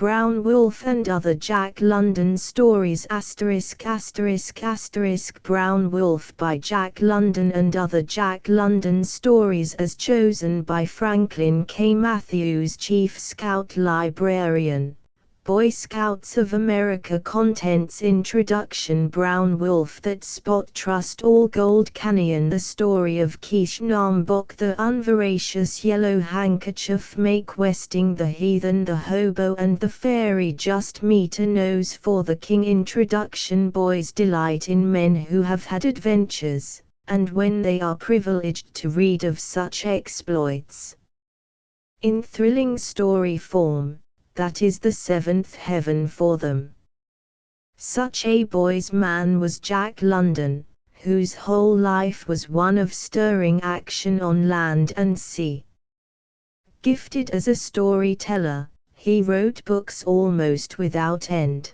Brown Wolf and Other Jack London Stories **** Brown Wolf by Jack London and Other Jack London Stories as chosen by Franklin K. Mathiews, Chief Scout Librarian, Boy Scouts of America. Contents: Introduction. Brown Wolf That Spot Trust All Gold Canyon. The story of Quiche Nambok, the unveracious Yellow Handkerchief, Make Westing, the Heathen, the Hobo and the Fairy just meet a nose for the king. Introduction. Boys delight in men who have had adventures, and when they are privileged to read of such exploits in thrilling story form, that is the seventh heaven for them. Such a boy's man was Jack London, whose whole life was one of stirring action on land and sea. Gifted as a storyteller, he wrote books almost without end.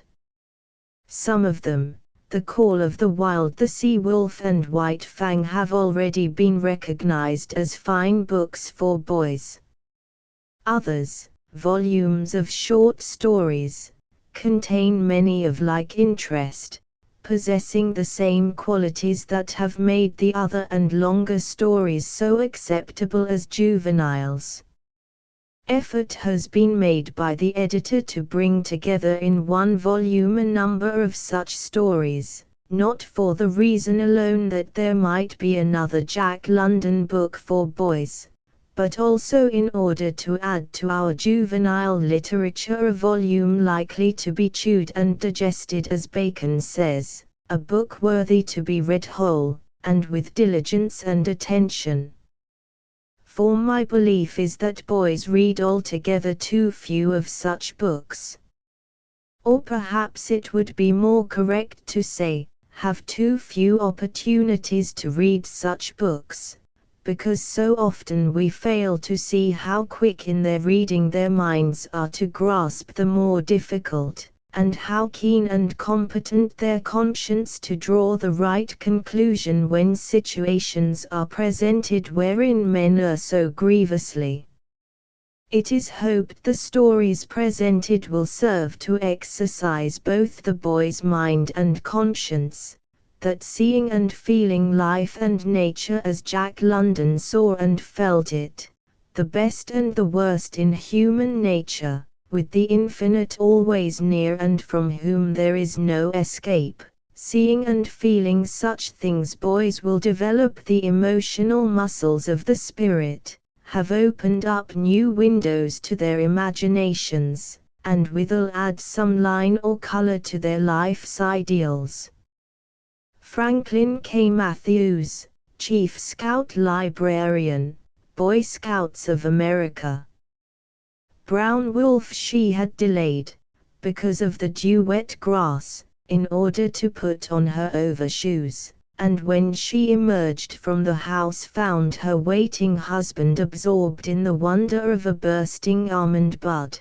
Some of them, The Call of the Wild, The Sea Wolf and White Fang, have already been recognized as fine books for boys. Others, volumes of short stories, contain many of like interest, possessing the same qualities that have made the other and longer stories so acceptable as juveniles. Effort has been made by the editor to bring together in one volume a number of such stories, not for the reason alone that there might be another Jack London book for boys, but also in order to add to our juvenile literature a volume likely to be chewed and digested, as Bacon says, a book worthy to be read whole, and with diligence and attention. For my belief is that boys read altogether too few of such books. Or perhaps it would be more correct to say, have too few opportunities to read such books, because so often we fail to see how quick in their reading their minds are to grasp the more difficult, and how keen and competent their conscience to draw the right conclusion when situations are presented wherein men err so grievously. It is hoped the stories presented will serve to exercise both the boy's mind and conscience, that seeing and feeling life and nature as Jack London saw and felt it, the best and the worst in human nature, with the infinite always near and from whom there is no escape, seeing and feeling such things boys will develop the emotional muscles of the spirit, have opened up new windows to their imaginations, and withal add some line or color to their life's ideals. Franklin K. Mathiews, Chief Scout Librarian, Boy Scouts of America. Brown Wolf. She had delayed, because of the dew-wet grass, in order to put on her overshoes, and when she emerged from the house found her waiting husband absorbed in the wonder of a bursting almond bud.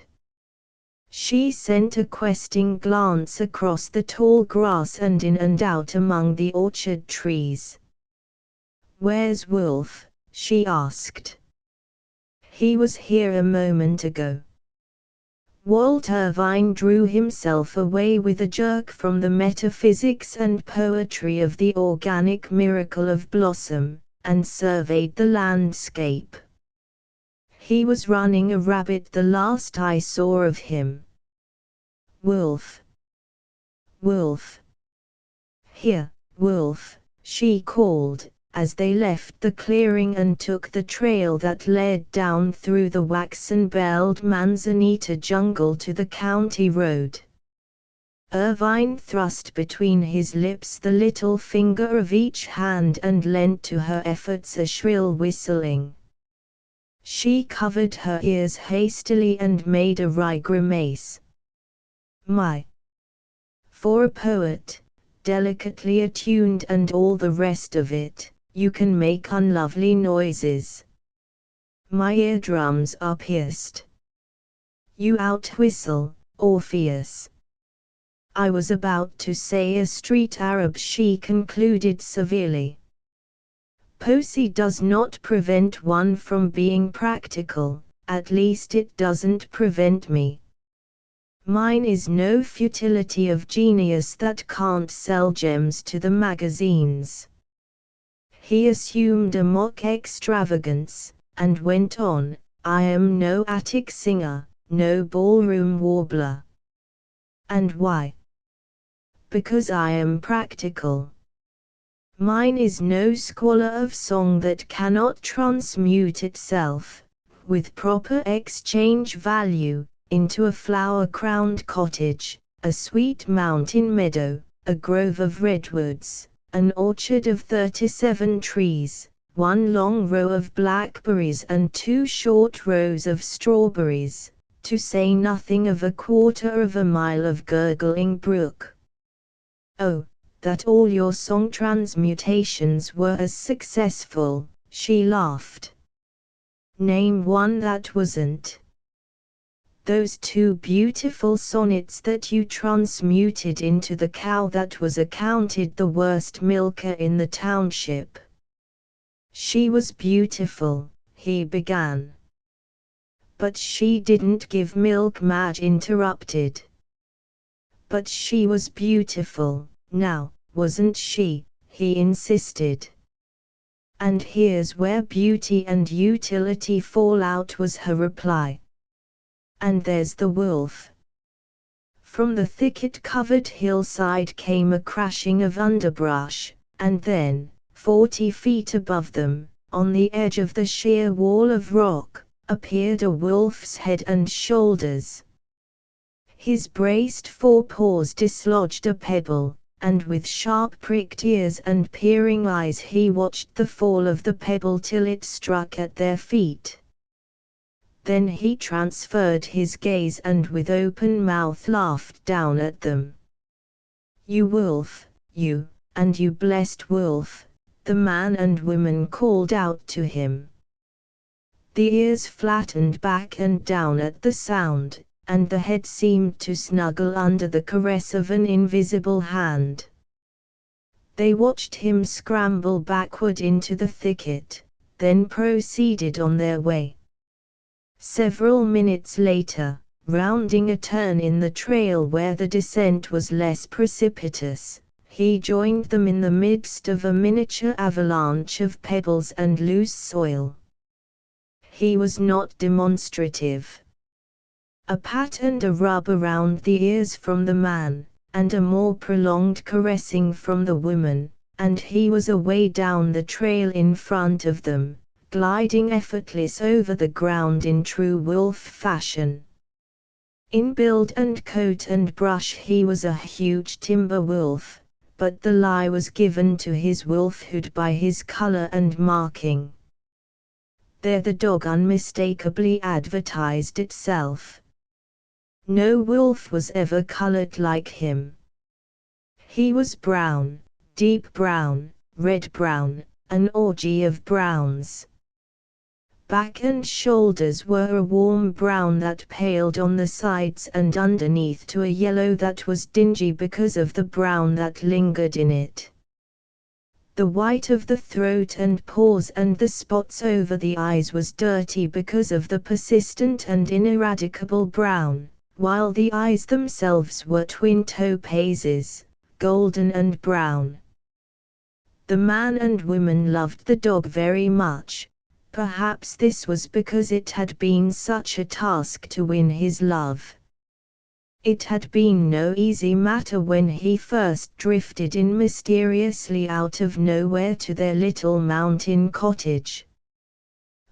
She sent a questing glance across the tall grass and in and out among the orchard trees. "Where's Wolf?" she asked. "He was here a moment ago." Walt Irvine drew himself away with a jerk from the metaphysics and poetry of the organic miracle of blossom, and surveyed the landscape. "He was running a rabbit the last I saw of him." "Wolf! Wolf! Here, Wolf!" she called, as they left the clearing and took the trail that led down through the waxen-belled manzanita jungle to the county road. Irvine thrust between his lips the little finger of each hand and lent to her efforts a shrill whistling. She covered her ears hastily and made a wry grimace. "My! For a poet, delicately attuned and all the rest of it, you can make unlovely noises. My eardrums are pierced. You outwhistle, Orpheus." "I was about to say a street Arab," she concluded severely. "Poesy does not prevent one from being practical, at least it doesn't prevent me." Mine is no futility of genius that can't sell gems to the magazines. He assumed a mock extravagance, and went on, I am no attic singer, no ballroom warbler. And why? Because I am practical. Mine is no squalor of song that cannot transmute itself, with proper exchange value, into a flower-crowned cottage, a sweet mountain meadow, a grove of redwoods, an orchard of 37 trees, one long row of blackberries and 2 short rows of strawberries, to say nothing of a quarter of a mile of gurgling brook. Oh, that all your song transmutations were as successful, she laughed. Name one that wasn't. Those 2 beautiful sonnets that you transmuted into the cow that was accounted the worst milker in the township. She was beautiful, he began. But she didn't give milk, Madge interrupted. But she was beautiful, now, wasn't she? He insisted. And here's where beauty and utility fall out, was her reply. And there's the wolf. From the thicket-covered hillside came a crashing of underbrush, and then, 40 feet above them, on the edge of the sheer wall of rock, appeared a wolf's head and shoulders. His braced forepaws dislodged a pebble, and with sharp-pricked ears and peering eyes he watched the fall of the pebble till it struck at their feet. Then he transferred his gaze and with open mouth laughed down at them. You wolf, you, and you blessed wolf, the man and woman called out to him. The ears flattened back and down at the sound, and the head seemed to snuggle under the caress of an invisible hand. They watched him scramble backward into the thicket, then proceeded on their way. Several minutes later, rounding a turn in the trail where the descent was less precipitous, he joined them in the midst of a miniature avalanche of pebbles and loose soil. He was not demonstrative. A pat and a rub around the ears from the man, and a more prolonged caressing from the woman, and he was away down the trail in front of them, gliding effortless over the ground in true wolf fashion. In build and coat and brush he was a huge timber wolf, but the lie was given to his wolfhood by his color and marking. There the dog unmistakably advertised itself. No wolf was ever colored like him. He was brown, deep brown, red brown, an orgy of browns. Back and shoulders were a warm brown that paled on the sides and underneath to a yellow that was dingy because of the brown that lingered in it. The white of the throat and paws and the spots over the eyes was dirty because of the persistent and ineradicable brown, while the eyes themselves were twin topazes, golden and brown. The man and woman loved the dog very much. Perhaps this was because it had been such a task to win his love. It had been no easy matter when he first drifted in mysteriously out of nowhere to their little mountain cottage.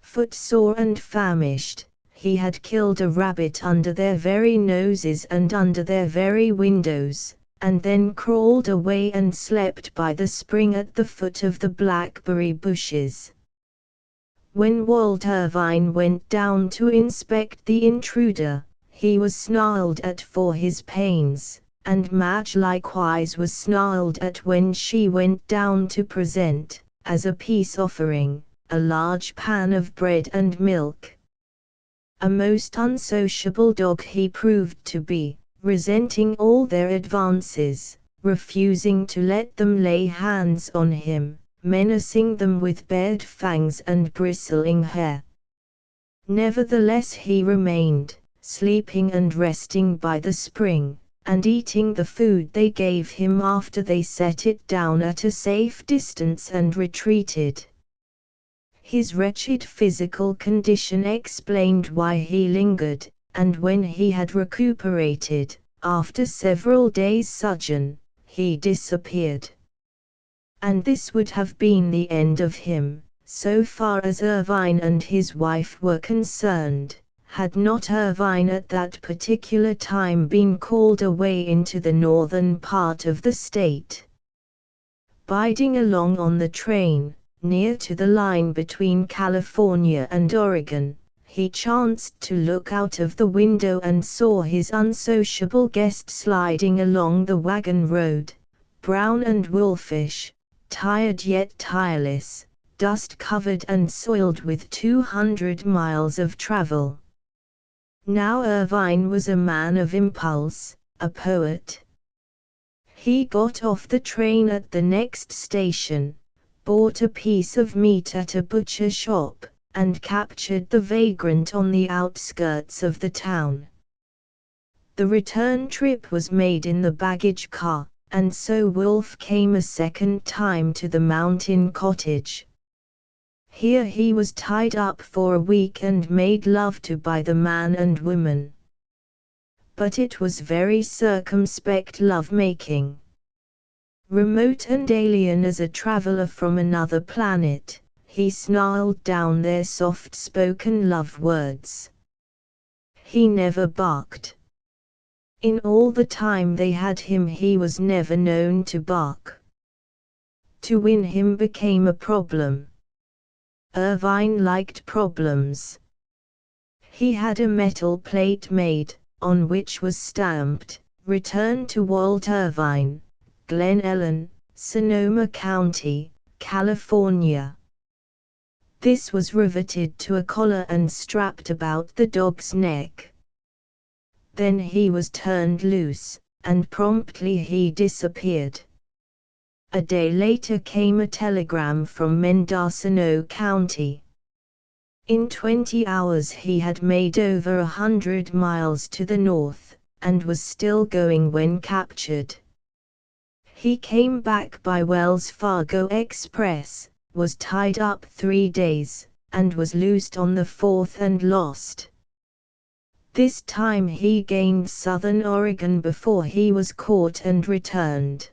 Footsore and famished, he had killed a rabbit under their very noses and under their very windows, and then crawled away and slept by the spring at the foot of the blackberry bushes. When Walt Irvine went down to inspect the intruder, he was snarled at for his pains, and Madge likewise was snarled at when she went down to present, as a peace offering, a large pan of bread and milk. A most unsociable dog he proved to be, resenting all their advances, refusing to let them lay hands on him, menacing them with bared fangs and bristling hair. Nevertheless he remained, sleeping and resting by the spring, and eating the food they gave him after they set it down at a safe distance and retreated. His wretched physical condition explained why he lingered, and when he had recuperated, after several days' sojourn, he disappeared. And this would have been the end of him, so far as Irvine and his wife were concerned, had not Irvine at that particular time been called away into the northern part of the state. Biding along on the train, near to the line between California and Oregon, he chanced to look out of the window and saw his unsociable guest sliding along the wagon road, brown and wolfish, tired yet tireless, dust-covered and soiled with 200 miles of travel. Now Irvine was a man of impulse, a poet. He got off the train at the next station, bought a piece of meat at a butcher shop, and captured the vagrant on the outskirts of the town. The return trip was made in the baggage car, and so Wolf came a second time to the mountain cottage. Here he was tied up for a week and made love to by the man and woman. But it was very circumspect love-making. Remote and alien as a traveler from another planet, he snarled down their soft-spoken love words. He never barked. In all the time they had him he was never known to bark. To win him became a problem. Irvine liked problems. He had a metal plate made, on which was stamped, "Return to Walt Irvine, Glen Ellen, Sonoma County, California." This was riveted to a collar and strapped about the dog's neck. Then he was turned loose, and promptly he disappeared. A day later came a telegram from Mendocino County. In 20 hours he had made over 100 miles to the north, and was still going when captured. He came back by Wells Fargo Express, was tied up 3 days, and was loosed on the 4th and lost. This time he gained southern Oregon before he was caught and returned.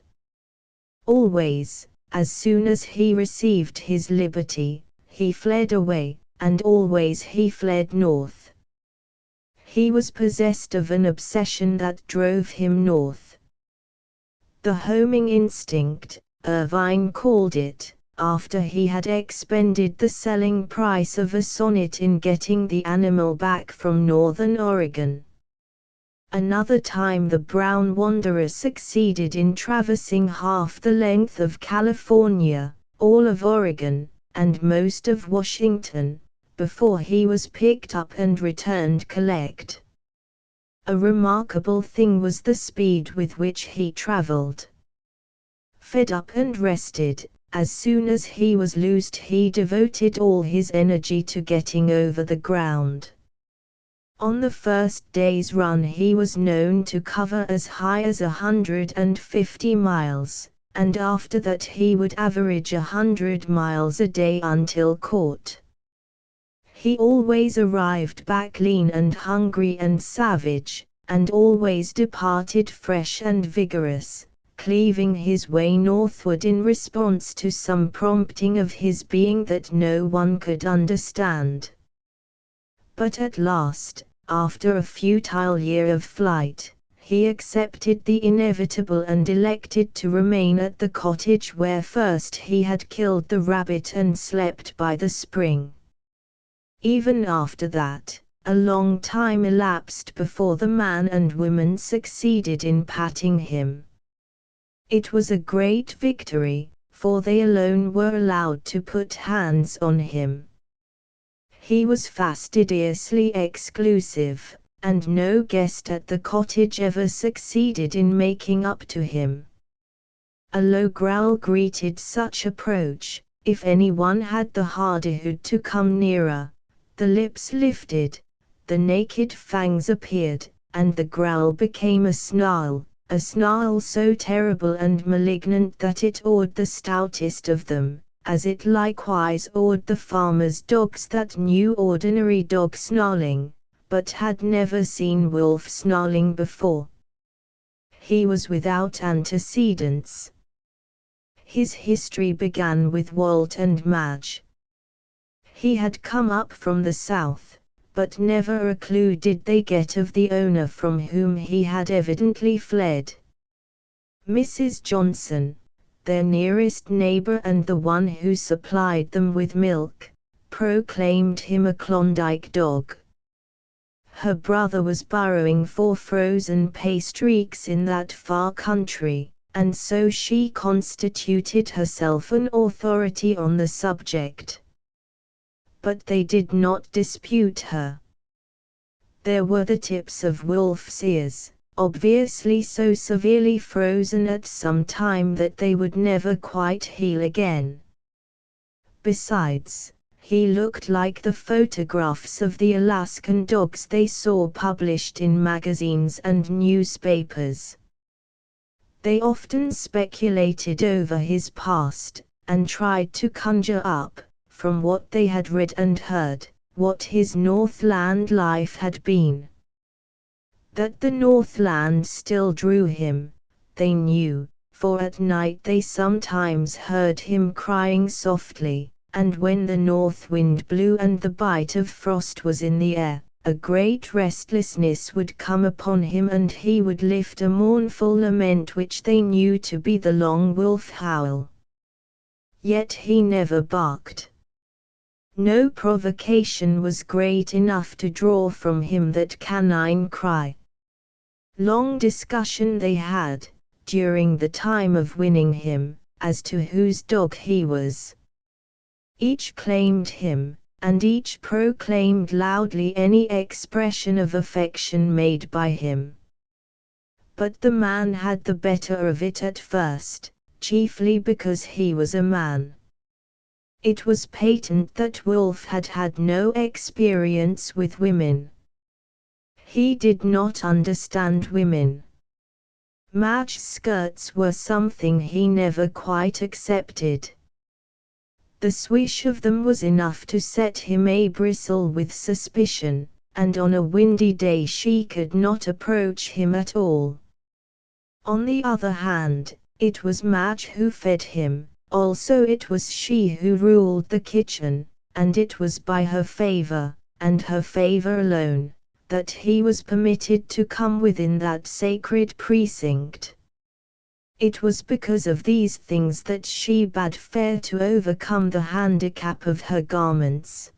Always, as soon as he received his liberty, he fled away, and always he fled north. He was possessed of an obsession that drove him north. The homing instinct, Irvine called it, after he had expended the selling price of a sonnet in getting the animal back from northern Oregon. Another time the brown wanderer succeeded in traversing half the length of California, all of Oregon, and most of Washington, before he was picked up and returned collect. A remarkable thing was the speed with which he traveled. Fed up and rested, as soon as he was loosed he devoted all his energy to getting over the ground. On the first day's run he was known to cover as high as 150 miles, and after that he would average 100 miles a day until caught. He always arrived back lean and hungry and savage, and always departed fresh and vigorous, cleaving his way northward in response to some prompting of his being that no one could understand. But at last, after a futile year of flight, he accepted the inevitable and elected to remain at the cottage where first he had killed the rabbit and slept by the spring. Even after that, a long time elapsed before the man and woman succeeded in patting him. It was a great victory, for they alone were allowed to put hands on him. He was fastidiously exclusive, and no guest at the cottage ever succeeded in making up to him. A low growl greeted such approach. If anyone had the hardihood to come nearer, the lips lifted, the naked fangs appeared, and the growl became a snarl so terrible and malignant that it awed the stoutest of them, as it likewise awed the farmer's dogs that knew ordinary dog snarling, but had never seen wolf snarling before. He was without antecedents. His history began with Walt and Madge. He had come up from the south, but never a clue did they get of the owner from whom he had evidently fled. Mrs. Johnson, their nearest neighbor and the one who supplied them with milk, proclaimed him a Klondike dog. Her brother was burrowing for frozen pastries in that far country, and so she constituted herself an authority on the subject. But they did not dispute her. There were the tips of wolf's ears, obviously so severely frozen at some time that they would never quite heal again. Besides, he looked like the photographs of the Alaskan dogs they saw published in magazines and newspapers. They often speculated over his past, and tried to conjure up, from what they had read and heard, what his Northland life had been. That the Northland still drew him, they knew, for at night they sometimes heard him crying softly, and when the north wind blew and the bite of frost was in the air, a great restlessness would come upon him and he would lift a mournful lament which they knew to be the long wolf howl. Yet he never barked. No provocation was great enough to draw from him that canine cry. Long discussion they had, during the time of winning him, as to whose dog he was. Each claimed him, and each proclaimed loudly any expression of affection made by him. But the man had the better of it at first, chiefly because he was a man. It was patent that Wolf had had no experience with women. He did not understand women. Madge's skirts were something he never quite accepted. The swish of them was enough to set him a-bristle with suspicion, and on a windy day she could not approach him at all. On the other hand, it was Madge who fed him, also it was she who ruled the kitchen, and it was by her favor, and her favor alone, that he was permitted to come within that sacred precinct. It was because of these things that she bade fair to overcome the handicap of her garments.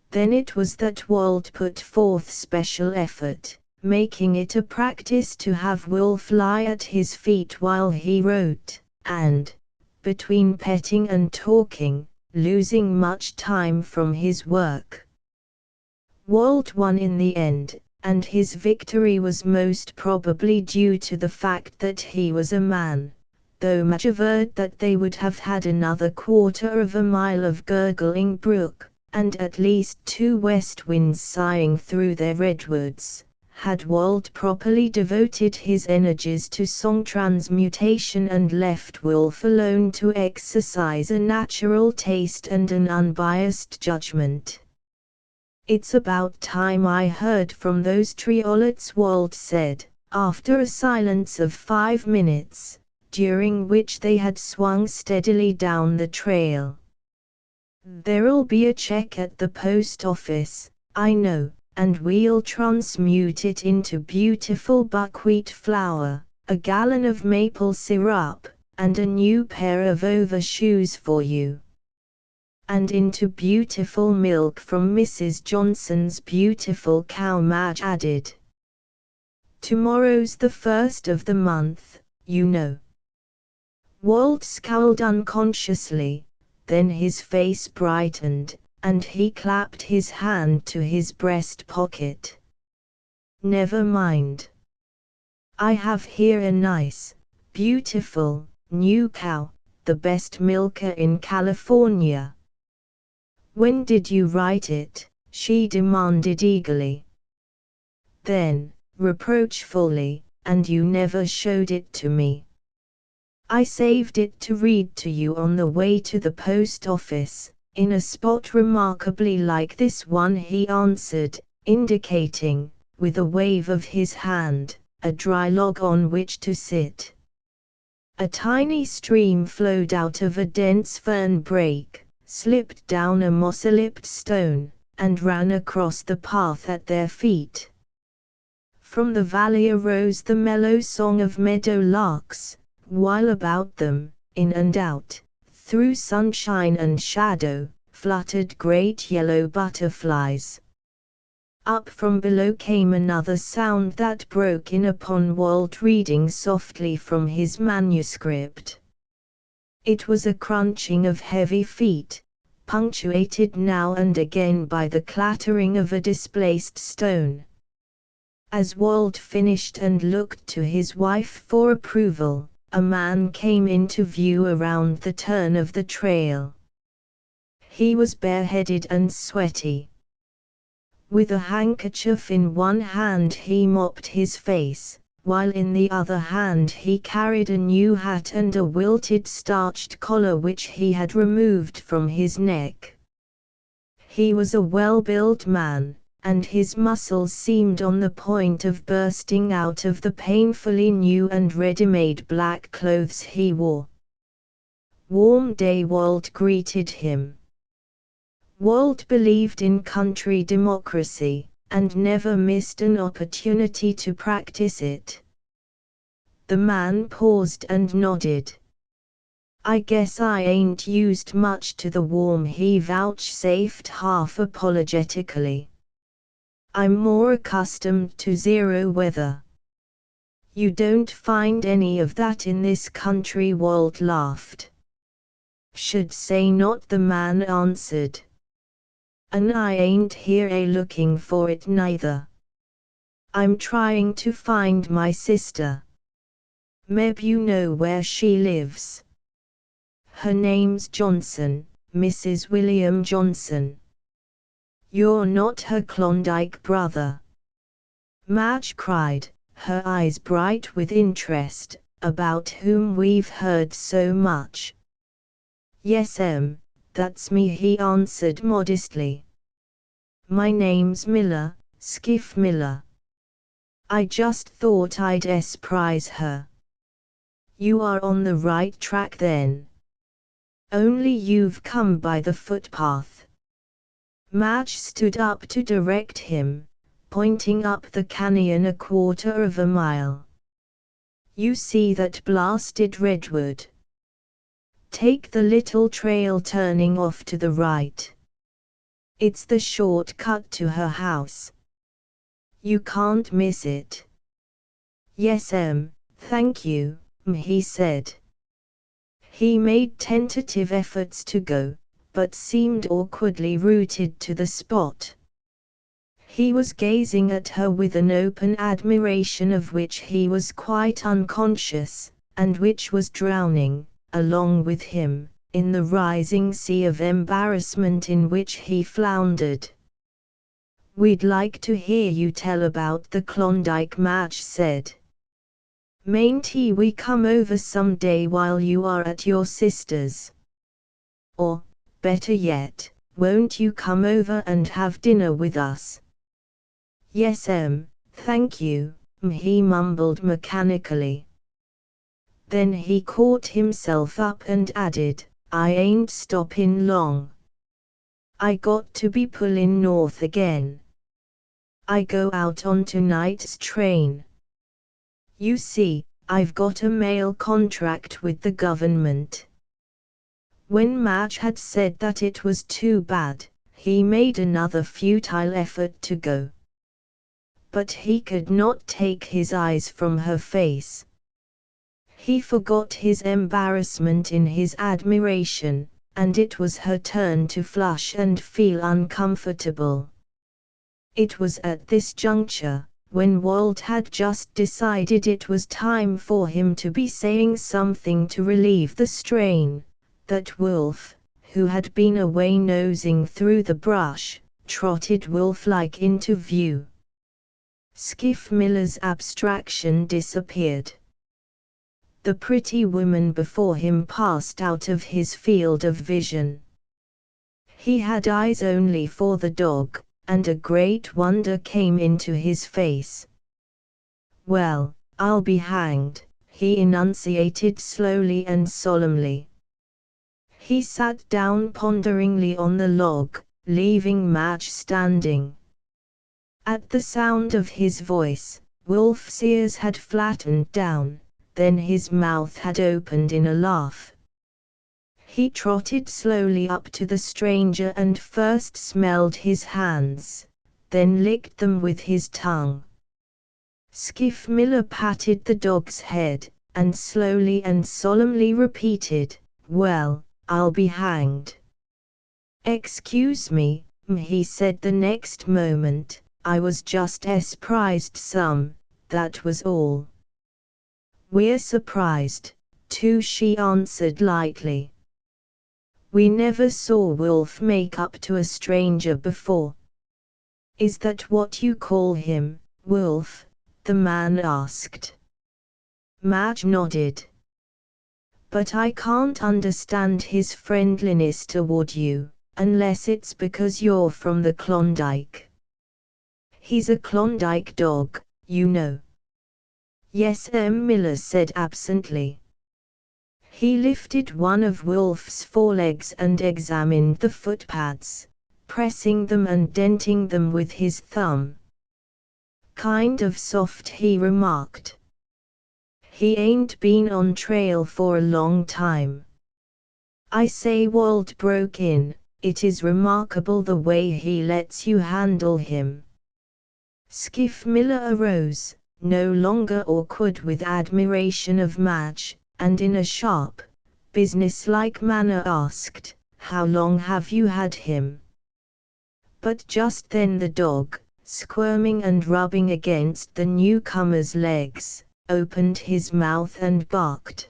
Then it was that Walt put forth special effort, making it a practice to have Wolf lie at his feet while he wrote, and, between petting and talking, losing much time from his work. Walt won in the end, and his victory was most probably due to the fact that he was a man, though Madge averred that they would have had another quarter of a mile of gurgling brook, and at least 2 west winds sighing through their redwoods, had Walt properly devoted his energies to song transmutation and left Wolf alone to exercise a natural taste and an unbiased judgment. "It's about time I heard from those triolets," Walt said, after a silence of 5 minutes, during which they had swung steadily down the trail. "There'll be a check at the post office, I know, and we'll transmute it into beautiful buckwheat flour, a gallon of maple syrup, and a new pair of overshoes for you. And into beautiful milk from Mrs. Johnson's beautiful cow," Madge added. "Tomorrow's the 1st of the month, you know." Walt scowled unconsciously, then his face brightened, and he clapped his hand to his breast pocket. "Never mind. I have here a nice, beautiful, new cow, the best milker in California." "When did you write it?" she demanded eagerly. Then, reproachfully, and you never showed it to me. I saved it to read to you on the way to the post office, in a spot remarkably like this one, he answered, indicating, with a wave of his hand, a dry log on which to sit. A tiny stream flowed out of a dense fern brake, slipped down a moss-lipped stone, and ran across the path at their feet. From the valley arose the mellow song of meadow larks, while about them, in and out, through sunshine and shadow, fluttered great yellow butterflies. Up from below came another sound that broke in upon Walt reading softly from his manuscript. It was a crunching of heavy feet, punctuated now and again by the clattering of a displaced stone. As Walt finished and looked to his wife for approval, a man came into view around the turn of the trail. He was bareheaded and sweaty. With a handkerchief in one hand he mopped his face, while in the other hand he carried a new hat and a wilted starched collar which he had removed from his neck. He was a well-built man, and his muscles seemed on the point of bursting out of the painfully new and ready-made black clothes he wore. "Warm day," Walt greeted him. Walt believed in country democracy, and never missed an opportunity to practice it. The man paused and nodded. "I guess I ain't used much to the warm," he vouchsafed half apologetically. "I'm more accustomed to zero weather." "You don't find any of that in this country," Walt laughed. "Should say not," the man answered. "And I ain't here looking for it neither. I'm trying to find my sister. Meb you know where she lives." "Her name's Johnson, Mrs. William Johnson." "You're not her Klondike brother?" Madge cried, her eyes bright with interest, "about whom we've heard so much." "Yes, that's me," he answered modestly. "My name's Miller, Skiff Miller. I just thought I'd surprise her." "You are on the right track then. Only you've come by the footpath." Madge stood up to direct him, pointing up the canyon a quarter of a mile. "You see that blasted redwood? Take the little trail turning off to the right. It's the short cut to her house. You can't miss it." "Yes, thank you," he said. He made tentative efforts to go, but seemed awkwardly rooted to the spot. He was gazing at her with an open admiration of which he was quite unconscious, and which was drowning, along with him, in the rising sea of embarrassment in which he floundered. "We'd like to hear you tell about the Klondike," Madge said. "Mayn't we come over some day while you are at your sister's? Or, better yet, won't you come over and have dinner with us?" "Yes, thank you," he mumbled mechanically. Then he caught himself up and added, "I ain't stoppin' long. I got to be pullin' north again. I go out on tonight's train. You see, I've got a mail contract with the government." When Madge had said that it was too bad, he made another futile effort to go. But he could not take his eyes from her face. He forgot his embarrassment in his admiration, and it was her turn to flush and feel uncomfortable. It was at this juncture, when Walt had just decided it was time for him to be saying something to relieve the strain, that Wolf, who had been away nosing through the brush, trotted wolf-like into view. Skiff Miller's abstraction disappeared. The pretty woman before him passed out of his field of vision. He had eyes only for the dog, and a great wonder came into his face. "Well, I'll be hanged," he enunciated slowly and solemnly. He sat down ponderingly on the log, leaving Madge standing. At the sound of his voice, Wolf's ears had flattened down, then his mouth had opened in a laugh. He trotted slowly up to the stranger and first smelled his hands, then licked them with his tongue. Skiff Miller patted the dog's head, and slowly and solemnly repeated, "Well, I'll be hanged." "Excuse me," he said the next moment, "I was just surprised some, that was all." "We're surprised, too," she answered lightly. "We never saw Wolf make up to a stranger before." "Is that what you call him, Wolf?" the man asked. Madge nodded. "But I can't understand his friendliness toward you, unless it's because you're from the Klondike." "He's a Klondike dog, you know." "Yes," Miller said absently. He lifted one of Wolf's forelegs and examined the footpads, pressing them and denting them with his thumb. "Kind of soft," he remarked. "He ain't been on trail for a long time." "I say," Walt broke in, "it is remarkable the way he lets you handle him." Skiff Miller arose, no longer awkward with admiration of Madge, and in a sharp, businesslike manner asked, "How long have you had him?" But just then the dog, squirming and rubbing against the newcomer's legs, opened his mouth and barked.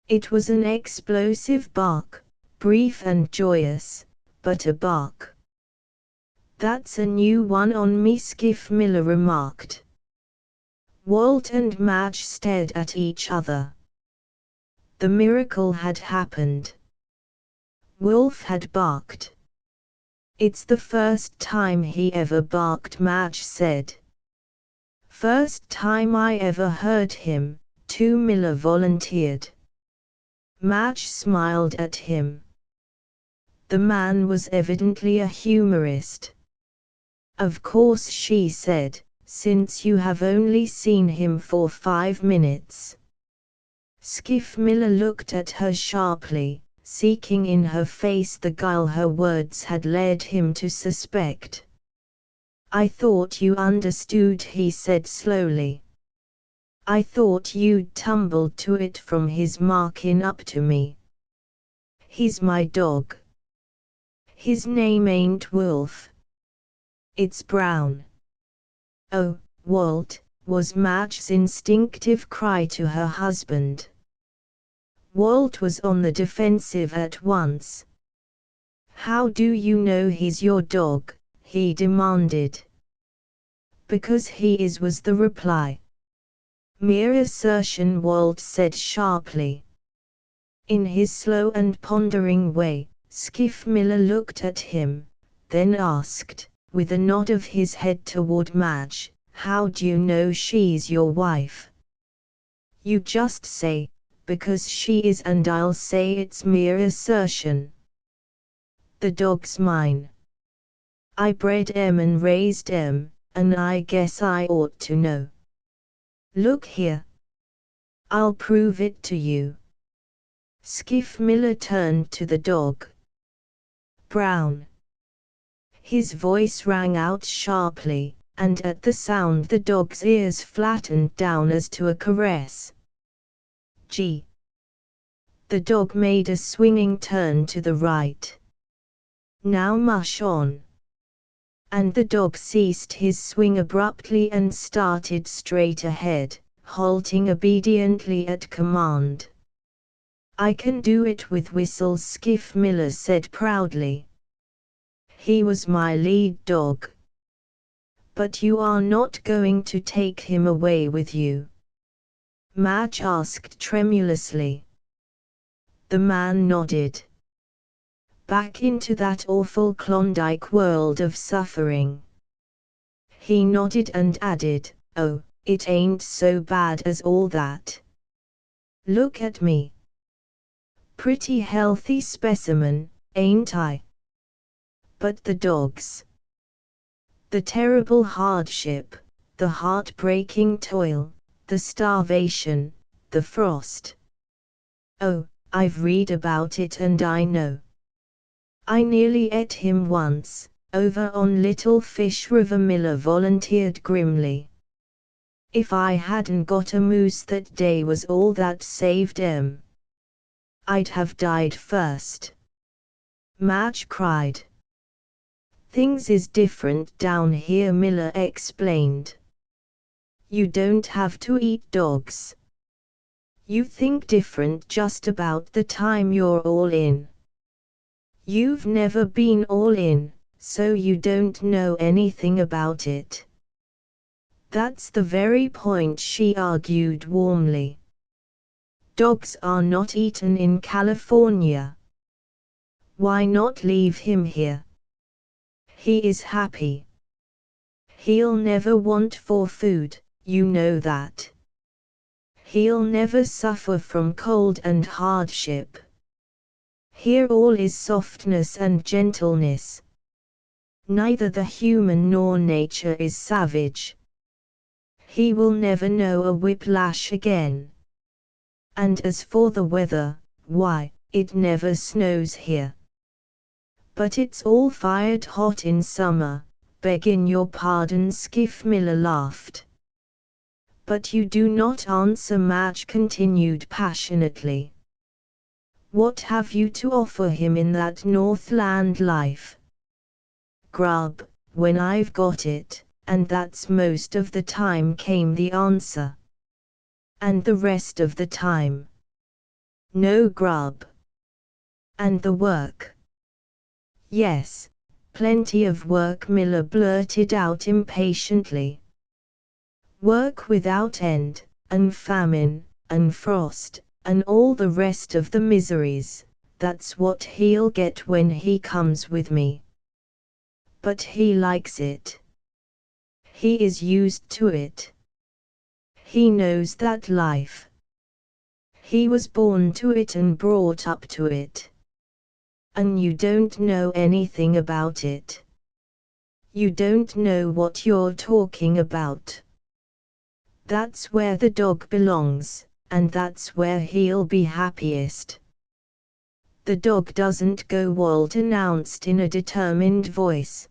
It was an explosive bark, brief and joyous, but a bark. "That's a new one on me," Skiff Miller remarked. Walt and Madge stared at each other. The miracle had happened. Wolf had barked. "It's the first time he ever barked," Madge said. "First time I ever heard him, too," Miller volunteered. Madge smiled at him. The man was evidently a humorist. "Of course," she said, "since you have only seen him for 5 minutes." Skiff Miller looked at her sharply, seeking in her face the guile her words had led him to suspect. "I thought you understood," he said slowly. "I thought you'd tumbled to it from his marking up to me. He's my dog. His name ain't Wolf. It's Brown." "Oh, Walt," was Madge's instinctive cry to her husband. Walt was on the defensive at once. "How do you know he's your dog?" he demanded. "Because he is," was the reply. "Mere assertion," Walt said sharply. In his slow and pondering way, Skiff Miller looked at him, then asked, with a nod of his head toward Madge, "How do you know she's your wife?" "You just say, because she is, and I'll say it's mere assertion. The dog's mine. I bred and raised and I guess I ought to know. Look here. I'll prove it to you." Skiff Miller turned to the dog. "Brown." His voice rang out sharply, and at the sound the dog's ears flattened down as to a caress. "Gee." The dog made a swinging turn to the right. "Now mush on." And the dog ceased his swing abruptly and started straight ahead, halting obediently at command. "I can do it with whistles," Skiff Miller said proudly. He was my lead dog. But you are not going to take him away with you? Madge asked tremulously. The man nodded. Back into that awful Klondike world of suffering. He nodded and added, "Oh, it ain't so bad as all that. Look at me. Pretty healthy specimen, ain't I? But the dogs. The terrible hardship, the heartbreaking toil, the starvation, the frost. Oh, I've read about it and I know. I nearly ate him once, over on Little Fish River." Miller volunteered grimly. "If I hadn't got a moose that day was all that saved 'em. I'd have died first," Madge cried. "Things is different down here," Miller explained. "You don't have to eat dogs. You think different just about the time you're all in. You've never been all in, so you don't know anything about it." "That's the very point," she argued warmly. "Dogs are not eaten in California. Why not leave him here? He is happy. He'll never want for food, you know that. He'll never suffer from cold and hardship. Here all is softness and gentleness. Neither the human nor nature is savage. He will never know a whiplash again. And as for the weather, why, it never snows here. But it's all fired hot in summer, begging your pardon." Skiff Miller laughed. "But you do not answer," Madge continued passionately. "What have you to offer him in that Northland life?" "Grub, when I've got it, and that's most of the time," came the answer. "And the rest of the time?" "No grub." "And the work?" "Yes, plenty of work," Miller blurted out impatiently. "Work without end, and famine, and frost, and all the rest of the miseries. That's what he'll get when he comes with me. But he likes it. He is used to it. He knows that life. He was born to it and brought up to it. And you don't know anything about it. You don't know what you're talking about. That's where the dog belongs, and that's where he'll be happiest." "The dog doesn't go," Walt announced in a determined voice.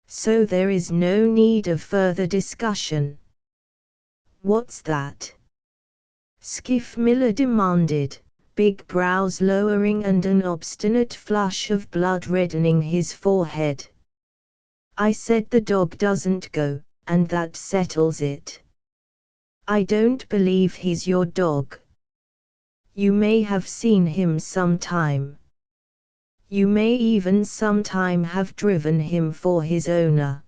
"So there is no need of further discussion." "What's that?" Skiff Miller demanded, big brows lowering and an obstinate flush of blood reddening his forehead. "I said the dog doesn't go, and that settles it. I don't believe he's your dog. You may have seen him sometime. You may even sometime have driven him for his owner.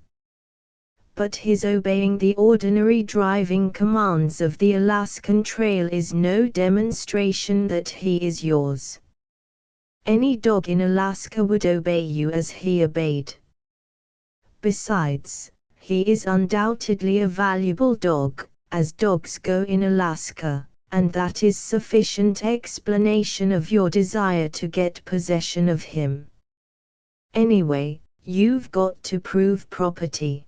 But his obeying the ordinary driving commands of the Alaskan Trail is no demonstration that he is yours. Any dog in Alaska would obey you as he obeyed. Besides, he is undoubtedly a valuable dog, as dogs go in Alaska, and that is sufficient explanation of your desire to get possession of him. Anyway, you've got to prove property."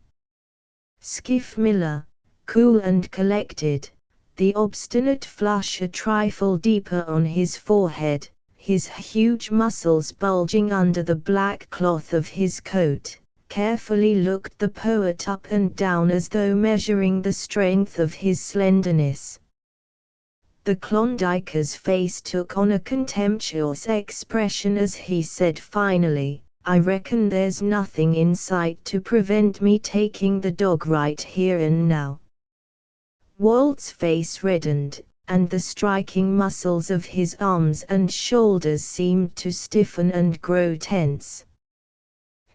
Skiff Miller, cool and collected, the obstinate flush a trifle deeper on his forehead, his huge muscles bulging under the black cloth of his coat, carefully looked the poet up and down as though measuring the strength of his slenderness. The Klondiker's face took on a contemptuous expression as he said finally, "I reckon there's nothing in sight to prevent me taking the dog right here and now." Walt's face reddened, and the striking muscles of his arms and shoulders seemed to stiffen and grow tense.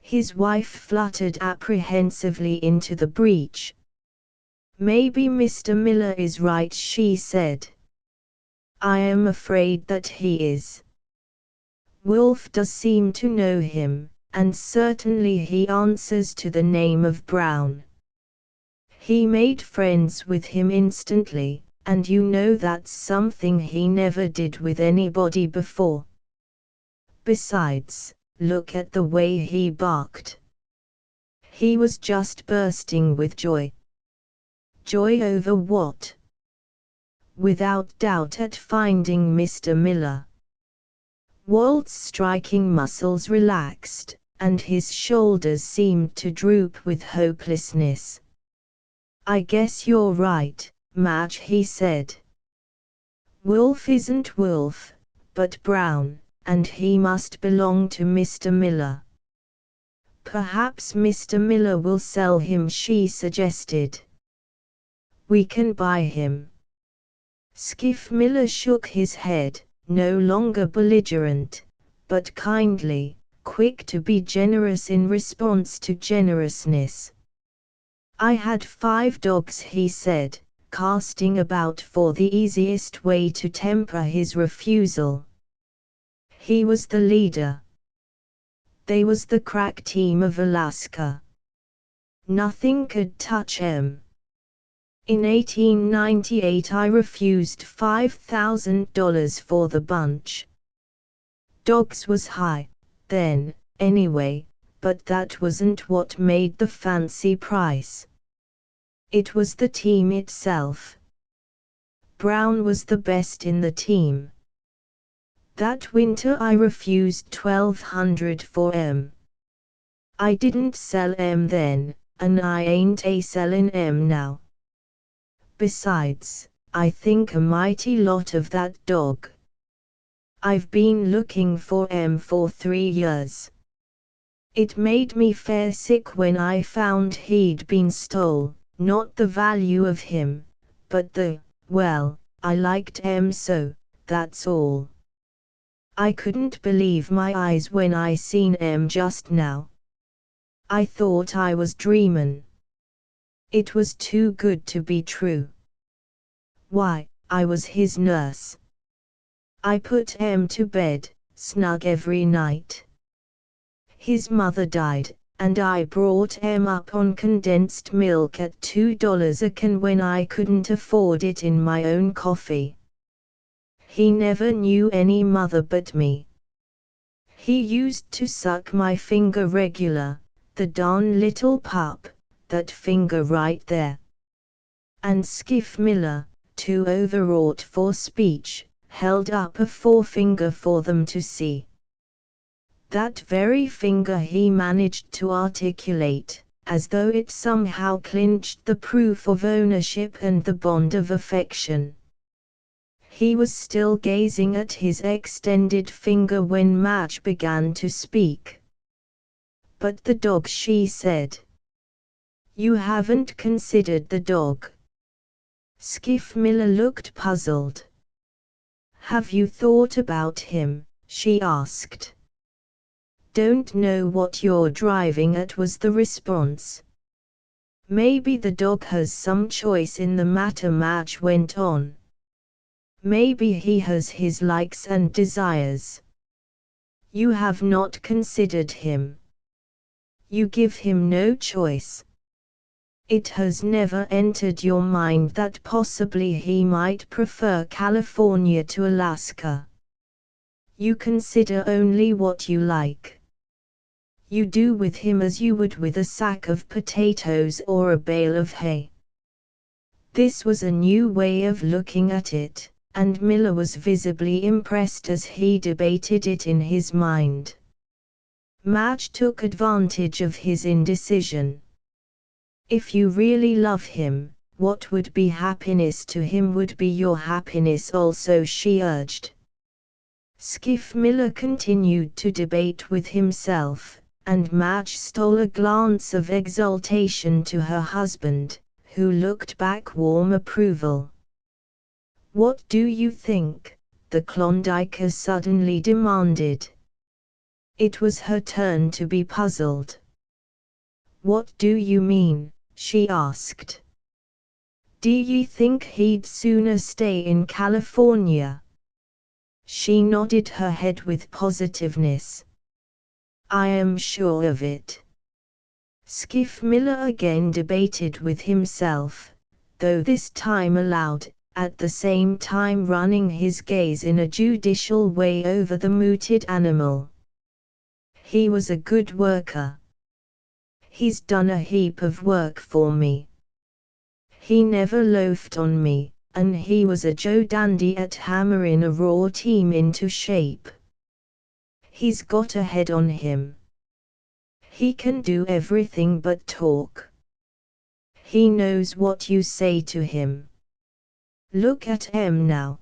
His wife fluttered apprehensively into the breach. "Maybe Mr. Miller is right," she said. "I am afraid that he is. Wolf does seem to know him, and certainly he answers to the name of Brown. He made friends with him instantly, and you know that's something he never did with anybody before. Besides, look at the way he barked. He was just bursting with joy." "Joy over what?" "Without doubt at finding Mr. Miller." Walt's striking muscles relaxed, and his shoulders seemed to droop with hopelessness. "I guess you're right, Madge," he said. "Wolf isn't Wolf, but Brown, and he must belong to Mr. Miller." "Perhaps Mr. Miller will sell him," she suggested. "We can buy him." Skiff Miller shook his head, no longer belligerent, but kindly, quick to be generous in response to generousness. "I had 5 dogs," he said, casting about for the easiest way to temper his refusal. He was the leader. They was the crack team of Alaska. Nothing could touch 'em. In 1898 I refused $5,000 for the bunch. Dogs was high, then, anyway, but that wasn't what made the fancy price. It was the team itself. Brown was the best in the team. That winter I refused $1,200 for 'em. I didn't sell 'em then, and I ain't a-sellin' 'em now. Besides, I think a mighty lot of that dog. I've been looking for 'em for 3 years. It made me fair sick when I found he'd been stole, not the value of him, but well, I liked 'em so, that's all. I couldn't believe my eyes when I seen 'em just now. I thought I was dreamin'. It was too good to be true. Why, I was his nurse. I put 'em to bed, snug every night. His mother died, and I brought 'em up on condensed milk at $2 a can when I couldn't afford it in my own coffee. He never knew any mother but me. He used to suck my finger regular, the darn little pup, that finger right there." And Skiff Miller, too overwrought for speech, held up a forefinger for them to see. That very finger he managed to articulate, as though it somehow clinched the proof of ownership and the bond of affection. He was still gazing at his extended finger when Madge began to speak. "But the dog," she said. "You haven't considered the dog." Skiff Miller looked puzzled. "Have you thought about him?" she asked. "Don't know what you're driving at," was the response. "Maybe the dog has some choice in the matter," Madge went on. "Maybe he has his likes and desires. You have not considered him. You give him no choice. It has never entered your mind that possibly he might prefer California to Alaska. You consider only what you like. You do with him as you would with a sack of potatoes or a bale of hay." This was a new way of looking at it, and Miller was visibly impressed as he debated it in his mind. Madge took advantage of his indecision. "If you really love him, what would be happiness to him would be your happiness also," she urged. Skiff Miller continued to debate with himself, and Madge stole a glance of exultation to her husband, who looked back warm approval. "What do you think?" the Klondiker suddenly demanded. It was her turn to be puzzled. "What do you mean?" she asked. "Do you think he'd sooner stay in California?" She nodded her head with positiveness. "I am sure of it." Skiff Miller again debated with himself, though this time aloud, at the same time running his gaze in a judicial way over the mooted animal. "He was a good worker. He's done a heap of work for me. He never loafed on me, and he was a Joe dandy at hammering a raw team into shape. He's got a head on him. He can do everything but talk. He knows what you say to him. Look at him now.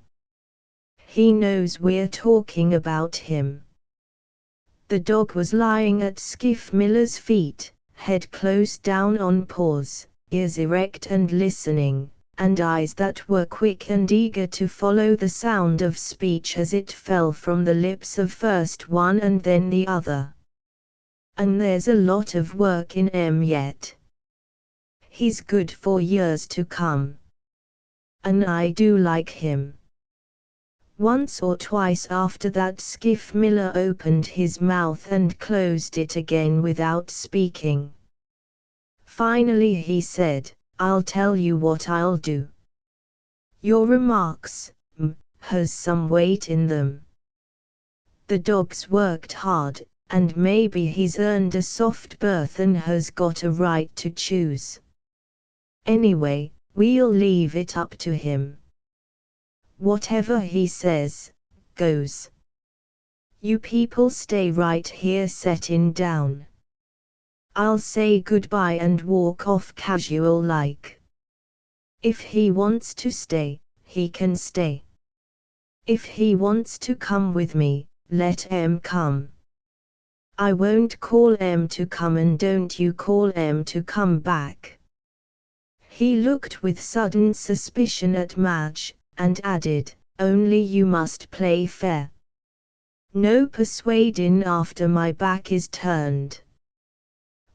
He knows we're talking about him." The dog was lying at Skiff Miller's feet, head close down on paws, ears erect and listening, and eyes that were quick and eager to follow the sound of speech as it fell from the lips of first one and then the other. "And there's a lot of work in him yet. He's good for years to come. And I do like him." Once or twice after that Skiff Miller opened his mouth and closed it again without speaking. Finally he said, "I'll tell you what I'll do. Your remarks, has some weight in them. The dog's worked hard, and maybe he's earned a soft berth and has got a right to choose. Anyway, we'll leave it up to him. Whatever he says, goes. You people stay right here settin' down. I'll say goodbye and walk off casual like. If he wants to stay, he can stay. If he wants to come with me, let him come. I won't call him to come and don't you call him to come back." He looked with sudden suspicion at Madge, and added, "Only you must play fair. No persuadin' after my back is turned."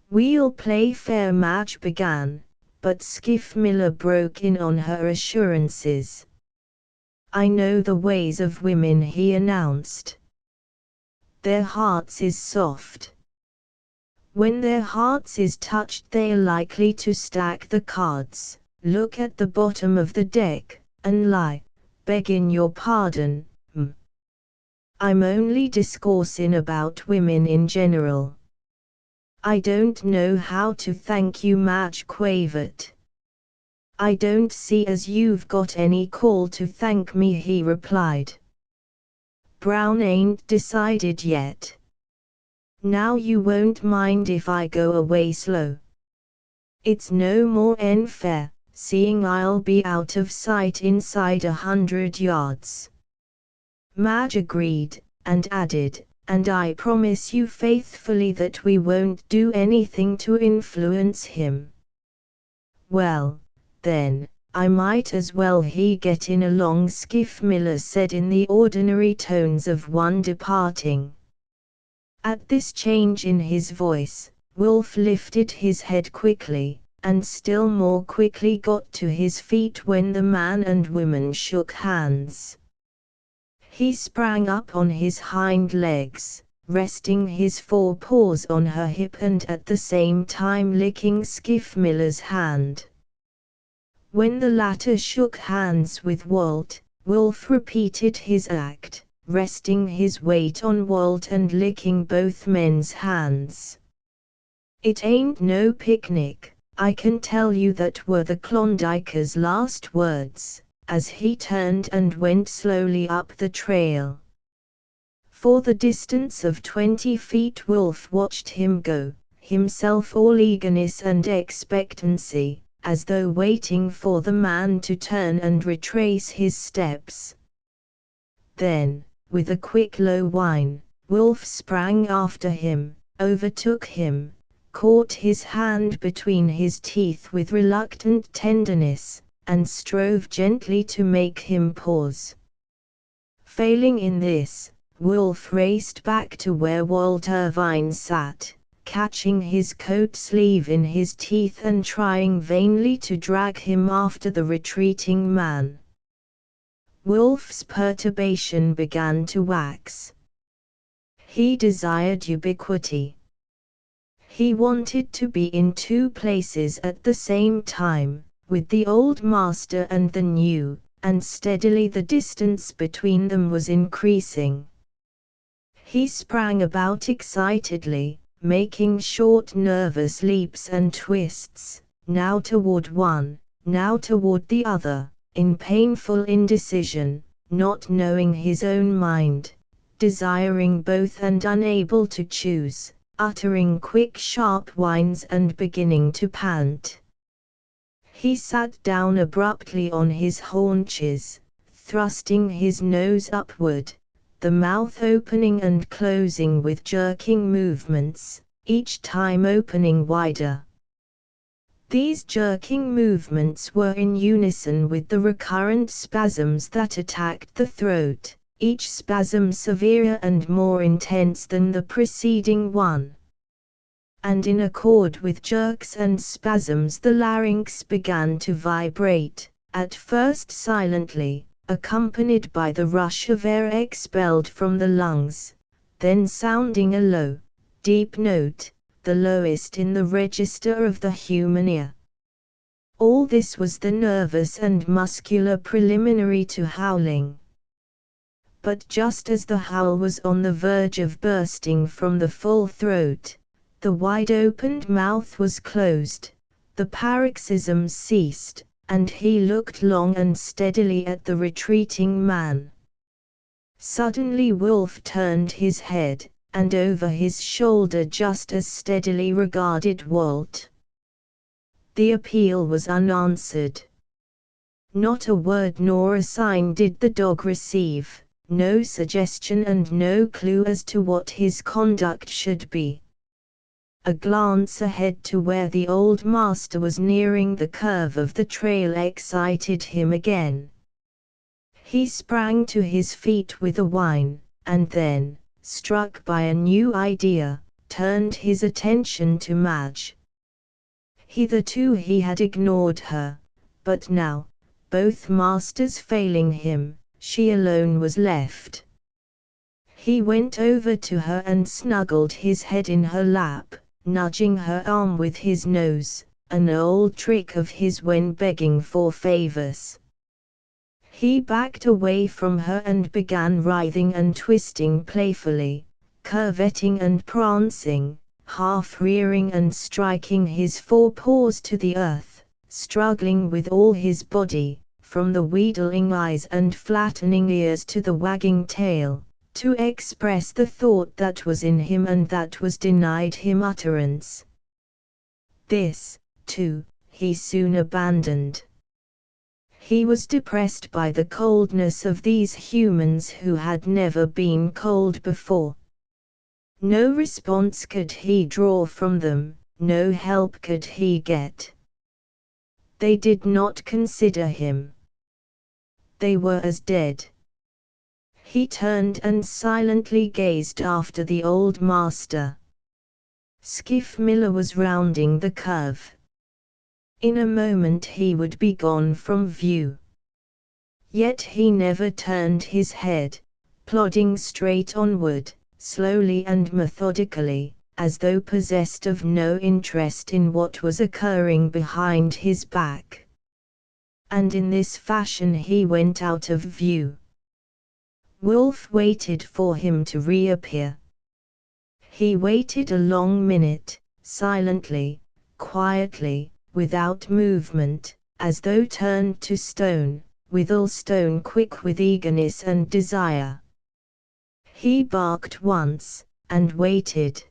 "We'll play fair," Madge began, but Skiff Miller broke in on her assurances. "I know the ways of women," he announced. "Their hearts is soft. When their hearts is touched they're likely to stack the cards, look at the bottom of the deck, and lie, beggin' your pardon, I'm only discoursin' about women in general." "I don't know how to thank you," Madge quavered. "I don't see as you've got any call to thank me," he replied. "Brown ain't decided yet. Now you won't mind if I go away slow? It's no more 'n fair, seeing I'll be out of sight inside 100 yards. Madge agreed, and added, "And I promise you faithfully that we won't do anything to influence him." "Well, then, I might as well he gettin' along," Skiff Miller said in the ordinary tones of one departing. At this change in his voice, Wolf lifted his head quickly, and still more quickly got to his feet when the man and woman shook hands. He sprang up on his hind legs, resting his forepaws on her hip and at the same time licking Skiff Miller's hand. When the latter shook hands with Walt, Wolf repeated his act, resting his weight on Walt and licking both men's hands. "It ain't no picnic, I can tell you," that were the Klondiker's last words, as he turned and went slowly up the trail. For the distance of 20 feet Wolf watched him go, himself all eagerness and expectancy, as though waiting for the man to turn and retrace his steps. Then, with a quick low whine, Wolf sprang after him, overtook him, caught his hand between his teeth with reluctant tenderness, and strove gently to make him pause. Failing in this, Wolf raced back to where Walt Irvine sat, catching his coat sleeve in his teeth and trying vainly to drag him after the retreating man. Wolf's perturbation began to wax. He desired ubiquity. He wanted to be in two places at the same time, with the old master and the new, and steadily the distance between them was increasing. He sprang about excitedly, making short nervous leaps and twists, now toward one, now toward the other, in painful indecision, not knowing his own mind, desiring both and unable to choose, uttering quick sharp whines and beginning to pant. He sat down abruptly on his haunches, thrusting his nose upward, the mouth opening and closing with jerking movements, each time opening wider. These jerking movements were in unison with the recurrent spasms that attacked the throat, each spasm severer and more intense than the preceding one. And in accord with jerks and spasms the larynx began to vibrate, at first silently, accompanied by the rush of air expelled from the lungs, then sounding a low, deep note, the lowest in the register of the human ear. All this was the nervous and muscular preliminary to howling. But just as the howl was on the verge of bursting from the full throat, the wide-opened mouth was closed, the paroxysms ceased, and he looked long and steadily at the retreating man. Suddenly Wolf turned his head, and over his shoulder just as steadily regarded Walt. The appeal was unanswered. Not a word nor a sign did the dog receive, no suggestion and no clue as to what his conduct should be. A glance ahead to where the old master was nearing the curve of the trail excited him again. He sprang to his feet with a whine, and then, struck by a new idea, turned his attention to Madge. Hitherto he had ignored her, but now, both masters failing him, she alone was left. He went over to her and snuggled his head in her lap, nudging her arm with his nose, an old trick of his when begging for favors. He backed away from her and began writhing and twisting playfully, curvetting and prancing, half rearing and striking his forepaws to the earth, struggling with all his body, from the wheedling eyes and flattening ears to the wagging tail, to express the thought that was in him and that was denied him utterance. This, too, he soon abandoned. He was depressed by the coldness of these humans who had never been cold before. No response could he draw from them, no help could he get. They did not consider him. They were as dead. He turned and silently gazed after the old master. Skiff Miller was rounding the curve. In a moment he would be gone from view. Yet he never turned his head, plodding straight onward, slowly and methodically, as though possessed of no interest in what was occurring behind his back. And in this fashion he went out of view. Wolf waited for him to reappear. He waited a long minute, silently, quietly, without movement, as though turned to stone, withal stone quick with eagerness and desire. He barked once, and waited.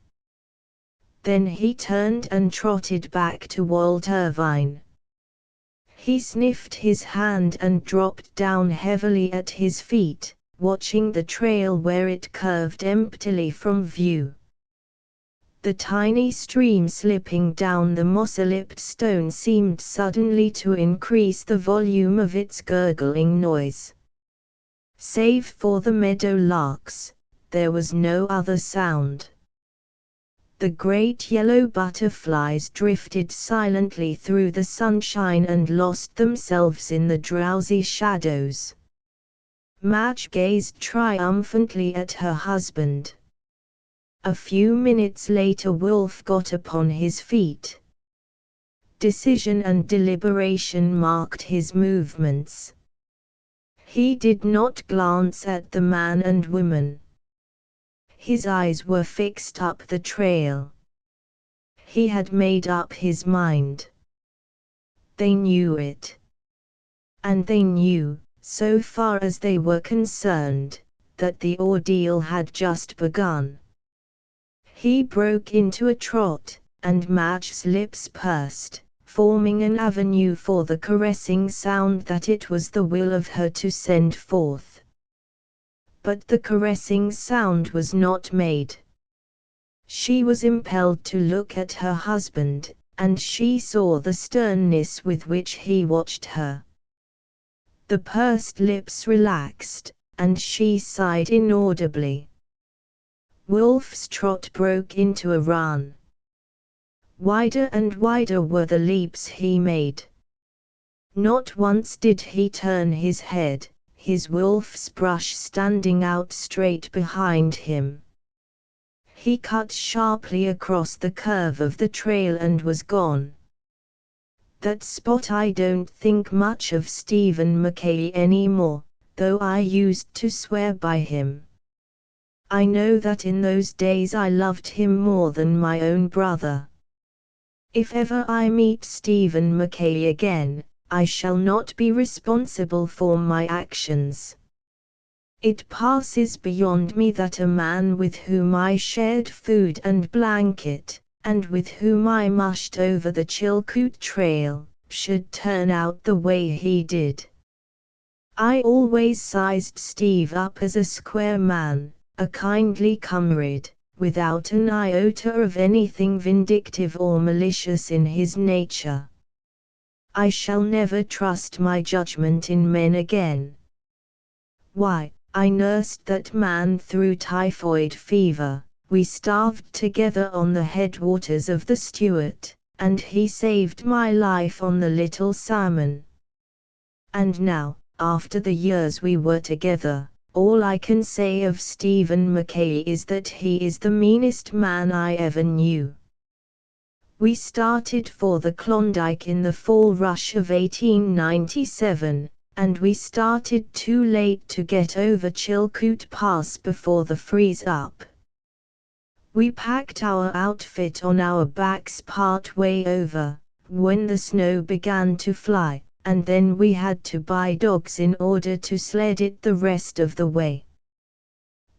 Then he turned and trotted back to Walt Irvine. He sniffed his hand and dropped down heavily at his feet, watching the trail where it curved emptily from view. The tiny stream slipping down the moss-lipped stone seemed suddenly to increase the volume of its gurgling noise. Save for the meadow larks, there was no other sound. The great yellow butterflies drifted silently through the sunshine and lost themselves in the drowsy shadows. Madge gazed triumphantly at her husband. A few minutes later Wolf got upon his feet. Decision and deliberation marked his movements. He did not glance at the man and woman. His eyes were fixed up the trail. He had made up his mind. They knew it. And they knew, so far as they were concerned, that the ordeal had just begun. He broke into a trot, and Madge's lips pursed, forming an avenue for the caressing sound that it was the will of her to send forth. But the caressing sound was not made. She was impelled to look at her husband, and she saw the sternness with which he watched her. The pursed lips relaxed, and she sighed inaudibly. Wolf's trot broke into a run. Wider and wider were the leaps he made. Not once did he turn his head, his wolf's brush standing out straight behind him. He cut sharply across the curve of the trail and was gone. That spot. I don't think much of Stephen Mackay anymore, though I used to swear by him. I know that in those days I loved him more than my own brother. If ever I meet Stephen Mackay again, I shall not be responsible for my actions. It passes beyond me that a man with whom I shared food and blanket, and with whom I mushed over the Chilkoot Trail, should turn out the way he did. I always sized Steve up as a square man, a kindly comrade, without an iota of anything vindictive or malicious in his nature. I shall never trust my judgment in men again. Why, I nursed that man through typhoid fever, we starved together on the headwaters of the Stewart, and he saved my life on the Little Salmon. And now, after the years we were together, all I can say of Stephen Mackay is that he is the meanest man I ever knew. We started for the Klondike in the fall rush of 1897, and we started too late to get over Chilkoot Pass before the freeze-up. We packed our outfit on our backs part way over, when the snow began to fly, and then we had to buy dogs in order to sled it the rest of the way.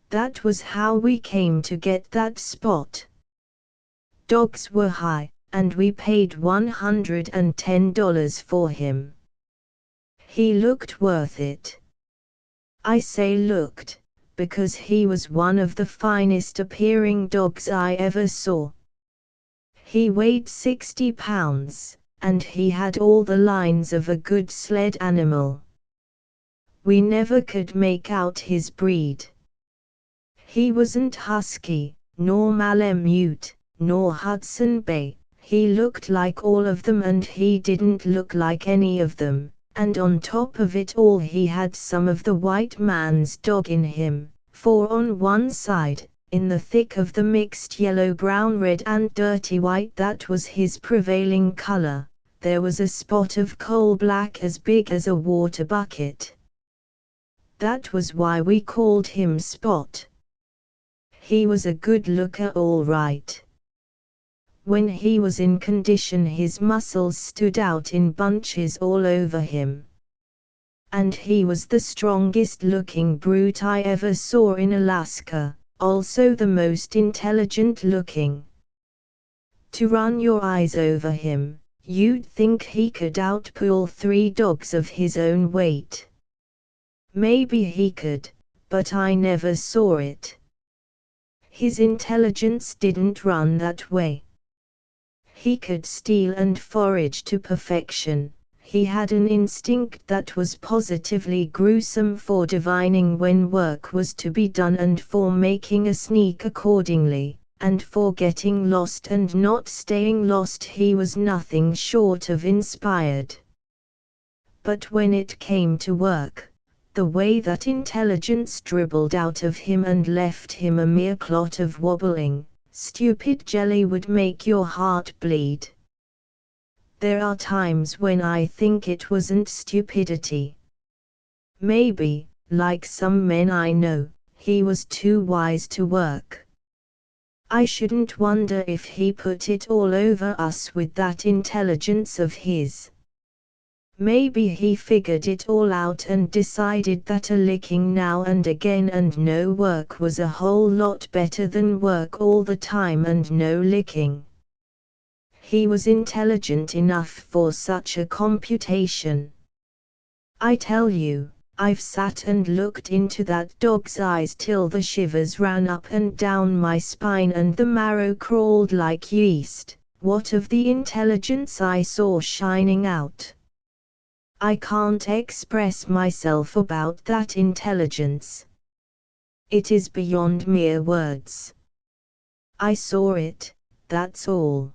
That was how we came to get that spot. Dogs were high, and we paid $110 for him. He looked worth it. I say looked, because he was one of the finest appearing dogs I ever saw. He weighed 60 pounds, and he had all the lines of a good sled animal. We never could make out his breed. He wasn't Husky, nor Malamute, nor Hudson Bay. He looked like all of them and he didn't look like any of them, and on top of it all he had some of the white man's dog in him, for on one side, in the thick of the mixed yellow, brown, red and dirty white that was his prevailing color, there was a spot of coal black as big as a water bucket. That was why we called him Spot. He was a good looker all right. When he was in condition his muscles stood out in bunches all over him. And he was the strongest looking brute I ever saw in Alaska, also the most intelligent looking. To run your eyes over him, you'd think he could outpull 3 dogs of his own weight. Maybe he could, but I never saw it. His intelligence didn't run that way. He could steal and forage to perfection, He had an instinct that was positively gruesome for divining when work was to be done and for making a sneak accordingly, and for getting lost and not staying lost he was nothing short of inspired. But when it came to work, the way that intelligence dribbled out of him and left him a mere clot of wobbling, stupid jelly would make your heart bleed. There are times when I think it wasn't stupidity. Maybe, like some men I know, he was too wise to work. I shouldn't wonder if he put it all over us with that intelligence of his. Maybe he figured it all out and decided that a licking now and again and no work was a whole lot better than work all the time and no licking. He was intelligent enough for such a computation. I tell you, I've sat and looked into that dog's eyes till the shivers ran up and down my spine and the marrow crawled like yeast. What of the intelligence I saw shining out? I can't express myself about that intelligence. It is beyond mere words. I saw it, that's all.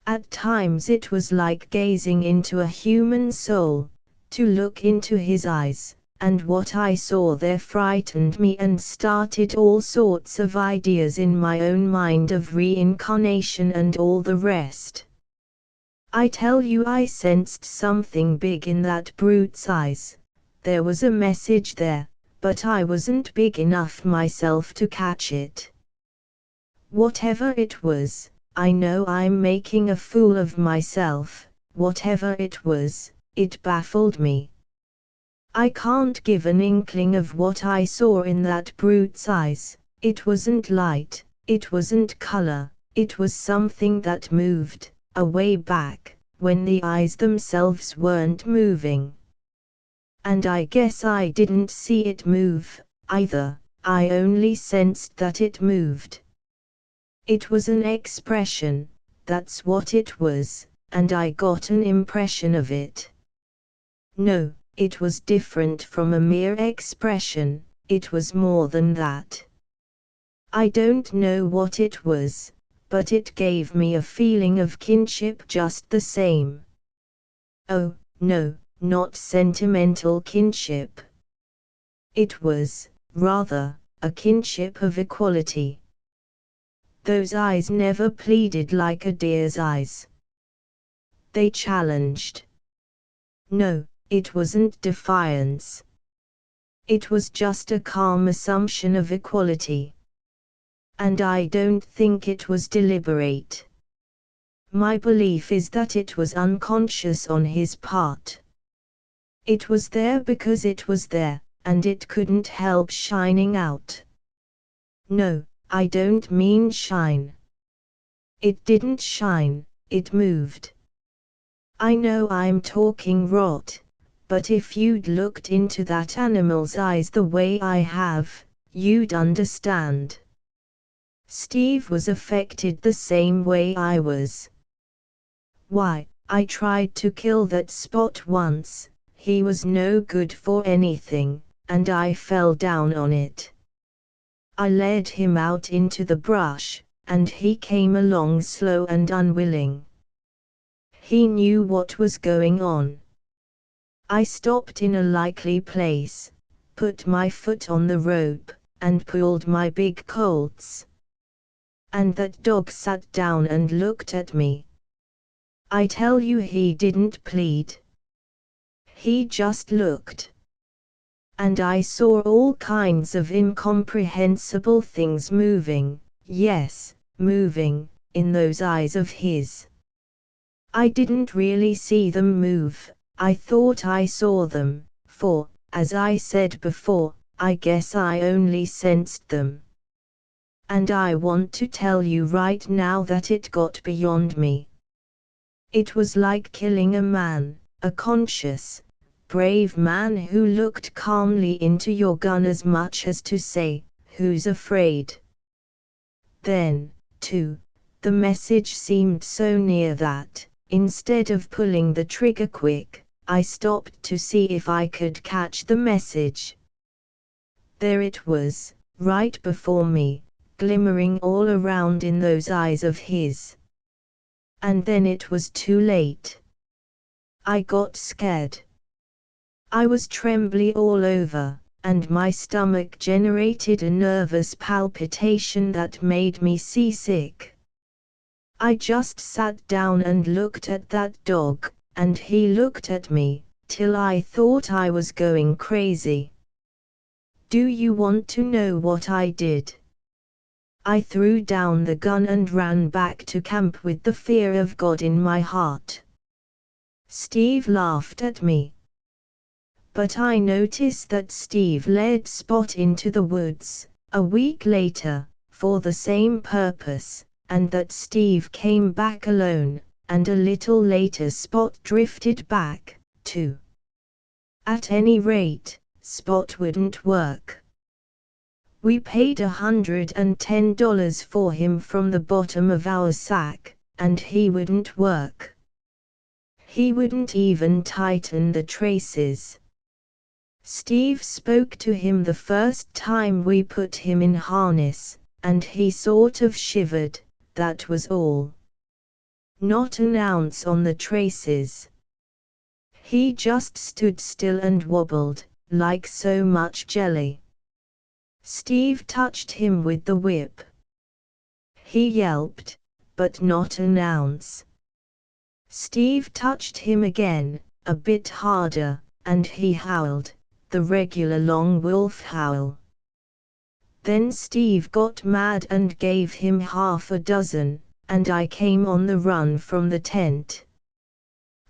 At times it was like gazing into a human soul, to look into his eyes, and what I saw there frightened me and started all sorts of ideas in my own mind of reincarnation and all the rest. I tell you, I sensed something big in that brute's eyes. There was a message there, but I wasn't big enough myself to catch it. Whatever it was, I know I'm making a fool of myself. Whatever it was, it baffled me. I can't give an inkling of what I saw in that brute's eyes. It wasn't light, it wasn't color, it was something that moved, away back, when the eyes themselves weren't moving. And I guess I didn't see it move, either, I only sensed that it moved. It was an expression, that's what it was, and I got an impression of it. No, it was different from a mere expression, it was more than that. I don't know what it was, but it gave me a feeling of kinship just the same. Oh, no, not sentimental kinship. It was, rather, a kinship of equality. Those eyes never pleaded like a deer's eyes. They challenged. No, it wasn't defiance. It was just a calm assumption of equality. And I don't think it was deliberate. My belief is that it was unconscious on his part. It was there because it was there, and it couldn't help shining out. No, I don't mean shine. It didn't shine, it moved. I know I'm talking rot, but if you'd looked into that animal's eyes the way I have, you'd understand. Steve was affected the same way I was. Why, I tried to kill that Spot once. He was no good for anything, and I fell down on it. I led him out into the brush, and he came along slow and unwilling. He knew what was going on. I stopped in a likely place, put my foot on the rope, and pulled my big Colts. And that dog sat down and looked at me. I tell you, he didn't plead. He just looked. And I saw all kinds of incomprehensible things moving, yes, moving, in those eyes of his. I didn't really see them move, I thought I saw them, for, as I said before, I guess I only sensed them. And I want to tell you right now that it got beyond me. It was like killing a man, a conscious, brave man who looked calmly into your gun as much as to say, "Who's afraid?" Then, too, the message seemed so near that, Instead of pulling the trigger quick, I stopped to see if I could catch the message. There it was, right before me, glimmering all around in those eyes of his. And then it was too late. I got scared. I was trembly all over, and my stomach generated a nervous palpitation that made me seasick. I just sat down and looked at that dog, and he looked at me, till I thought I was going crazy. Do you want to know what I did? I threw down the gun and ran back to camp with the fear of God in my heart. Steve laughed at me. But I noticed that Steve led Spot into the woods, a week later, for the same purpose, and that Steve came back alone, and a little later Spot drifted back, too. At any rate, Spot wouldn't work. We paid $110 for him from the bottom of our sack, and he wouldn't work. He wouldn't even tighten the traces. Steve spoke to him the first time we put him in harness, and he sort of shivered, that was all. Not an ounce on the traces. He just stood still and wobbled, like so much jelly. Steve touched him with the whip. He yelped, but not an ounce. Steve touched him again, a bit harder, and he howled, the regular long wolf howl. Then Steve got mad and gave him half a dozen, and I came on the run from the tent.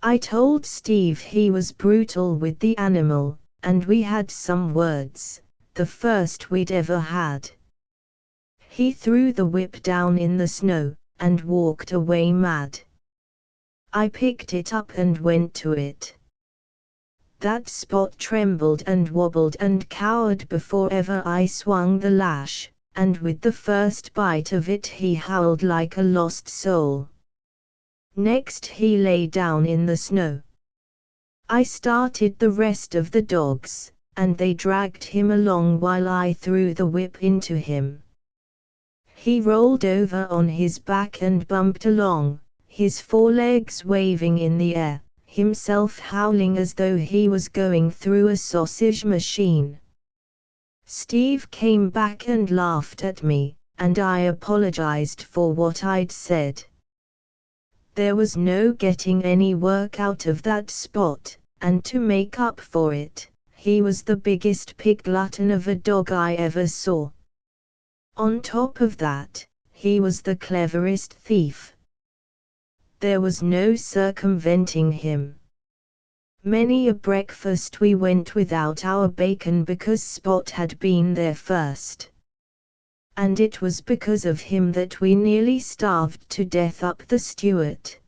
I told Steve he was brutal with the animal, and we had some words, the first we'd ever had. He threw the whip down in the snow, and walked away mad. I picked it up and went to it. That Spot trembled and wobbled and cowered before ever I swung the lash, and with the first bite of it he howled like a lost soul. Next he lay down in the snow. I started the rest of the dogs, and they dragged him along while I threw the whip into him. He rolled over on his back and bumped along, his forelegs waving in the air, himself howling as though he was going through a sausage machine. Steve came back and laughed at me, and I apologized for what I'd said. There was no getting any work out of that Spot, and to make up for it, he was the biggest pig glutton of a dog I ever saw. On top of that, he was the cleverest thief. There was no circumventing him. Many a breakfast we went without our bacon because Spot had been there first. And it was because of him that we nearly starved to death up the Stewart.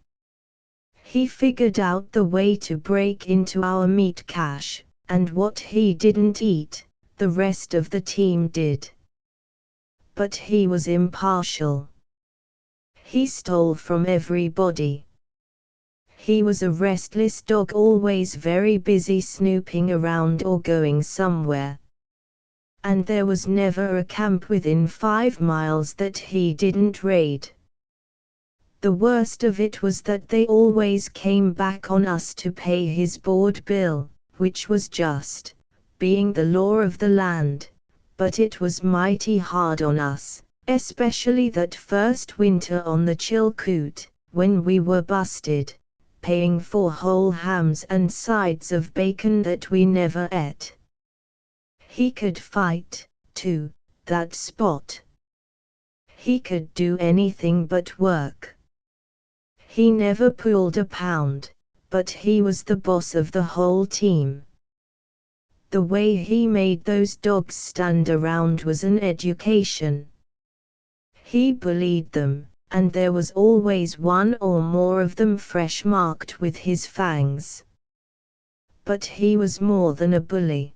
He figured out the way to break into our meat cache, and what he didn't eat, the rest of the team did. But he was impartial. He stole from everybody. He was a restless dog, always very busy snooping around or going somewhere. And there was never a camp within 5 miles that he didn't raid. The worst of it was that they always came back on us to pay his board bill, which was just, being the law of the land, but it was mighty hard on us. Especially that first winter on the Chilkoot, when we were busted, paying for whole hams and sides of bacon that we never ate. He could fight, too, that Spot. He could do anything but work. He never pulled a pound, but he was the boss of the whole team. The way he made those dogs stand around was an education. He bullied them, and there was always one or more of them fresh marked with his fangs. But he was more than a bully.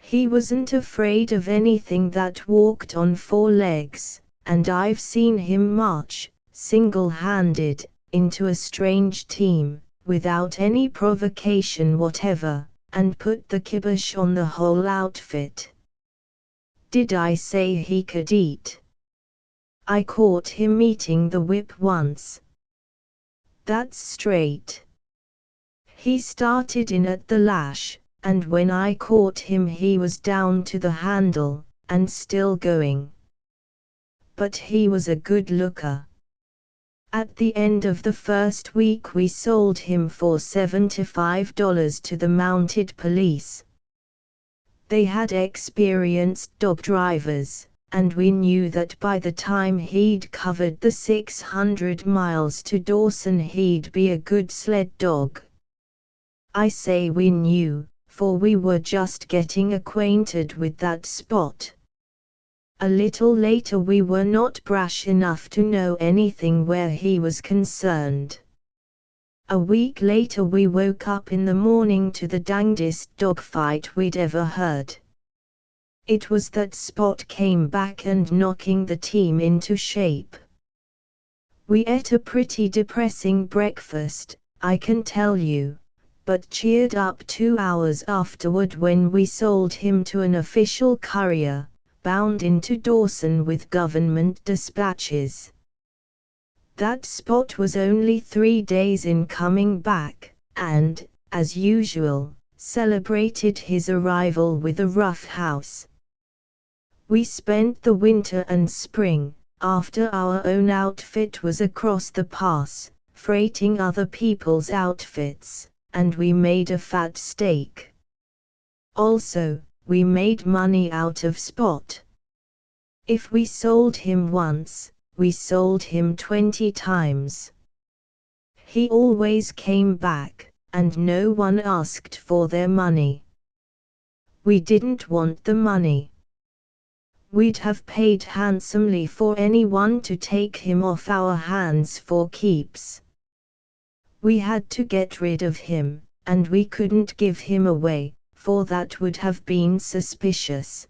He wasn't afraid of anything that walked on 4 legs, and I've seen him march, single-handed, into a strange team, without any provocation whatever, and put the kibosh on the whole outfit. Did I say he could eat? I caught him eating the whip once. That's straight. He started in at the lash, and when I caught him he was down to the handle, and still going. But he was a good looker. At the end of the first week we sold him for $75 to the mounted police. They had experienced dog drivers, and we knew that by the time he'd covered the 600 miles to Dawson he'd be a good sled dog. I say we knew, for we were just getting acquainted with that Spot. A little later we were not brash enough to know anything where he was concerned. A week later we woke up in the morning to the dangdest dogfight we'd ever heard. It was that Spot came back and knocking the team into shape. We ate a pretty depressing breakfast, I can tell you, but cheered up 2 hours afterward when we sold him to an official courier, bound into Dawson with government dispatches. That Spot was only 3 days in coming back, and, as usual, celebrated his arrival with a rough house. We spent the winter and spring, after our own outfit was across the pass, freighting other people's outfits, and we made a fat stake. Also, we made money out of Spot. If we sold him once, we sold him 20 times. He always came back, and no one asked for their money. We didn't want the money. We'd have paid handsomely for anyone to take him off our hands for keeps. We had to get rid of him, and we couldn't give him away, for that would have been suspicious.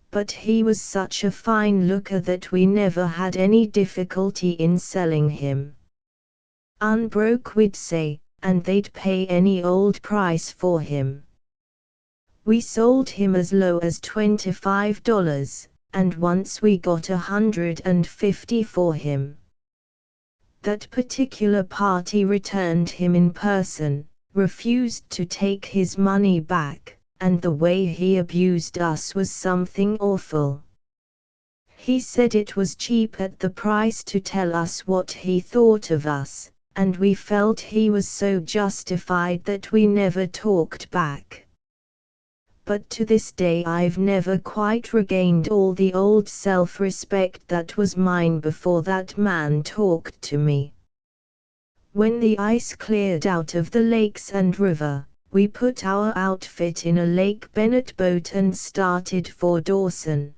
But he was such a fine looker that we never had any difficulty in selling him. Unbroke we'd say, and they'd pay any old price for him. We sold him as low as $25, and once we got $150 for him. That particular party returned him in person, refused to take his money back, and the way he abused us was something awful. He said it was cheap at the price to tell us what he thought of us, and we felt he was so justified that we never talked back. But to this day I've never quite regained all the old self-respect that was mine before that man talked to me. When the ice cleared out of the lakes and river, we put our outfit in a Lake Bennett boat and started for Dawson.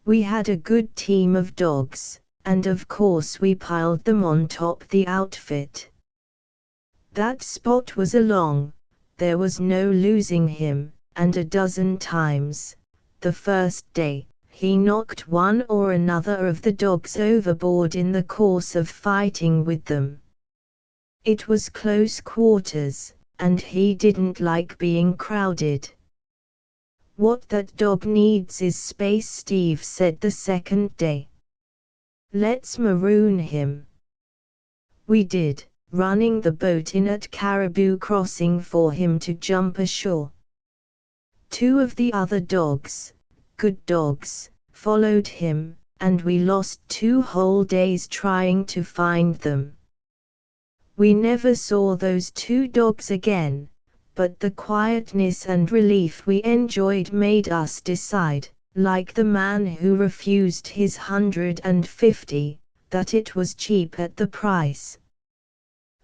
We had a good team of dogs, and of course we piled them on top the outfit. That Spot was along, there was no losing him, and a dozen times, the first day, he knocked one or another of the dogs overboard in the course of fighting with them. It was close quarters, and he didn't like being crowded. What that dog needs is space, Steve said the second day. Let's maroon him. We did, running the boat in at Caribou Crossing for him to jump ashore. 2 of the other dogs, good dogs, followed him, and we lost 2 whole days trying to find them. We never saw those 2 dogs again, but the quietness and relief we enjoyed made us decide, like the man who refused his $150, that it was cheap at the price.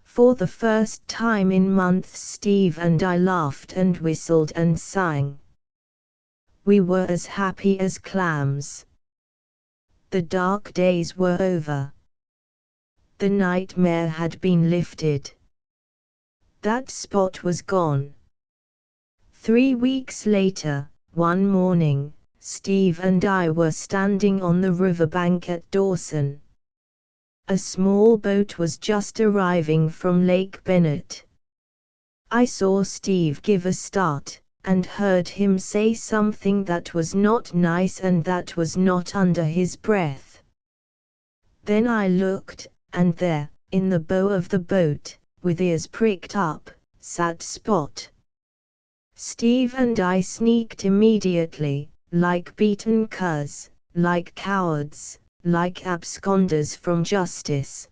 For the first time in months Steve and I laughed and whistled and sang. We were as happy as clams. The dark days were over. The nightmare had been lifted. That Spot was gone. 3 weeks later, one morning, Steve and I were standing on the riverbank at Dawson. A small boat was just arriving from Lake Bennett. I saw Steve give a start, and heard him say something that was not nice and that was not under his breath. Then I looked, and there, in the bow of the boat, with ears pricked up, sat Spot. Steve and I sneaked immediately, like beaten curs, like cowards, like absconders from justice.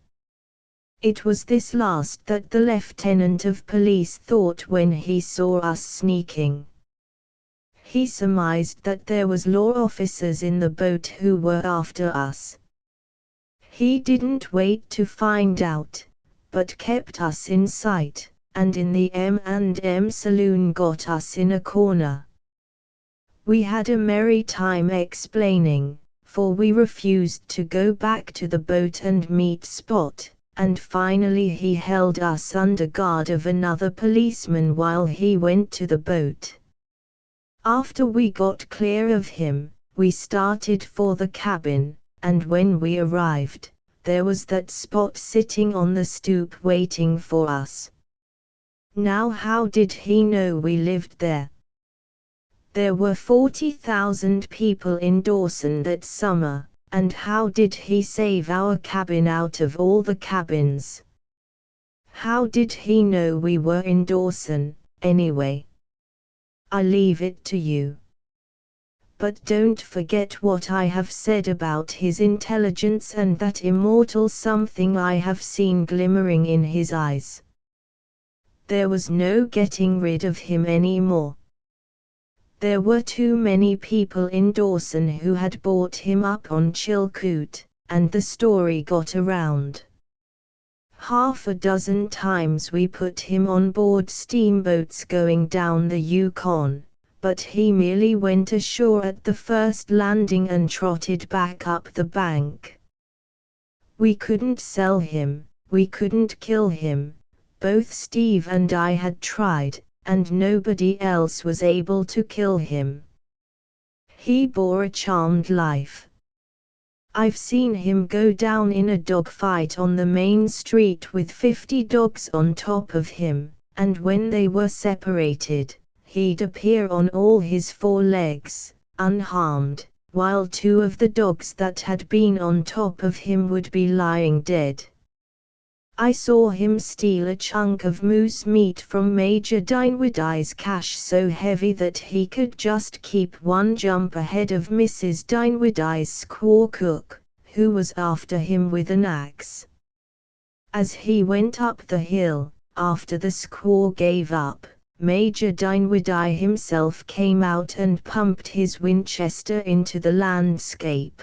It was this last that the lieutenant of police thought when he saw us sneaking. He surmised that there was law officers in the boat who were after us. He didn't wait to find out, but kept us in sight, and in the M&M saloon got us in a corner. We had a merry time explaining, for we refused to go back to the boat and meet Spot. And finally he held us under guard of another policeman while he went to the boat. After we got clear of him, we started for the cabin, and when we arrived, there was that Spot sitting on the stoop waiting for us. Now how did he know we lived there? There were 40,000 people in Dawson that summer. And how did he save our cabin out of all the cabins? How did he know we were in Dawson, anyway? I leave it to you. But don't forget what I have said about his intelligence and that immortal something I have seen glimmering in his eyes. There was no getting rid of him anymore. There were too many people in Dawson who had bought him up on Chilkoot, and the story got around. Half a dozen times we put him on board steamboats going down the Yukon, but he merely went ashore at the first landing and trotted back up the bank. We couldn't sell him, we couldn't kill him. Both Steve and I had tried, and nobody else was able to kill him. He bore a charmed life. I've seen him go down in a dogfight on the main street with 50 dogs on top of him, and when they were separated, he'd appear on all his 4 legs, unharmed, while 2 of the dogs that had been on top of him would be lying dead. I saw him steal a chunk of moose meat from Major Dinwiddie's cache so heavy that he could just keep 1 jump ahead of Mrs. Dinwiddie's squaw cook, who was after him with an axe. As he went up the hill, after the squaw gave up, Major Dinwiddie himself came out and pumped his Winchester into the landscape.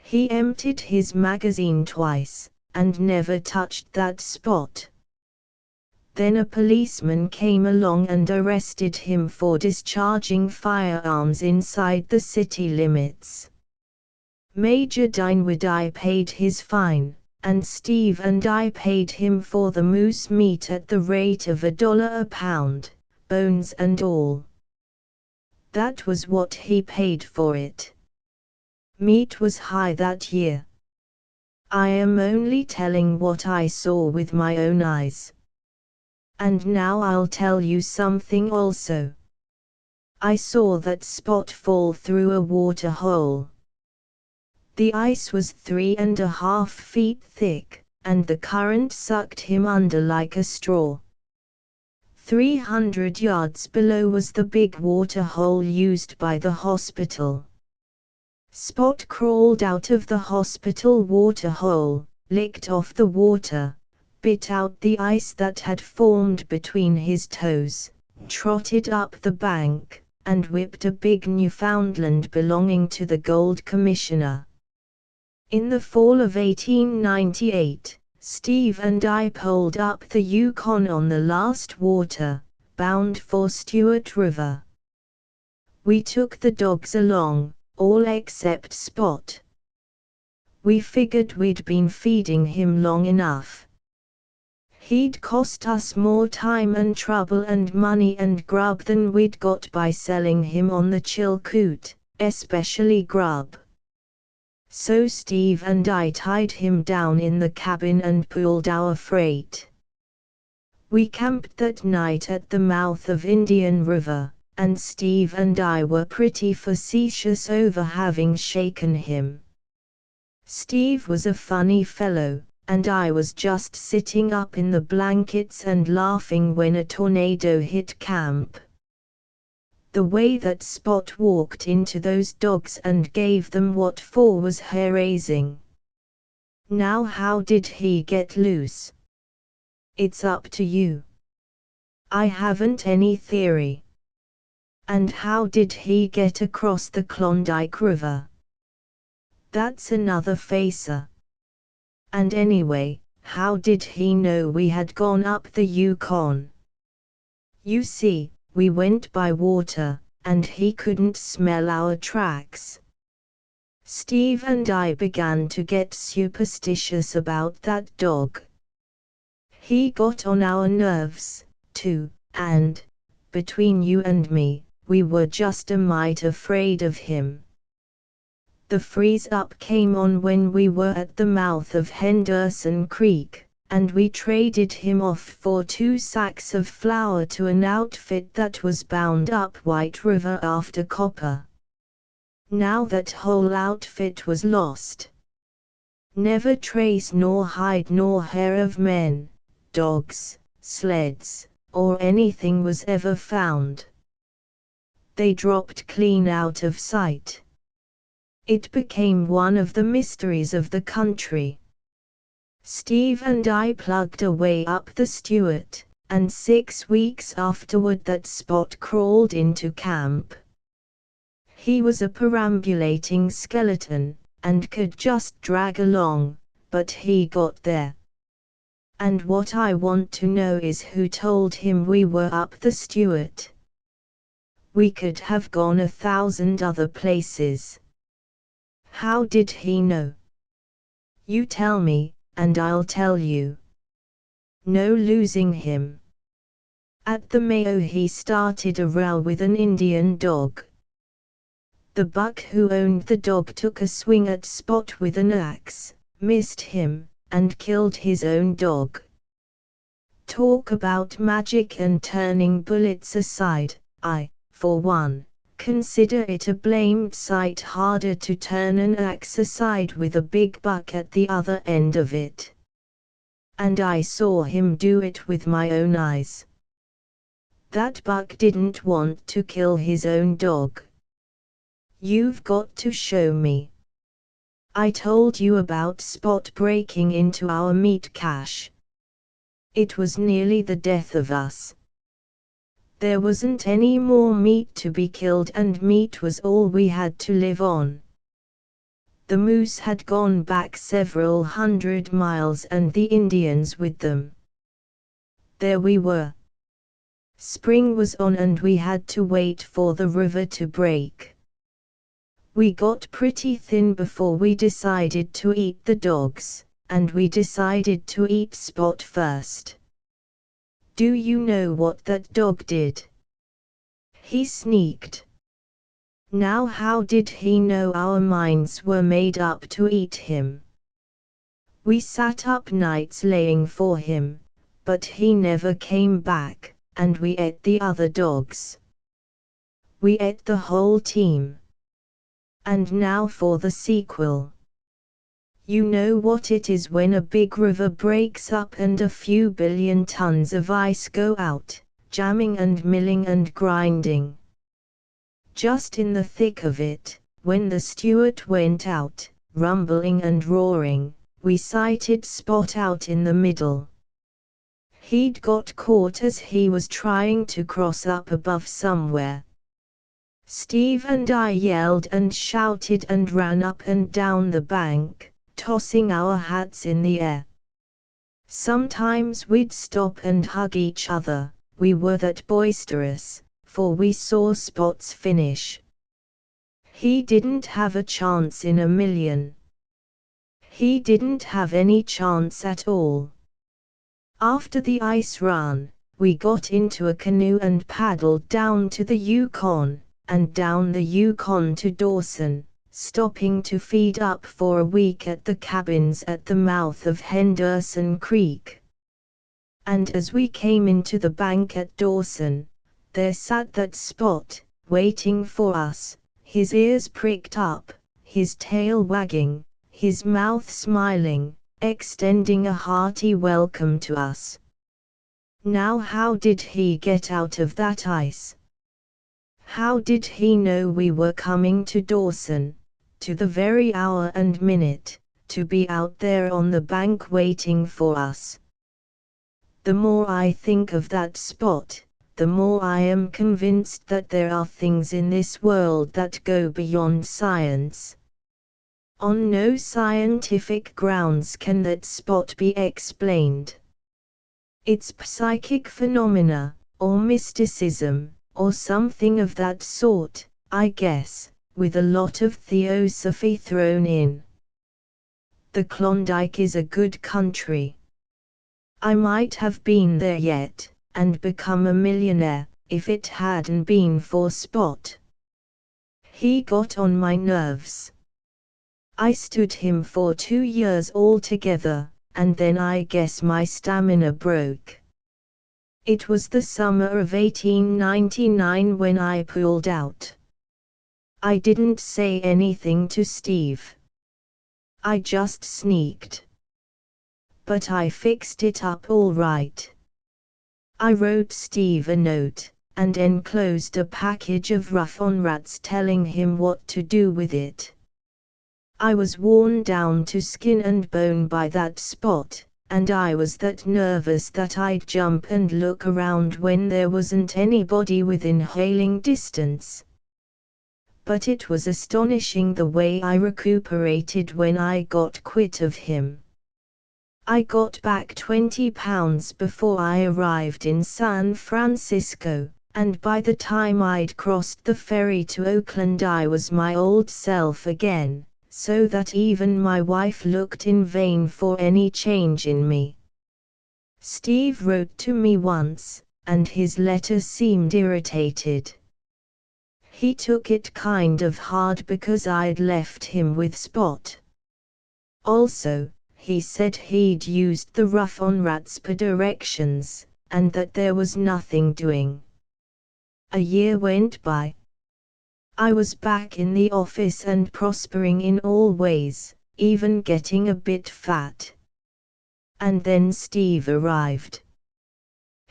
He emptied his magazine twice, and never touched that Spot. Then a policeman came along and arrested him for discharging firearms inside the city limits. Major Dinwiddie paid his fine, and Steve and I paid him for the moose meat at the rate of $1 a pound, bones and all. That was what he paid for it. Meat was high that year. I am only telling what I saw with my own eyes. And now I'll tell you something also. I saw that Spot fall through a water hole. The ice was 3.5 feet thick, and the current sucked him under like a straw. 300 yards below was the big water hole used by the hospital. Spot crawled out of the hospital water hole, licked off the water, bit out the ice that had formed between his toes, trotted up the bank, and whipped a big Newfoundland belonging to the Gold Commissioner. In the fall of 1898, Steve and I poled up the Yukon on the last water, bound for Stewart River. We took the dogs along, all except Spot. We figured we'd been feeding him long enough. He'd cost us more time and trouble and money and grub than we'd got by selling him on the Chilkoot, especially grub. So Steve and I tied him down in the cabin and pulled our freight. We camped that night at the mouth of Indian River, and Steve and I were pretty facetious over having shaken him. Steve was a funny fellow, and I was just sitting up in the blankets and laughing when a tornado hit camp. The way that Spot walked into those dogs and gave them what for was hair-raising. Now how did he get loose? It's up to you. I haven't any theory. And how did he get across the Klondike River? That's another facer. And anyway, how did he know we had gone up the Yukon? You see, we went by water, and he couldn't smell our tracks. Steve and I began to get superstitious about that dog. He got on our nerves, too, and, between you and me, we were just a mite afraid of him. The freeze-up came on when we were at the mouth of Henderson Creek, and we traded him off for 2 sacks of flour to an outfit that was bound up White River after copper. Now that whole outfit was lost. Never trace nor hide nor hair of men, dogs, sleds, or anything was ever found. They dropped clean out of sight. It became one of the mysteries of the country. Steve and I plugged away up the Stewart, and 6 weeks afterward that Spot crawled into camp. He was a perambulating skeleton, and could just drag along, but he got there. And what I want to know is who told him we were up the Stewart. We could have gone 1,000 other places. How did he know? You tell me, and I'll tell you. No losing him. At the Mayo he started a row with an Indian dog. The buck who owned the dog took a swing at Spot with an axe, missed him, and killed his own dog. Talk about magic and turning bullets aside, I, for one, consider it a blamed sight harder to turn an axe aside with a big buck at the other end of it. And I saw him do it with my own eyes. That buck didn't want to kill his own dog. You've got to show me. I told you about Spot breaking into our meat cache. It was nearly the death of us. There wasn't any more meat to be killed and meat was all we had to live on. The moose had gone back several 100 miles and the Indians with them. There we were. Spring was on and we had to wait for the river to break. We got pretty thin before we decided to eat the dogs, and we decided to eat Spot first. Do you know what that dog did? He sneaked. Now how did he know our minds were made up to eat him? We sat up nights laying for him, but he never came back, and we ate the other dogs. We ate the whole team. And now for the sequel. You know what it is when a big river breaks up and a few billion tons of ice go out, jamming and milling and grinding. Just in the thick of it, when the Stewart went out, rumbling and roaring, we sighted Spot out in the middle. He'd got caught as he was trying to cross up above somewhere. Steve and I yelled and shouted and ran up and down the bank, tossing our hats in the air. Sometimes we'd stop and hug each other, we were that boisterous, for we saw Spot's finish. He didn't have a chance in a million. He didn't have any chance at all. After the ice run, we got into a canoe and paddled down to the Yukon, and down the Yukon to Dawson, stopping to feed up for a week at the cabins at the mouth of Henderson Creek. And as we came into the bank at Dawson, there sat that Spot, waiting for us, his ears pricked up, his tail wagging, his mouth smiling, extending a hearty welcome to us. Now how did he get out of that ice? How did he know we were coming to Dawson, to the very hour and minute, to be out there on the bank waiting for us? The more I think of that Spot, the more I am convinced that there are things in this world that go beyond science. On no scientific grounds can that Spot be explained. It's psychic phenomena, or mysticism, or something of that sort, I guess, with a lot of theosophy thrown in. The Klondike is a good country. I might have been there yet, and become a millionaire, if it hadn't been for Spot. He got on my nerves. I stood him for 2 years altogether, and then I guess my stamina broke. It was the summer of 1899 when I pulled out. I didn't say anything to Steve. I just sneaked. But I fixed it up all right. I wrote Steve a note, and enclosed a package of Rough-on Rats telling him what to do with it. I was worn down to skin and bone by that Spot, and I was that nervous that I'd jump and look around when there wasn't anybody within hailing distance. But it was astonishing the way I recuperated when I got quit of him. I got back 20 pounds before I arrived in San Francisco, and by the time I'd crossed the ferry to Oakland I was my old self again, so that even my wife looked in vain for any change in me. Steve wrote to me once, and his letter seemed irritated. He took it kind of hard because I'd left him with Spot. Also, he said he'd used the Rough-on Rats per directions, and that there was nothing doing. A year went by. I was back in the office and prospering in all ways, even getting a bit fat. And then Steve arrived.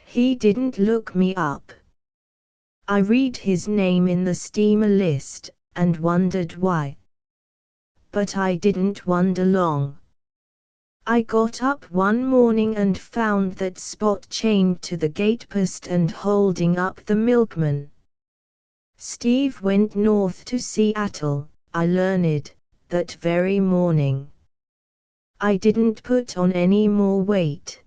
He didn't look me up. I read his name in the steamer list, and wondered why. But I didn't wonder long. I got up one morning and found that Spot chained to the gatepost and holding up the milkman. Steve went north to Seattle, I learned, that very morning. I didn't put on any more weight.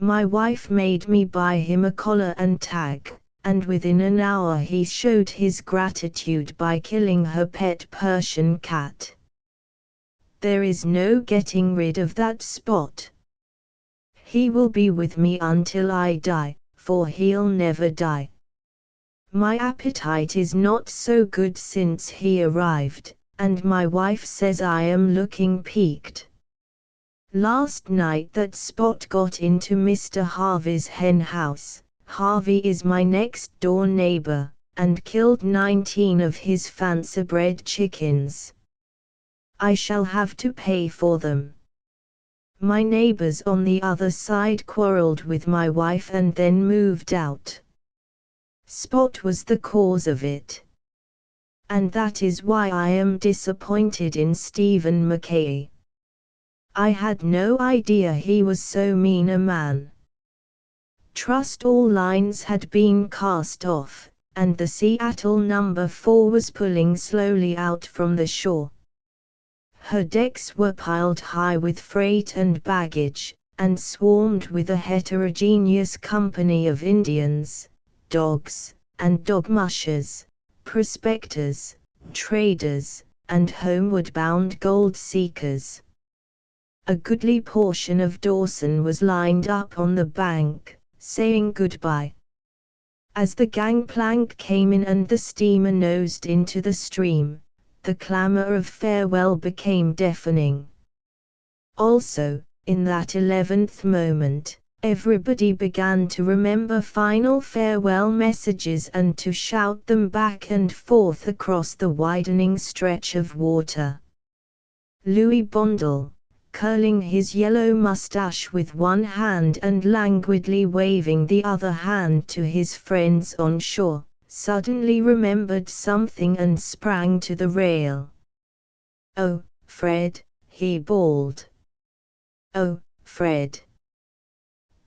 My wife made me buy him a collar and tag, and within an hour he showed his gratitude by killing her pet Persian cat. There is no getting rid of that Spot. He will be with me until I die, for he'll never die. My appetite is not so good since he arrived, and my wife says I am looking peaked. Last night that Spot got into Mr. Harvey's hen house. Harvey is my next door neighbor, and killed 19 of his fancy-bred chickens. I shall have to pay for them. My neighbors on the other side quarreled with my wife and then moved out. Spot was the cause of it. And that is why I am disappointed in Stephen Mackay. I had no idea he was so mean a man. Trust all lines had been cast off, and the Seattle No. 4 was pulling slowly out from the shore. Her decks were piled high with freight and baggage, and swarmed with a heterogeneous company of Indians, dogs, and dog mushers, prospectors, traders, and homeward-bound gold seekers. A goodly portion of Dawson was lined up on the bank, saying goodbye. As the gangplank came in and the steamer nosed into the stream, the clamor of farewell became deafening. Also, in that 11th moment, everybody began to remember final farewell messages and to shout them back and forth across the widening stretch of water. Louis Bondel, curling his yellow mustache with one hand and languidly waving the other hand to his friends on shore, suddenly remembered something and sprang to the rail. "Oh, Fred," he bawled. "Oh, Fred."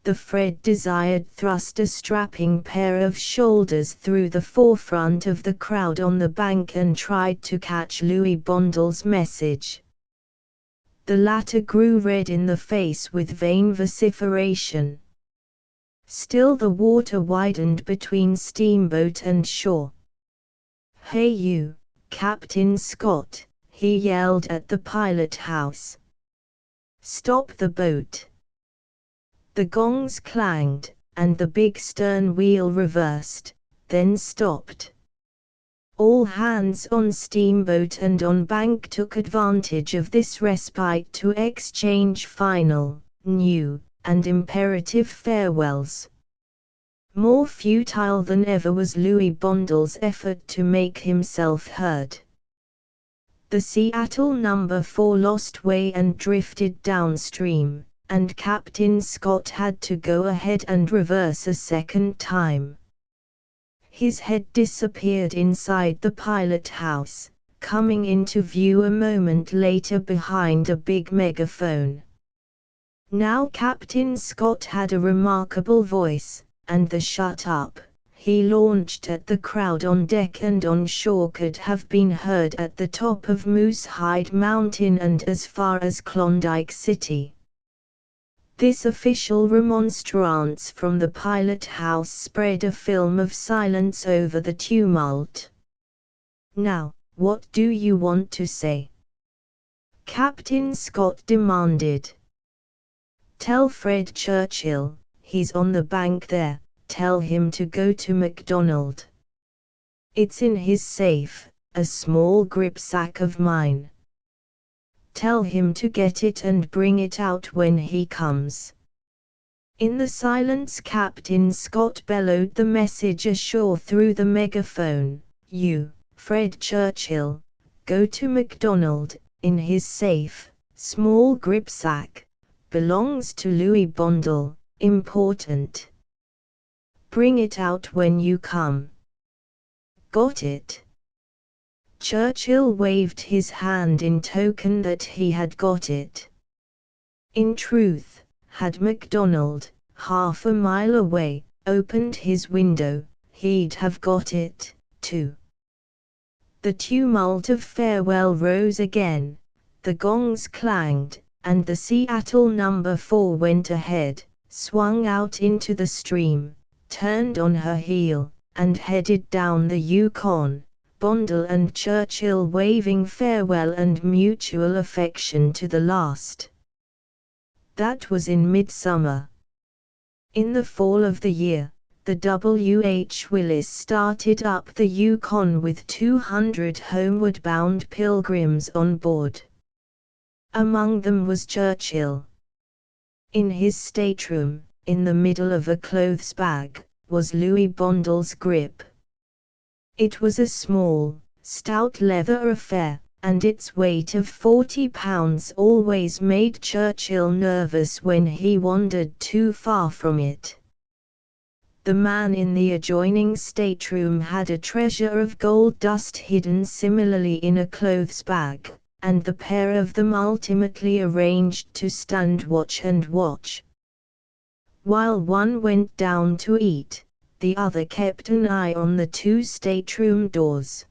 The Fred desired thrust a strapping pair of shoulders through the forefront of the crowd on the bank and tried to catch Louis Bondel's message. The latter grew red in the face with vain vociferation. Still the water widened between steamboat and shore. "Hey you, Captain Scott," he yelled at the pilot house. "Stop the boat." The gongs clanged, and the big stern wheel reversed, then stopped. All hands on steamboat and on bank took advantage of this respite to exchange final, new, and imperative farewells. More futile than ever was Louis Bondel's effort to make himself heard. The Seattle No. 4 lost way and drifted downstream, and Captain Scott had to go ahead and reverse a second time. His head disappeared inside the pilot house, coming into view a moment later behind a big megaphone. Now Captain Scott had a remarkable voice, and the "shut up" he launched at the crowd on deck and on shore could have been heard at the top of Moosehide Mountain and as far as Klondike City. This official remonstrance from the pilot house spread a film of silence over the tumult. "Now, what do you want to say?" Captain Scott demanded. "Tell Fred Churchill, he's on the bank there, tell him to go to McDonald. It's in his safe, a small gripsack of mine. Tell him to get it and bring it out when he comes." In the silence Captain Scott bellowed the message ashore through the megaphone: "You, Fred Churchill, go to McDonald, in his safe, small gripsack, belongs to Louis Bondel, important. Bring it out when you come. Got it?" Churchill waved his hand in token that he had got it. In truth, had MacDonald, half a mile away, opened his window, he'd have got it, too. The tumult of farewell rose again, the gongs clanged, and the Seattle No. 4 went ahead, swung out into the stream, turned on her heel, and headed down the Yukon. Bondel and Churchill waving farewell and mutual affection to the last. That was in midsummer. In the fall of the year, the W.H. Willis started up the Yukon with 200 homeward-bound pilgrims on board. Among them was Churchill. In his stateroom, in the middle of a clothes bag, was Louis Bondel's grip. It was a small, stout leather affair, and its weight of 40 pounds always made Churchill nervous when he wandered too far from it. The man in the adjoining stateroom had a treasure of gold dust hidden similarly in a clothes bag, and the pair of them ultimately arranged to stand watch and watch. While one went down to eat, the other kept an eye on the two stateroom doors.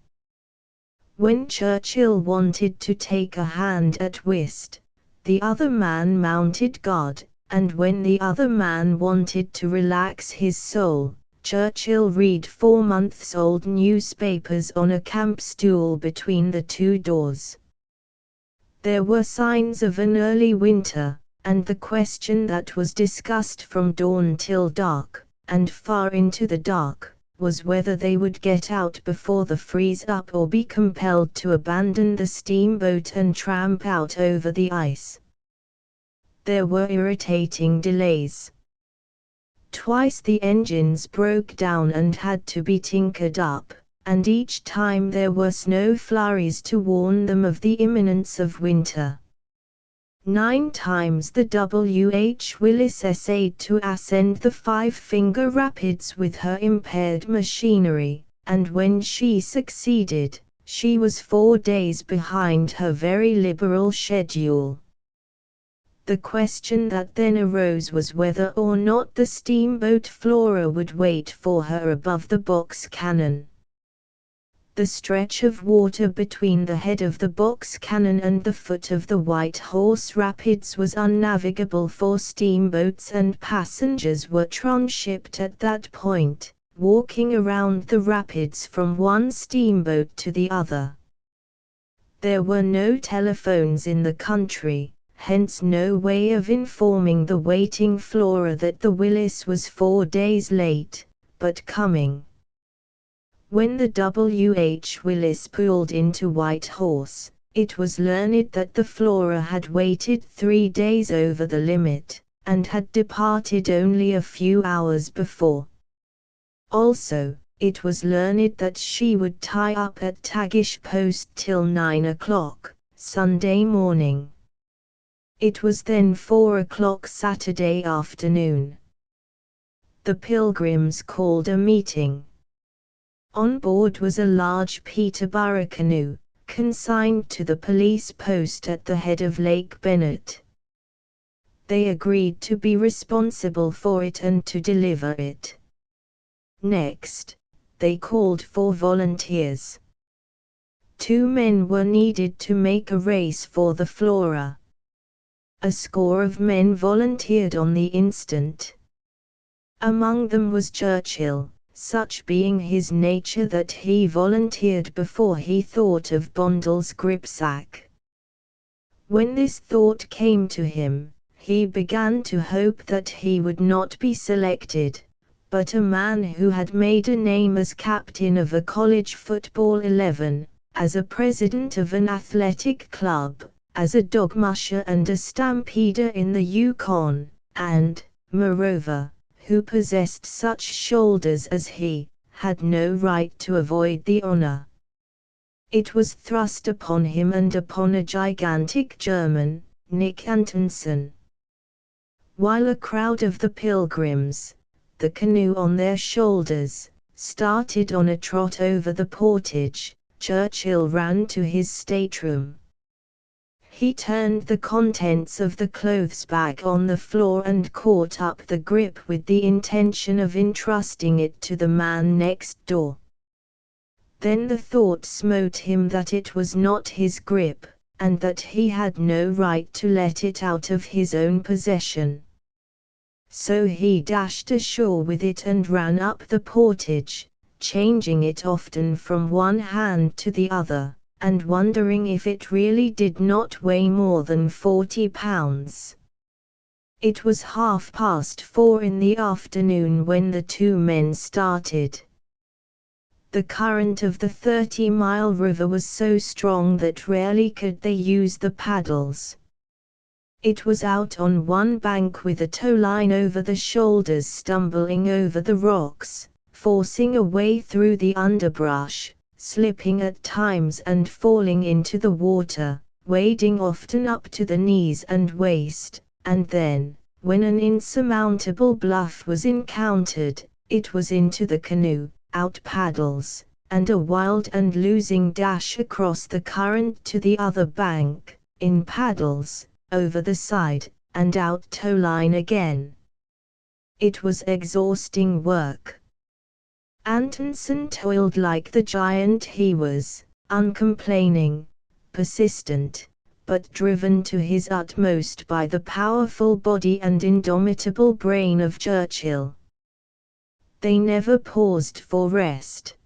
When Churchill wanted to take a hand at whist, the other man mounted guard, and when the other man wanted to relax his soul, Churchill read 4-month-old newspapers on a camp stool between the two doors. There were signs of an early winter, and the question that was discussed from dawn till dark, and far into the dark, was whether they would get out before the freeze-up or be compelled to abandon the steamboat and tramp out over the ice. There were irritating delays. Twice the engines broke down and had to be tinkered up, and each time there were snow flurries to warn them of the imminence of winter. 9 times the W.H. Willis essayed to ascend the Five-Finger Rapids with her impaired machinery, and when she succeeded, she was 4 days behind her very liberal schedule. The question that then arose was whether or not the steamboat Flora would wait for her above the box cannon. The stretch of water between the head of the box cannon and the foot of the White Horse Rapids was unnavigable for steamboats, and passengers were transhipped at that point, walking around the rapids from one steamboat to the other. There were no telephones in the country, hence no way of informing the waiting Flora that the Willis was 4 days late, but coming. When the W.H. Willis pulled into White Horse, it was learned that the Flora had waited 3 days over the limit, and had departed only a few hours before. Also, it was learned that she would tie up at Tagish Post till 9 o'clock, Sunday morning. It was then 4 o'clock Saturday afternoon. The pilgrims called a meeting. On board was a large Peterborough canoe, consigned to the police post at the head of Lake Bennett. They agreed to be responsible for it and to deliver it. Next, they called for volunteers. 2 men were needed to make a race for the Flora. A score of men volunteered on the instant. Among them was Churchill, such being his nature that he volunteered before he thought of Bondle's gripsack. When this thought came to him, he began to hope that he would not be selected, but a man who had made a name as captain of a college football 11, as a president of an athletic club, as a dog musher and a stampeder in the Yukon, and, moreover, who possessed such shoulders as he, had no right to avoid the honor. It was thrust upon him and upon a gigantic German, Nick Antonsen. While a crowd of the pilgrims, the canoe on their shoulders, started on a trot over the portage, Churchill ran to his stateroom. He turned the contents of the clothes bag on the floor and caught up the grip with the intention of entrusting it to the man next door. Then the thought smote him that it was not his grip, and that he had no right to let it out of his own possession. So he dashed ashore with it and ran up the portage, changing it often from one hand to the other, and wondering if it really did not weigh more than 40 pounds. It was 4:30 in the afternoon when the 2 men started. The current of the 30-mile river was so strong that rarely could they use the paddles. It was out on one bank with a tow line over the shoulders, stumbling over the rocks, forcing a way through the underbrush, slipping at times and falling into the water, wading often up to the knees and waist, and then, when an insurmountable bluff was encountered, it was into the canoe, out paddles, and a wild and losing dash across the current to the other bank, in paddles, over the side, and out tow line again. It was exhausting work. Antonsen toiled like the giant he was, uncomplaining, persistent, but driven to his utmost by the powerful body and indomitable brain of Churchill. They never paused for rest.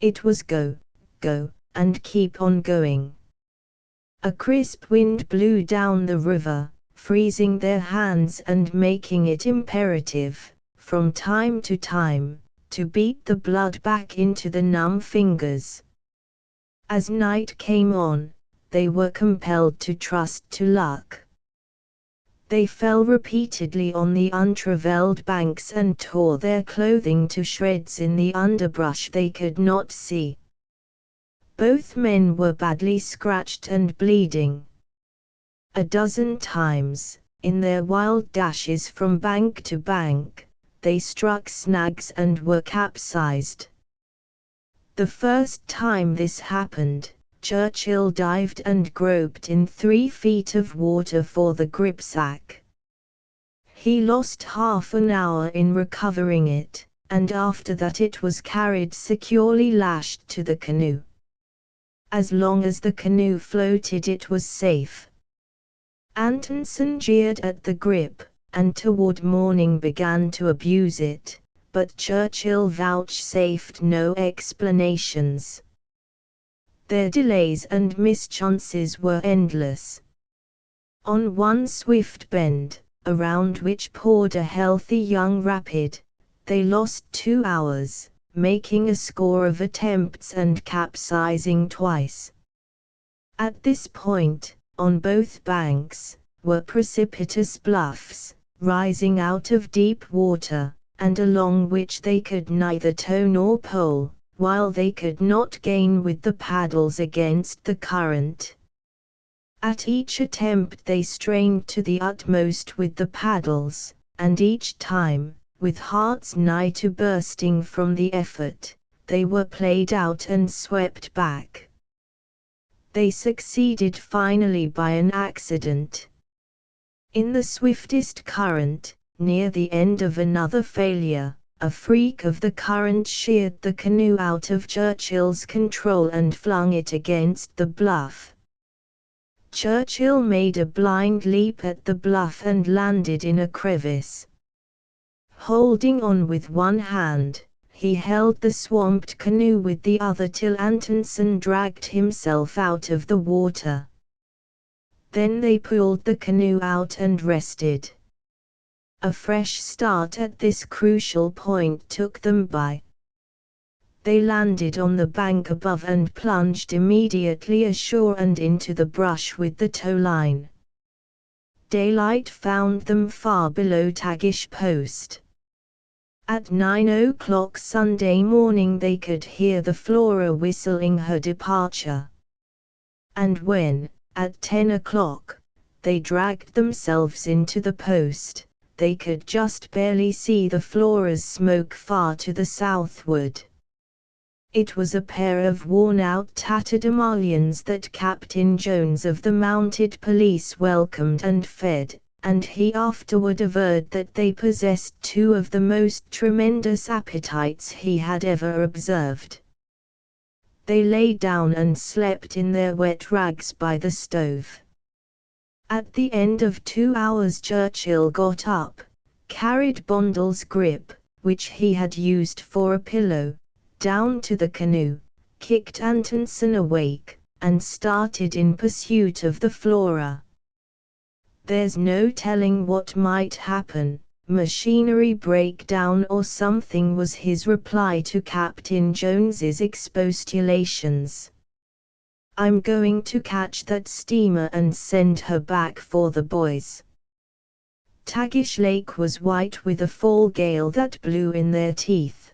It was go, go, and keep on going. A crisp wind blew down the river, freezing their hands and making it imperative, from time to time, to beat the blood back into the numb fingers. As night came on, they were compelled to trust to luck. They fell repeatedly on the untraveled banks and tore their clothing to shreds in the underbrush they could not see. Both men were badly scratched and bleeding. A dozen times, in their wild dashes from bank to bank, they struck snags and were capsized. The first time this happened, Churchill dived and groped in 3 feet of water for the gripsack. He lost half an hour in recovering it, and after that it was carried securely lashed to the canoe. As long as the canoe floated it was safe. Antonsen jeered at the grip, and toward morning began to abuse it, but Churchill vouchsafed no explanations. Their delays and mischances were endless. On one swift bend, around which poured a healthy young rapid, they lost 2 hours, making a score of attempts and capsizing twice. At this point, on both banks, were precipitous bluffs, rising out of deep water, and along which they could neither tow nor pole, while they could not gain with the paddles against the current. At each attempt they strained to the utmost with the paddles, and each time, with hearts nigh to bursting from the effort, they were played out and swept back. They succeeded finally by an accident. In the swiftest current, near the end of another failure, a freak of the current sheared the canoe out of Churchill's control and flung it against the bluff. Churchill made a blind leap at the bluff and landed in a crevice. Holding on with one hand, he held the swamped canoe with the other till Antonsen dragged himself out of the water. Then they pulled the canoe out and rested. A fresh start at this crucial point took them by. They landed on the bank above and plunged immediately ashore and into the brush with the tow line. Daylight found them far below Tagish Post. At 9 o'clock Sunday morning they could hear the Flora whistling her departure. And when, at 10 o'clock, they dragged themselves into the post, they could just barely see the Flora's smoke far to the southward. It was a pair of worn-out tatterdemalions that Captain Jones of the Mounted Police welcomed and fed, and he afterward averred that they possessed 2 of the most tremendous appetites he had ever observed. They lay down and slept in their wet rags by the stove. At the end of 2 hours Churchill got up, carried Bondle's grip, which he had used for a pillow, down to the canoe, kicked Antonsen awake, and started in pursuit of the Flora. There's no telling what might happen, machinery breakdown or something, was his reply to Captain Jones's expostulations. I'm going to catch that steamer and send her back for the boys. Tagish Lake was white with a fall gale that blew in their teeth.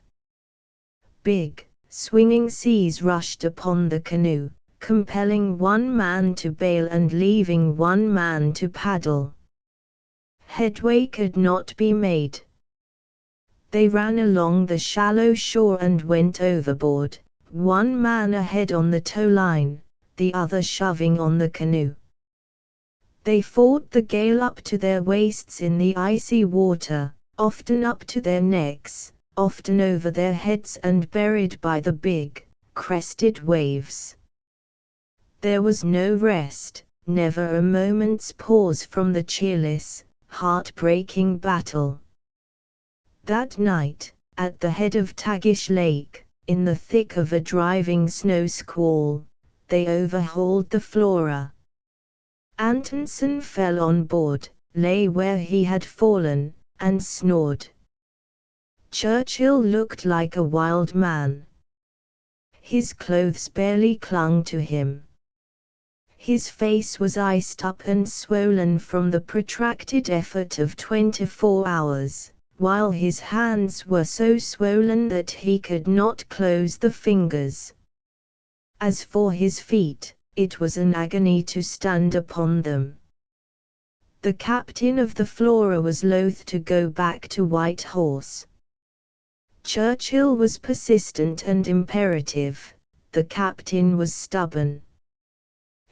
Big, swinging seas rushed upon the canoe, compelling one man to bail and leaving one man to paddle. Headway could not be made. They ran along the shallow shore and went overboard, one man ahead on the tow line, the other shoving on the canoe. They fought the gale up to their waists in the icy water, often up to their necks, often over their heads and buried by the big, crested waves. There was no rest, never a moment's pause from the cheerless, heart-breaking battle. That night, at the head of Tagish Lake, in the thick of a driving snow squall, they overhauled the Flora. Antonsen fell on board, lay where he had fallen, and snored. Churchill looked like a wild man. His clothes barely clung to him. His face was iced up and swollen from the protracted effort of 24 hours, while his hands were so swollen that he could not close the fingers. As for his feet, it was an agony to stand upon them. The captain of the Flora was loath to go back to Whitehorse. Churchill was persistent and imperative, the captain was stubborn.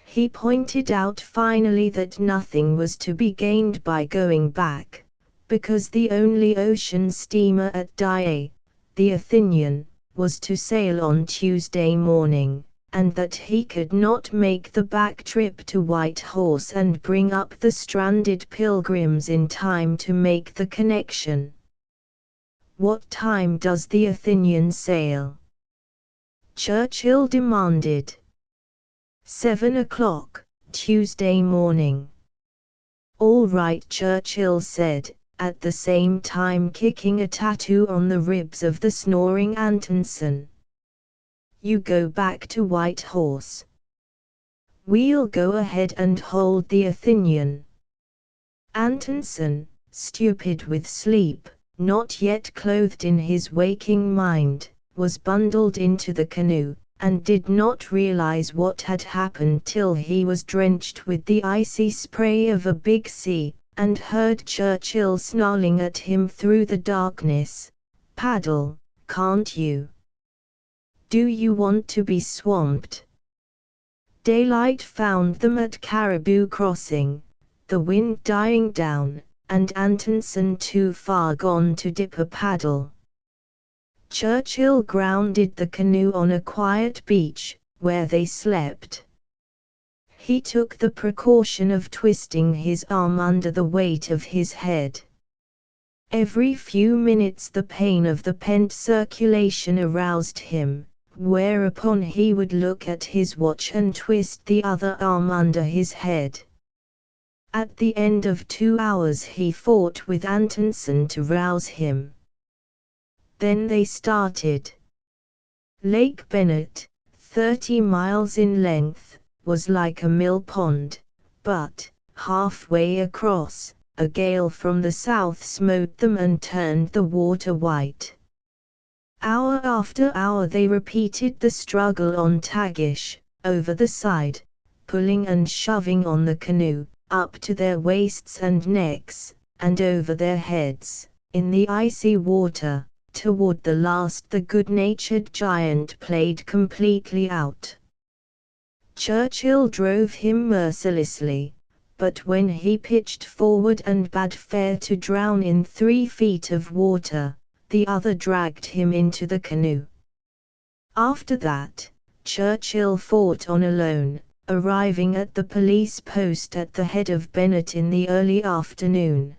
He pointed out finally that nothing was to be gained by going back, because the only ocean steamer at Dyea, the Athenian, was to sail on Tuesday morning, and that he could not make the back trip to Whitehorse and bring up the stranded pilgrims in time to make the connection. "What time does the Athenian sail?" Churchill demanded. 7 o'clock, Tuesday morning. "All right," Churchill said, at the same time kicking a tattoo on the ribs of the snoring Antonsen. "You go back to Whitehorse. We'll go ahead and hold the Athenian." Antonsen, stupid with sleep, not yet clothed in his waking mind, was bundled into the canoe, and did not realize what had happened till he was drenched with the icy spray of a big sea, and heard Churchill snarling at him through the darkness, "Paddle, can't you? Do you want to be swamped?" Daylight found them at Caribou Crossing, the wind dying down, and Antonsen too far gone to dip a paddle. Churchill grounded the canoe on a quiet beach, where they slept. He took the precaution of twisting his arm under the weight of his head. Every few minutes the pain of the pent circulation aroused him, whereupon he would look at his watch and twist the other arm under his head. At the end of 2 hours he fought with Antonsen to rouse him. Then they started. Lake Bennett, 30 miles in length, was like a mill pond, but, halfway across, a gale from the south smote them and turned the water white. Hour after hour they repeated the struggle on Tagish, over the side, pulling and shoving on the canoe, up to their waists and necks, and over their heads, in the icy water. Toward the last the good-natured giant played completely out. Churchill drove him mercilessly, but when he pitched forward and bade fair to drown in 3 feet of water, the other dragged him into the canoe. After that, Churchill fought on alone, arriving at the police post at the head of Bennett in the early afternoon.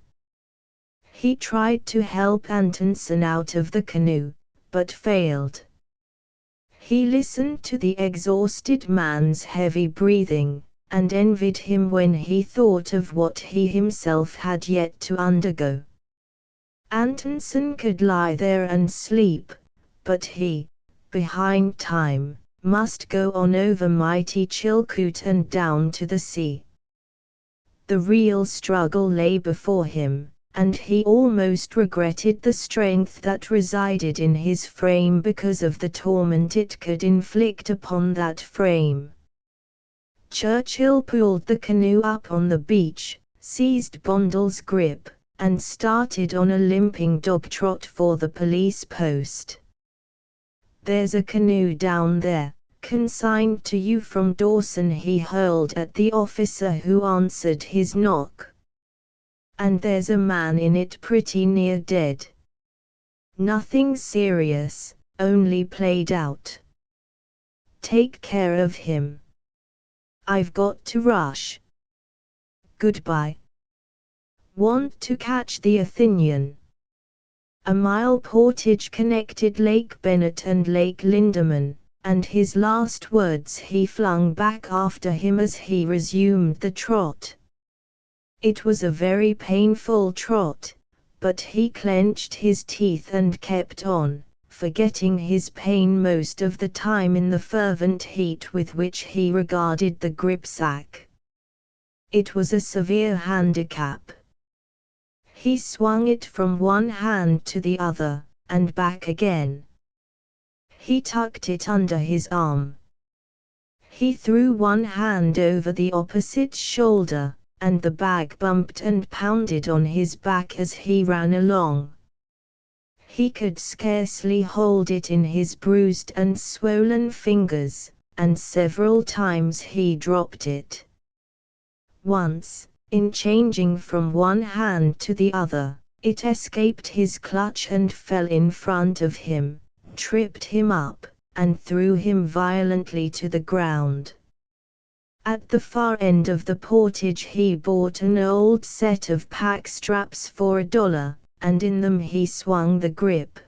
He tried to help Antonsen out of the canoe, but failed. He listened to the exhausted man's heavy breathing, and envied him when he thought of what he himself had yet to undergo. Antonsen could lie there and sleep, but he, behind time, must go on over mighty Chilkoot and down to the sea. The real struggle lay before him, and he almost regretted the strength that resided in his frame because of the torment it could inflict upon that frame. Churchill pulled the canoe up on the beach, seized Bondle's grip, and started on a limping dog trot for the police post. "There's a canoe down there, consigned to you from Dawson," he hurled at the officer who answered his knock. "And there's a man in it pretty near dead. Nothing serious, only played out. Take care of him. I've got to rush. Goodbye." "Want to catch the Athenian?" A mile portage connected Lake Bennett and Lake Lindeman, and his last words he flung back after him as he resumed the trot. It was a very painful trot, but he clenched his teeth and kept on, forgetting his pain most of the time in the fervent heat with which he regarded the gripsack. It was a severe handicap. He swung it from one hand to the other, and back again. He tucked it under his arm. He threw one hand over the opposite shoulder, and the bag bumped and pounded on his back as he ran along. He could scarcely hold it in his bruised and swollen fingers, and several times he dropped it. Once, in changing from one hand to the other, it escaped his clutch and fell in front of him, tripped him up, and threw him violently to the ground. At the far end of the portage he bought an old set of pack straps for $1, and in them he swung the grip.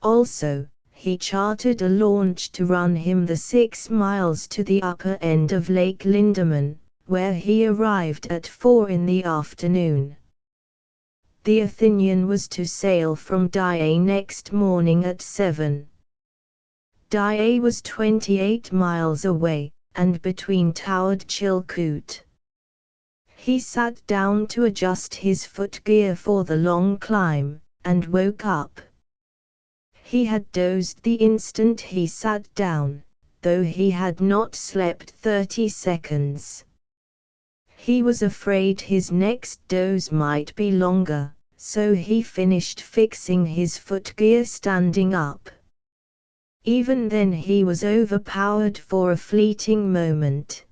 Also, he chartered a launch to run him the 6 miles to the upper end of Lake Lindeman, where he arrived at 4 in the afternoon. The Athenian was to sail from Dia next morning at 7. Dia was 28 miles away, and between towered Chilkoot. He sat down to adjust his footgear for the long climb, and woke up. He had dozed the instant he sat down, though he had not slept 30 seconds. He was afraid his next doze might be longer, so he finished fixing his footgear standing up. Even then he was overpowered for a fleeting moment.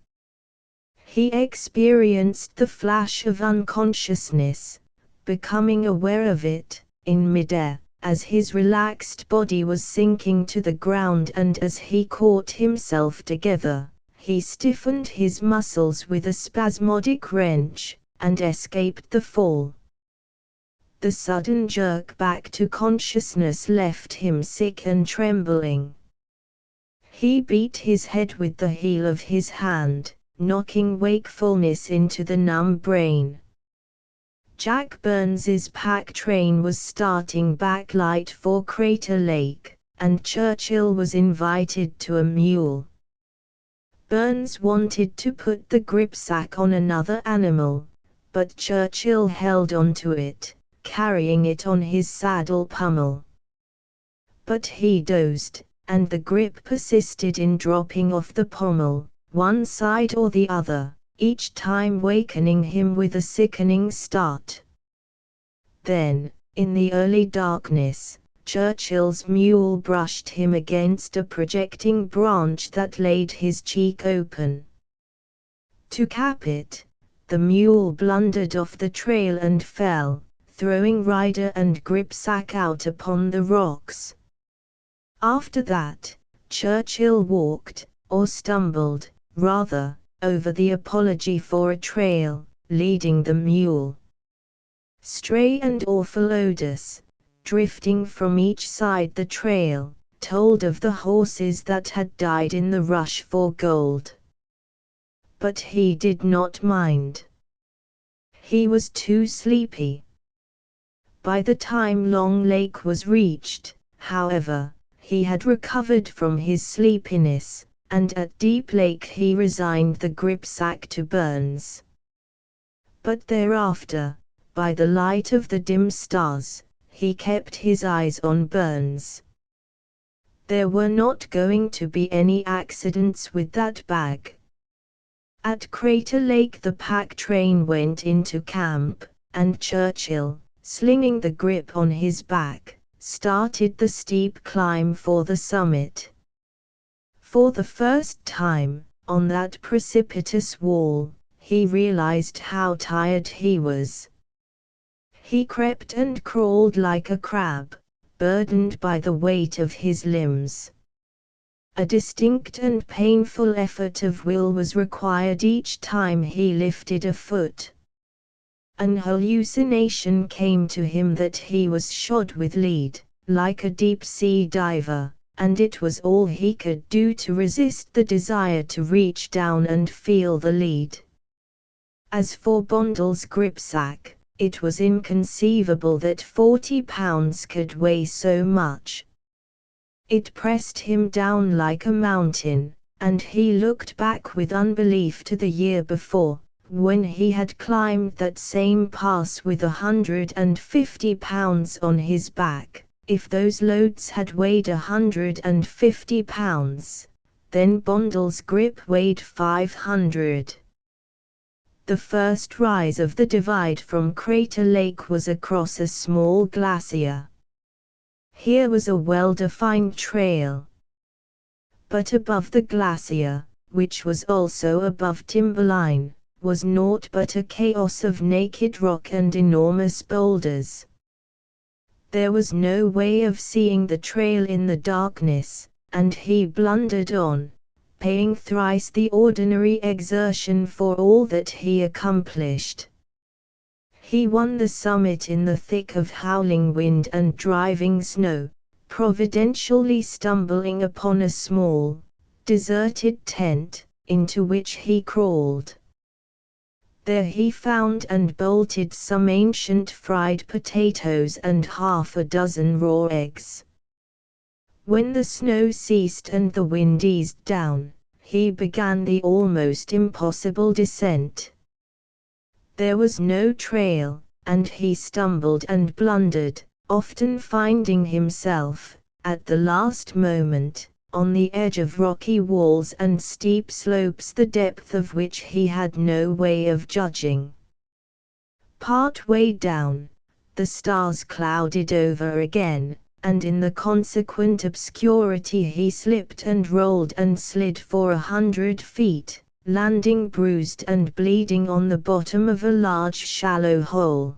He experienced the flash of unconsciousness, becoming aware of it, in midair, as his relaxed body was sinking to the ground, and as he caught himself together, he stiffened his muscles with a spasmodic wrench, and escaped the fall. The sudden jerk back to consciousness left him sick and trembling. He beat his head with the heel of his hand, knocking wakefulness into the numb brain. Jack Burns's pack train was starting back light for Crater Lake, and Churchill was invited to a mule. Burns wanted to put the gripsack on another animal, but Churchill held onto it, carrying it on his saddle pommel. But he dozed, and the grip persisted in dropping off the pommel, one side or the other, each time wakening him with a sickening start. Then, in the early darkness, Churchill's mule brushed him against a projecting branch that laid his cheek open. To cap it, the mule blundered off the trail and fell, throwing rider and gripsack out upon the rocks. After that, Churchill walked, or stumbled, rather, over the apology for a trail, leading the mule. Stray and awful odors, drifting from each side the trail, told of the horses that had died in the rush for gold. But he did not mind. He was too sleepy. By the time Long Lake was reached, however, he had recovered from his sleepiness, and at Deep Lake he resigned the gripsack to Burns. But thereafter, by the light of the dim stars, he kept his eyes on Burns. There were not going to be any accidents with that bag. At Crater Lake the pack train went into camp, and Churchill, slinging the grip on his back, started the steep climb for the summit. For the first time, on that precipitous wall, he realized how tired he was. He crept and crawled like a crab, burdened by the weight of his limbs. A distinct and painful effort of will was required each time he lifted a foot. An hallucination came to him that he was shod with lead, like a deep-sea diver, and it was all he could do to resist the desire to reach down and feel the lead. As for Bondle's gripsack, it was inconceivable that 40 pounds could weigh so much. It pressed him down like a mountain, and he looked back with unbelief to the year before, when he had climbed that same pass with 150 pounds on his back. If those loads had weighed 150 pounds, then Bondle's grip weighed 500. The first rise of the divide from Crater Lake was across a small glacier. Here was a well-defined trail. But above the glacier, which was also above timberline, was naught but a chaos of naked rock and enormous boulders. There was no way of seeing the trail in the darkness, and he blundered on, paying thrice the ordinary exertion for all that he accomplished. He won the summit in the thick of howling wind and driving snow, providentially stumbling upon a small, deserted tent, into which he crawled. There he found and bolted some ancient fried potatoes and half a dozen raw eggs. When the snow ceased and the wind eased down, he began the almost impossible descent. There was no trail, and he stumbled and blundered, often finding himself, at the last moment, on the edge of rocky walls and steep slopes the depth of which he had no way of judging. Part way down, the stars clouded over again, and in the consequent obscurity he slipped and rolled and slid for 100 feet, landing bruised and bleeding on the bottom of a large shallow hole.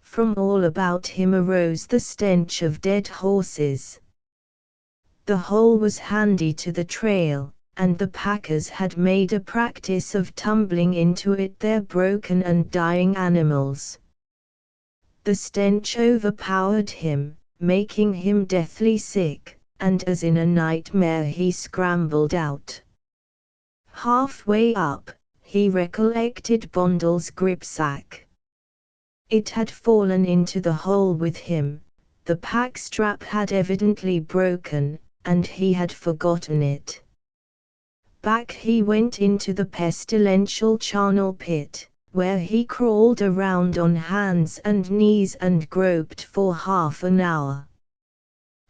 From all about him arose the stench of dead horses. The hole was handy to the trail, and the packers had made a practice of tumbling into it their broken and dying animals. The stench overpowered him, making him deathly sick, and as in a nightmare he scrambled out. Halfway up, he recollected Bondle's gripsack. It had fallen into the hole with him, the pack strap had evidently broken, and he had forgotten it. Back he went into the pestilential charnel pit, where he crawled around on hands and knees and groped for half an hour.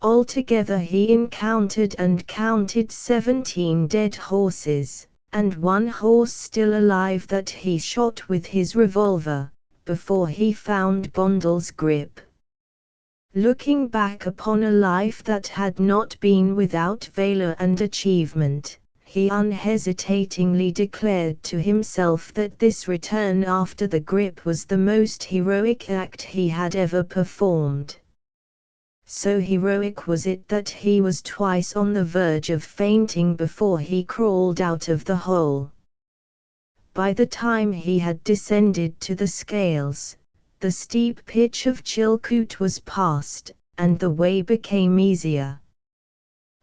Altogether he encountered and counted 17 dead horses, and one horse still alive that he shot with his revolver, before he found Bondle's grip. Looking back upon a life that had not been without valor and achievement, he unhesitatingly declared to himself that this return after the grip was the most heroic act he had ever performed. So heroic was it that he was twice on the verge of fainting before he crawled out of the hole. By the time he had descended to the scales, the steep pitch of Chilkoot was past, and the way became easier.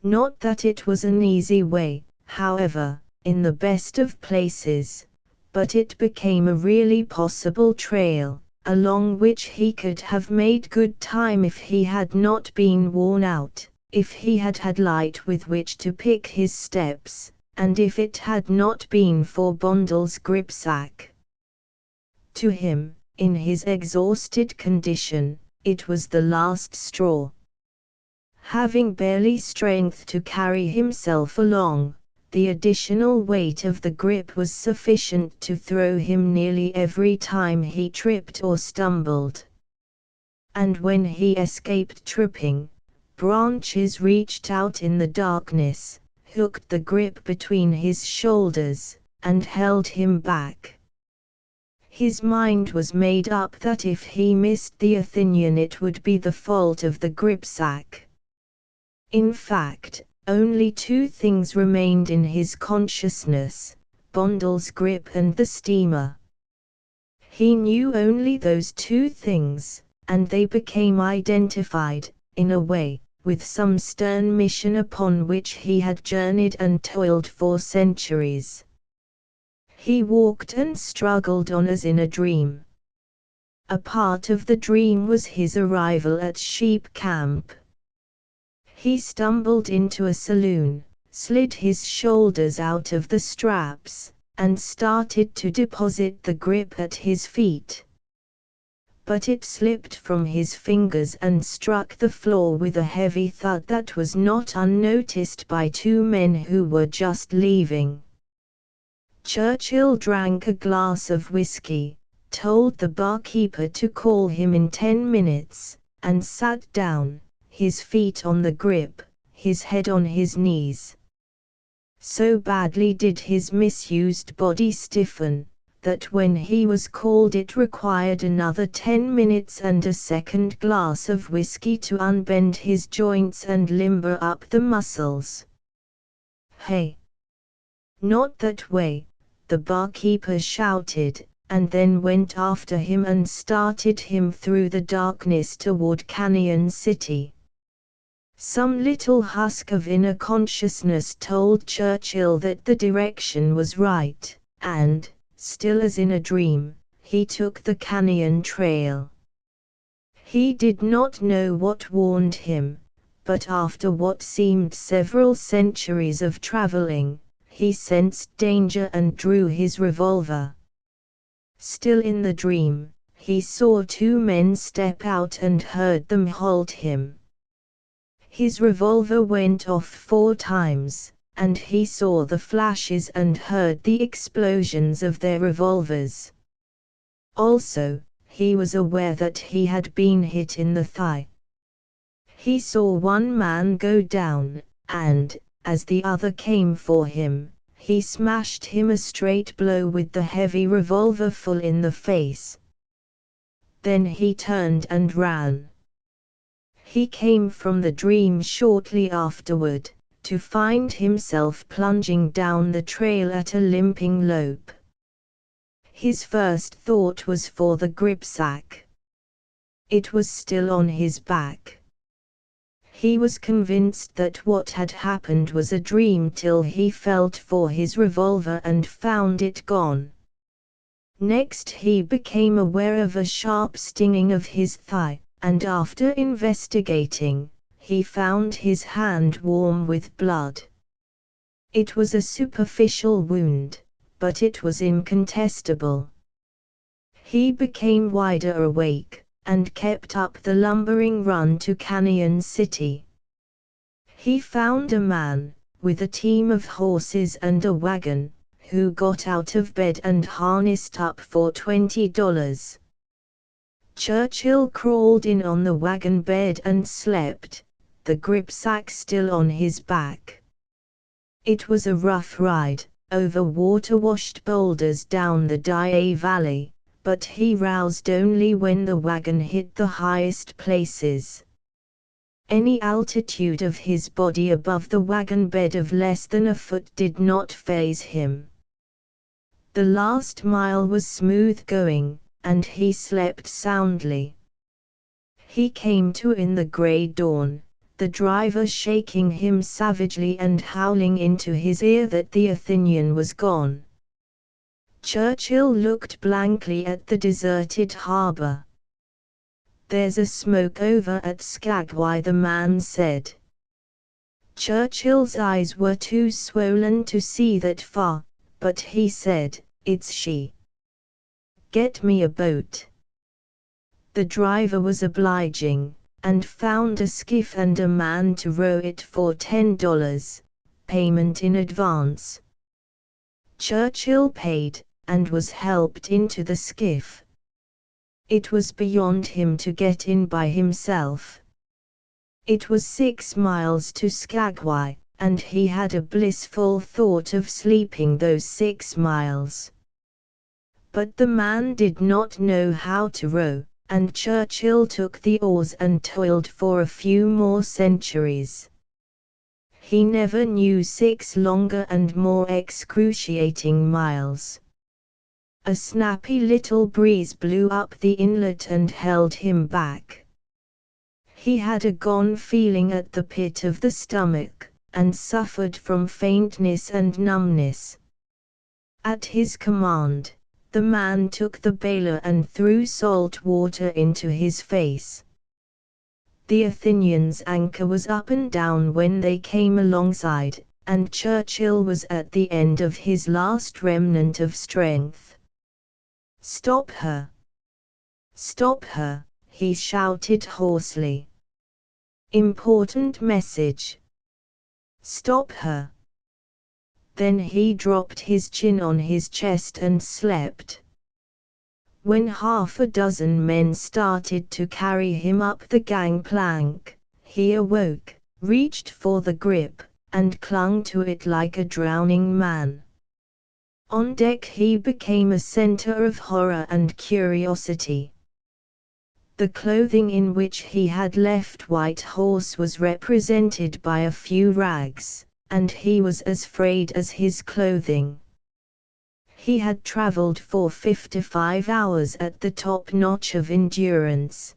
Not that it was an easy way, however, in the best of places, but it became a really possible trail, along which he could have made good time if he had not been worn out, if he had had light with which to pick his steps, and if it had not been for Bondle's gripsack. To him, in his exhausted condition, it was the last straw. Having barely strength to carry himself along, the additional weight of the grip was sufficient to throw him nearly every time he tripped or stumbled. And when he escaped tripping, branches reached out in the darkness, hooked the grip between his shoulders, and held him back. His mind was made up that if he missed the Athenian it would be the fault of the gripsack. In fact, only two things remained in his consciousness, Bondle's grip and the steamer. He knew only those two things, and they became identified, in a way, with some stern mission upon which he had journeyed and toiled for centuries. He walked and struggled on as in a dream. A part of the dream was his arrival at sheep camp. He stumbled into a saloon, slid his shoulders out of the straps, and started to deposit the grip at his feet. But it slipped from his fingers and struck the floor with a heavy thud that was not unnoticed by two men who were just leaving. Churchill drank a glass of whiskey, told the barkeeper to call him in 10 minutes, and sat down, his feet on the grip, his head on his knees. So badly did his misused body stiffen, that when he was called it required another 10 minutes and a second glass of whiskey to unbend his joints and limber up the muscles. "Hey! Not that way!" the barkeeper shouted, and then went after him and started him through the darkness toward Canyon City. Some little husk of inner consciousness told Churchill that the direction was right, and, still as in a dream, he took the Canyon Trail. He did not know what warned him, but after what seemed several centuries of traveling, he sensed danger and drew his revolver. Still in the dream, he saw two men step out and heard them hold him. His revolver went off 4 times, and he saw the flashes and heard the explosions of their revolvers. Also, he was aware that he had been hit in the thigh. He saw one man go down, and, as the other came for him, he smashed him a straight blow with the heavy revolver full in the face. Then he turned and ran. He came from the dream shortly afterward, to find himself plunging down the trail at a limping lope. His first thought was for the gripsack. It was still on his back. He was convinced that what had happened was a dream till he felt for his revolver and found it gone. Next he became aware of a sharp stinging of his thigh, and after investigating, he found his hand warm with blood. It was a superficial wound, but it was incontestable. He became wider awake, and kept up the lumbering run to Canyon City. He found a man, with a team of horses and a wagon, who got out of bed and harnessed up for $20. Churchill crawled in on the wagon bed and slept, the gripsack still on his back. It was a rough ride, over water-washed boulders down the Dye Valley, but he roused only when the wagon hit the highest places. Any altitude of his body above the wagon bed of less than a foot did not faze him. The last mile was smooth going, and he slept soundly. He came to in the grey dawn, the driver shaking him savagely and howling into his ear that the Athenian was gone. Churchill looked blankly at the deserted harbour. "There's a smoke over at Skagway," the man said. Churchill's eyes were too swollen to see that far, but he said, "It's she. Get me a boat." The driver was obliging, and found a skiff and a man to row it for $10, payment in advance. Churchill paid, and was helped into the skiff. It was beyond him to get in by himself. It was 6 miles to Skagway, and he had a blissful thought of sleeping those 6 miles. But the man did not know how to row, and Churchill took the oars and toiled for a few more centuries. He never knew 6 longer and more excruciating miles. A snappy little breeze blew up the inlet and held him back. He had a gone feeling at the pit of the stomach, and suffered from faintness and numbness. At his command, The man took the bailer and threw salt water into his face. The Athenian's anchor was up and down when they came alongside, and Churchill was at the end of his last remnant of strength. "Stop her! Stop her!" he shouted hoarsely. "Important message! Stop her!" Then he dropped his chin on his chest and slept. When half a dozen men started to carry him up the gangplank, he awoke, reached for the grip, and clung to it like a drowning man. On deck he became a center of horror and curiosity. The clothing in which he had left White Horse was represented by a few rags, and he was as frayed as his clothing. He had traveled for 55 hours at the top notch of endurance.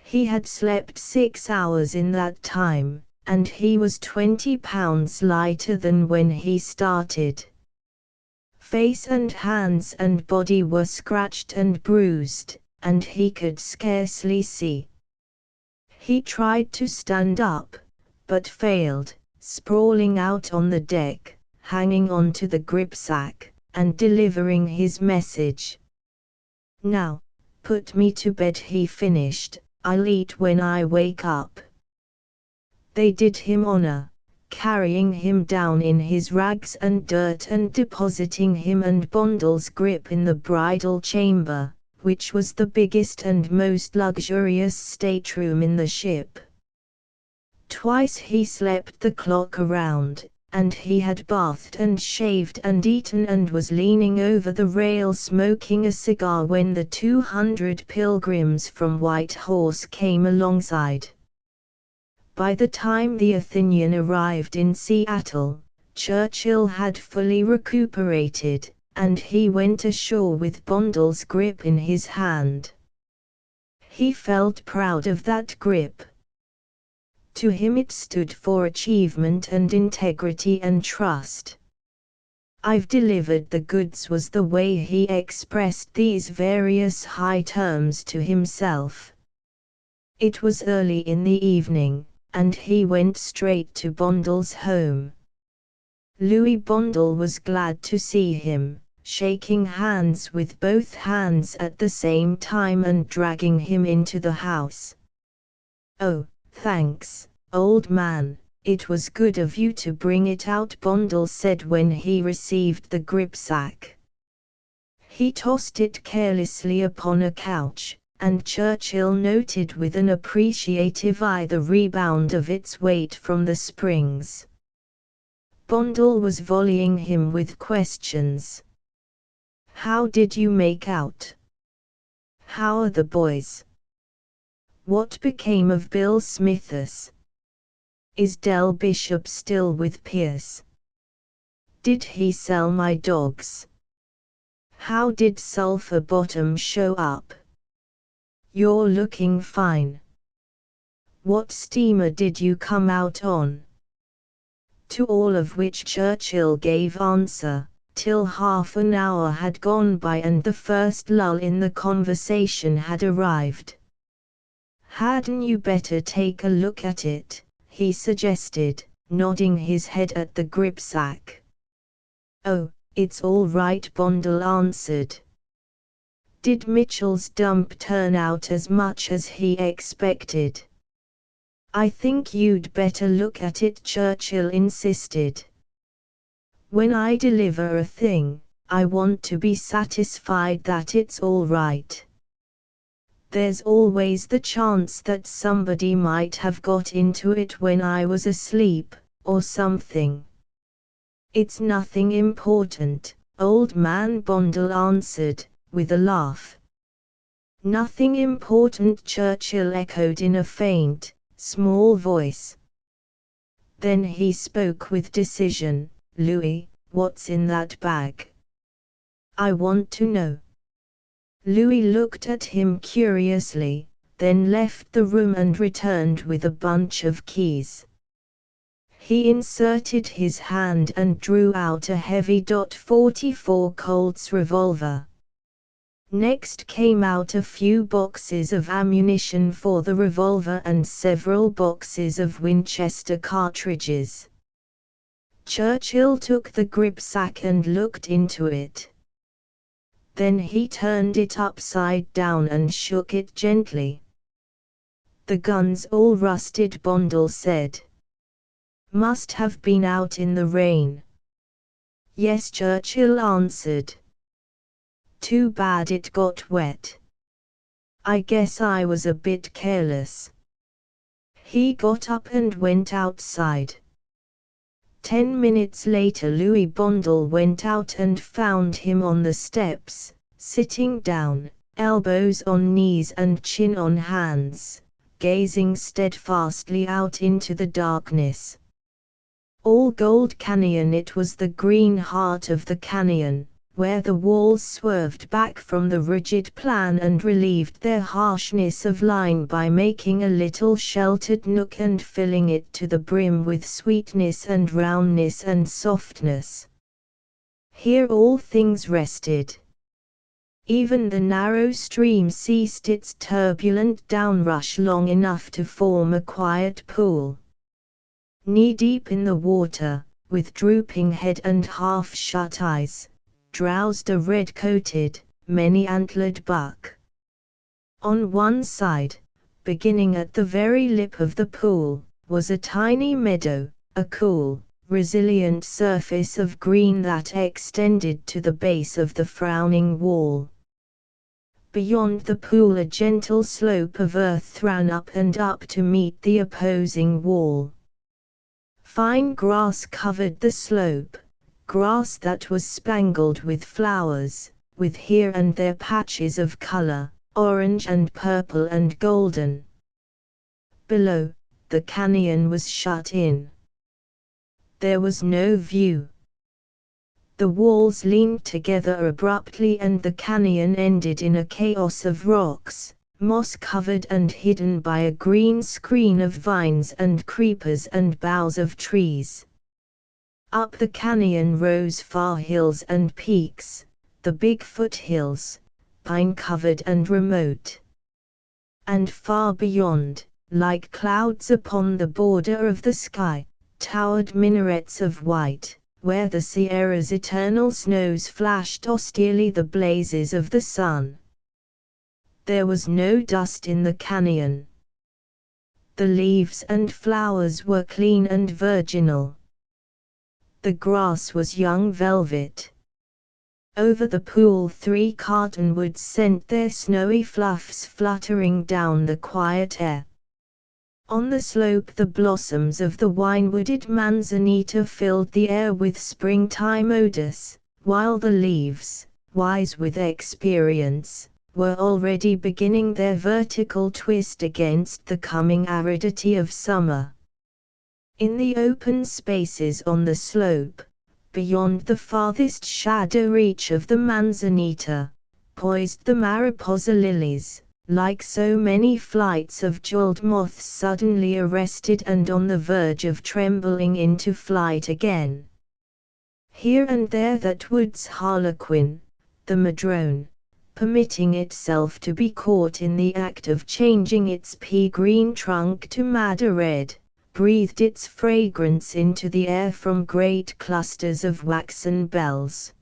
He had slept 6 hours in that time, and he was 20 pounds lighter than when he started. Face and hands and body were scratched and bruised, and he could scarcely see. He tried to stand up, but failed, sprawling out on the deck, hanging on to the gripsack, and delivering his message. "Now, put me to bed," he finished. "I'll eat when I wake up." They did him honor, carrying him down in his rags and dirt and depositing him and Bondle's grip in the bridal chamber, which was the biggest and most luxurious stateroom in the ship. Twice he slept the clock around, and he had bathed and shaved and eaten and was leaning over the rail smoking a cigar when the 200 pilgrims from White Horse came alongside. By the time the Athenian arrived in Seattle, Churchill had fully recuperated, and he went ashore with Bondle's grip in his hand. He felt proud of that grip. To him it stood for achievement and integrity and trust. "I've delivered the goods" was the way he expressed these various high terms to himself. It was early in the evening, and he went straight to Bondle's home. Louis Bondle was glad to see him, shaking hands with both hands at the same time and dragging him into the house. "Oh, thanks, old man, it was good of you to bring it out," Bondle said when he received the gripsack. He tossed it carelessly upon a couch, and Churchill noted with an appreciative eye the rebound of its weight from the springs. Bondle was volleying him with questions. "How did you make out? How are the boys? What became of Bill Smithers? Is Del Bishop still with Pierce? Did he sell my dogs? How did Sulphur Bottom show up? You're looking fine. What steamer did you come out on?" To all of which Churchill gave answer, till half an hour had gone by and the first lull in the conversation had arrived. "Hadn't you better take a look at it?" he suggested, nodding his head at the gripsack. "Oh, it's all right," Bondle answered. "Did Mitchell's dump turn out as much as he expected?" "I think you'd better look at it," Churchill insisted. "When I deliver a thing, I want to be satisfied that it's all right. There's always the chance that somebody might have got into it when I was asleep, or something." "It's nothing important, old man," Bondle answered, with a laugh. "Nothing important," Churchill echoed in a faint, small voice. Then he spoke with decision. "Louis, what's in that bag? I want to know." Louis looked at him curiously, then left the room and returned with a bunch of keys. He inserted his hand and drew out a heavy .44 Colt's revolver. Next came out a few boxes of ammunition for the revolver and several boxes of Winchester cartridges. Churchill took the gripsack and looked into it. Then he turned it upside down and shook it gently. "The gun's all rusted," Bondel said. "Must have been out in the rain." "Yes," Churchill answered. "Too bad it got wet. I guess I was a bit careless." He got up and went outside. 10 minutes later Louis Bondel went out and found him on the steps, sitting down, elbows on knees and chin on hands, gazing steadfastly out into the darkness. All Gold Canyon. It was the green heart of the canyon, where the walls swerved back from the rigid plan and relieved their harshness of line by making a little sheltered nook and filling it to the brim with sweetness and roundness and softness. Here all things rested. Even the narrow stream ceased its turbulent downrush long enough to form a quiet pool. Knee-deep in the water, with drooping head and half-shut eyes, drowsed a red-coated, many-antlered buck. On one side, beginning at the very lip of the pool, was a tiny meadow, a cool, resilient surface of green that extended to the base of the frowning wall. Beyond the pool a gentle slope of earth ran up and up to meet the opposing wall. Fine grass covered the slope, grass that was spangled with flowers, with here and there patches of color, orange and purple and golden. Below, the canyon was shut in. There was no view. The walls leaned together abruptly and the canyon ended in a chaos of rocks, moss-covered and hidden by a green screen of vines and creepers and boughs of trees. Up the canyon rose far hills and peaks, the big foothills, pine-covered and remote. And far beyond, like clouds upon the border of the sky, towered minarets of white, where the Sierra's eternal snows flashed austerely the blazes of the sun. There was no dust in the canyon. The leaves and flowers were clean and virginal. The grass was young velvet. Over the pool 3 cottonwoods sent their snowy fluffs fluttering down the quiet air. On the slope the blossoms of the wine-wooded manzanita filled the air with springtime odors, while the leaves, wise with experience, were already beginning their vertical twist against the coming aridity of summer. In the open spaces on the slope, beyond the farthest shadow reach of the manzanita, poised the mariposa lilies, like so many flights of jeweled moths suddenly arrested and on the verge of trembling into flight again. Here and there that wood's harlequin, the madrone, permitting itself to be caught in the act of changing its pea-green trunk to madder red, breathed its fragrance into the air from great clusters of waxen bells.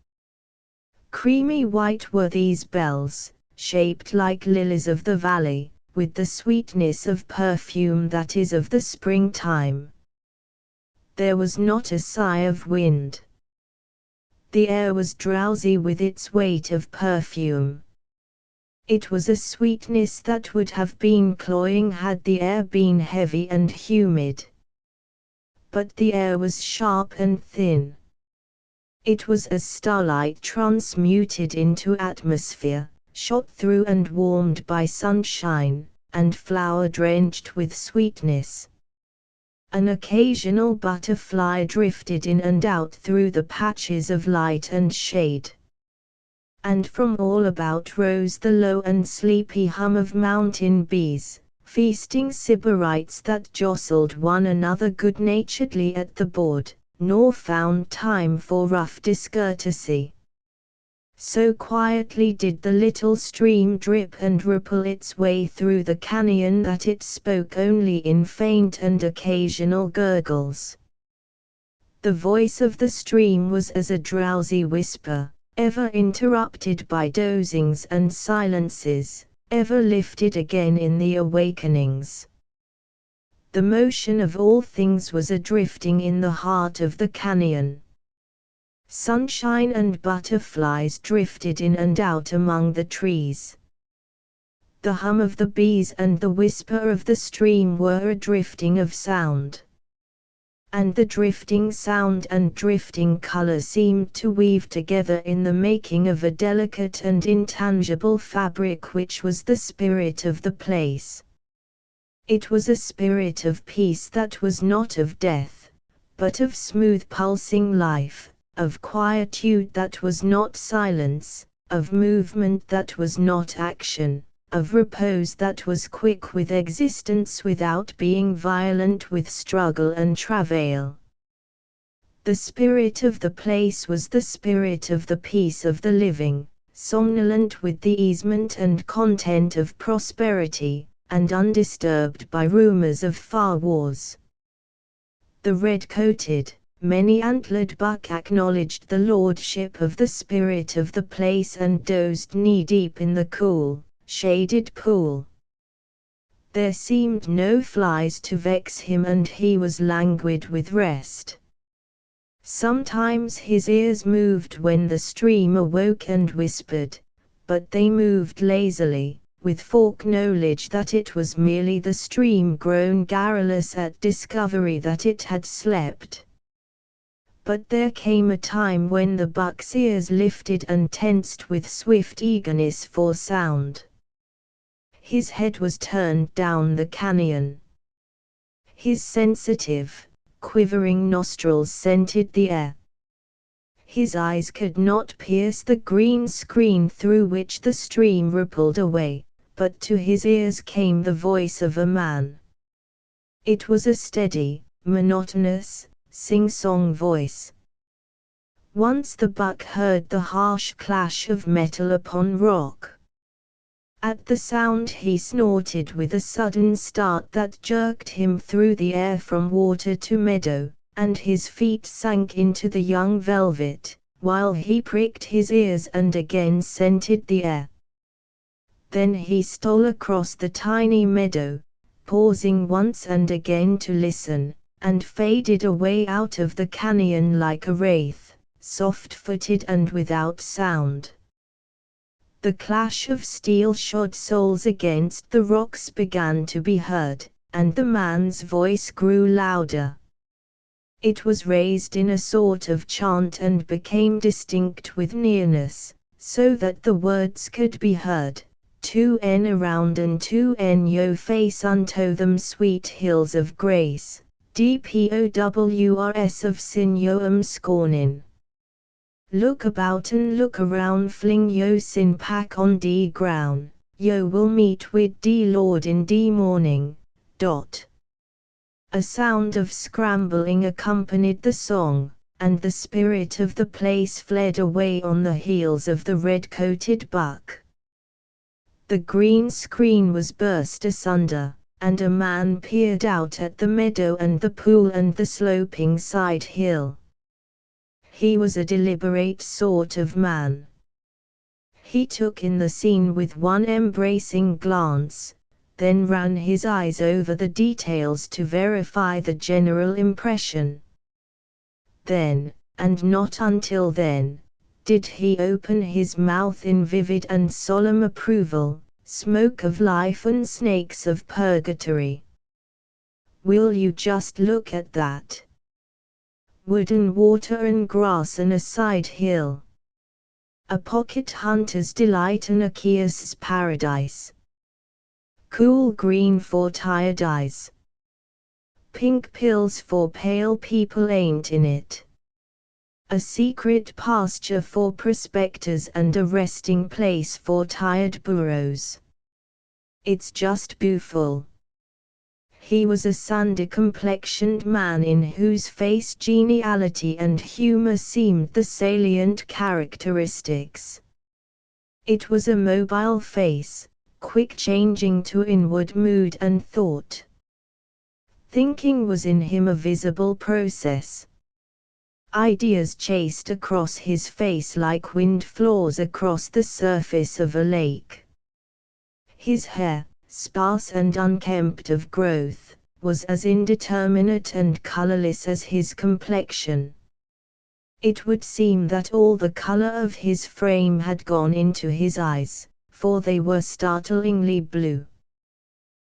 Creamy white were these bells, shaped like lilies of the valley, with the sweetness of perfume that is of the springtime. There was not a sigh of wind. The air was drowsy with its weight of perfume. It was a sweetness that would have been cloying had the air been heavy and humid. But the air was sharp and thin. It was as starlight transmuted into atmosphere, shot through and warmed by sunshine, and flower-drenched with sweetness. An occasional butterfly drifted in and out through the patches of light and shade. And from all about rose the low and sleepy hum of mountain bees, feasting Sybarites that jostled one another good-naturedly at the board, nor found time for rough discourtesy. So quietly did the little stream drip and ripple its way through the canyon that it spoke only in faint and occasional gurgles. The voice of the stream was as a drowsy whisper, ever interrupted by dozings and silences, ever lifted again in the awakenings. The motion of all things was a drifting in the heart of the canyon. Sunshine and butterflies drifted in and out among the trees. The hum of the bees and the whisper of the stream were a drifting of sound. And the drifting sound and drifting color seemed to weave together in the making of a delicate and intangible fabric which was the spirit of the place. It was a spirit of peace that was not of death, but of smooth pulsing life, of quietude that was not silence, of movement that was not action, of repose that was quick with existence without being violent with struggle and travail. The spirit of the place was the spirit of the peace of the living, somnolent with the easement and content of prosperity, and undisturbed by rumors of far wars. The red-coated, many-antlered buck acknowledged the lordship of the spirit of the place and dozed knee-deep in the cool, shaded pool. There seemed no flies to vex him and he was languid with rest. Sometimes his ears moved when the stream awoke and whispered, but they moved lazily, with folk knowledge that it was merely the stream grown garrulous at discovery that it had slept. But there came a time when the buck's ears lifted and tensed with swift eagerness for sound. His head was turned down the canyon. His sensitive, quivering nostrils scented the air. His eyes could not pierce the green screen through which the stream rippled away, but to his ears came the voice of a man. It was a steady, monotonous, sing-song voice. Once the buck heard the harsh clash of metal upon rock. At the sound he snorted with a sudden start that jerked him through the air from water to meadow, and his feet sank into the young velvet, while he pricked his ears and again scented the air. Then he stole across the tiny meadow, pausing once and again to listen, and faded away out of the canyon like a wraith, soft-footed and without sound. The clash of steel-shod soles against the rocks began to be heard, and the man's voice grew louder. It was raised in a sort of chant and became distinct with nearness, so that the words could be heard. 2n around and 2n yo face unto them sweet hills of grace, dpowrs of sin yo am scornin'. Look about and look around, fling yo sin pack on de ground, yo will meet wid de Lord in de morning. A sound of scrambling accompanied the song, and the spirit of the place fled away on the heels of the red-coated buck. The green screen was burst asunder, and a man peered out at the meadow and the pool and the sloping side hill. He was a deliberate sort of man. He took in the scene with one embracing glance, then ran his eyes over the details to verify the general impression. Then, and not until then, did he open his mouth in vivid and solemn approval, smoke of life and snakes of purgatory. Will you just look at that? Wood and water and grass and a side hill. A pocket hunter's delight and a kios's paradise. Cool green for tired eyes. Pink pills for pale people ain't in it. A secret pasture for prospectors and a resting place for tired burros. It's just beautiful. He was a sandy-complexioned man in whose face geniality and humor seemed the salient characteristics. It was a mobile face, quick changing to inward mood and thought. Thinking was in him a visible process. Ideas chased across his face like wind flaws across the surface of a lake. His hair, sparse and unkempt of growth, was as indeterminate and colorless as his complexion. It would seem that all the color of his frame had gone into his eyes, for they were startlingly blue.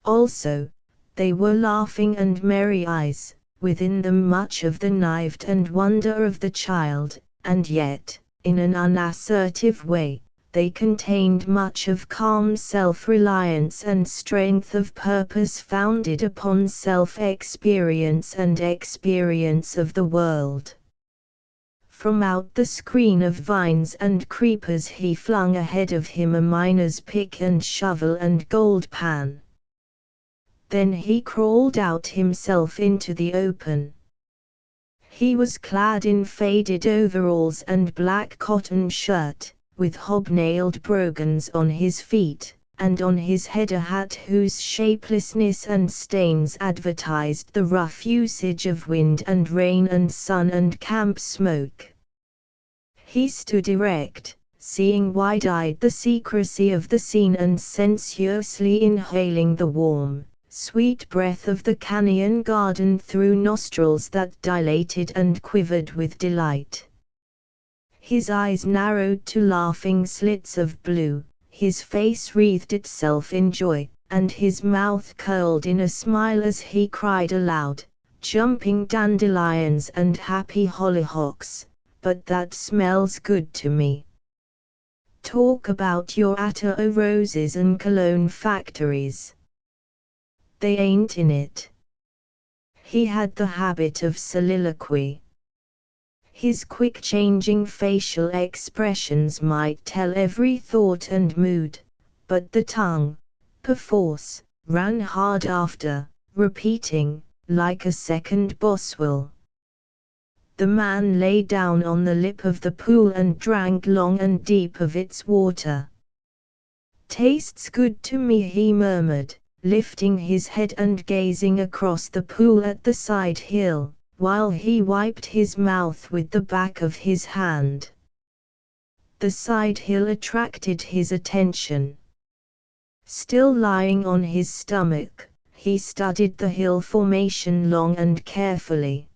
Also, they were laughing and merry eyes, within them much of the knived and wonder of the child, and yet, in an unassertive way, they contained much of calm self-reliance and strength of purpose founded upon self-experience and experience of the world. From out the screen of vines and creepers he flung ahead of him a miner's pick and shovel and gold pan. Then he crawled out himself into the open. He was clad in faded overalls and black cotton shirt, with hobnailed brogans on his feet, and on his head a hat whose shapelessness and stains advertised the rough usage of wind and rain and sun and camp smoke. He stood erect, seeing wide-eyed the secrecy of the scene and sensuously inhaling the warm, sweet breath of the canyon garden through nostrils that dilated and quivered with delight. His eyes narrowed to laughing slits of blue, his face wreathed itself in joy, and his mouth curled in a smile as he cried aloud, "Jumping dandelions and happy hollyhocks, but that smells good to me. Talk about your attar o' roses and cologne factories. They ain't in it." He had the habit of soliloquy. His quick-changing facial expressions might tell every thought and mood, but the tongue, perforce, ran hard after, repeating, like a second Boswell. The man lay down on the lip of the pool and drank long and deep of its water. "Tastes good to me," he murmured, lifting his head and gazing across the pool at the side hill, while he wiped his mouth with the back of his hand. The side hill attracted his attention. Still lying on his stomach, he studied the hill formation long and carefully.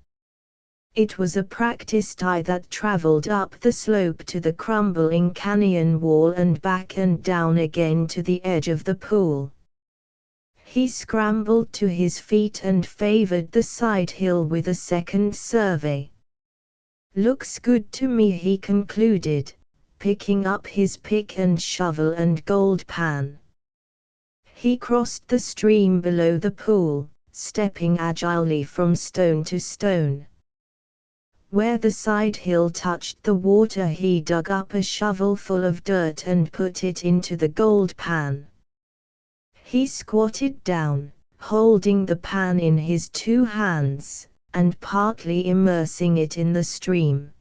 It was a practiced eye that traveled up the slope to the crumbling canyon wall and back and down again to the edge of the pool. He scrambled to his feet and favored the side hill with a second survey. "Looks good to me," he concluded, picking up his pick and shovel and gold pan. He crossed the stream below the pool, stepping agilely from stone to stone. Where the side hill touched the water he dug up a shovelful of dirt and put it into the gold pan. He squatted down, holding the pan in his two hands, and partly immersing it in the stream.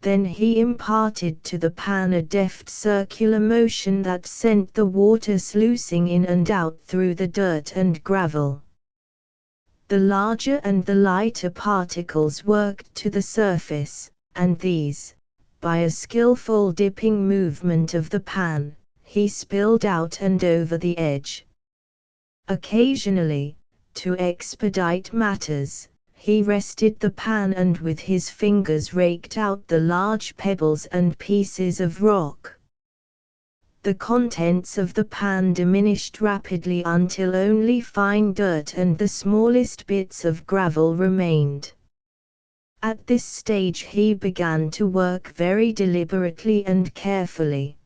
Then he imparted to the pan a deft circular motion that sent the water sluicing in and out through the dirt and gravel. The larger and the lighter particles worked to the surface, and these, by a skillful dipping movement of the pan, he spilled out and over the edge. Occasionally, to expedite matters, he rested the pan and with his fingers raked out the large pebbles and pieces of rock. The contents of the pan diminished rapidly until only fine dirt and the smallest bits of gravel remained. At this stage he began to work very deliberately and carefully.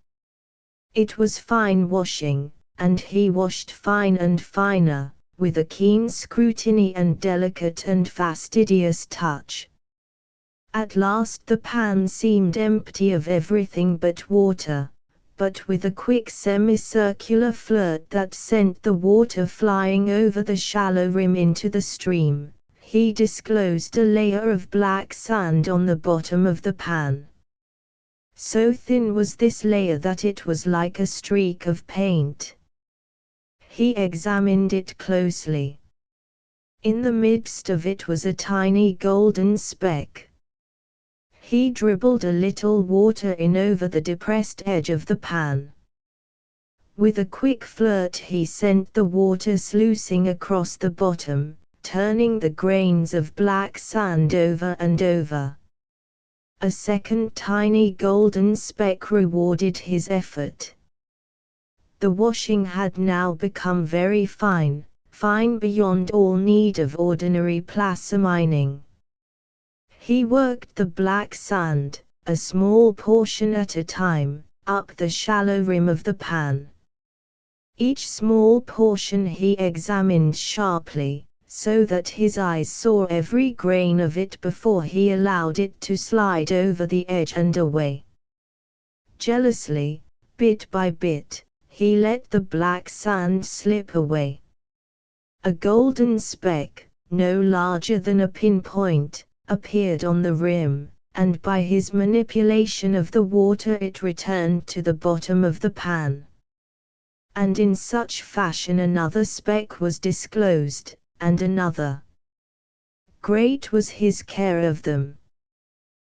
It was fine washing, and he washed fine and finer, with a keen scrutiny and delicate and fastidious touch. At last the pan seemed empty of everything but water, but with a quick semicircular flirt that sent the water flying over the shallow rim into the stream, he disclosed a layer of black sand on the bottom of the pan. So thin was this layer that it was like a streak of paint. He examined it closely. In the midst of it was a tiny golden speck. He dribbled a little water in over the depressed edge of the pan. With a quick flirt he sent the water sluicing across the bottom, turning the grains of black sand over and over. A second tiny golden speck rewarded his effort. The washing had now become very fine, fine beyond all need of ordinary placer mining. He worked the black sand, a small portion at a time, up the shallow rim of the pan. Each small portion he examined sharply, so that his eyes saw every grain of it before he allowed it to slide over the edge and away. Jealously, bit by bit, he let the black sand slip away. A golden speck, no larger than a pinpoint, appeared on the rim, and by his manipulation of the water it returned to the bottom of the pan. And in such fashion another speck was disclosed, and another. Great was his care of them.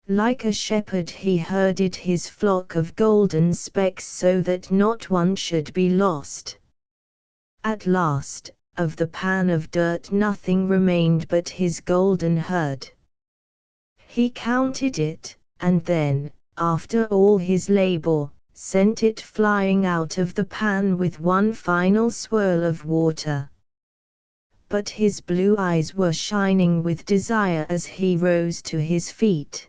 Like a shepherd he herded his flock of golden specks so that not one should be lost. At last, of the pan of dirt nothing remained but his golden herd. He counted it, and then, after all his labor, sent it flying out of the pan with one final swirl of water. But his blue eyes were shining with desire as he rose to his feet.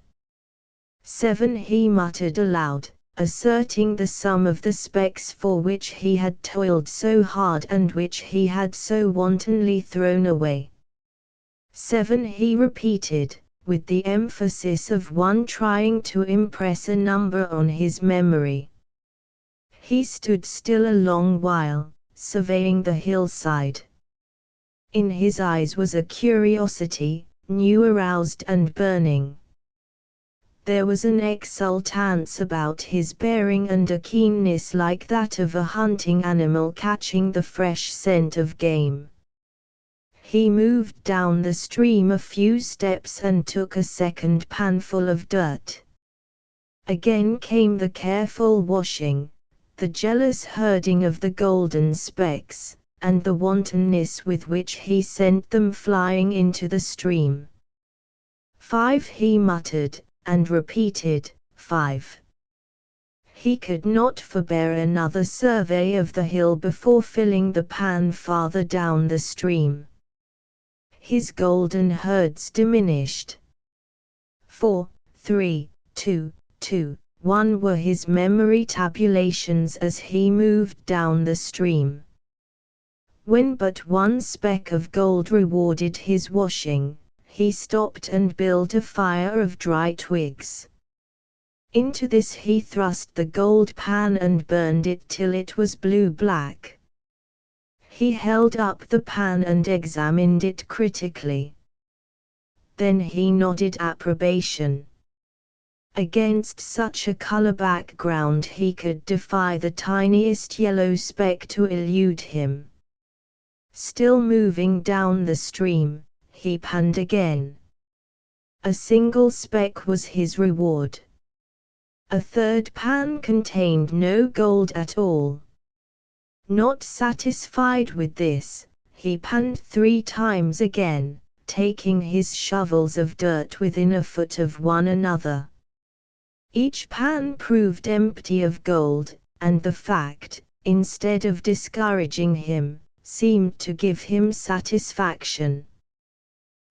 7 he muttered aloud, asserting the sum of the specks for which he had toiled so hard and which he had so wantonly thrown away. 7 he repeated, with the emphasis of one trying to impress a number on his memory. He stood still a long while, surveying the hillside. In his eyes was a curiosity, new aroused and burning. There was an exultance about his bearing and a keenness like that of a hunting animal catching the fresh scent of game. He moved down the stream a few steps and took a second panful of dirt. Again came the careful washing, the jealous herding of the golden specks, and the wantonness with which he sent them flying into the stream. 5 he muttered, and repeated, 5. He could not forbear another survey of the hill before filling the pan farther down the stream. His golden herds diminished. 4, 3, 2, 2, 1 were his memory tabulations as he moved down the stream. When but one speck of gold rewarded his washing, he stopped and built a fire of dry twigs. Into this he thrust the gold pan and burned it till it was blue-black. He held up the pan and examined it critically. Then he nodded approbation. Against such a color background he could defy the tiniest yellow speck to elude him. Still moving down the stream, he panned again. A single speck was his reward. A third pan contained no gold at all. Not satisfied with this, he panned 3 times again, taking his shovels of dirt within a foot of one another. Each pan proved empty of gold, and the fact, instead of discouraging him, seemed to give him satisfaction.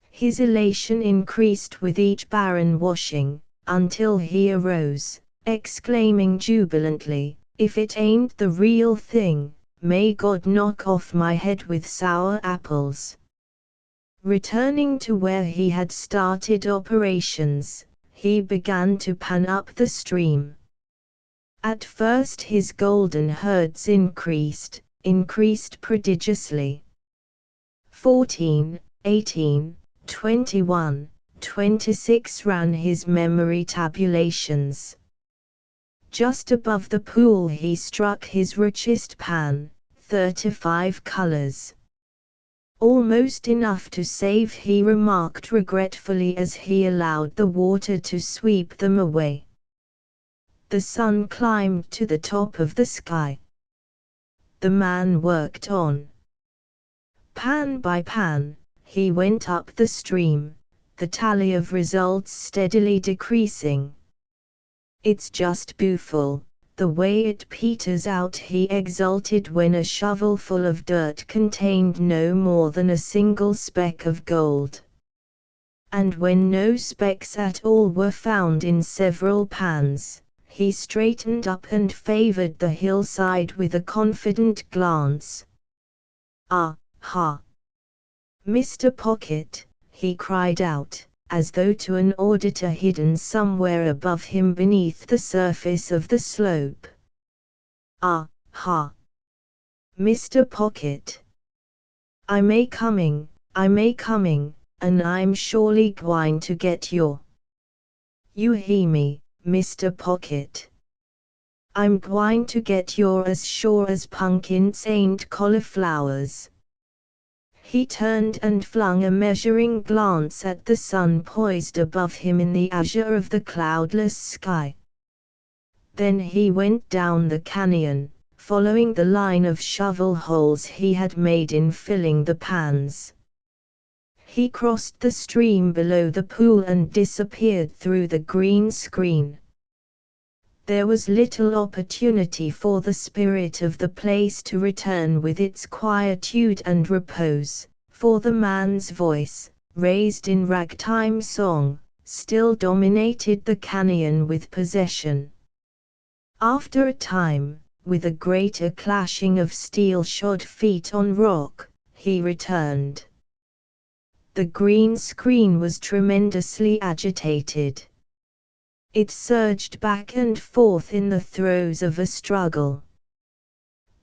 His elation increased with each barren washing, until he arose, exclaiming jubilantly, "If it ain't the real thing, may God knock off my head with sour apples." Returning to where he had started operations, he began to pan up the stream. At first his golden herds increased prodigiously. 14, 18, 21, 26 ran his memory tabulations. Just above the pool he struck his richest pan, 35 colors. Almost enough to save, he remarked regretfully as he allowed the water to sweep them away. The sun climbed to the top of the sky. The man worked on. Pan by pan, he went up the stream, the tally of results steadily decreasing. It's just beautiful, the way it peters out, he exulted when a shovelful of dirt contained no more than a single speck of gold. And when no specks at all were found in several pans, he straightened up and favored the hillside with a confident glance. "Ah, ha! Mr. Pocket," he cried out, as though to an auditor hidden somewhere above him beneath the surface of the slope. "Ah, ha! Mr. Pocket! I'm a coming, and I'm surely gwine to get your. You hear me, Mr. Pocket? I'm gwine to get your as sure as pumpkins ain't cauliflowers." He turned and flung a measuring glance at the sun poised above him in the azure of the cloudless sky. Then he went down the canyon, following the line of shovel holes he had made in filling the pans. He crossed the stream below the pool and disappeared through the green screen. There was little opportunity for the spirit of the place to return with its quietude and repose, for the man's voice, raised in ragtime song, still dominated the canyon with possession. After a time, with a greater clashing of steel-shod feet on rock, he returned. The green screen was tremendously agitated. It surged back and forth in the throes of a struggle.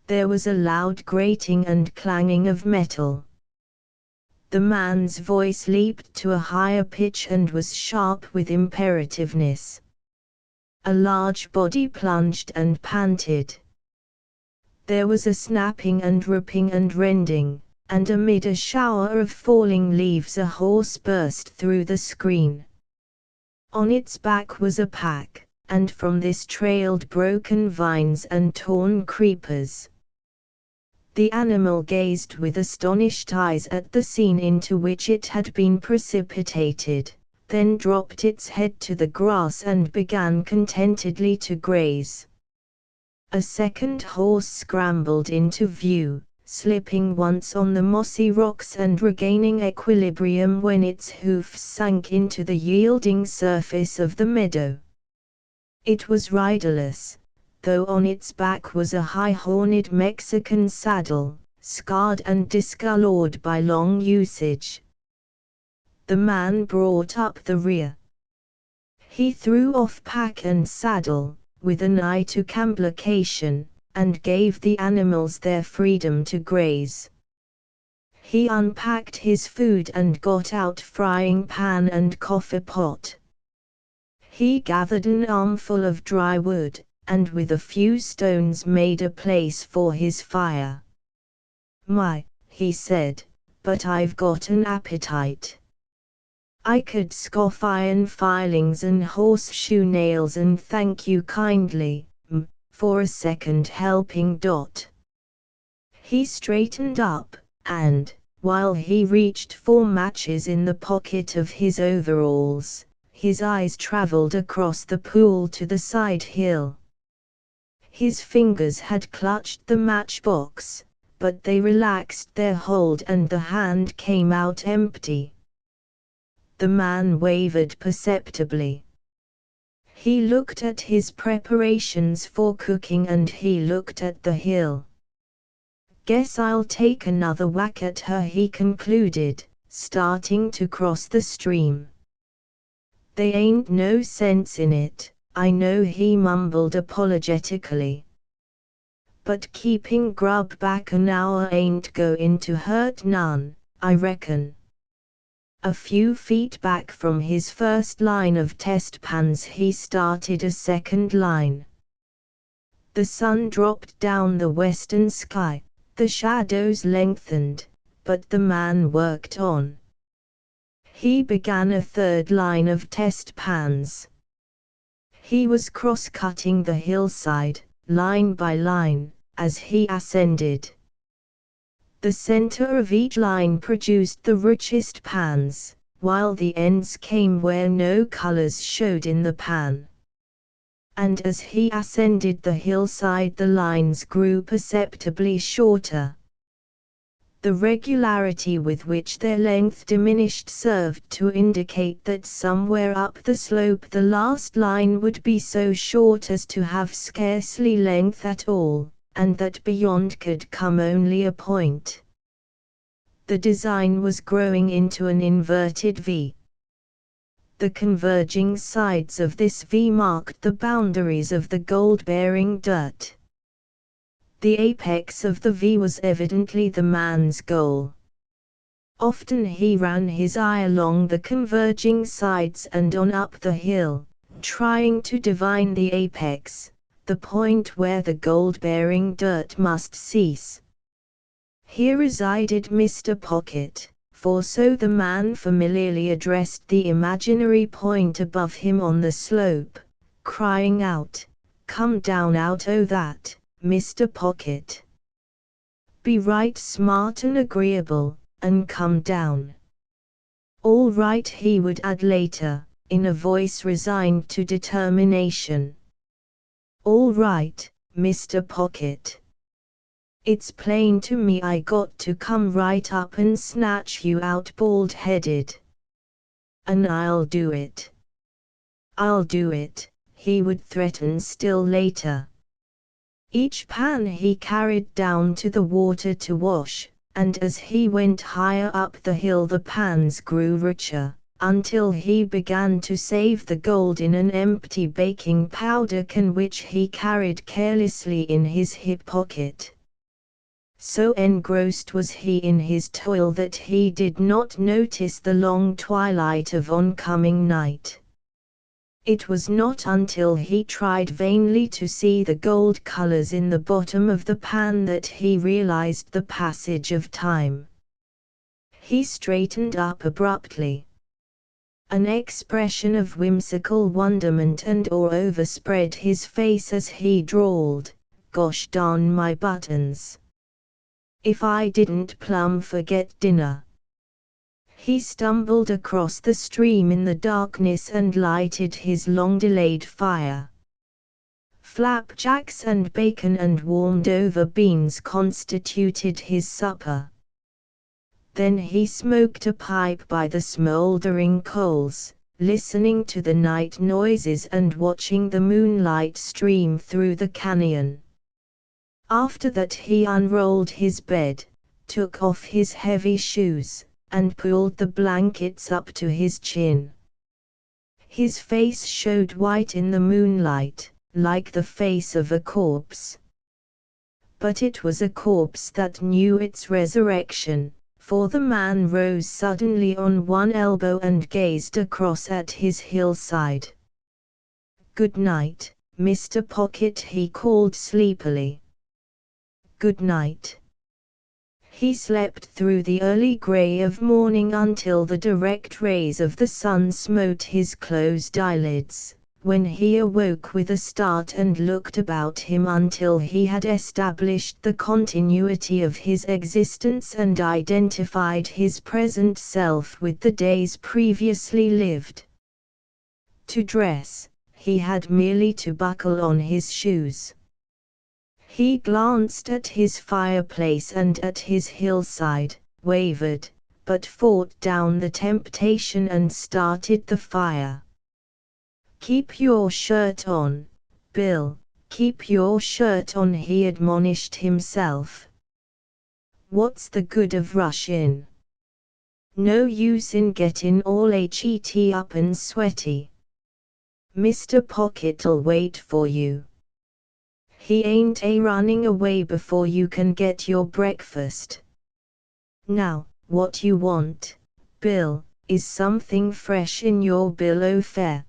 There was a loud grating and clanging of metal. The man's voice leaped to a higher pitch and was sharp with imperativeness. A large body plunged and panted. There was a snapping and ripping and rending, and amid a shower of falling leaves a horse burst through the screen. On its back was a pack, and from this trailed broken vines and torn creepers. The animal gazed with astonished eyes at the scene into which it had been precipitated, then dropped its head to the grass and began contentedly to graze. A second horse scrambled into view, slipping once on the mossy rocks and regaining equilibrium when its hoofs sank into the yielding surface of the meadow. It was riderless, though on its back was a high-horned Mexican saddle, scarred and discolored by long usage. The man brought up the rear. He threw off pack and saddle, with an eye to cavalcation, and gave the animals their freedom to graze. He unpacked his food and got out frying pan and coffee pot. He gathered an armful of dry wood, and with a few stones made a place for his fire. "My," he said, "but I've got an appetite. I could scoff iron filings and horseshoe nails and thank you kindly, for a second helping." He straightened up, and, while he reached for matches in the pocket of his overalls, his eyes traveled across the pool to the side hill. His fingers had clutched the matchbox, but they relaxed their hold and the hand came out empty. The man wavered perceptibly. He looked at his preparations for cooking and he looked at the hill. "Guess I'll take another whack at her," he concluded, starting to cross the stream. "They ain't no sense in it," I know, he mumbled apologetically. But keeping grub back an hour ain't goin' to hurt none, I reckon. A few feet back from his first line of test pans he started a second line. The sun dropped down the western sky, the shadows lengthened, but the man worked on. He began a third line of test pans. He was cross-cutting the hillside, line by line, as he ascended. The center of each line produced the richest pans, while the ends came where no colors showed in the pan. And as he ascended the hillside, the lines grew perceptibly shorter. The regularity with which their length diminished served to indicate that somewhere up the slope the last line would be so short as to have scarcely length at all, and that beyond could come only a point. The design was growing into an inverted V. The converging sides of this V marked the boundaries of the gold-bearing dirt. The apex of the V was evidently the man's goal. Often he ran his eye along the converging sides and on up the hill, trying to divine the apex, the point where the gold-bearing dirt must cease. Here resided Mr. Pocket, for so the man familiarly addressed the imaginary point above him on the slope, crying out, "Come down out o' that, Mr. Pocket. Be right smart and agreeable, and come down." "All right," he would add later, in a voice resigned to determination. "All right, Mr. Pocket. It's plain to me I got to come right up and snatch you out bald-headed. And I'll do it. I'll do it," he would threaten still later. Each pan he carried down to the water to wash, and as he went higher up the hill the pans grew richer, until he began to save the gold in an empty baking powder can which he carried carelessly in his hip pocket. So engrossed was he in his toil that he did not notice the long twilight of oncoming night. It was not until he tried vainly to see the gold colors in the bottom of the pan that he realized the passage of time. He straightened up abruptly. An expression of whimsical wonderment and awe overspread his face as he drawled, "Gosh darn my buttons! If I didn't plumb forget dinner." He stumbled across the stream in the darkness and lighted his long-delayed fire. Flapjacks and bacon and warmed-over beans constituted his supper. Then he smoked a pipe by the smoldering coals, listening to the night noises and watching the moonlight stream through the canyon. After that he unrolled his bed, took off his heavy shoes, and pulled the blankets up to his chin. His face showed white in the moonlight, like the face of a corpse. But it was a corpse that knew its resurrection, for the man rose suddenly on one elbow and gazed across at his hillside. "Good night, Mr. Pocket," he called sleepily. "Good night." He slept through the early gray of morning until the direct rays of the sun smote his closed eyelids, when he awoke with a start and looked about him until he had established the continuity of his existence and identified his present self with the days previously lived. To dress, he had merely to buckle on his shoes. He glanced at his fireplace and at his hillside, wavered, but fought down the temptation and started the fire. "Keep your shirt on, Bill, keep your shirt on," he admonished himself. "What's the good of rushin'? No use in gettin' all het up and sweaty. Mr. Pocket'll wait for you. He ain't running away before you can get your breakfast. Now, what you want, Bill, is something fresh in your bill o' fare.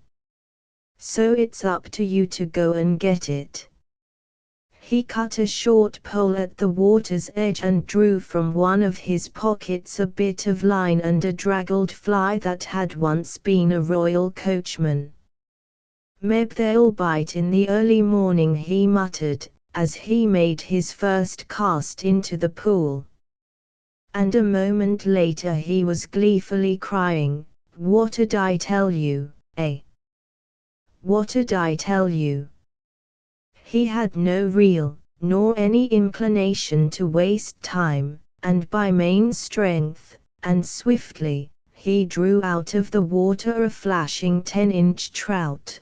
So it's up to you to go and get it. He cut a short pole at the water's edge and drew from one of his pockets a bit of line and a draggled fly that had once been a royal coachman. "Meb they'll bite in the early morning," he muttered, as he made his first cast into the pool. And a moment later he was gleefully crying, "What'd I tell you, eh? What'd I tell you?" He had no real, nor any inclination to waste time, and by main strength, and swiftly, he drew out of the water a flashing 10-inch trout.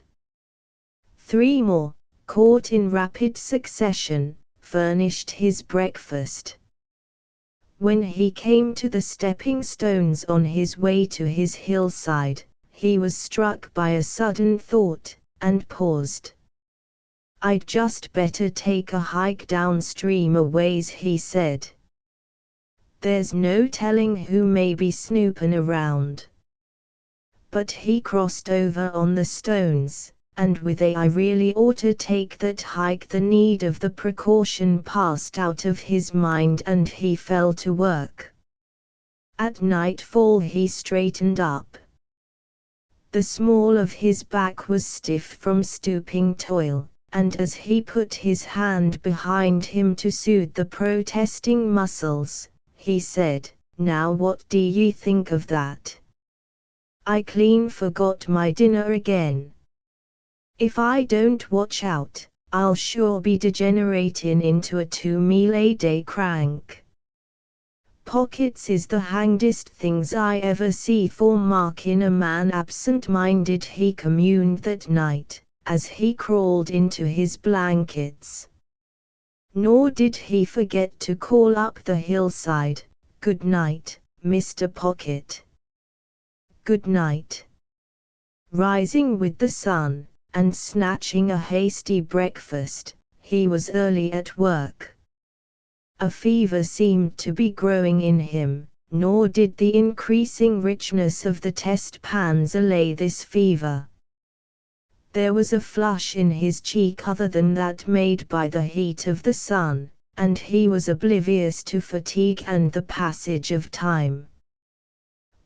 3 more, caught in rapid succession, furnished his breakfast. When he came to the stepping stones on his way to his hillside, he was struck by a sudden thought, and paused. "I'd just better take a hike downstream a ways," he said. "There's no telling who may be snoopin' around." But he crossed over on the stones, and with a "I really oughta take that hike," the need of the precaution passed out of his mind and he fell to work. At nightfall he straightened up. The small of his back was stiff from stooping toil, and as he put his hand behind him to soothe the protesting muscles, he said, "Now what do ye think of that? I clean forgot my dinner again. If I don't watch out, I'll sure be degeneratin' into a 2-meal-a-day crank. Pockets is the hangdest things I ever see for markin' a man absent-minded," he communed that night, as he crawled into his blankets. Nor did he forget to call up the hillside, "Good night, Mr. Pocket. Good night." Rising with the sun, and snatching a hasty breakfast, he was early at work. A fever seemed to be growing in him, nor did the increasing richness of the test pans allay this fever. There was a flush in his cheek other than that made by the heat of the sun, and he was oblivious to fatigue and the passage of time.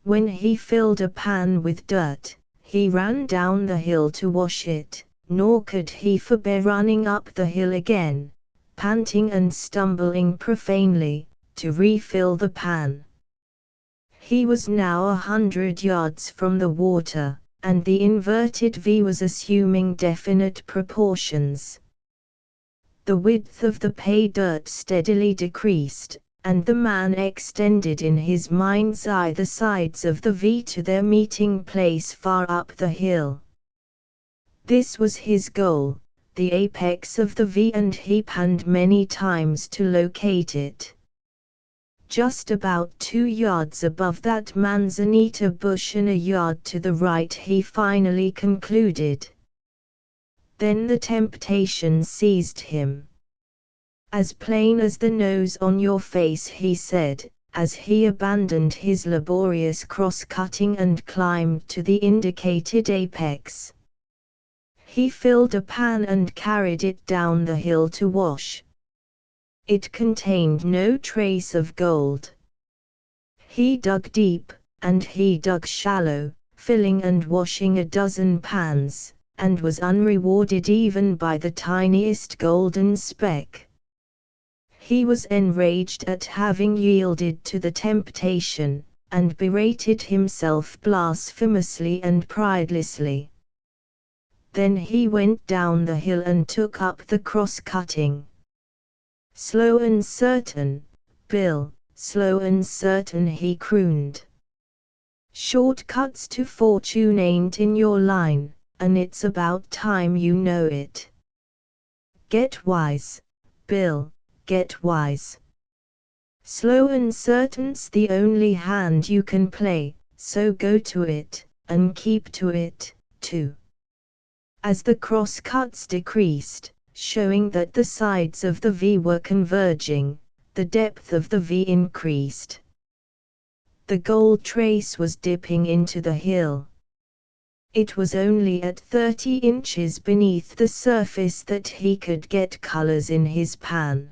When he filled a pan with dirt, he ran down the hill to wash it, nor could he forbear running up the hill again, panting and stumbling profanely, to refill the pan. He was now 100 yards from the water, and the inverted V was assuming definite proportions. The width of the pay dirt steadily decreased, and the man extended in his mind's eye the sides of the V to their meeting place far up the hill. This was his goal, the apex of the V, and he panned many times to locate it. Just about 2 yards above that manzanita bush and a yard to the right, he finally concluded. Then the temptation seized him. "As plain as the nose on your face," he said, as he abandoned his laborious cross-cutting and climbed to the indicated apex. He filled a pan and carried it down the hill to wash. It contained no trace of gold. He dug deep, and he dug shallow, filling and washing a dozen pans, and was unrewarded even by the tiniest golden speck. He was enraged at having yielded to the temptation, and berated himself blasphemously and pridelessly. Then he went down the hill and took up the cross-cutting. "Slow and certain, Bill, slow and certain," he crooned. "Shortcuts to fortune ain't in your line, and it's about time you know it. Get wise, Bill, get wise. Slow and certain's the only hand you can play, so go to it, and keep to it, too." As the crosscuts decreased, showing that the sides of the V were converging, the depth of the V increased. The gold trace was dipping into the hill. It was only at 30 inches beneath the surface that he could get colors in his pan.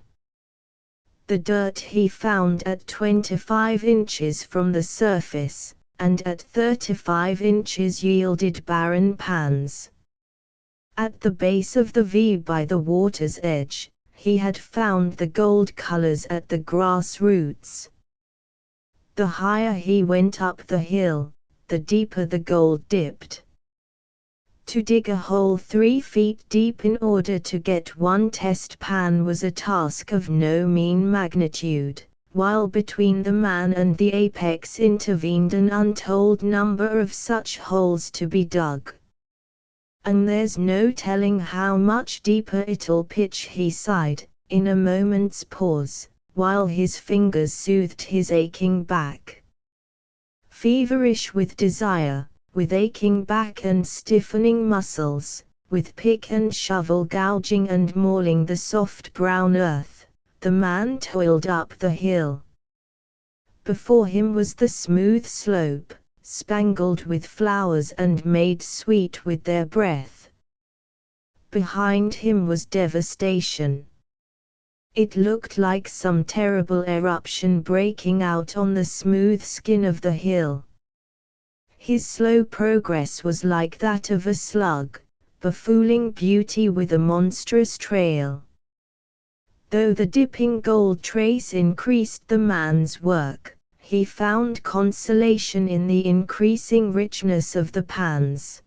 The dirt he found at 25 inches from the surface, and at 35 inches yielded barren pans. At the base of the V by the water's edge, he had found the gold colors at the grass roots. The higher he went up the hill, the deeper the gold dipped. To dig a hole 3 feet deep in order to get one test pan was a task of no mean magnitude, while between the man and the apex intervened an untold number of such holes to be dug. And there's no telling how much deeper it'll pitch, he sighed, in a moment's pause, while his fingers soothed his aching back. Feverish with desire, with aching back and stiffening muscles, with pick and shovel gouging and mauling the soft brown earth, the man toiled up the hill. Before him was the smooth slope, spangled with flowers and made sweet with their breath. Behind him was devastation. It looked like some terrible eruption breaking out on the smooth skin of the hill. His slow progress was like that of a slug, befooling beauty with a monstrous trail. Though the dipping gold trace increased the man's work, he found consolation in the increasing richness of the pans.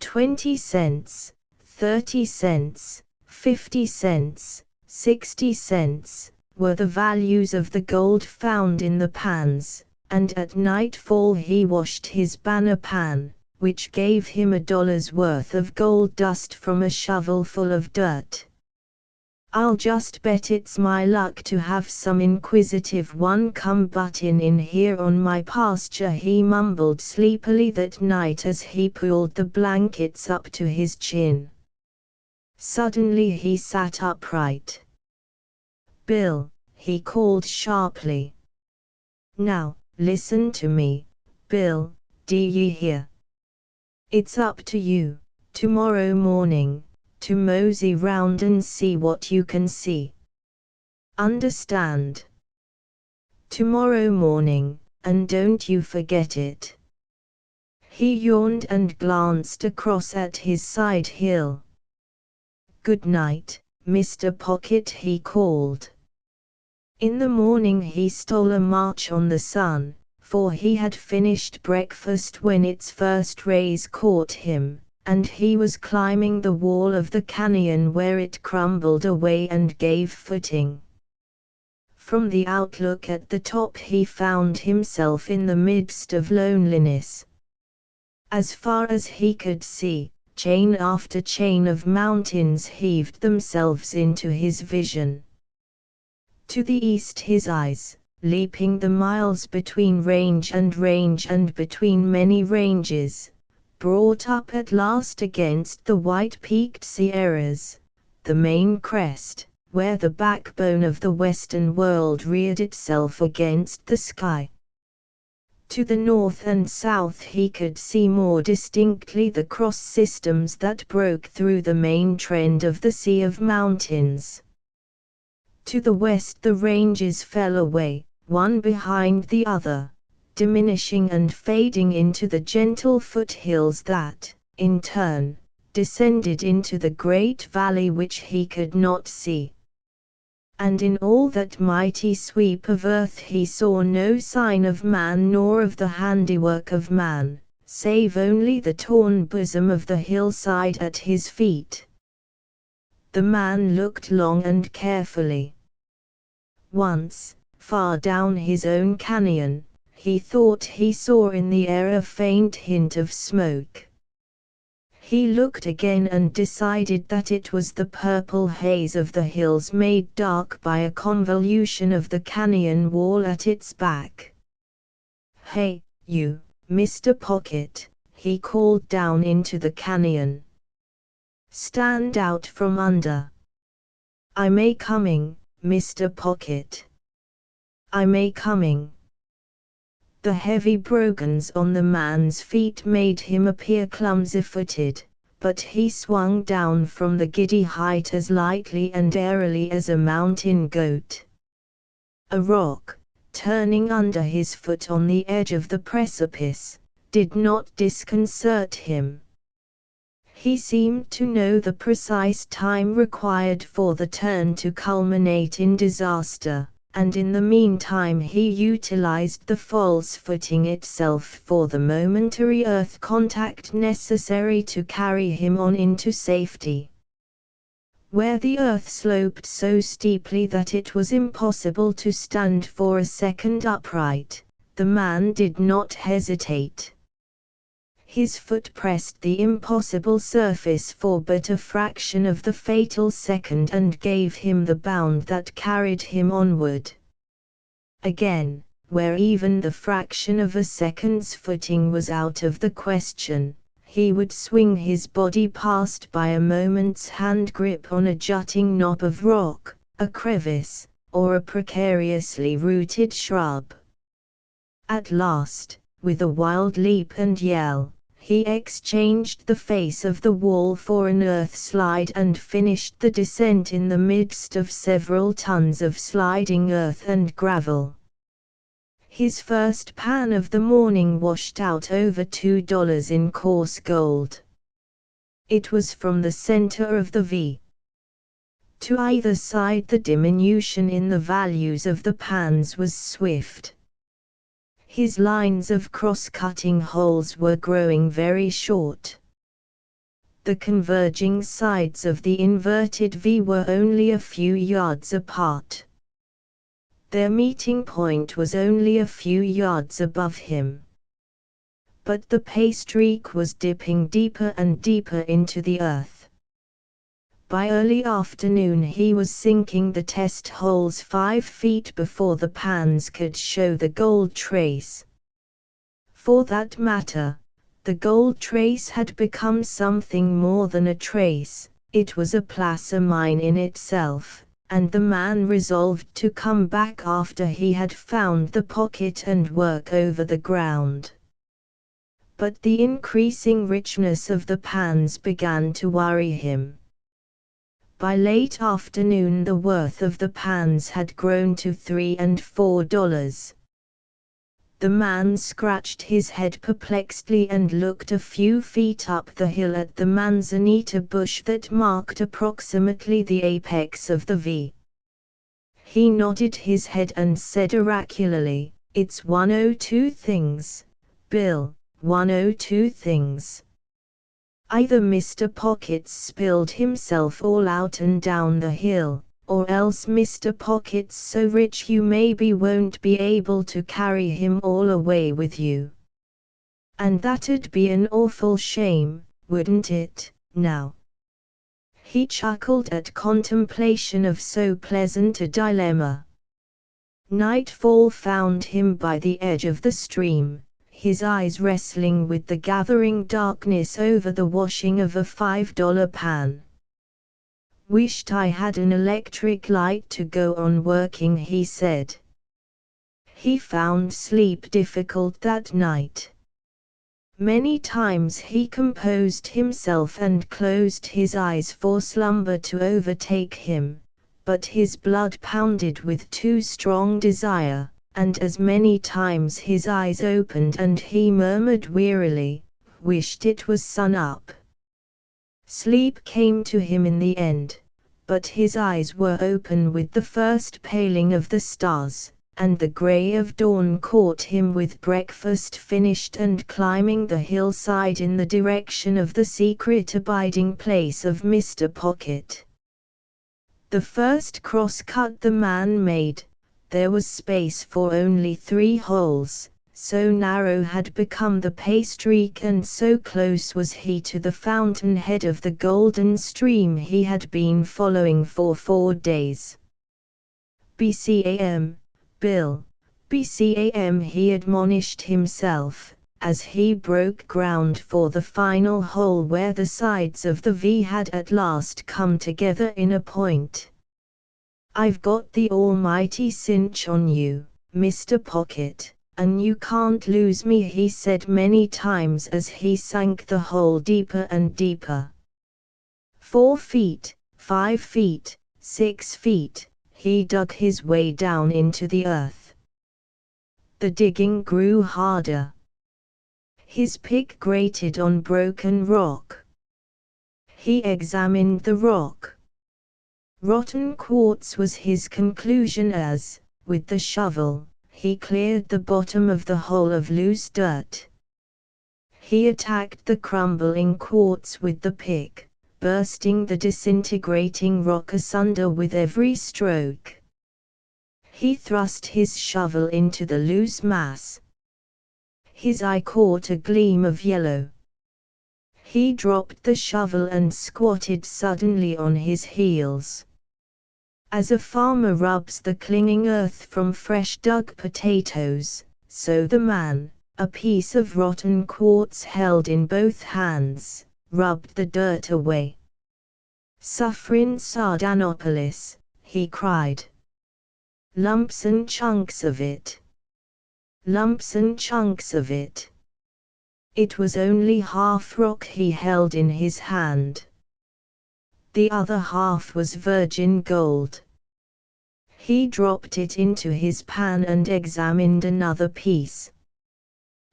20 cents, 30 cents, 50 cents, 60 cents, were the values of the gold found in the pans, and at nightfall he washed his banner pan, which gave him $1 worth of gold dust from a shovelful of dirt. I'll just bet it's my luck to have some inquisitive one come butt in here on my pasture, he mumbled sleepily that night as he pulled the blankets up to his chin. Suddenly he sat upright. Bill, he called sharply. Now, listen to me, Bill, do ye hear? It's up to you, tomorrow morning, to mosey round and see what you can see. Understand? Tomorrow morning, and don't you forget it. He yawned and glanced across at his side hill. Good night, Mr. Pocket, he called. In the morning he stole a march on the sun, for he had finished breakfast when its first rays caught him, and he was climbing the wall of the canyon where it crumbled away and gave footing. From the outlook at the top he found himself in the midst of loneliness. As far as he could see, chain after chain of mountains heaved themselves into his vision. To the east his eyes, leaping the miles between range and between many ranges, brought up at last against the white-peaked Sierras, the main crest, where the backbone of the western world reared itself against the sky. To the north and south he could see more distinctly the cross systems that broke through the main trend of the sea of mountains. To the west the ranges fell away, one behind the other, diminishing and fading into the gentle foothills that, in turn, descended into the great valley which he could not see. And in all that mighty sweep of earth he saw no sign of man nor of the handiwork of man, save only the torn bosom of the hillside at his feet. The man looked long and carefully. Once, far down his own canyon, he thought he saw in the air a faint hint of smoke. He looked again and decided that it was the purple haze of the hills made dark by a convolution of the canyon wall at its back. "Hey, you, Mr. Pocket," he called down into the canyon. stand out from under. I'm a coming, Mr. Pocket. I'm a coming. The heavy brogans on the man's feet made him appear clumsy-footed, but he swung down from the giddy height as lightly and airily as a mountain goat. A rock, turning under his foot on the edge of the precipice, did not disconcert him. He seemed to know the precise time required for the turn to culminate in disaster, and in the meantime he utilized the false footing itself for the momentary earth contact necessary to carry him on into safety. Where the earth sloped so steeply that it was impossible to stand for a second upright, the man did not hesitate. His foot pressed the impossible surface for but a fraction of the fatal second and gave him the bound that carried him onward. Again, where even the fraction of a second's footing was out of the question, he would swing his body past by a moment's hand grip on a jutting knob of rock, a crevice, or a precariously rooted shrub. At last, with a wild leap and yell, he exchanged the face of the wall for an earth slide and finished the descent in the midst of several tons of sliding earth and gravel. His first pan of the morning washed out over $2 in coarse gold. It was from the center of the V. To either side the diminution in the values of the pans was swift. His lines of cross-cutting holes were growing very short. The converging sides of the inverted V were only a few yards apart. Their meeting point was only a few yards above him. But the pay streak was dipping deeper and deeper into the earth. By early afternoon he was sinking the test holes 5 feet before the pans could show the gold trace. For that matter, the gold trace had become something more than a trace, it was a placer mine in itself, and the man resolved to come back after he had found the pocket and work over the ground. But the increasing richness of the pans began to worry him. By late afternoon the worth of the pans had grown to $3 and $4. The man scratched his head perplexedly and looked a few feet up the hill at the manzanita bush that marked approximately the apex of the V. He nodded his head and said oracularly, "It's 102 things, Bill, 102 things." Either Mr. Pockets spilled himself all out and down the hill, or else Mr. Pockets so rich you maybe won't be able to carry him all away with you. And that'd be an awful shame, wouldn't it, now? He chuckled at contemplation of so pleasant a dilemma. Nightfall found him by the edge of the stream, his eyes wrestling with the gathering darkness over the washing of a $5 pan. "Wished I had an electric light to go on working," he said. He found sleep difficult that night. Many times he composed himself and closed his eyes for slumber to overtake him, but his blood pounded with too strong desire, and as many times his eyes opened and he murmured wearily, "Wished it was sun up." Sleep came to him in the end, but his eyes were open with the first paling of the stars, and the gray of dawn caught him with breakfast finished and climbing the hillside in the direction of the secret abiding place of Mr. Pocket. The first cross-cut the man made, there was space for only 3 holes, so narrow had become the pay streak and so close was he to the fountainhead of the golden stream he had been following for 4 days. "BCAM, Bill, BCAM," he admonished himself, as he broke ground for the final hole where the sides of the V had at last come together in a point. "I've got the almighty cinch on you, Mr. Pocket, and you can't lose me," he said many times as he sank the hole deeper and deeper. 4 feet, 5 feet, 6 feet, he dug his way down into the earth. The digging grew harder. His pick grated on broken rock. He examined the rock. Rotten quartz was his conclusion as, with the shovel, he cleared the bottom of the hole of loose dirt. He attacked the crumbling quartz with the pick, bursting the disintegrating rock asunder with every stroke. He thrust his shovel into the loose mass. His eye caught a gleam of yellow. He dropped the shovel and squatted suddenly on his heels. As a farmer rubs the clinging earth from fresh dug potatoes, so the man, a piece of rotten quartz held in both hands, rubbed the dirt away. "Suffering Sardanopolis," he cried. "Lumps and chunks of it. Lumps and chunks of it." It was only half rock he held in his hand. The other half was virgin gold. He dropped it into his pan and examined another piece.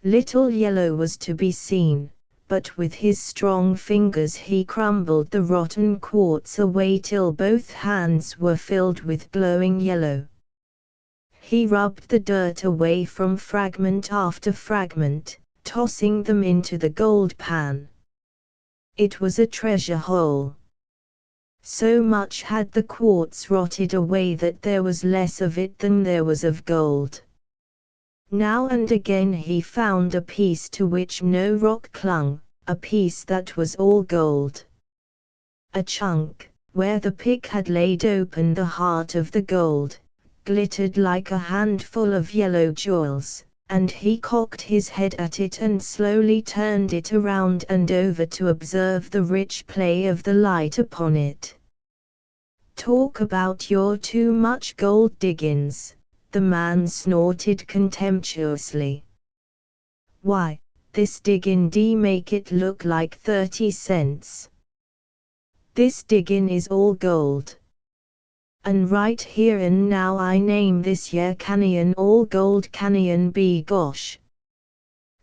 Little yellow was to be seen, but with his strong fingers he crumbled the rotten quartz away till both hands were filled with glowing yellow. He rubbed the dirt away from fragment after fragment, tossing them into the gold pan. It was a treasure hole. So much had the quartz rotted away that there was less of it than there was of gold. Now and again he found a piece to which no rock clung, a piece that was all gold. A chunk, where the pick had laid open the heart of the gold, glittered like a handful of yellow jewels, and he cocked his head at it and slowly turned it around and over to observe the rich play of the light upon it. "Talk about your too much gold diggins," the man snorted contemptuously. "Why, this diggin' d make it look like 30 cents. This diggin' is all gold. And right here and now I name this yer canyon all gold canyon be gosh."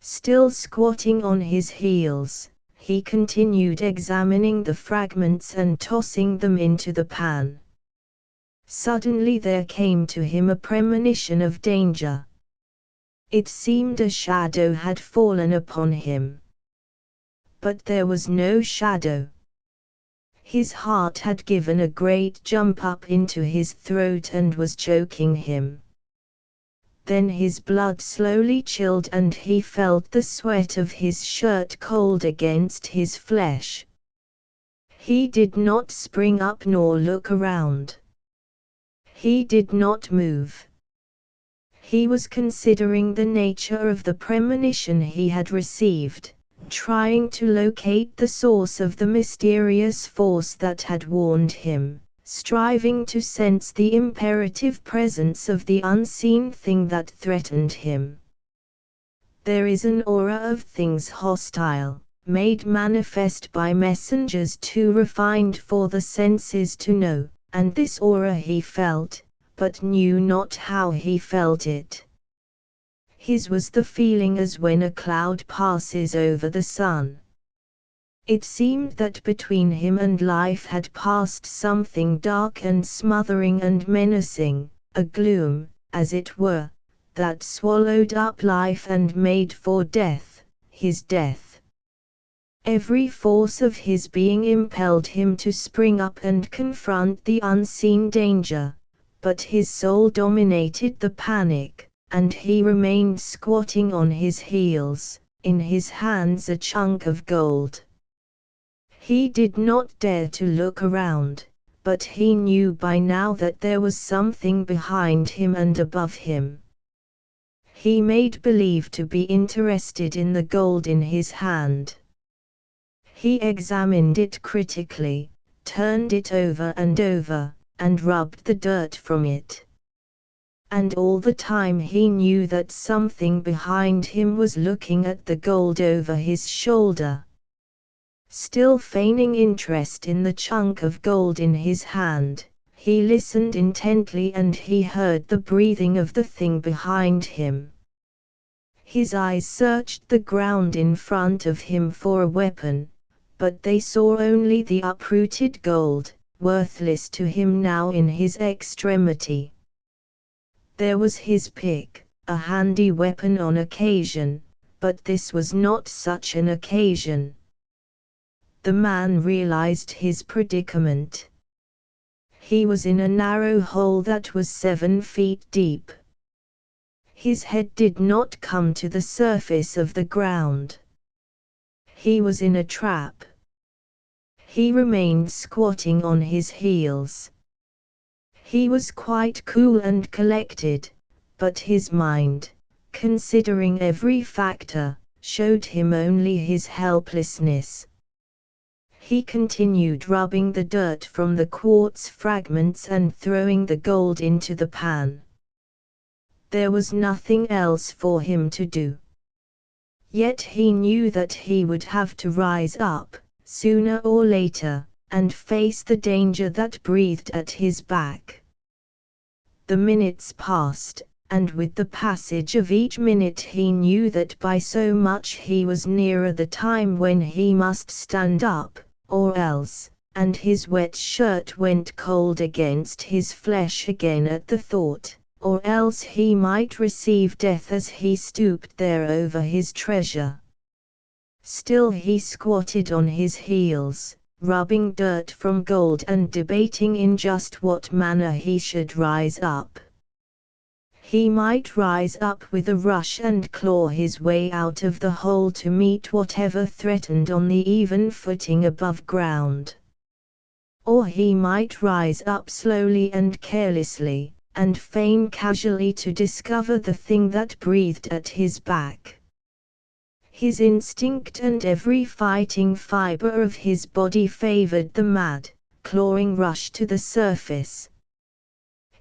Still squatting on his heels, he continued examining the fragments and tossing them into the pan. Suddenly there came to him a premonition of danger. It seemed a shadow had fallen upon him. But there was no shadow. His heart had given a great jump up into his throat and was choking him. Then his blood slowly chilled and he felt the sweat of his shirt cold against his flesh. He did not spring up nor look around. He did not move. He was considering the nature of the premonition he had received, trying to locate the source of the mysterious force that had warned him, striving to sense the imperative presence of the unseen thing that threatened him. There is an aura of things hostile, made manifest by messengers too refined for the senses to know, and this aura he felt, but knew not how he felt it. His was the feeling as when a cloud passes over the sun. It seemed that between him and life had passed something dark and smothering and menacing, a gloom, as it were, that swallowed up life and made for death, his death. Every force of his being impelled him to spring up and confront the unseen danger, but his soul dominated the panic, and he remained squatting on his heels, in his hands a chunk of gold. He did not dare to look around, but he knew by now that there was something behind him and above him. He made believe to be interested in the gold in his hand. He examined it critically, turned it over, and rubbed the dirt from it. And all the time he knew that something behind him was looking at the gold over his shoulder. Still feigning interest in the chunk of gold in his hand, he listened intently and he heard the breathing of the thing behind him. His eyes searched the ground in front of him for a weapon, but they saw only the uprooted gold, worthless to him now in his extremity. There was his pick, a handy weapon on occasion, but this was not such an occasion. The man realized his predicament. He was in a narrow hole that was 7 feet deep. His head did not come to the surface of the ground. He was in a trap. He remained squatting on his heels. He was quite cool and collected, but his mind, considering every factor, showed him only his helplessness. He continued rubbing the dirt from the quartz fragments and throwing the gold into the pan. There was nothing else for him to do. Yet he knew that he would have to rise up, sooner or later, and face the danger that breathed at his back. The minutes passed, and with the passage of each minute he knew that by so much he was nearer the time when he must stand up, or else, and his wet shirt went cold against his flesh again at the thought, or else he might receive death as he stooped there over his treasure. Still he squatted on his heels, rubbing dirt from gold and debating in just what manner he should rise up. He might rise up with a rush and claw his way out of the hole to meet whatever threatened on the even footing above ground. Or he might rise up slowly and carelessly, and feign casually to discover the thing that breathed at his back. His instinct and every fighting fiber of his body favored the mad, clawing rush to the surface.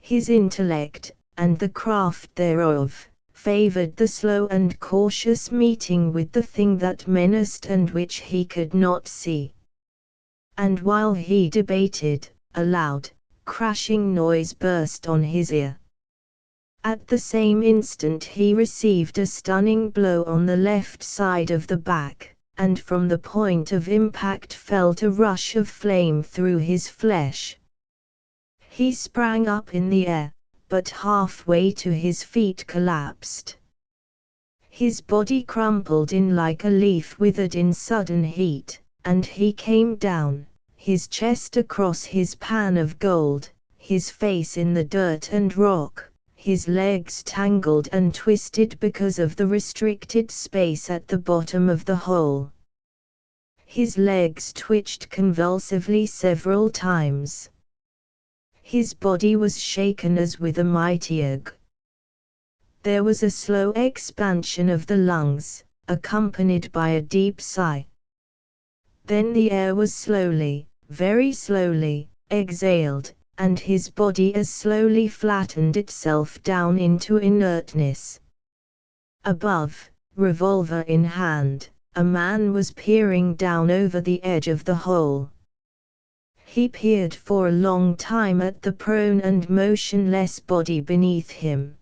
His intellect, and the craft thereof, favored the slow and cautious meeting with the thing that menaced and which he could not see. And while he debated, a loud, crashing noise burst on his ear. At the same instant he received a stunning blow on the left side of the back, and from the point of impact felt a rush of flame through his flesh. He sprang up in the air, but halfway to his feet collapsed. His body crumpled in like a leaf withered in sudden heat, and he came down, his chest across his pan of gold, his face in the dirt and rock, his legs tangled and twisted because of the restricted space at the bottom of the hole. His legs twitched convulsively several times. His body was shaken as with a mighty ague. There was a slow expansion of the lungs, accompanied by a deep sigh. Then the air was slowly, very slowly, exhaled, and his body as slowly flattened itself down into inertness. Above, revolver in hand, a man was peering down over the edge of the hole. He peered for a long time at the prone and motionless body beneath him.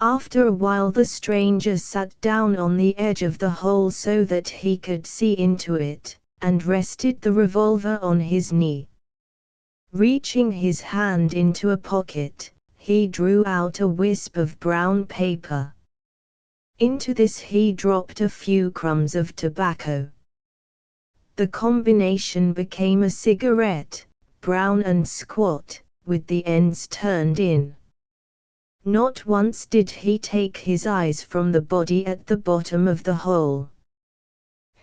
After a while the stranger sat down on the edge of the hole so that he could see into it, and rested the revolver on his knee. Reaching his hand into a pocket, he drew out a wisp of brown paper. Into this he dropped a few crumbs of tobacco. The combination became a cigarette, brown and squat, with the ends turned in. Not once did he take his eyes from the body at the bottom of the hole.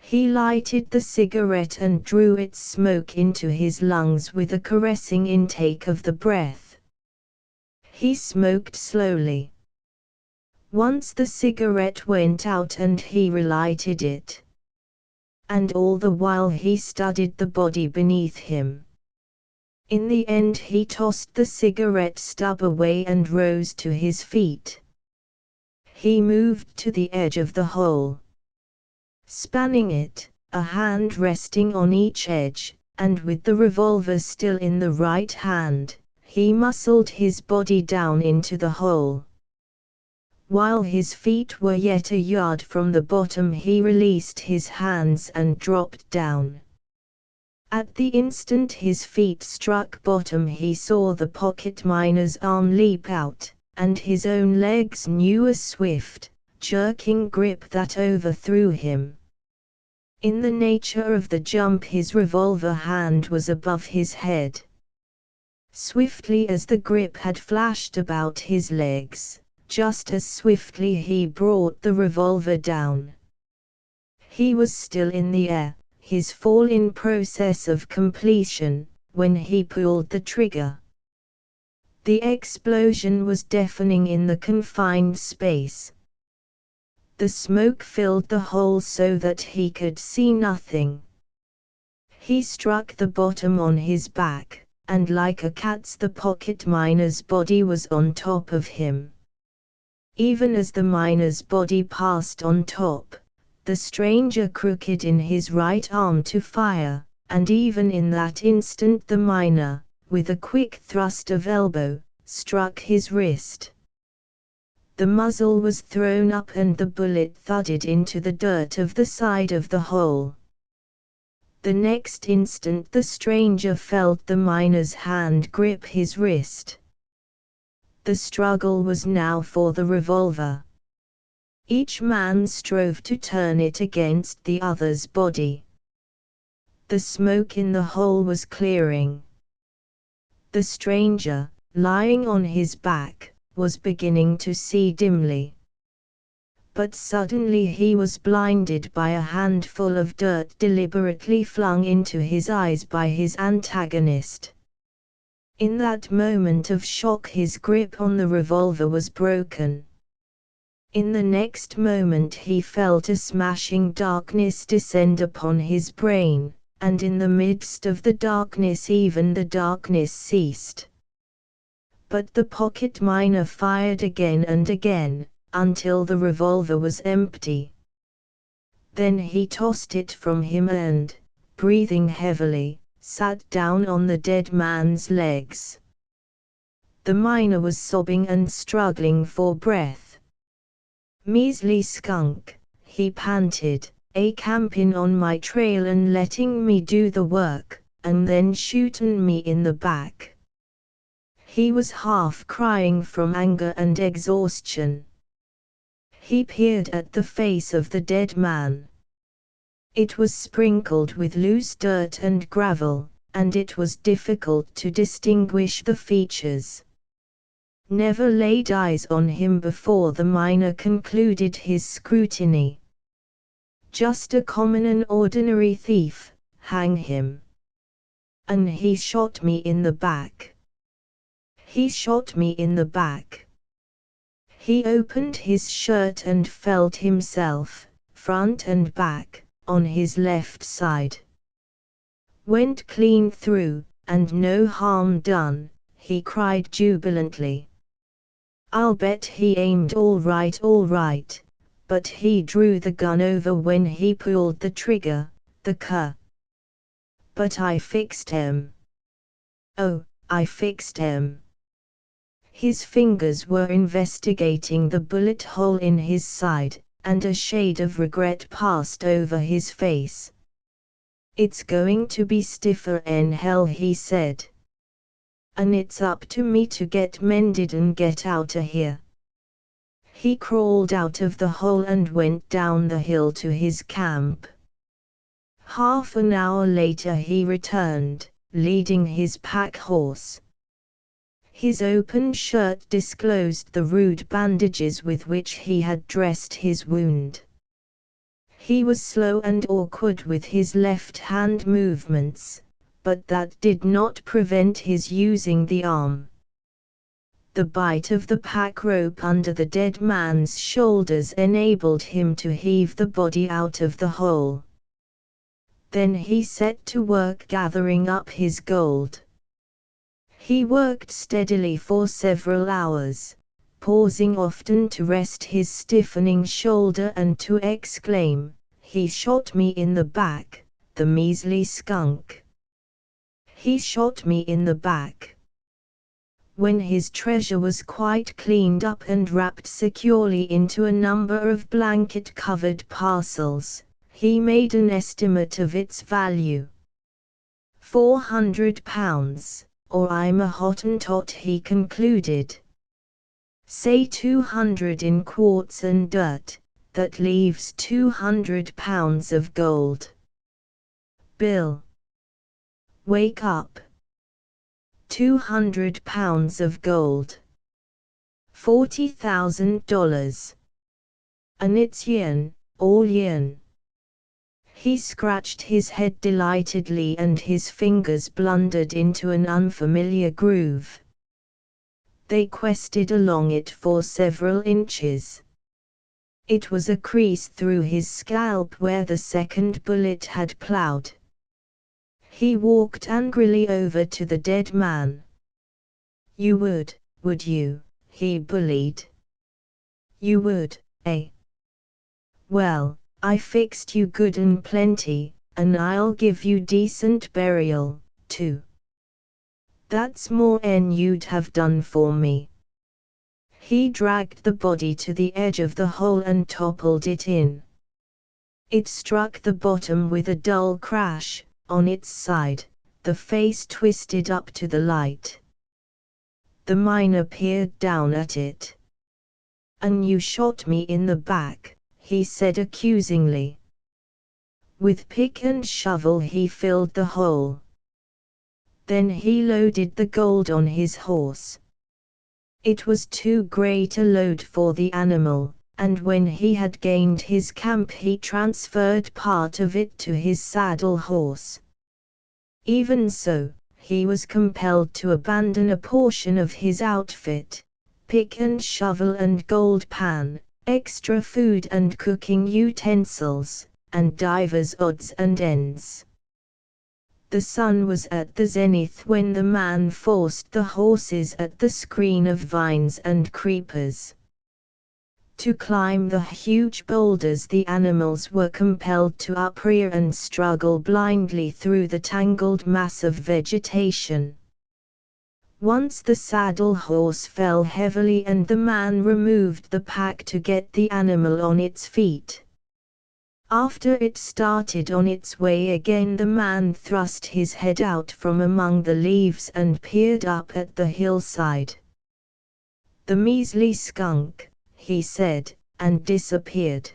He lighted the cigarette and drew its smoke into his lungs with a caressing intake of the breath. He smoked slowly. Once the cigarette went out and he relighted it. And all the while he studied the body beneath him. In the end he tossed the cigarette stub away and rose to his feet. He moved to the edge of the hole. Spanning it, a hand resting on each edge, and with the revolver still in the right hand, he muscled his body down into the hole. While his feet were yet a yard from the bottom, he released his hands and dropped down. At the instant his feet struck bottom, he saw the pocket miner's arm leap out, and his own legs knew a swift, jerking grip that overthrew him. In the nature of the jump, his revolver hand was above his head. Swiftly as the grip had flashed about his legs, just as swiftly he brought the revolver down. He was still in the air, his fall in process of completion, when he pulled the trigger. The explosion was deafening in the confined space. The smoke filled the hole so that he could see nothing. He struck the bottom on his back, and like a cat's the pocket miner's body was on top of him. Even as the miner's body passed on top, the stranger crooked in his right arm to fire, and even in that instant the miner, with a quick thrust of elbow, struck his wrist. The muzzle was thrown up and the bullet thudded into the dirt of the side of the hole. The next instant the stranger felt the miner's hand grip his wrist. The struggle was now for the revolver. Each man strove to turn it against the other's body. The smoke in the hole was clearing. The stranger, lying on his back, was beginning to see dimly. But suddenly he was blinded by a handful of dirt deliberately flung into his eyes by his antagonist. In that moment of shock his grip on the revolver was broken. In the next moment he felt a smashing darkness descend upon his brain, and in the midst of the darkness even the darkness ceased. But the pocket miner fired again and again, until the revolver was empty. Then he tossed it from him and, breathing heavily, sat down on the dead man's legs. The miner was sobbing and struggling for breath. "Measly skunk," he panted, "a campin' on my trail and letting me do the work, and then shootin' me in the back." He was half crying from anger and exhaustion. He peered at the face of the dead man. It was sprinkled with loose dirt and gravel, and it was difficult to distinguish the features. Never laid eyes on him before, the miner concluded his scrutiny. Just a common and ordinary thief, hang him. And he shot me in the back. He shot me in the back. He opened his shirt and felt himself, front and back, on his left side. "Went clean through, and no harm done," he cried jubilantly. "I'll bet he aimed all right, but he drew the gun over when he pulled the trigger, the cur. But I fixed him. Oh, I fixed him." His fingers were investigating the bullet hole in his side, and a shade of regret passed over his face. "It's going to be stiffer 'n hell," he said. "And it's up to me to get mended and get outta here." He crawled out of the hole and went down the hill to his camp. Half an hour later he returned, leading his pack horse. His open shirt disclosed the rude bandages with which he had dressed his wound. He was slow and awkward with his left-hand movements, but that did not prevent his using the arm. The bite of the pack rope under the dead man's shoulders enabled him to heave the body out of the hole. Then he set to work gathering up his gold. He worked steadily for several hours, pausing often to rest his stiffening shoulder and to exclaim, "He shot me in the back, the measly skunk! He shot me in the back!" When his treasure was quite cleaned up and wrapped securely into a number of blanket-covered parcels, he made an estimate of its value. £400, or I'm a Hottentot, he concluded. Say 200 in quartz and dirt, that leaves £200 of gold. Bill, wake up. £200 of gold. $40,000. And it's yen, all yen. He scratched his head delightedly and his fingers blundered into an unfamiliar groove. They quested along it for several inches. It was a crease through his scalp where the second bullet had ploughed. He walked angrily over to the dead man. "You would you?" he bullied. "You would, eh? Well, I fixed you good and plenty, and I'll give you decent burial, too. That's more'n you'd have done for me." He dragged the body to the edge of the hole and toppled it in. It struck the bottom with a dull crash. On its side, the face twisted up to the light. The miner peered down at it. "And you shot me in the back," he said accusingly. With pick and shovel he filled the hole. Then he loaded the gold on his horse. It was too great a load for the animal, and when he had gained his camp he transferred part of it to his saddle horse. Even so, he was compelled to abandon a portion of his outfit, pick and shovel and gold pan, extra food and cooking utensils, and divers odds and ends. The sun was at the zenith when the man forced the horses at the screen of vines and creepers. To climb the huge boulders the animals were compelled to uprear and struggle blindly through the tangled mass of vegetation. Once the saddle horse fell heavily and the man removed the pack to get the animal on its feet. After it started on its way again, the man thrust his head out from among the leaves and peered up at the hillside. "The measly skunk," he said, and disappeared.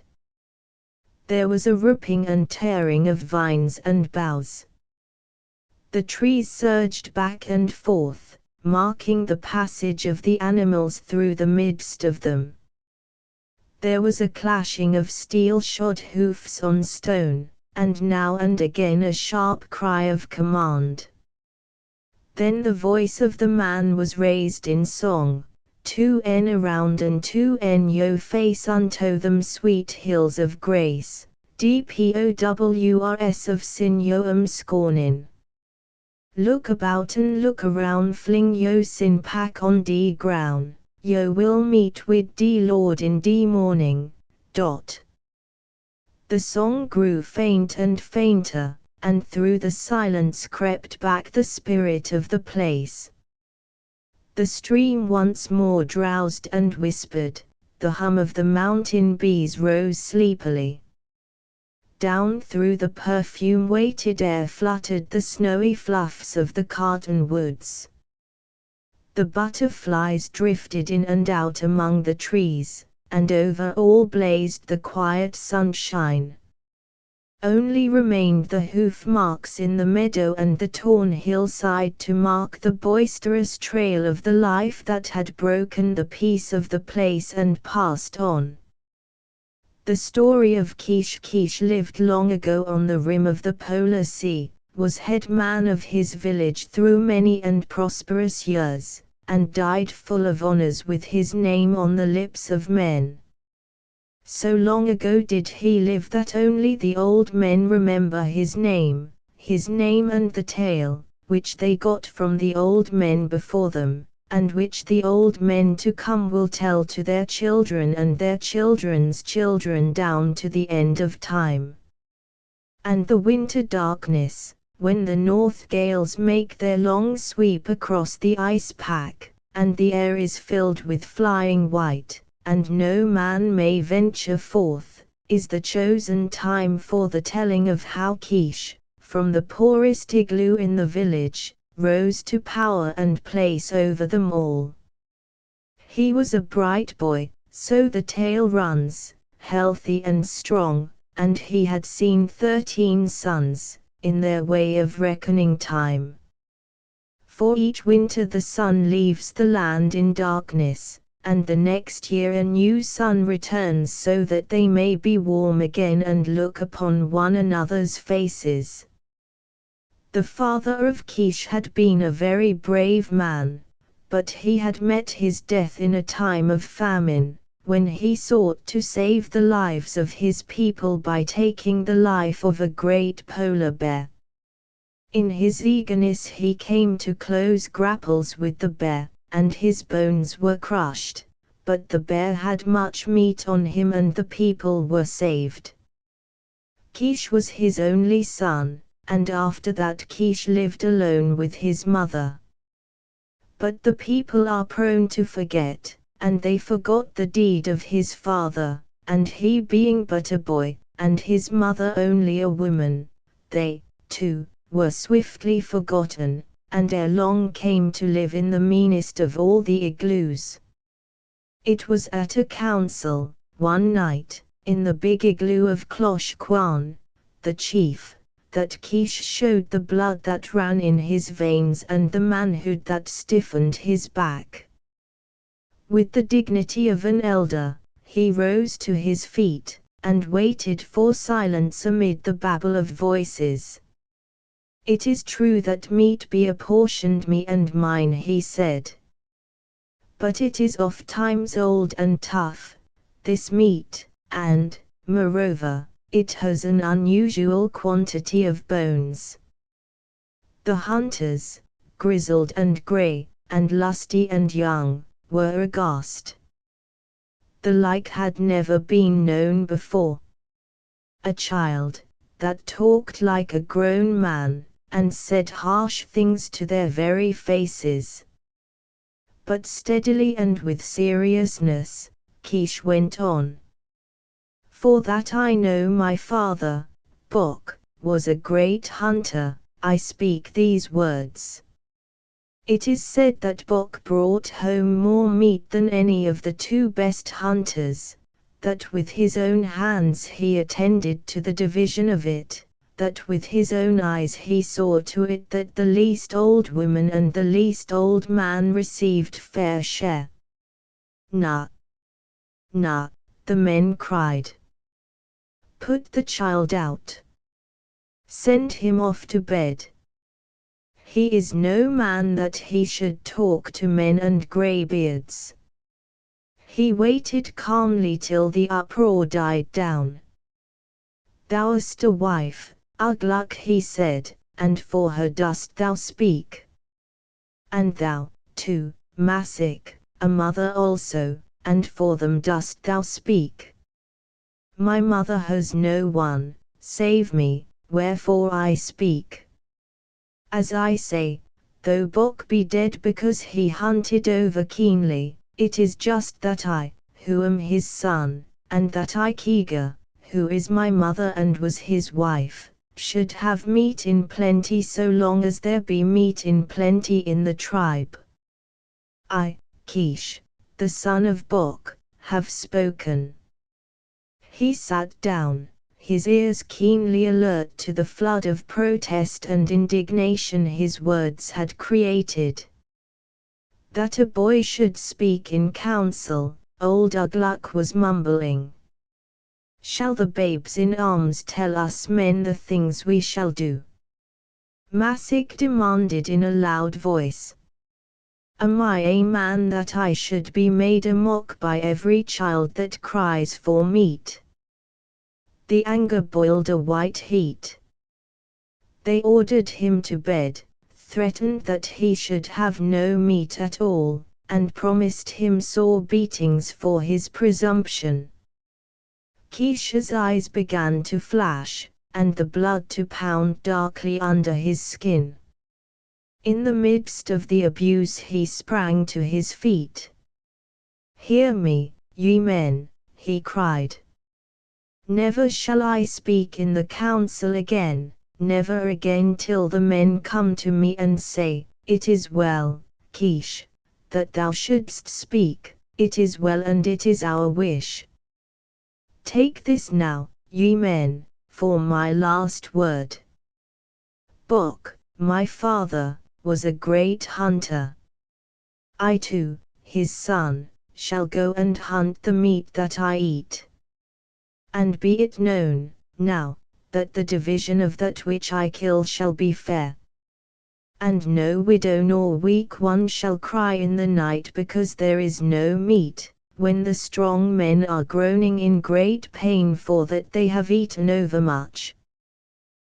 There was a ripping and tearing of vines and boughs. The trees surged back and forth, marking the passage of the animals through the midst of them. There was a clashing of steel-shod hoofs on stone, and now and again a sharp cry of command. Then the voice of the man was raised in song, "2N around and 2N yo face unto them sweet hills of grace, DPOWRS of sin yo scornin'. Look about and look around, fling yo sin pack on de ground. Yo will meet wid de Lord in de morning." The song grew faint and fainter, and through the silence crept back the spirit of the place. The stream once more drowsed and whispered, the hum of the mountain bees rose sleepily. Down through the perfume-weighted air fluttered the snowy fluffs of the cottonwoods. The butterflies drifted in and out among the trees, and over all blazed the quiet sunshine. Only remained the hoof marks in the meadow and the torn hillside to mark the boisterous trail of the life that had broken the peace of the place and passed on. The story of Kish. Kish lived long ago on the rim of the Polar Sea, was head man of his village through many and prosperous years, and died full of honors with his name on the lips of men. So long ago did he live that only the old men remember his name and the tale, which they got from the old men before them, and which the old men to come will tell to their children and their children's children down to the end of time. And the winter darkness, when the north gales make their long sweep across the ice pack, and the air is filled with flying white, and no man may venture forth, is the chosen time for the telling of how Kish, from the poorest igloo in the village, rose to power and place over them all. He was a bright boy, so the tale runs, healthy and strong, and he had seen 13 sons, in their way of reckoning time. For each winter the sun leaves the land in darkness, and the next year a new sun returns so that they may be warm again and look upon one another's faces. The father of Kish had been a very brave man, but he had met his death in a time of famine, when he sought to save the lives of his people by taking the life of a great polar bear. In his eagerness he came to close grapples with the bear, and his bones were crushed, but the bear had much meat on him and the people were saved. Kish was his only son, and after that Kish lived alone with his mother. But the people are prone to forget, and they forgot the deed of his father, and he being but a boy, and his mother only a woman, they, too, were swiftly forgotten, and ere long came to live in the meanest of all the igloos. It was at a council, one night, in the big igloo of Klosh Kwan, the chief, that Kish showed the blood that ran in his veins and the manhood that stiffened his back. With the dignity of an elder, he rose to his feet, and waited for silence amid the babble of voices. "It is true that meat be apportioned me and mine," he said. "But it is oft times old and tough, this meat, and, moreover, it has an unusual quantity of bones." The hunters, grizzled and grey, and lusty and young, were aghast. The like had never been known before. A child, that talked like a grown man, and said harsh things to their very faces. But steadily and with seriousness, Kish went on. "For that I know my father, Bok, was a great hunter, I speak these words. It is said that Bok brought home more meat than any of the 2 best hunters, that with his own hands he attended to the division of it, that with his own eyes he saw to it that the least old woman and the least old man received fair share." "Nah, nah," the men cried. "Put the child out. Send him off to bed. He is no man that he should talk to men and greybeards." He waited calmly till the uproar died down. "Thou'st a wife, Ugluk," he said, "and for her dost thou speak? And thou, too, Masik, a mother also, and for them dost thou speak? My mother has no one, save me, wherefore I speak. As I say, though Bok be dead because he hunted over keenly, it is just that I, who am his son, and that Kiga, who is my mother and was his wife, should have meat in plenty so long as there be meat in plenty in the tribe. I, Kish, the son of Bok, have spoken." He sat down, his ears keenly alert to the flood of protest and indignation his words had created. That a boy should speak in council, old Ugluk was mumbling. "Shall the babes in arms tell us men the things we shall do?" Masik demanded in a loud voice. Am I a man that I should be made a mock by every child that cries for meat? The anger boiled a white heat. They ordered him to bed, threatened that he should have no meat at all, and promised him sore beatings for his presumption. Kish's eyes began to flash, and the blood to pound darkly under his skin. In the midst of the abuse he sprang to his feet. "Hear me, ye men," he cried. "Never shall I speak in the council again, never again till the men come to me and say, 'It is well, Kish, that thou shouldst speak, it is well and it is our wish.' Take this now, ye men, for my last word. Bok, my father, was a great hunter. I too, his son, shall go and hunt the meat that I eat. And be it known, now, that the division of that which I kill shall be fair. And no widow nor weak one shall cry in the night because there is no meat, when the strong men are groaning in great pain for that they have eaten overmuch.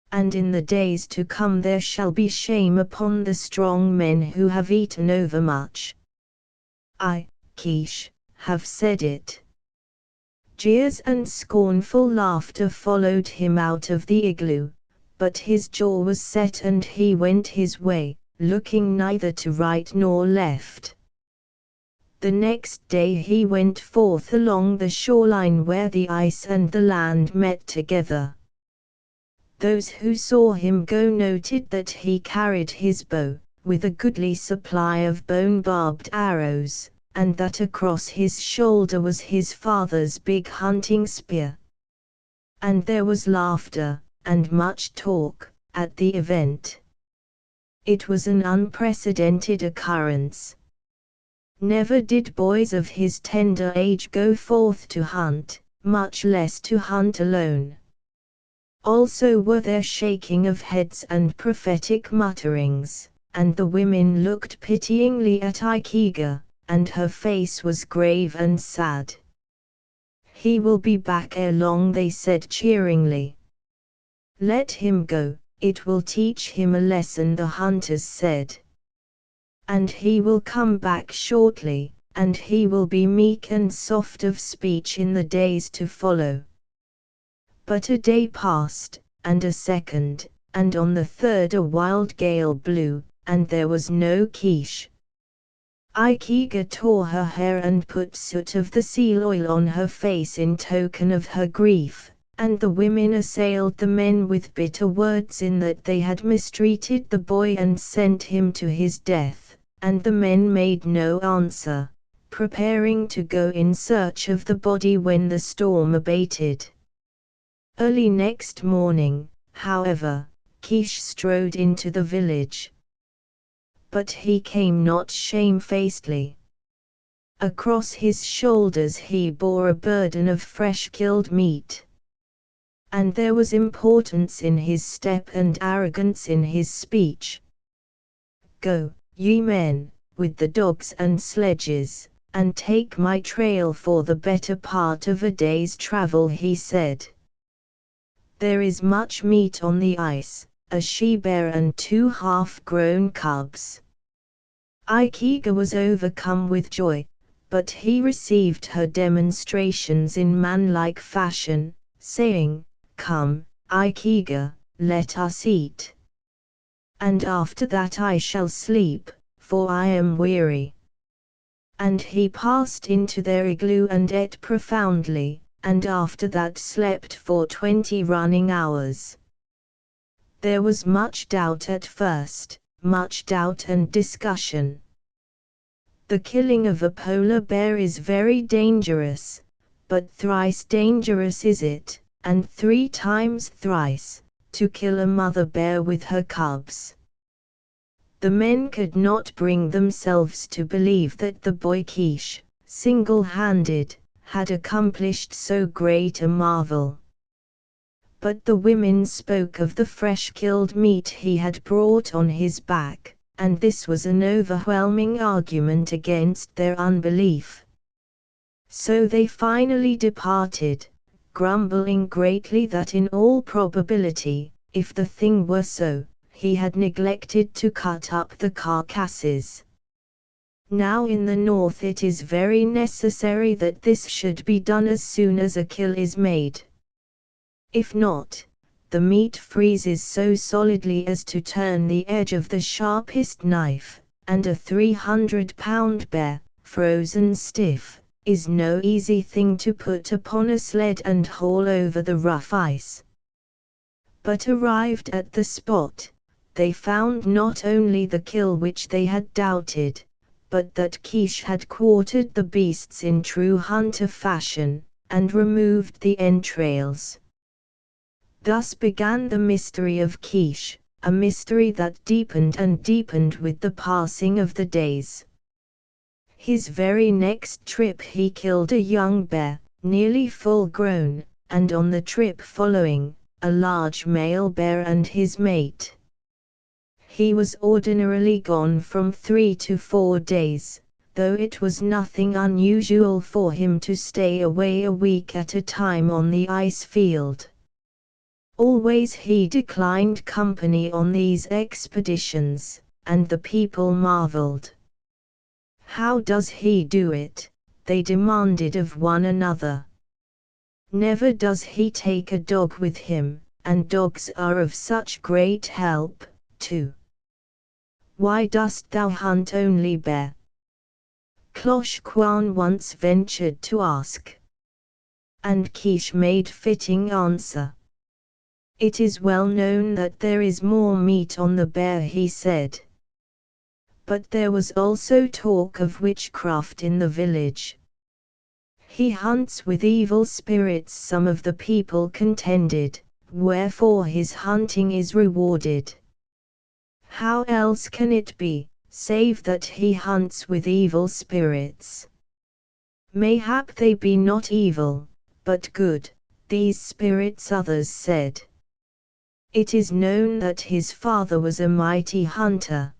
And in the days to come there shall be shame upon the strong men who have eaten overmuch. I, Kish, have said it." Jeers and scornful laughter followed him out of the igloo, but his jaw was set and he went his way, looking neither to right nor left. The next day he went forth along the shoreline where the ice and the land met together. Those who saw him go noted that he carried his bow, with a goodly supply of bone-barbed arrows, and that across his shoulder was his father's big hunting spear. And there was laughter, and much talk, at the event. It was an unprecedented occurrence. Never did boys of his tender age go forth to hunt, much less to hunt alone. Also were there shaking of heads and prophetic mutterings, and the women looked pityingly at Ikiga, and her face was grave and sad. "He will be back ere long," they said cheeringly. "Let him go, it will teach him a lesson," the hunters said. "And he will come back shortly, and he will be meek and soft of speech in the days to follow." But a day passed, and a second, and on the third a wild gale blew, and there was no Kish. Ikiga tore her hair and put soot of the seal oil on her face in token of her grief, and the women assailed the men with bitter words in that they had mistreated the boy and sent him to his death, and the men made no answer, preparing to go in search of the body when the storm abated. Early next morning, however, Kish strode into the village. But he came not shamefacedly. Across his shoulders he bore a burden of fresh killed meat. And there was importance in his step and arrogance in his speech. "Go, ye men, with the dogs and sledges, and take my trail for the better part of a day's travel," he said. "There is much meat on the ice, a she-bear and 2 half-grown cubs." Ikiga was overcome with joy, but he received her demonstrations in manlike fashion, saying, "Come, Ikiga, let us eat. And after that I shall sleep, for I am weary." And he passed into their igloo and ate profoundly, and after that slept for 20 running hours. There was much doubt at first, much doubt and discussion. The killing of a polar bear is very dangerous, but thrice dangerous is it, and 3 times thrice, to kill a mother bear with her cubs. The men could not bring themselves to believe that the boy Kish, single-handed, had accomplished so great a marvel. But the women spoke of the fresh killed meat he had brought on his back, and this was an overwhelming argument against their unbelief. So they finally departed, grumbling greatly that in all probability, if the thing were so, he had neglected to cut up the carcasses. Now in the north it is very necessary that this should be done as soon as a kill is made. If not, the meat freezes so solidly as to turn the edge of the sharpest knife, and a 300-pound bear, frozen stiff, is no easy thing to put upon a sled and haul over the rough ice. But arrived at the spot, they found not only the kill which they had doubted, but that Kish had quartered the beasts in true hunter fashion, and removed the entrails. Thus began the mystery of Kish, a mystery that deepened and deepened with the passing of the days. His very next trip he killed a young bear, nearly full grown, and on the trip following, a large male bear and his mate. He was ordinarily gone from 3 to 4 days, though it was nothing unusual for him to stay away a week at a time on the ice field. Always he declined company on these expeditions, and the people marveled. How does he do it? They demanded of one another. Never does he take a dog with him, and dogs are of such great help, too. Why dost thou hunt only bear? Klosh Kwan once ventured to ask. And Kish made fitting answer. It is well known that there is more meat on the bear, he said. But there was also talk of witchcraft in the village. He hunts with evil spirits, some of the people contended, wherefore his hunting is rewarded. How else can it be, save that he hunts with evil spirits? Mayhap they be not evil, but good, these spirits, others said. It is known that his father was a mighty hunter.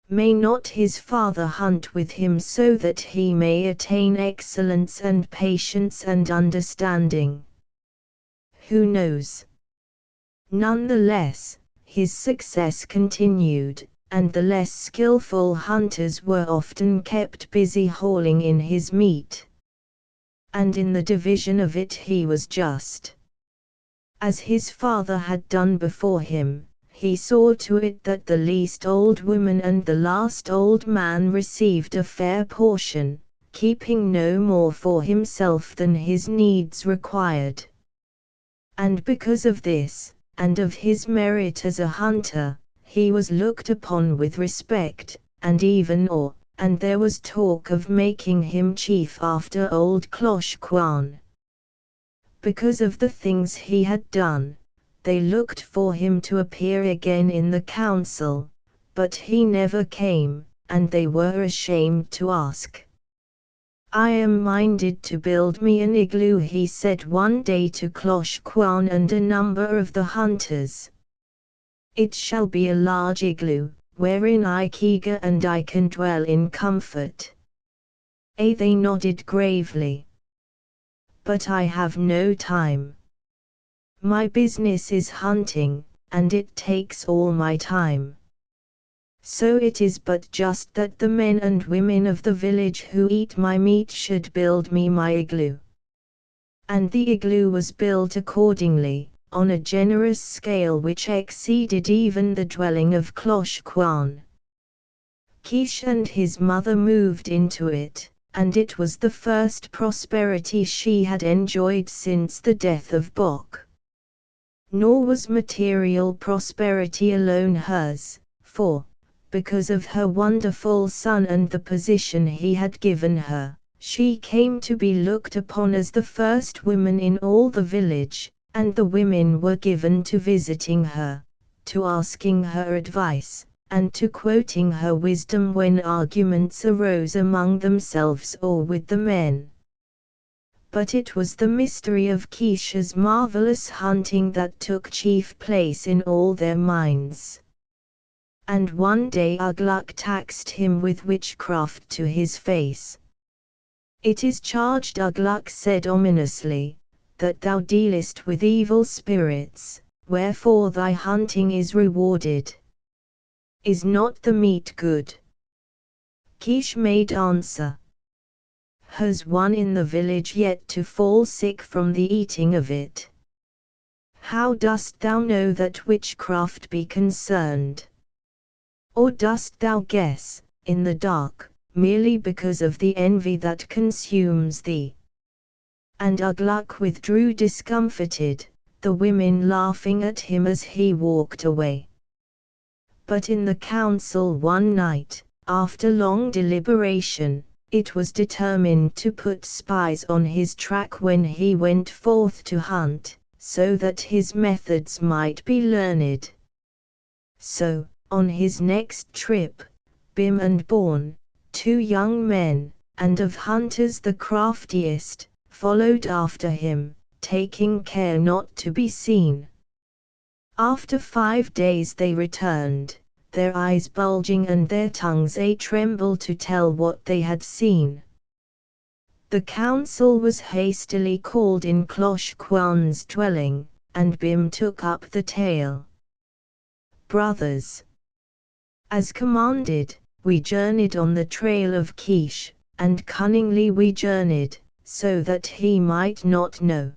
May not his father hunt with him so that he may attain excellence and patience and understanding? Who knows? Nonetheless, his success continued, and the less skillful hunters were often kept busy hauling in his meat. And in the division of it he was just. As his father had done before him, he saw to it that the least old woman and the last old man received a fair portion, keeping no more for himself than his needs required. And because of this, and of his merit as a hunter, he was looked upon with respect, and even awe, and there was talk of making him chief after old Klosh Kwan. Because of the things he had done, they looked for him to appear again in the council, but he never came, and they were ashamed to ask. I am minded to build me an igloo, he said one day to Klosh Kwan and a number of the hunters. It shall be a large igloo, wherein Ikega and I can dwell in comfort. They nodded gravely. But I have no time. My business is hunting, and it takes all my time. So it is but just that the men and women of the village who eat my meat should build me my igloo. And the igloo was built accordingly, on a generous scale which exceeded even the dwelling of Klosh Kwan. Kish and his mother moved into it, and it was the first prosperity she had enjoyed since the death of Bok. Nor was material prosperity alone hers, for, because of her wonderful son and the position he had given her, she came to be looked upon as the first woman in all the village, and the women were given to visiting her, to asking her advice, and to quoting her wisdom when arguments arose among themselves or with the men. But it was the mystery of Kish's marvelous hunting that took chief place in all their minds. And one day Ugluck taxed him with witchcraft to his face. It is charged, Ugluck said ominously, that thou dealest with evil spirits, wherefore thy hunting is rewarded. Is not the meat good? Kish made answer. Has one in the village yet to fall sick from the eating of it? How dost thou know that witchcraft be concerned? Or dost thou guess, in the dark, merely because of the envy that consumes thee? And Ugluck withdrew discomfited, the women laughing at him as he walked away. But in the council one night, after long deliberation, it was determined to put spies on his track when he went forth to hunt, so that his methods might be learned. So, on his next trip, Bim and Born, 2 young men, and of hunters the craftiest, followed after him, taking care not to be seen. After 5 days they returned, their eyes bulging and their tongues a-tremble to tell what they had seen. The council was hastily called in Cloche Quan's dwelling, and Bim took up the tale. Brothers, as commanded, we journeyed on the trail of Kish, and cunningly we journeyed, so that he might not know.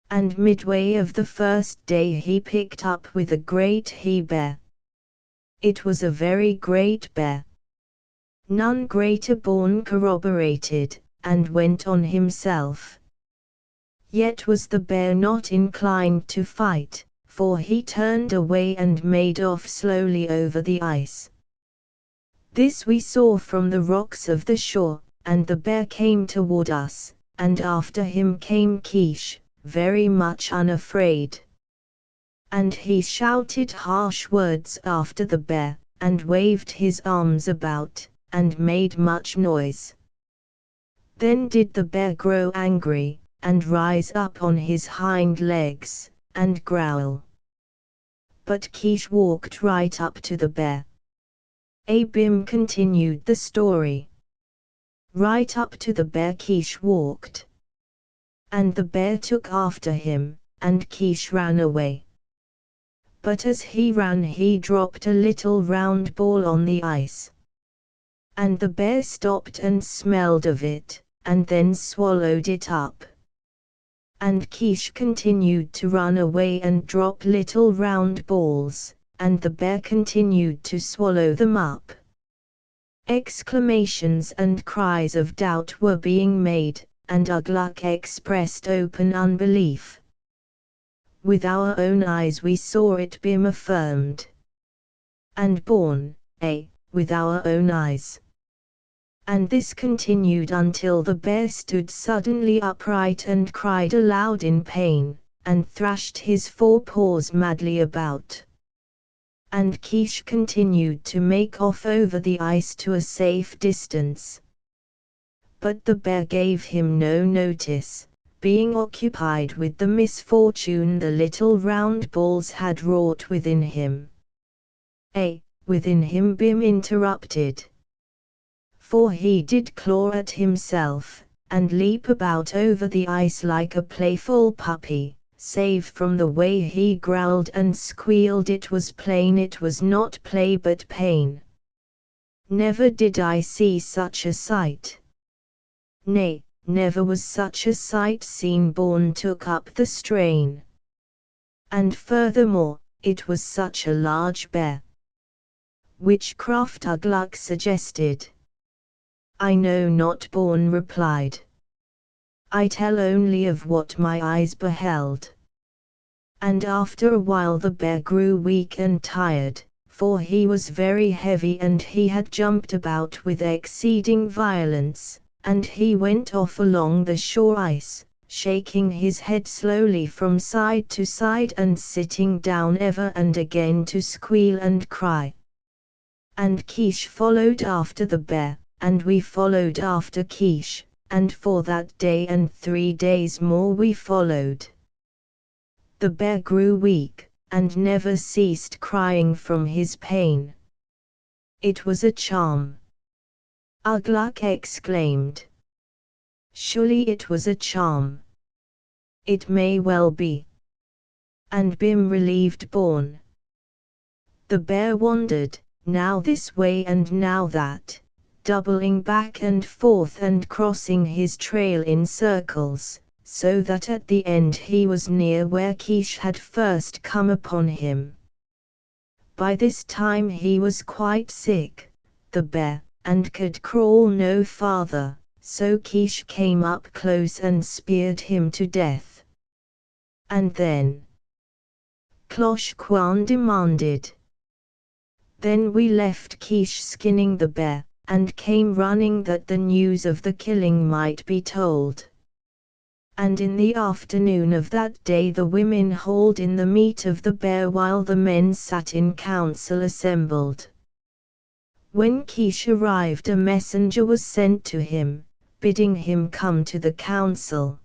And midway of the first day he picked up with a great he-bear. It was a very great bear. None greater Born corroborated, and went on himself. Yet was the bear not inclined to fight, for he turned away and made off slowly over the ice. This we saw from the rocks of the shore, and the bear came toward us, and after him came Kish, very much unafraid. And he shouted harsh words after the bear, and waved his arms about, and made much noise. Then did the bear grow angry, and rise up on his hind legs, and growl. But Kish walked right up to the bear. Bim continued the story. Right up to the bear Kish walked. And the bear took after him, and Kish ran away. But as he ran he dropped a little round ball on the ice. And the bear stopped and smelled of it, and then swallowed it up. And Kish continued to run away and drop little round balls, and the bear continued to swallow them up. Exclamations and cries of doubt were being made, and Ugluck expressed open unbelief. With our own eyes we saw it, Bim affirmed. And Born, with our own eyes. And this continued until the bear stood suddenly upright and cried aloud in pain, and thrashed his 4 paws madly about. And Kish continued to make off over the ice to a safe distance. But the bear gave him no notice, being occupied with the misfortune the little round balls had wrought within him. Within him, Bim interrupted. For he did claw at himself, and leap about over the ice like a playful puppy, save from the way he growled and squealed it was plain it was not play but pain. Never did I see such a sight. Nay, never was such a sight seen. Born took up the strain. And furthermore, it was such a large bear. Witchcraft, Ugluck suggested. I know not, Born replied. I tell only of what my eyes beheld. And after a while the bear grew weak and tired, for he was very heavy and he had jumped about with exceeding violence, and he went off along the shore ice, shaking his head slowly from side to side and sitting down ever and again to squeal and cry. And Kish followed after the bear, and we followed after Kish, and for that day and 3 days more we followed. The bear grew weak, and never ceased crying from his pain. It was a charm. Ugh Luck exclaimed. Surely it was a charm. It may well be. And Bim relieved Born. The bear wandered, now this way and now that, doubling back and forth and crossing his trail in circles, so that at the end he was near where Quiche had first come upon him. By this time he was quite sick, the bear, and could crawl no farther, so Quiche came up close and speared him to death. And then? Cloche Quan demanded. Then we left Quiche skinning the bear, and came running that the news of the killing might be told. And in the afternoon of that day the women hauled in the meat of the bear while the men sat in council assembled. When Quiche arrived, a messenger was sent to him, bidding him come to the council.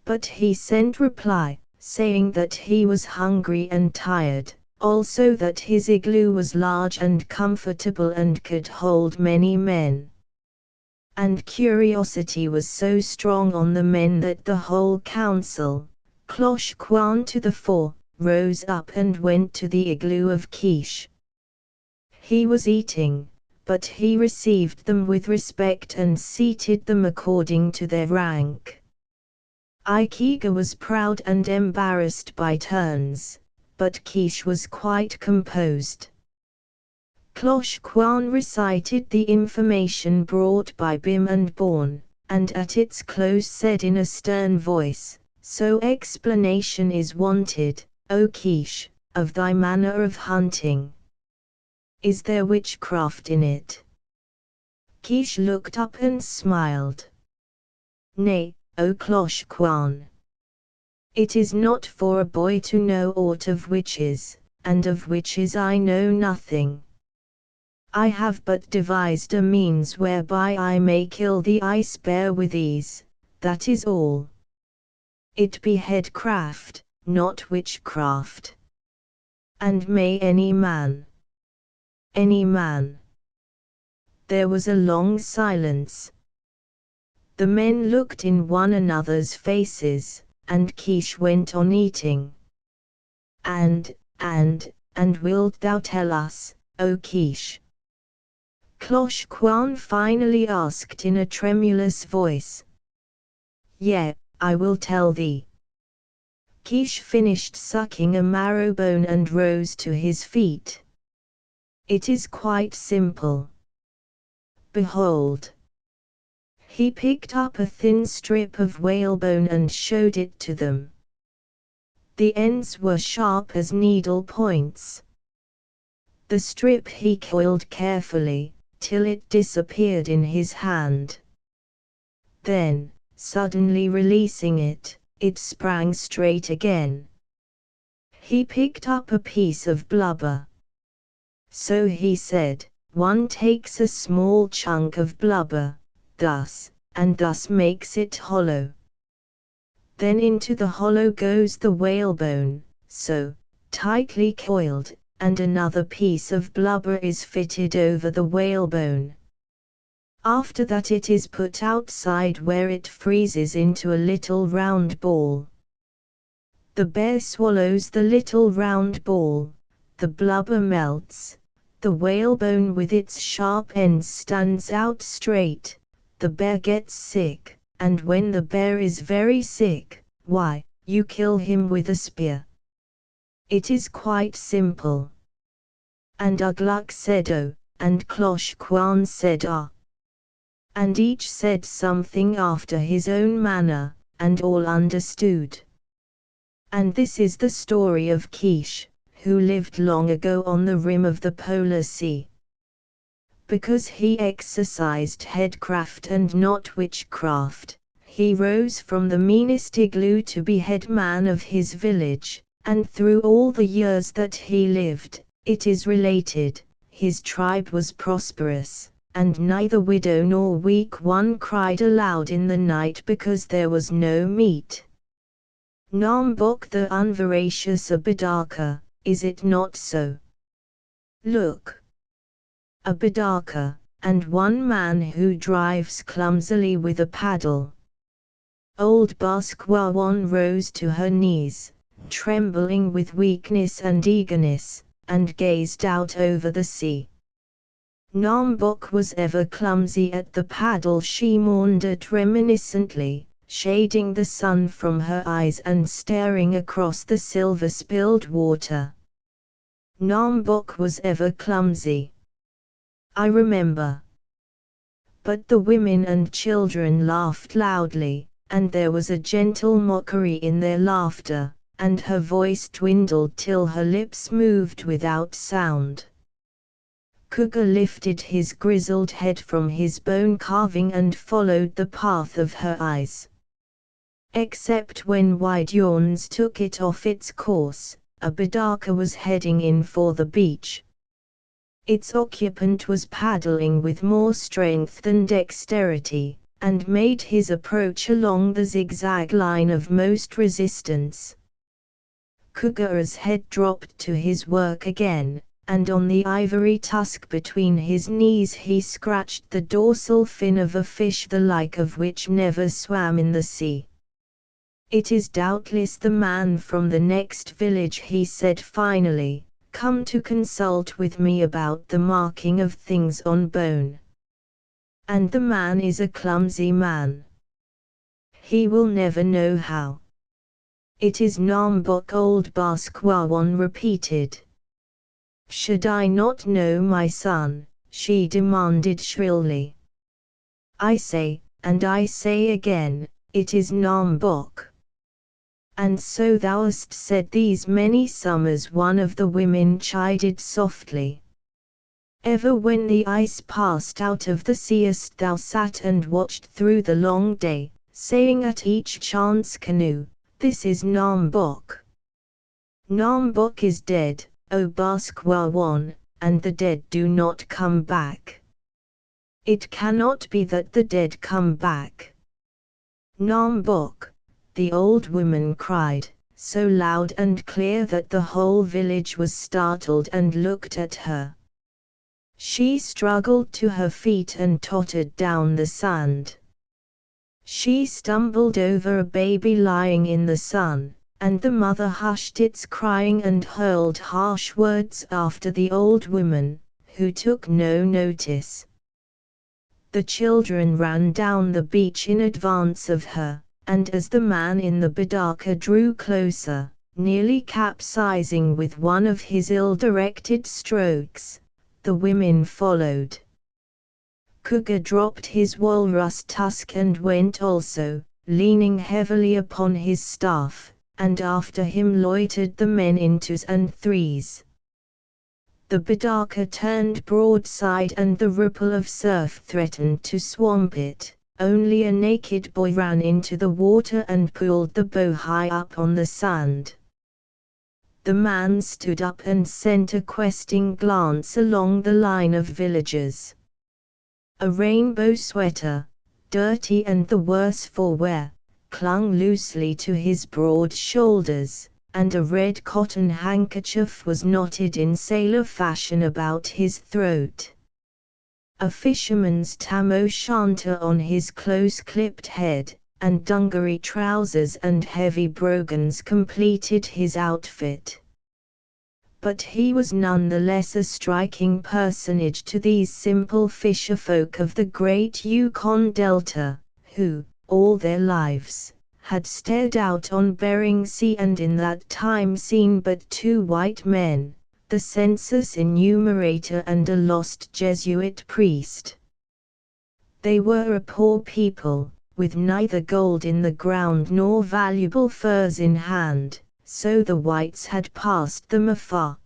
But he sent reply, saying that he was hungry and tired, also that his igloo was large and comfortable and could hold many men. And curiosity was so strong on the men that the whole council, Cloche Quan to the fore, rose up and went to the igloo of Quiche. He was eating, but he received them with respect and seated them according to their rank. Ikega was proud and embarrassed by turns, but Quiche was quite composed. Cloche Quan recited the information brought by Bim and Born, and at its close said in a stern voice, "So explanation is wanted, O Quiche, of thy manner of hunting. Is there witchcraft in it?" Quiche looked up and smiled. "Nay, O Cloche Quan. It is not for a boy to know aught of witches, and of witches I know nothing. I have but devised a means whereby I may kill the ice bear with ease, that is all. It be headcraft, not witchcraft. And may any man. Any man." There was a long silence. The men looked in one another's faces, and Quiche went on eating. And wilt thou tell us, O Quiche?" Cloche Quan finally asked in a tremulous voice. "Yea, I will tell thee." Quiche finished sucking a marrowbone and rose to his feet. "It is quite simple. Behold." He picked up a thin strip of whalebone and showed it to them. The ends were sharp as needle points. The strip he coiled carefully, till it disappeared in his hand. Then, suddenly releasing it, it sprang straight again. He picked up a piece of blubber. So he said, "One takes a small chunk of blubber, thus, and thus makes it hollow. Then into the hollow goes the whalebone, so, tightly coiled, and another piece of blubber is fitted over the whalebone. After that it is put outside where it freezes into a little round ball. The bear swallows the little round ball, the blubber melts, the whalebone with its sharp ends stands out straight, the bear gets sick, and when the bear is very sick, why, you kill him with a spear. It is quite simple." And Ugh Luck said "Oh," and Cloche Quan said "Ah." And each said something after his own manner, and all understood. And this is the story of Quiche, who lived long ago on the rim of the polar sea. Because he exercised headcraft and not witchcraft, he rose from the meanest igloo to be headman of his village, and through all the years that he lived, it is related, his tribe was prosperous, and neither widow nor weak one cried aloud in the night because there was no meat. Nambok the unveracious a Bidaka, is it not so? Look! A Bidaka, and one man who drives clumsily with a paddle. Old Baskwawan rose to her knees, trembling with weakness and eagerness, and gazed out over the sea. Nambok was ever clumsy at the paddle. She maundered reminiscently, shading the sun from her eyes and staring across the silver-spilled water. Nambok was ever clumsy. I remember. But the women and children laughed loudly, and there was a gentle mockery in their laughter, and her voice dwindled till her lips moved without sound. Cougar lifted his grizzled head from his bone carving and followed the path of her eyes. Except when wide yawns took it off its course, a Bidaka was heading in for the beach. Its occupant was paddling with more strength than dexterity, and made his approach along the zigzag line of most resistance. Cougar's head dropped to his work again, and on the ivory tusk between his knees he scratched the dorsal fin of a fish the like of which never swam in the sea. "It is doubtless the man from the next village," he said finally, "come to consult with me about the marking of things on bone. And the man is a clumsy man. He will never know how." "It is Nambok," old Baskwawan repeated. "Should I not know, my son?" she demanded shrilly. "I say, and I say again, it is Nambok." "And so thou hast said these many summers," one of the women chided softly. "Ever when the ice passed out of the sea hast thou sat and watched through the long day, saying at each chance canoe, 'This is Nambok.' Nambok is dead, O Baskwawan, and the dead do not come back. It cannot be that the dead come back." "Nambok!" the old woman cried, so loud and clear that the whole village was startled and looked at her. She struggled to her feet and tottered down the sand. She stumbled over a baby lying in the sun, and the mother hushed its crying and hurled harsh words after the old woman, who took no notice. The children ran down the beach in advance of her, and as the man in the Bidaka drew closer, nearly capsizing with one of his ill-directed strokes, the women followed. Cougar dropped his walrus tusk and went also, leaning heavily upon his staff, and after him loitered the men in twos and threes. The Bidaka turned broadside and the ripple of surf threatened to swamp it. Only a naked boy ran into the water and pulled the bow high up on the sand. The man stood up and sent a questing glance along the line of villagers. A rainbow sweater, dirty and the worse for wear, clung loosely to his broad shoulders, and a red cotton handkerchief was knotted in sailor fashion about his throat. A fisherman's tam o' shanter on his close-clipped head, and dungaree trousers and heavy brogans completed his outfit. But he was none the less a striking personage to these simple fisherfolk of the great Yukon Delta, who, all their lives, had stared out on Bering Sea and in that time seen but two white men, the census enumerator and a lost Jesuit priest. They were a poor people, with neither gold in the ground nor valuable furs in hand, so the whites had passed them afar.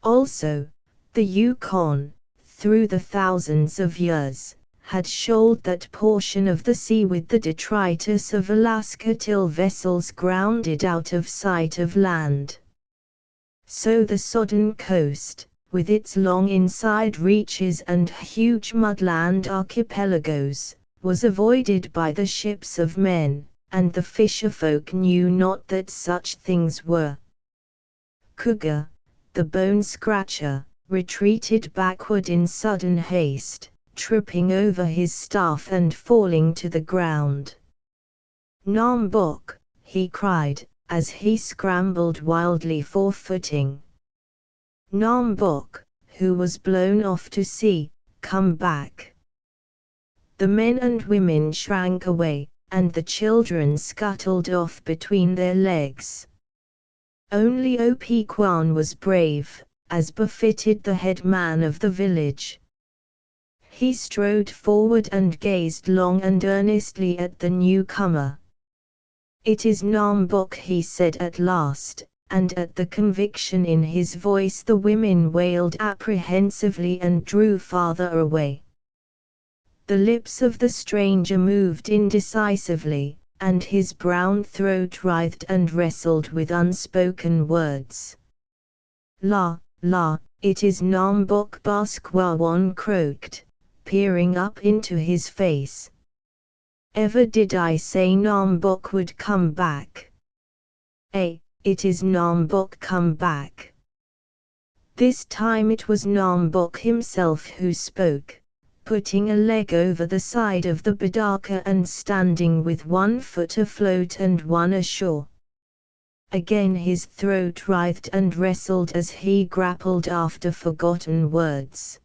Also, the Yukon, through the thousands of years, had shoaled that portion of the sea with the detritus of Alaska till vessels grounded out of sight of land. So the sodden coast, with its long inside reaches and huge mudland archipelagos, was avoided by the ships of men, and the fisherfolk knew not that such things were. Cougar, the bone-scratcher, retreated backward in sudden haste, tripping over his staff and falling to the ground. "Nombok," he cried, as he scrambled wildly for footing. "Nombok, who was blown off to sea, come back." The men and women shrank away, and the children scuttled off between their legs. Only Opequan was brave, as befitted the head man of the village. He strode forward and gazed long and earnestly at the newcomer. "It is Nombok," he said at last, and at the conviction in his voice the women wailed apprehensively and drew farther away. The lips of the stranger moved indecisively, and his brown throat writhed and wrestled with unspoken words. "La, la, it is Nombok," Basquawan croaked, peering up into his face. "Ever did I say Nombok would come back? It is Nombok come back." This time it was Nombok himself who spoke, putting a leg over the side of the Bidaka and standing with one foot afloat and one ashore. Again his throat writhed and wrestled as he grappled after forgotten words.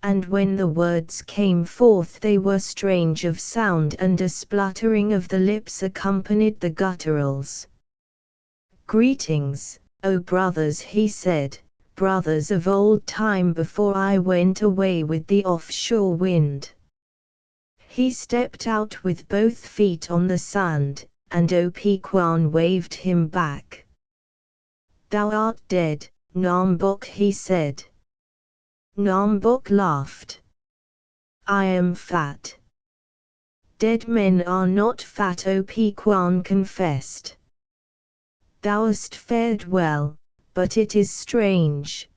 And when the words came forth they were strange of sound, and a spluttering of the lips accompanied the gutturals. "Greetings, O brothers," he said, "brothers of old time before I went away with the offshore wind." He stepped out with both feet on the sand, and Opequan waved him back. "Thou art dead, Nombok," he said. Nombok laughed. "I am fat." "Dead men are not fat," Opequan confessed. "Thou hast fared well, but it is strange.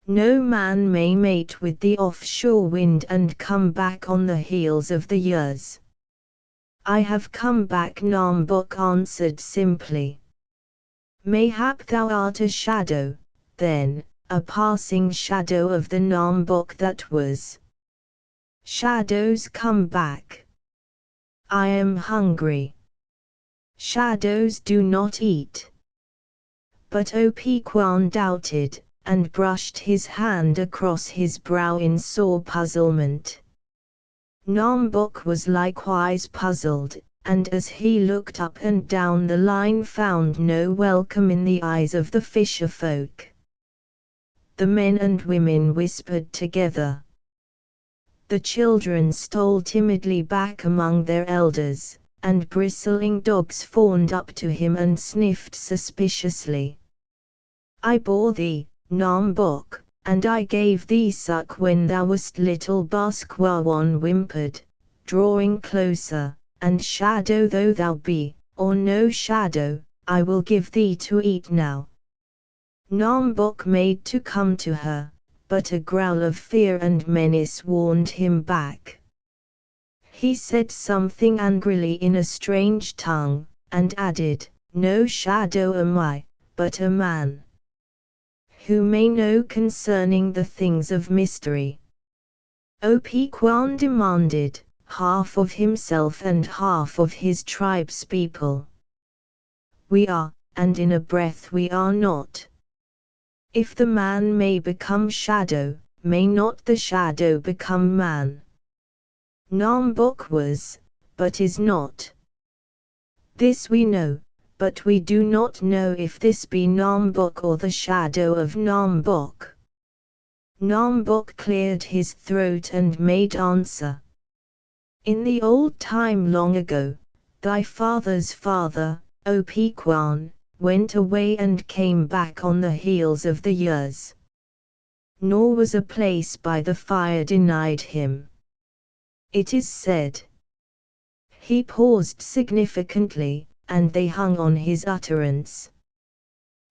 No man may mate with the offshore wind and come back on the heels of the years." "I have come back," Nombok answered simply. "Mayhap thou art a shadow, then, a passing shadow of the Nombok that was." "Shadows come back. I am hungry." "Shadows do not eat." But Opequan doubted, and brushed his hand across his brow in sore puzzlement. Nombok was likewise puzzled, and as he looked up and down the line found no welcome in the eyes of the fisherfolk. The men and women whispered together. The children stole timidly back among their elders, and bristling dogs fawned up to him and sniffed suspiciously. "I bore thee, Nombok, and I gave thee suck when thou wast little," Basquawan whimpered, drawing closer, "and shadow though thou be, or no shadow, I will give thee to eat now." Nombok made to come to her, but a growl of fear and menace warned him back. He said something angrily in a strange tongue, and added, "No shadow am I, but a man. Who may know concerning the things of mystery?" Opequan demanded, half of himself and half of his tribe's people. "We are, and in a breath we are not. If the man may become shadow, may not the shadow become man? Nombok was, but is not. This we know, but we do not know if this be Nombok or the shadow of Nombok." Nombok cleared his throat and made answer. "In the old time long ago, thy father's father, Opequan, went away and came back on the heels of the years. Nor was a place by the fire denied him. It is said." He paused significantly, and they hung on his utterance.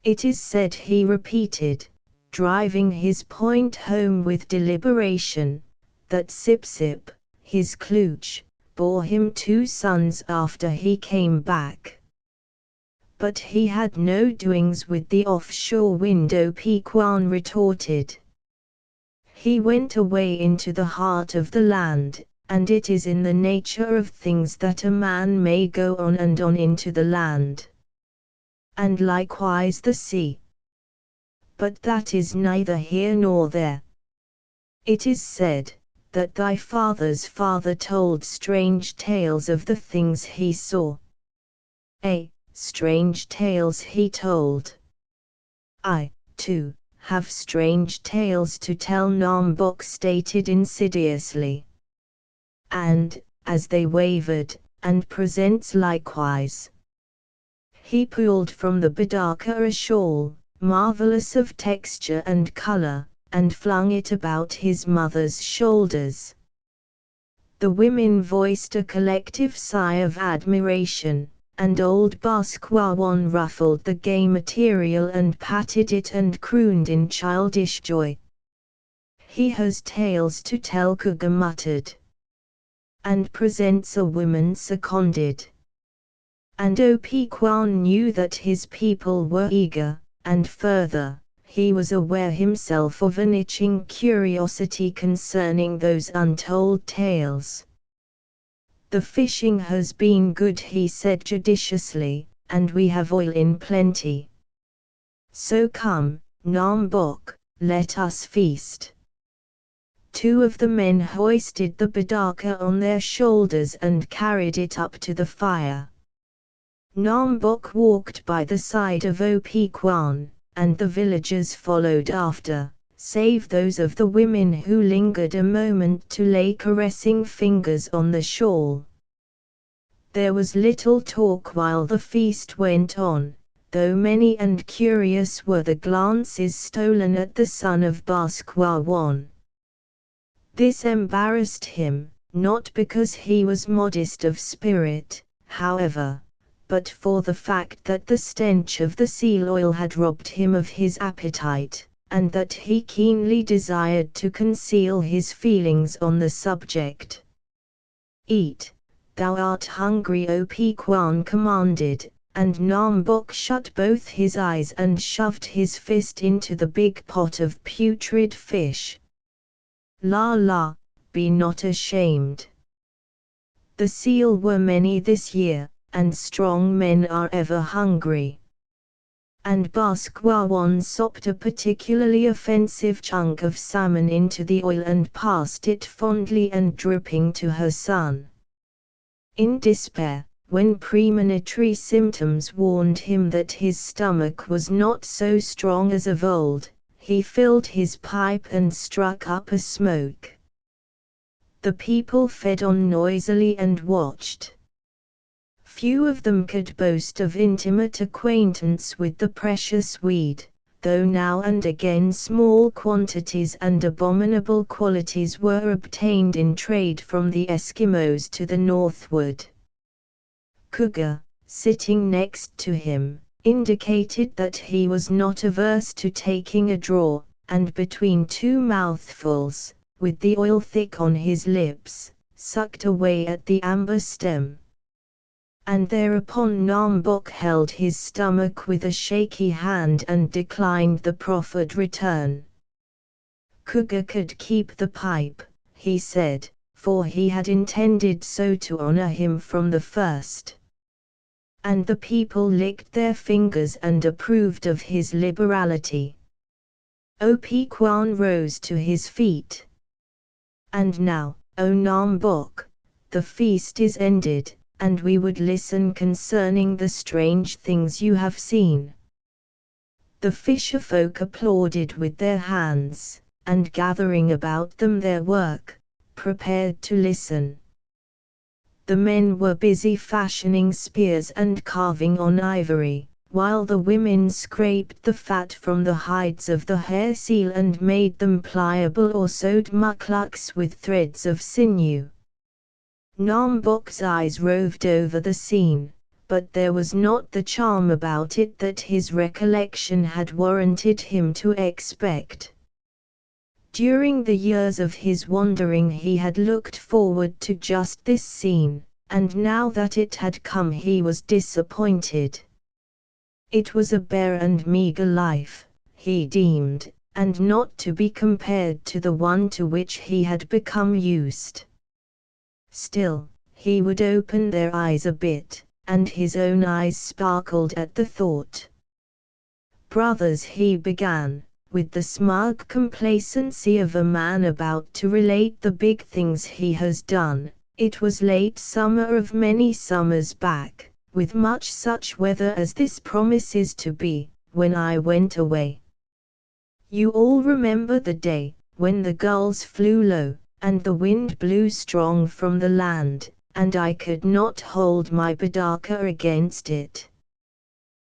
"It is said," he repeated, driving his point home with deliberation, "that Sip Sip, his klooch, bore him 2 sons after he came back. But he had no doings with the offshore wind. Opequan retorted. He went away into the heart of the land, and it is in the nature of things that a man may go on and on into the land, and likewise the sea. But that is neither here nor there. It is said, that thy father's father told strange tales of the things he saw. Strange tales he told. I, too, have strange tales to tell, Nombok stated insidiously. And, as they wavered, and presents likewise. He pulled from the Bidaka a shawl, marvelous of texture and color, and flung it about his mother's shoulders. The women voiced a collective sigh of admiration, and old Basquawan ruffled the gay material and patted it and crooned in childish joy. He has tales to tell, Cougar muttered. And presents a woman seconded. And Opequan knew that his people were eager, and further, he was aware himself of an itching curiosity concerning those untold tales. The fishing has been good, he said judiciously, and we have oil in plenty. So come, Nombok, let us feast. 2 of the men hoisted the Bidaka on their shoulders and carried it up to the fire. Nombok walked by the side of Opequan, and the villagers followed after, save those of the women who lingered a moment to lay caressing fingers on the shawl. There was little talk while the feast went on, though many and curious were the glances stolen at the son of Basquawan. This embarrassed him, not because he was modest of spirit, however, but for the fact that the stench of the seal oil had robbed him of his appetite, and that he keenly desired to conceal his feelings on the subject. Eat, thou art hungry, Opequan commanded, and Nombok shut both his eyes and shoved his fist into the big pot of putrid fish. La la, be not ashamed. The seal were many this year, and strong men are ever hungry. And Basquawan sopped a particularly offensive chunk of salmon into the oil and passed it fondly and dripping to her son. In despair, when premonitory symptoms warned him that his stomach was not so strong as of old, he filled his pipe and struck up a smoke. The people fed on noisily and watched. Few of them could boast of intimate acquaintance with the precious weed, though now and again small quantities and abominable qualities were obtained in trade from the Eskimos to the northward. Cougar, sitting next to him, indicated that he was not averse to taking a draw, and between 2 mouthfuls, with the oil thick on his lips, sucked away at the amber stem. And thereupon Nombok held his stomach with a shaky hand and declined the proffered return. Cougar could keep the pipe, he said, for he had intended so to honor him from the first. And the people licked their fingers and approved of his liberality. Opequan rose to his feet. And now, O Nombok, the feast is ended, and we would listen concerning the strange things you have seen. The fisherfolk applauded with their hands, and gathering about them their work, prepared to listen. The men were busy fashioning spears and carving on ivory, while the women scraped the fat from the hides of the hair seal and made them pliable or sewed mucklucks with threads of sinew. Nombok's eyes roved over the scene, but there was not the charm about it that his recollection had warranted him to expect. During the years of his wandering he had looked forward to just this scene, and now that it had come he was disappointed. It was a bare and meager life, he deemed, and not to be compared to the one to which he had become used. Still, he would open their eyes a bit, and his own eyes sparkled at the thought. "Brothers," he began, with the smug complacency of a man about to relate the big things he has done, "it was late summer of many summers back, with much such weather as this promises to be, when I went away. You all remember the day, when the gulls flew low, and the wind blew strong from the land, and I could not hold my bidarka against it.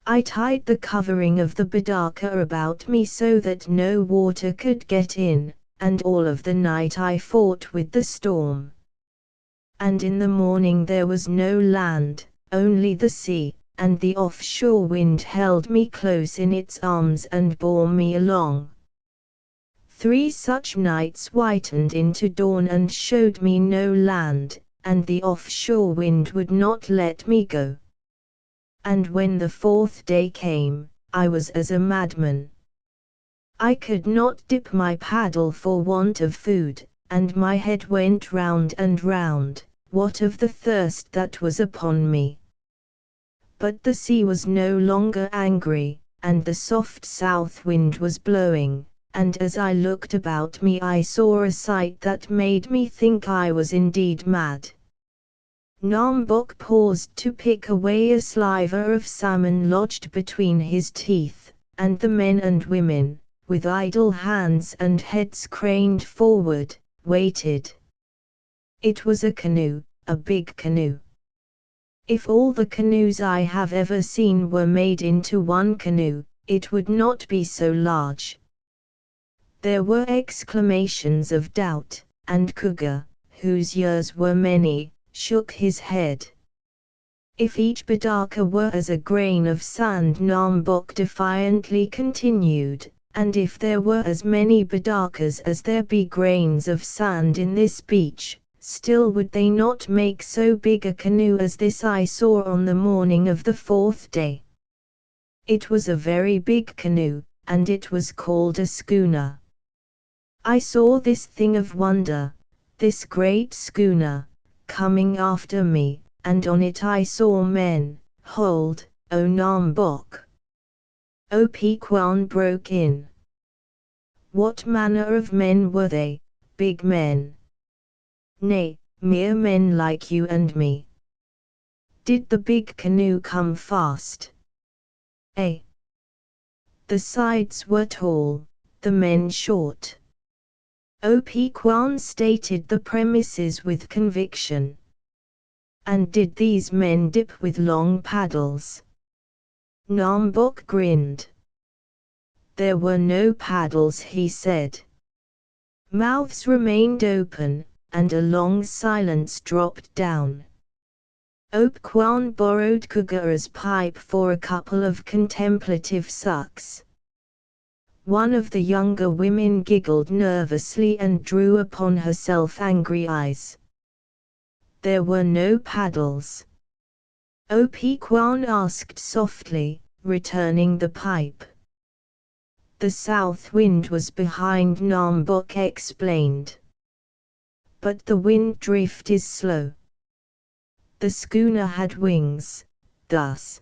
I tied the covering of the bidarka about me so that no water could get in, and all of the night I fought with the storm. And in the morning there was no land, only the sea, and the offshore wind held me close in its arms and bore me along. 3 such nights whitened into dawn and showed me no land, and the offshore wind would not let me go. And when the 4th day came, I was as a madman. I could not dip my paddle for want of food, and my head went round and round, what of the thirst that was upon me. But the sea was no longer angry, and the soft south wind was blowing, and as I looked about me I saw a sight that made me think I was indeed mad. Nambok paused to pick away a sliver of salmon lodged between his teeth, and the men and women, with idle hands and heads craned forward, waited. It was a canoe, a big canoe. If all the canoes I have ever seen were made into one canoe, it would not be so large. There were exclamations of doubt, and Cougar, whose years were many, shook his head. If each bidarka were as a grain of sand, Nambok defiantly continued, and if there were as many bidarkas as there be grains of sand in this beach, still would they not make so big a canoe as this I saw on the morning of the 4th day. It was a very big canoe, and it was called a schooner. I saw this thing of wonder, this great schooner, coming after me, and on it I saw men. Hold, O Nambok! O Pequan broke in. What manner of men were they? Big men? Nay, mere men like you and me. Did the big canoe come fast? Eh? The sides were tall, the men short. O Pequan stated the premises with conviction. And did these men dip with long paddles? Nambok grinned. There were no paddles, he said. Mouths remained open, and a long silence dropped down. Pequan borrowed Cougar's pipe for a couple of contemplative sucks. One of the younger women giggled nervously and drew upon herself angry eyes. There were no paddles. Pequan asked softly, returning the pipe. The south wind was behind, Nambok explained. But the wind drift is slow. The schooner had wings, thus.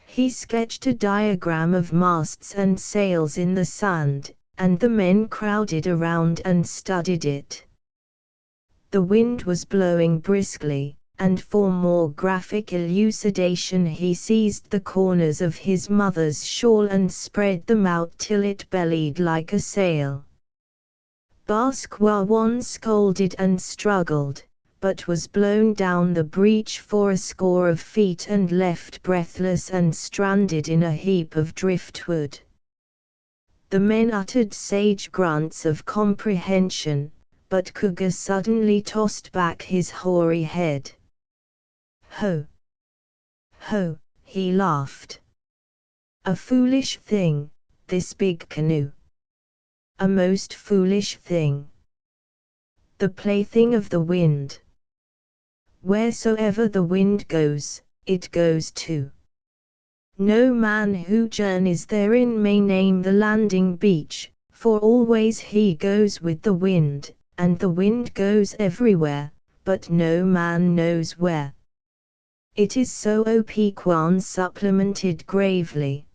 He sketched a diagram of masts and sails in the sand, and the men crowded around and studied it. The wind was blowing briskly, and for more graphic elucidation he seized the corners of his mother's shawl and spread them out till it bellied like a sail. Basquawan scolded and struggled, but was blown down the breach for a score of feet and left breathless and stranded in a heap of driftwood. The men uttered sage grunts of comprehension, but Cougar suddenly tossed back his hoary head. Ho! Ho! He laughed. A foolish thing, this big canoe. a most foolish thing. The plaything of the wind. Wheresoever the wind goes, it goes too. No man who journeys therein may name the landing beach, for always he goes with the wind, and the wind goes everywhere, but no man knows where. It is so, Opequan supplemented gravely.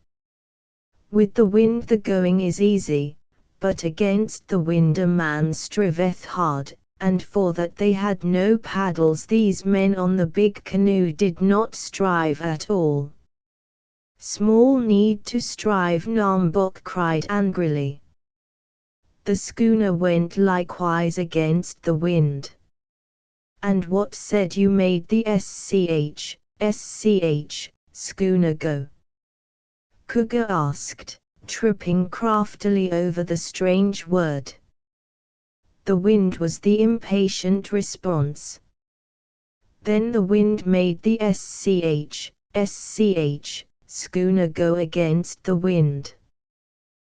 With the wind the going is easy, but against the wind a man striveth hard, and for that they had no paddles these men on the big canoe did not strive at all. Small need to strive, Nombok cried angrily. The schooner went likewise against the wind. And what said you made the SCH, schooner go? Cougar asked, tripping craftily over the strange word. The wind was the impatient response. Then the wind made the SCH, schooner go against the wind.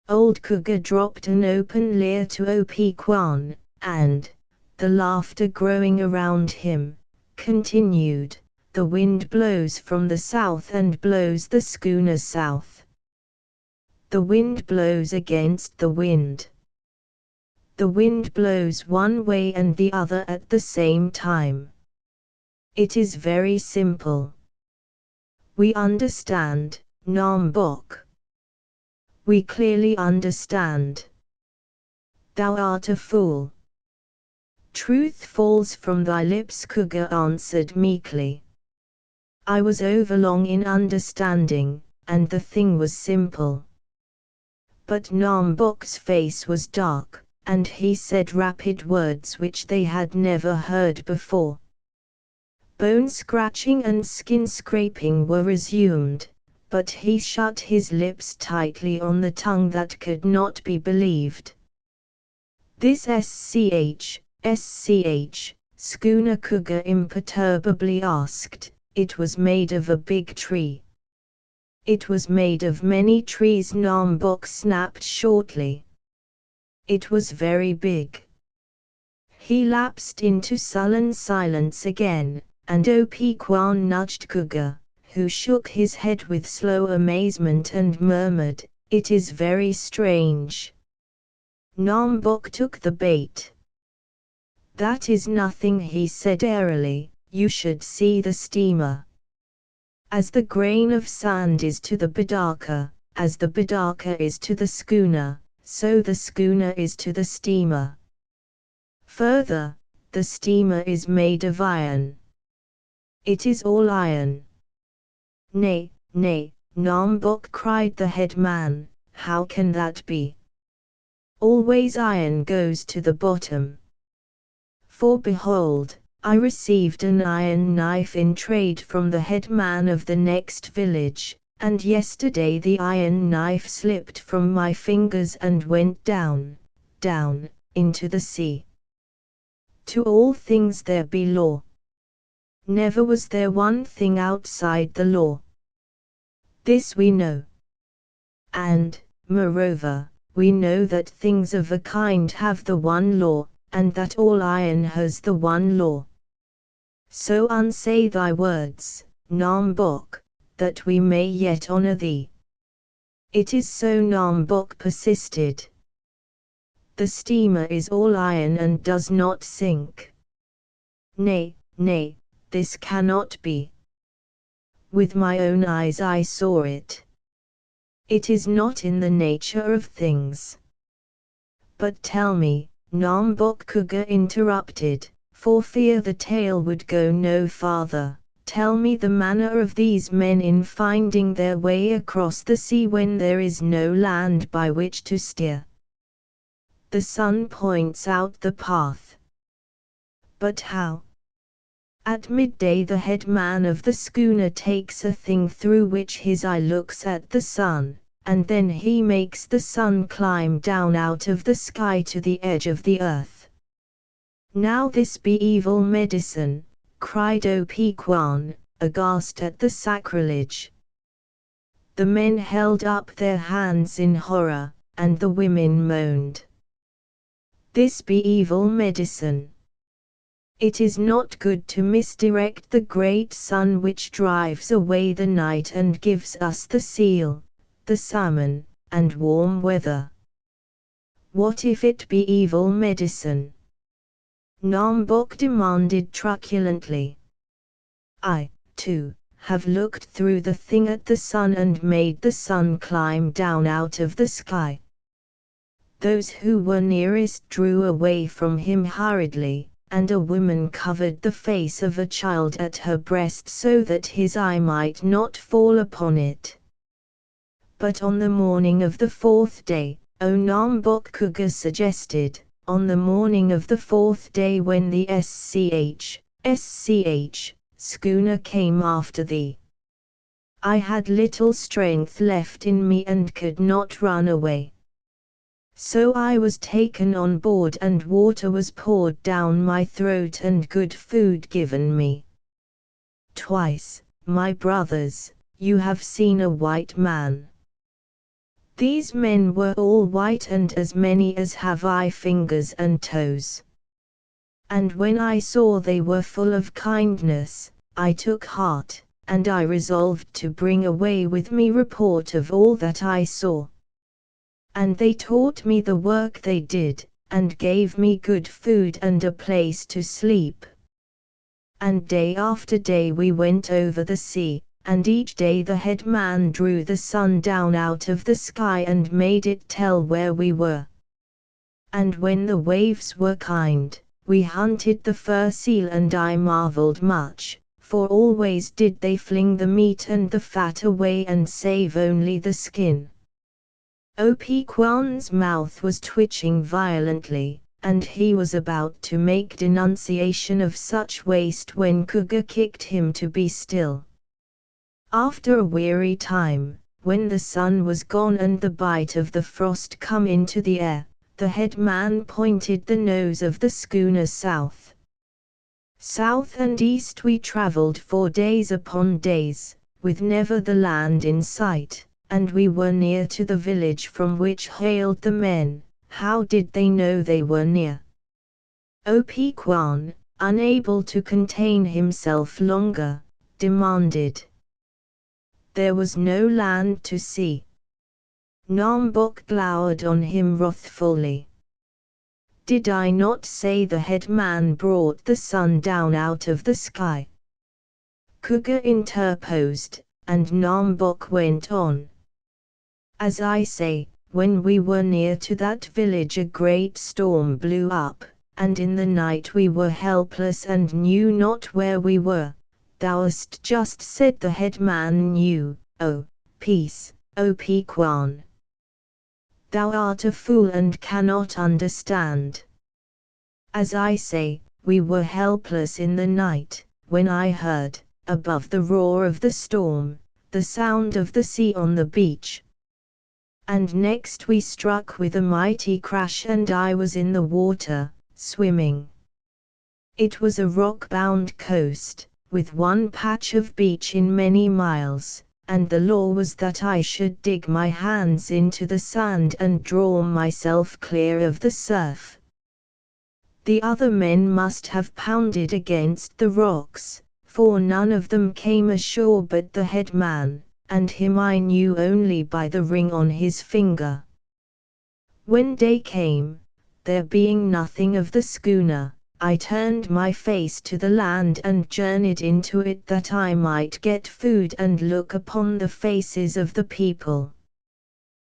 Old Cougar dropped an open leer to Opequan, and, the laughter growing around him, continued, the wind blows from the south and blows the schooner south. The wind blows against the wind. The wind blows one way and the other at the same time. It is very simple. We understand, Nombok. We clearly understand. Thou art a fool. Truth falls from thy lips, Cougar answered meekly. I was overlong in understanding, and the thing was simple. But Nombok's face was dark, and he said rapid words which they had never heard before. Bone scratching and skin scraping were resumed, but he shut his lips tightly on the tongue that could not be believed. This SCH, schooner, Cougar imperturbably asked. It was made of a big tree. It was made of many trees, Nombok snapped shortly. It was very big. He lapsed into sullen silence again, and Opequan nudged Cougar, who shook his head with slow amazement and murmured, "It is very strange." Nombok took the bait. "That is nothing," he said airily, "you should see the steamer. As the grain of sand is to the bidarka, as the bidarka is to the schooner, so the schooner is to the steamer. Further, the steamer is made of iron. It is all iron." "Nay, nay," Nombok cried the head man, "how can that be? Always iron goes to the bottom. For behold, I received an iron knife in trade from the head man of the next village, and yesterday the iron knife slipped from my fingers and went down, down, into the sea. To all things there be law. Never was there one thing outside the law. This we know. And, moreover, we know that things of a kind have the one law, and that all iron has the one law. So unsay thy words, Nombok, that we may yet honor thee." "It is so," Nombok persisted. "The steamer is all iron and does not sink." "Nay, nay, this cannot be. With my own eyes I saw it. It is not in the nature of things." "But tell me," Nombok Cougar interrupted, for fear the tale would go no farther, "tell me the manner of these men in finding their way across the sea when there is no land by which to steer. The sun points out the path. But how? At midday the head man of the schooner takes a thing through which his eye looks at the sun, and then he makes the sun climb down out of the sky to the edge of the earth. Now this be evil medicine," cried Opequan, aghast at the sacrilege. The men held up their hands in horror, and the women moaned. This be evil medicine. It is not good to misdirect the great sun which drives away the night and gives us the seal, the salmon, and warm weather. What if it be evil medicine? Nombok demanded truculently. I, too, have looked through the thing at the sun and made the sun climb down out of the sky. Those who were nearest drew away from him hurriedly, and a woman covered the face of a child at her breast so that his eye might not fall upon it. But on the morning of the fourth day, O Nombok Kuga suggested, on the morning of the fourth day when the SCH schooner came after thee. I had little strength left in me and could not run away. So I was taken on board and water was poured down my throat and good food given me. Twice, my brothers, you have seen a white man. These men were all white and as many as have I fingers and toes. And when I saw they were full of kindness, I took heart, and I resolved to bring away with me report of all that I saw. And they taught me the work they did, and gave me good food and a place to sleep. And day after day we went over the sea, and each day the head man drew the sun down out of the sky and made it tell where we were. And when the waves were kind, we hunted the fur seal and I marveled much, for always did they fling the meat and the fat away and save only the skin. Opequan's mouth was twitching violently, and he was about to make denunciation of such waste when Kuga kicked him to be still. After a weary time, when the sun was gone and the bite of the frost come into the air, the head man pointed the nose of the schooner south. South and east we travelled for days upon days, with never the land in sight. And we were near to the village from which hailed the men. How did they know they were near? Opequan, unable to contain himself longer, demanded. There was no land to see. Nombok glowered on him wrathfully. Did I not say the head man brought the sun down out of the sky? Kuga interposed, and Nombok went on. As I say, when we were near to that village a great storm blew up, and in the night we were helpless and knew not where we were. Thou'st just said the head man knew, oh, peace, Opequan. Thou art a fool and cannot understand. As I say, we were helpless in the night, when I heard, above the roar of the storm, the sound of the sea on the beach. And next we struck with a mighty crash and I was in the water, swimming. It was a rock-bound coast, with one patch of beach in many miles, and the law was that I should dig my hands into the sand and draw myself clear of the surf. The other men must have pounded against the rocks, for none of them came ashore but the head man, and him I knew only by the ring on his finger. When day came, there being nothing of the schooner, I turned my face to the land and journeyed into it that I might get food and look upon the faces of the people.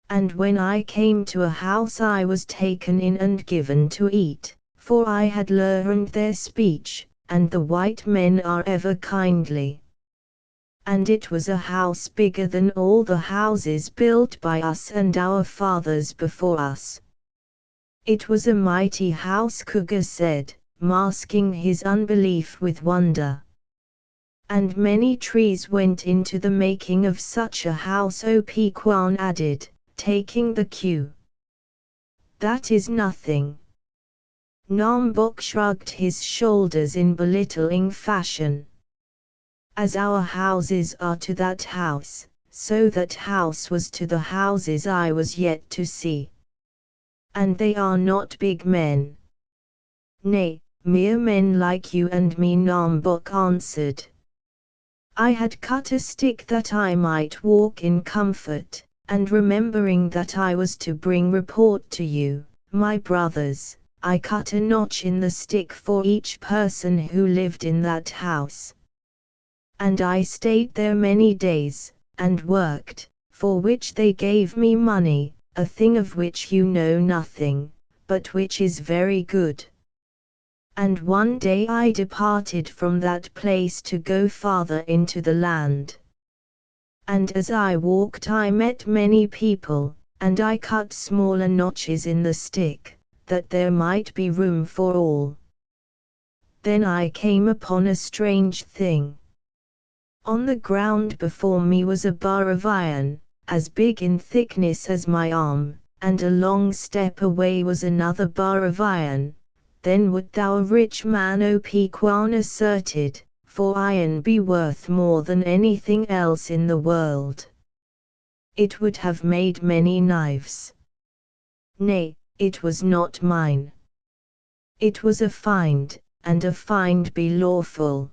And when I came to a house I was taken in and given to eat, for I had learned their speech, and the white men are ever kindly. And it was a house bigger than all the houses built by us and our fathers before us. It was a mighty house, Kuga said, masking his unbelief with wonder. And many trees went into the making of such a house, Opequan added, taking the cue. That is nothing. Nombok shrugged his shoulders in belittling fashion. As our houses are to that house, so that house was to the houses I was yet to see. and they are not big men. Nay, mere men like you and me, Nambook answered. I had cut a stick that I might walk in comfort, and remembering that I was to bring report to you, my brothers, I cut a notch in the stick for each person who lived in that house. And I stayed there many days, and worked, for which they gave me money, a thing of which you know nothing, but which is very good. And one day I departed from that place to go farther into the land. And as I walked I met many people, and I cut smaller notches in the stick, that there might be room for all. Then I came upon a strange thing. On the ground before me was a bar of iron, as big in thickness as my arm, and a long step away was another bar of iron. Then would thou, a rich man, O Pequan asserted, for iron be worth more than anything else in the world. It would have made many knives. Nay, it was not mine. It was a find, and a find be lawful.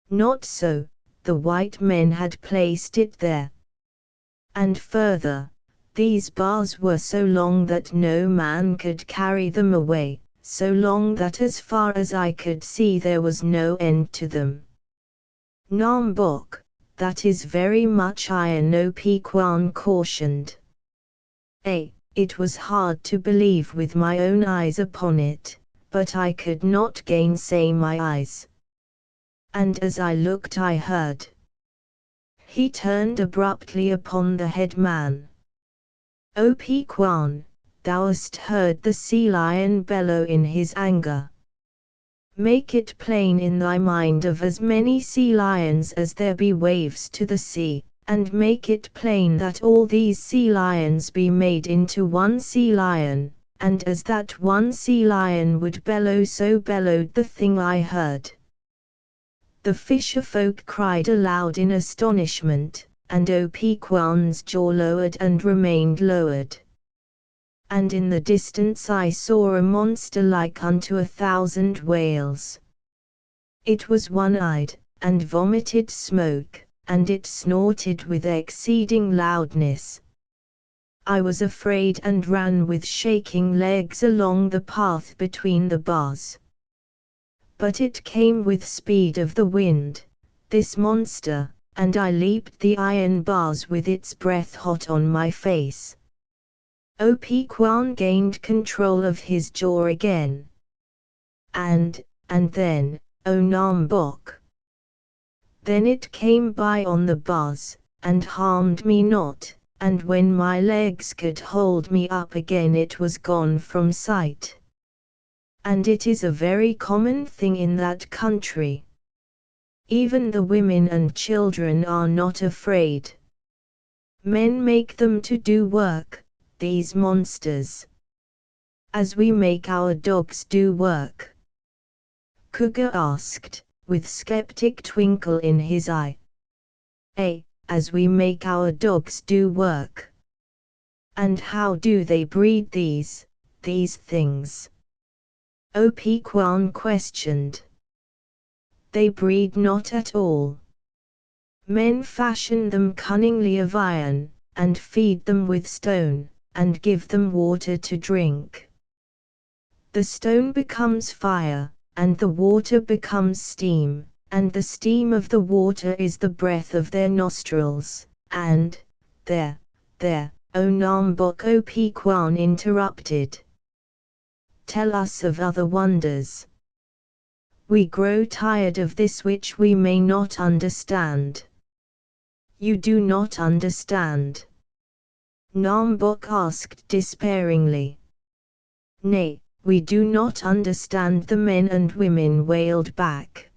Not so, the white men had placed it there. And further, these bars were so long that no man could carry them away, so long that as far as I could see there was no end to them. Nambook, that is very much iron, O Pequan cautioned. It was hard to believe with my own eyes upon it, but I could not gainsay my eyes. And as I looked I heard. He turned abruptly upon the headman. O Pequan, thou hast heard the sea lion bellow in his anger. Make it plain in thy mind of as many sea lions as there be waves to the sea, and make it plain that all these sea lions be made into one sea lion, and as that one sea lion would bellow, so bellowed the thing I heard. The fisher folk cried aloud in astonishment, and O Pequan's jaw lowered and remained lowered. And in the distance I saw a monster like unto 1,000 whales. It was one-eyed, and vomited smoke, and it snorted with exceeding loudness. I was afraid and ran with shaking legs along the path between the bars. But it came with speed of the wind, this monster, and I leaped the iron bars with its breath hot on my face. O Pequan gained control of his jaw again. And then, O Nambook. Then it came by on the bars, and harmed me not, and when my legs could hold me up again it was gone from sight. And it is a very common thing in that country. Even the women and children are not afraid. Men make them to do work, these monsters. As we make our dogs do work? Cougar asked, with skeptic twinkle in his eye. As we make our dogs do work. And how do they breed these things? O Pequan questioned. They breed not at all. Men fashion them cunningly of iron, and feed them with stone, and give them water to drink. The stone becomes fire, and the water becomes steam, and the steam of the water is the breath of their nostrils, and, there, O Nambook, O Pequan interrupted. Tell us of other wonders. We grow tired of this which we may not understand. You do not understand? Nambook asked despairingly. Nay, we do not understand, the men and women wailed back.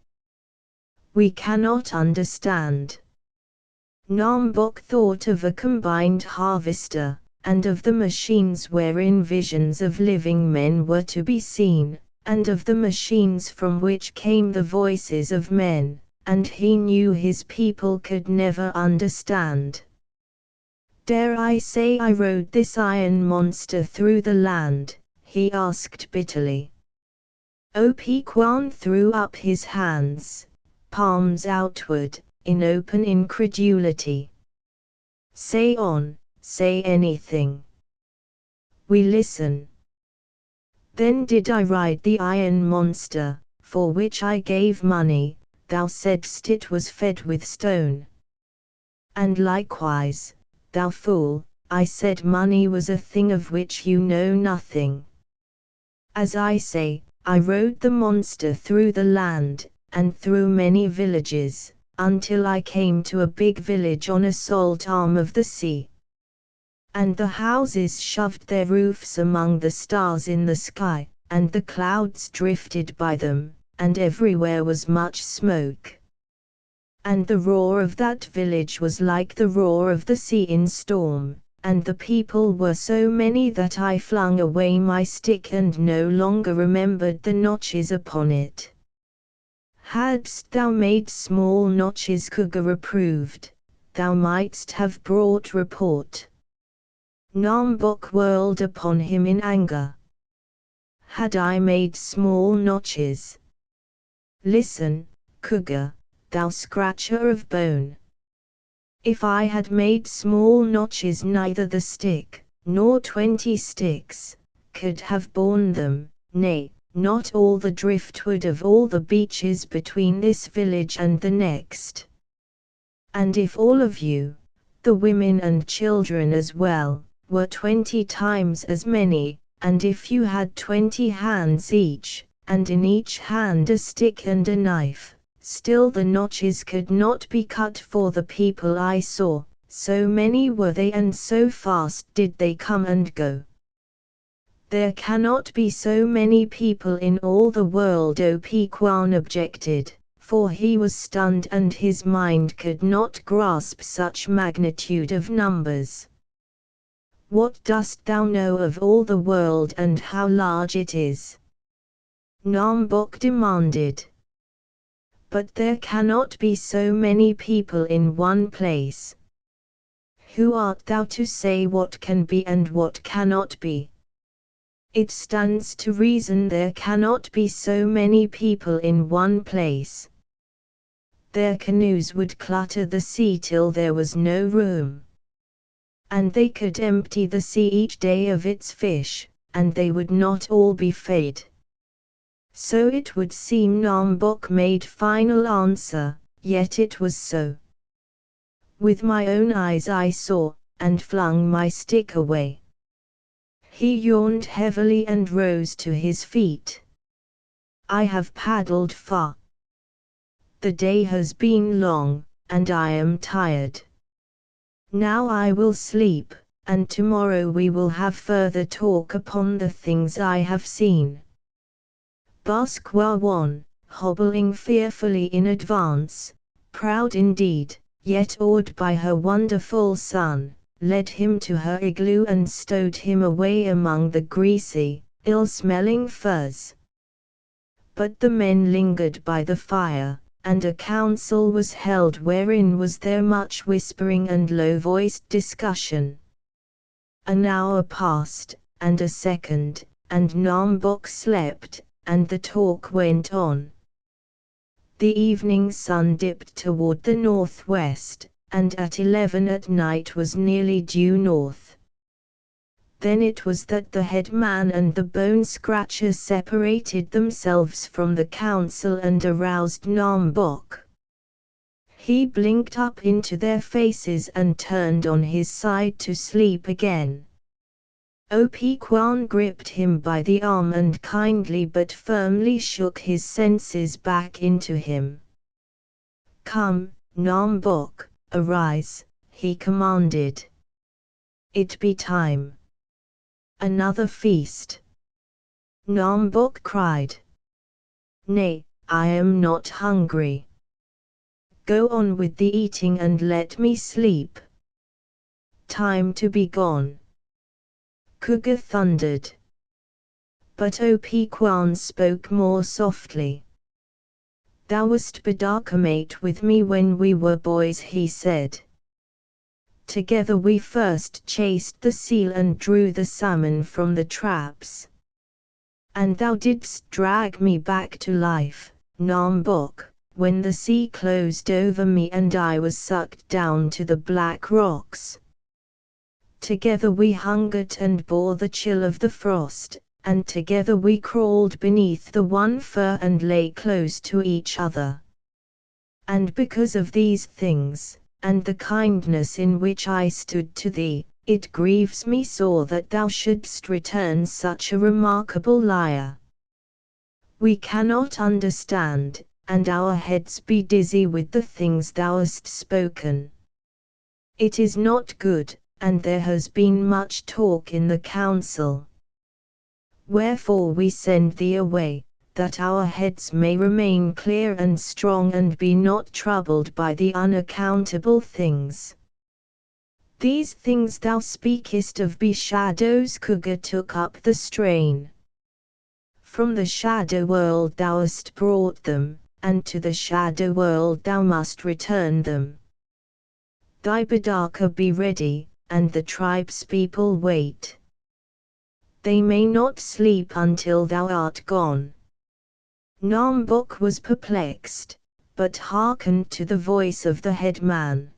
We cannot understand. Nambook thought of a combined harvester, and of the machines wherein visions of living men were to be seen, and of the machines from which came the voices of men, and he knew his people could never understand. Dare I say I rode this iron monster through the land? He asked bitterly. Kwan threw up his hands, palms outward, in open incredulity. Say on, say anything. We listen. Then did I ride the iron monster, for which I gave money, thou saidst it was fed with stone. And likewise, thou fool, I said money was a thing of which you know nothing. As I say, I rode the monster through the land, and through many villages, until I came to a big village on a salt arm of the sea. And the houses shoved their roofs among the stars in the sky, and the clouds drifted by them, and everywhere was much smoke. And the roar of that village was like the roar of the sea in storm, and the people were so many that I flung away my stick and no longer remembered the notches upon it. Hadst thou made small notches Cougar approved, thou mightst have brought report. Nambok whirled upon him in anger. Had I made small notches? Listen, Cougar, thou scratcher of bone. If I had made small notches, neither the stick, nor 20 sticks, could have borne them, nay, not all the driftwood of all the beaches between this village and the next. And if all of you, the women and children as well, were 20 times as many, and if you had 20 hands each, and in each hand a stick and a knife, still the notches could not be cut for the people I saw, so many were they and so fast did they come and go. There cannot be so many people in all the world, Kwan objected, for he was stunned and his mind could not grasp such magnitude of numbers. What dost thou know of all the world and how large it is? Nambok demanded. But there cannot be so many people in one place. Who art thou to say what can be and what cannot be? It stands to reason there cannot be so many people in one place. Their canoes would clutter the sea till there was no room. And they could empty the sea each day of its fish, and they would not all be fed. So it would seem Nambok made final answer, yet it was so. With my own eyes I saw, and flung my stick away. He yawned heavily and rose to his feet. I have paddled far. The day has been long, and I am tired. Now I will sleep, and tomorrow we will have further talk upon the things I have seen. Baskwawan, hobbling fearfully in advance, proud indeed, yet awed by her wonderful son, led him to her igloo and stowed him away among the greasy, ill-smelling furs. But the men lingered by the fire, and a council was held wherein was there much whispering and low-voiced discussion. An hour passed, and a second, and Nambok slept, and the talk went on. The evening sun dipped toward the northwest, and at 11 at night was nearly due north. Then it was that the head man and the bone scratcher separated themselves from the council and aroused Nambok. He blinked up into their faces and turned on his side to sleep again. Kwan gripped him by the arm and kindly but firmly shook his senses back into him. Come, Nambok, arise, he commanded. It be time. Another feast. Nambok cried. Nay, I am not hungry. Go on with the eating and let me sleep. Time to be gone. Cougar thundered. But Kwan spoke more softly. Thou wast bedarkamate with me when we were boys, he said. Together we first chased the seal and drew the salmon from the traps. And thou didst drag me back to life, Nambok, when the sea closed over me and I was sucked down to the black rocks. Together we hungered and bore the chill of the frost, and together we crawled beneath the one fur and lay close to each other. And because of these things, and the kindness in which I stood to thee, it grieves me sore that thou shouldst return such a remarkable liar. We cannot understand, and our heads be dizzy with the things thou hast spoken. It is not good, and there has been much talk in the council. Wherefore we send thee away, that our heads may remain clear and strong and be not troubled by the unaccountable things. These things thou speakest of be shadows. Cougar took up the strain. From the shadow world thou hast brought them, and to the shadow world thou must return them. Thy Bidaka be ready, and the tribespeople wait. They may not sleep until thou art gone. Nambok was perplexed, but hearkened to the voice of the headman.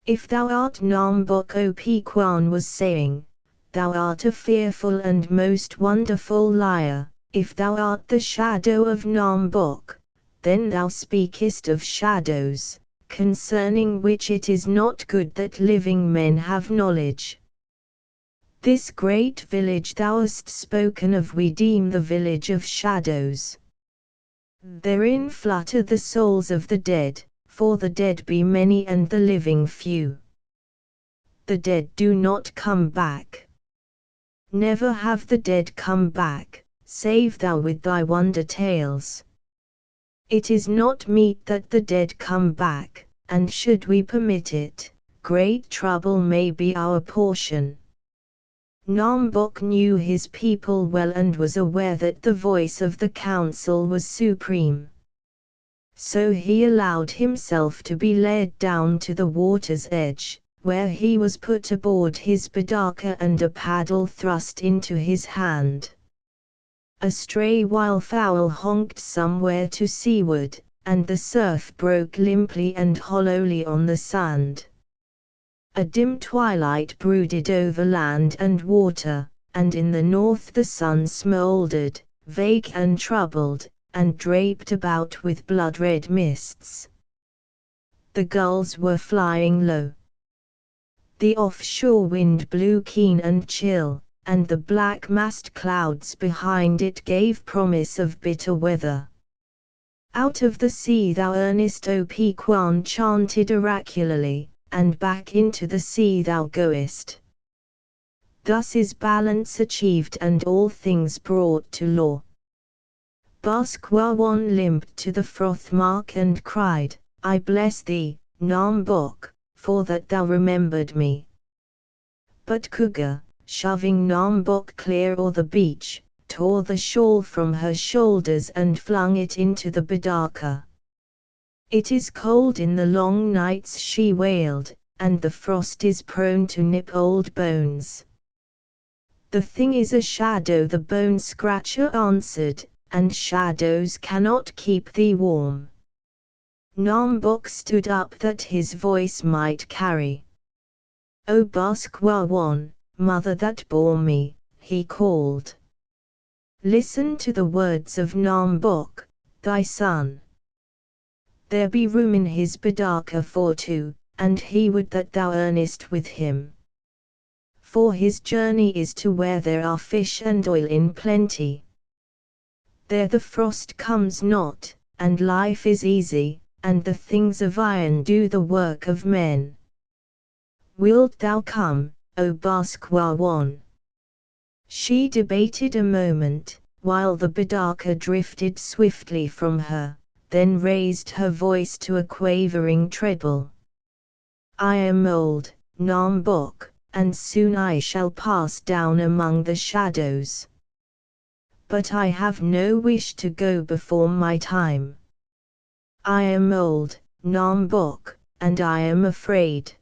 If thou art Nambok, O Pequan was saying, thou art a fearful and most wonderful liar. If thou art the shadow of Nambok, then thou speakest of shadows, concerning which it is not good that living men have knowledge. This great village thou hast spoken of we deem the village of shadows. Therein flutter the souls of the dead, for the dead be many and the living few. The dead do not come back. Never have the dead come back, save thou with thy wonder tales. It is not meet that the dead come back, and should we permit it, great trouble may be our portion. Nambok knew his people well and was aware that the voice of the council was supreme. So he allowed himself to be led down to the water's edge, where he was put aboard his Bidaka and a paddle thrust into his hand. A stray wildfowl honked somewhere to seaward, and the surf broke limply and hollowly on the sand. A dim twilight brooded over land and water, and in the north the sun smouldered, vague and troubled, and draped about with blood-red mists. The gulls were flying low. The offshore wind blew keen and chill, and the black-massed clouds behind it gave promise of bitter weather. Out of the sea thou earnest, O Pequan chanted oracularly, and back into the sea thou goest. Thus is balance achieved and all things brought to law. Basquawan limped to the froth mark and cried, I bless thee, Nambok, for that thou remembered me. But Cougar, shoving Nambok clear o'er the beach, tore the shawl from her shoulders and flung it into the Bidaka. It is cold in the long nights, she wailed, and the frost is prone to nip old bones. The thing is a shadow, the bone scratcher answered, and shadows cannot keep thee warm. Nambok stood up that his voice might carry. O Basquawan, mother that bore me, he called. Listen to the words of Nambok, thy son. There be room in his Bidaka for two, and he would that thou earnest with him. For his journey is to where there are fish and oil in plenty. There the frost comes not, and life is easy, and the things of iron do the work of men. Wilt thou come, O Basquawan? She debated a moment, while the Bidaka drifted swiftly from her, then raised her voice to a quavering treble. I am old, Nambok, and soon I shall pass down among the shadows. But I have no wish to go before my time. I am old, Nambok, and I am afraid.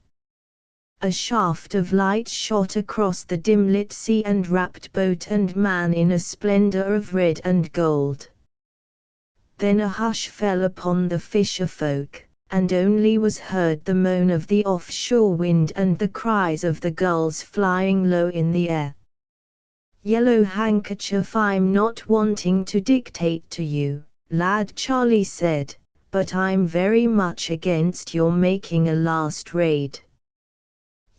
A shaft of light shot across the dim-lit sea and wrapped boat and man in a splendor of red and gold. Then a hush fell upon the fisher-folk, and only was heard the moan of the offshore wind and the cries of the gulls flying low in the air. "Yellow Handkerchief, I'm not wanting to dictate to you, lad," Charlie said, "but I'm very much against your making a last raid.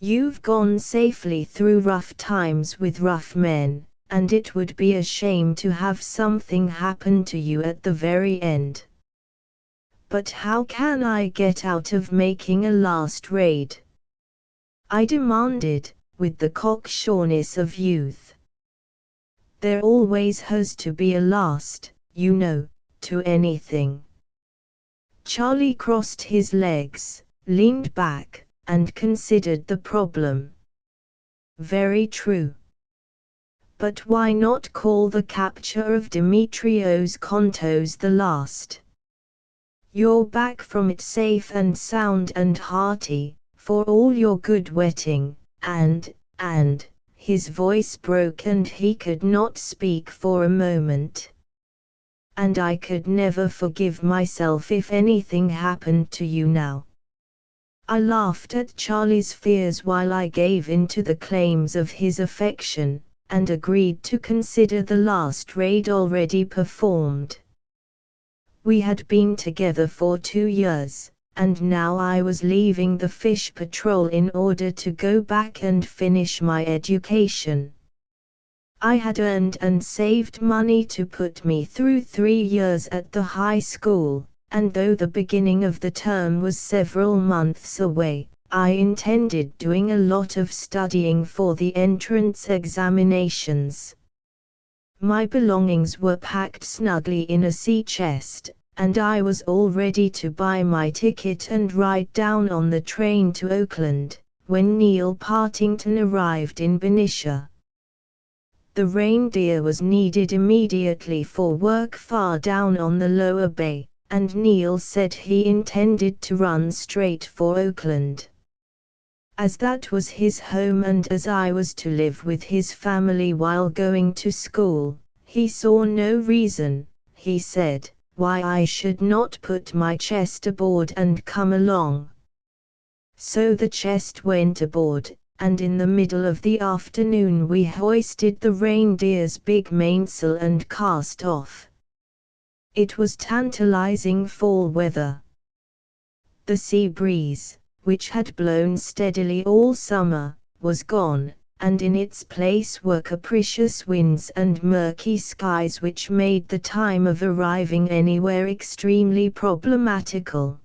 You've gone safely through rough times with rough men, and it would be a shame to have something happen to you at the very end." "But how can I get out of making a last raid?" I demanded, with the cocksureness of youth. "There always has to be a last, you know, to anything." Charlie crossed his legs, leaned back, and considered the problem. "Very true. But why not call the capture of Demetrios Kontos the last? You're back from it safe and sound and hearty, for all your good wetting, and, his voice broke and he could not speak for a moment. "And I could never forgive myself if anything happened to you now." I laughed at Charlie's fears while I gave in to the claims of his affection, and agreed to consider the last raid already performed. We had been together for 2 years, and now I was leaving the fish patrol in order to go back and finish my education. I had earned and saved money to put me through 3 years at the high school, and though the beginning of the term was several months away, I intended doing a lot of studying for the entrance examinations. My belongings were packed snugly in a sea chest, and I was all ready to buy my ticket and ride down on the train to Oakland, when Neil Partington arrived in Benicia. The Reindeer was needed immediately for work far down on the lower bay, and Neil said he intended to run straight for Oakland. As that was his home and as I was to live with his family while going to school, he saw no reason, he said, why I should not put my chest aboard and come along. So the chest went aboard, and in the middle of the afternoon we hoisted the Reindeer's big mainsail and cast off. It was tantalizing fall weather. The sea breeze, which had blown steadily all summer, was gone, and in its place were capricious winds and murky skies which made the time of arriving anywhere extremely problematical.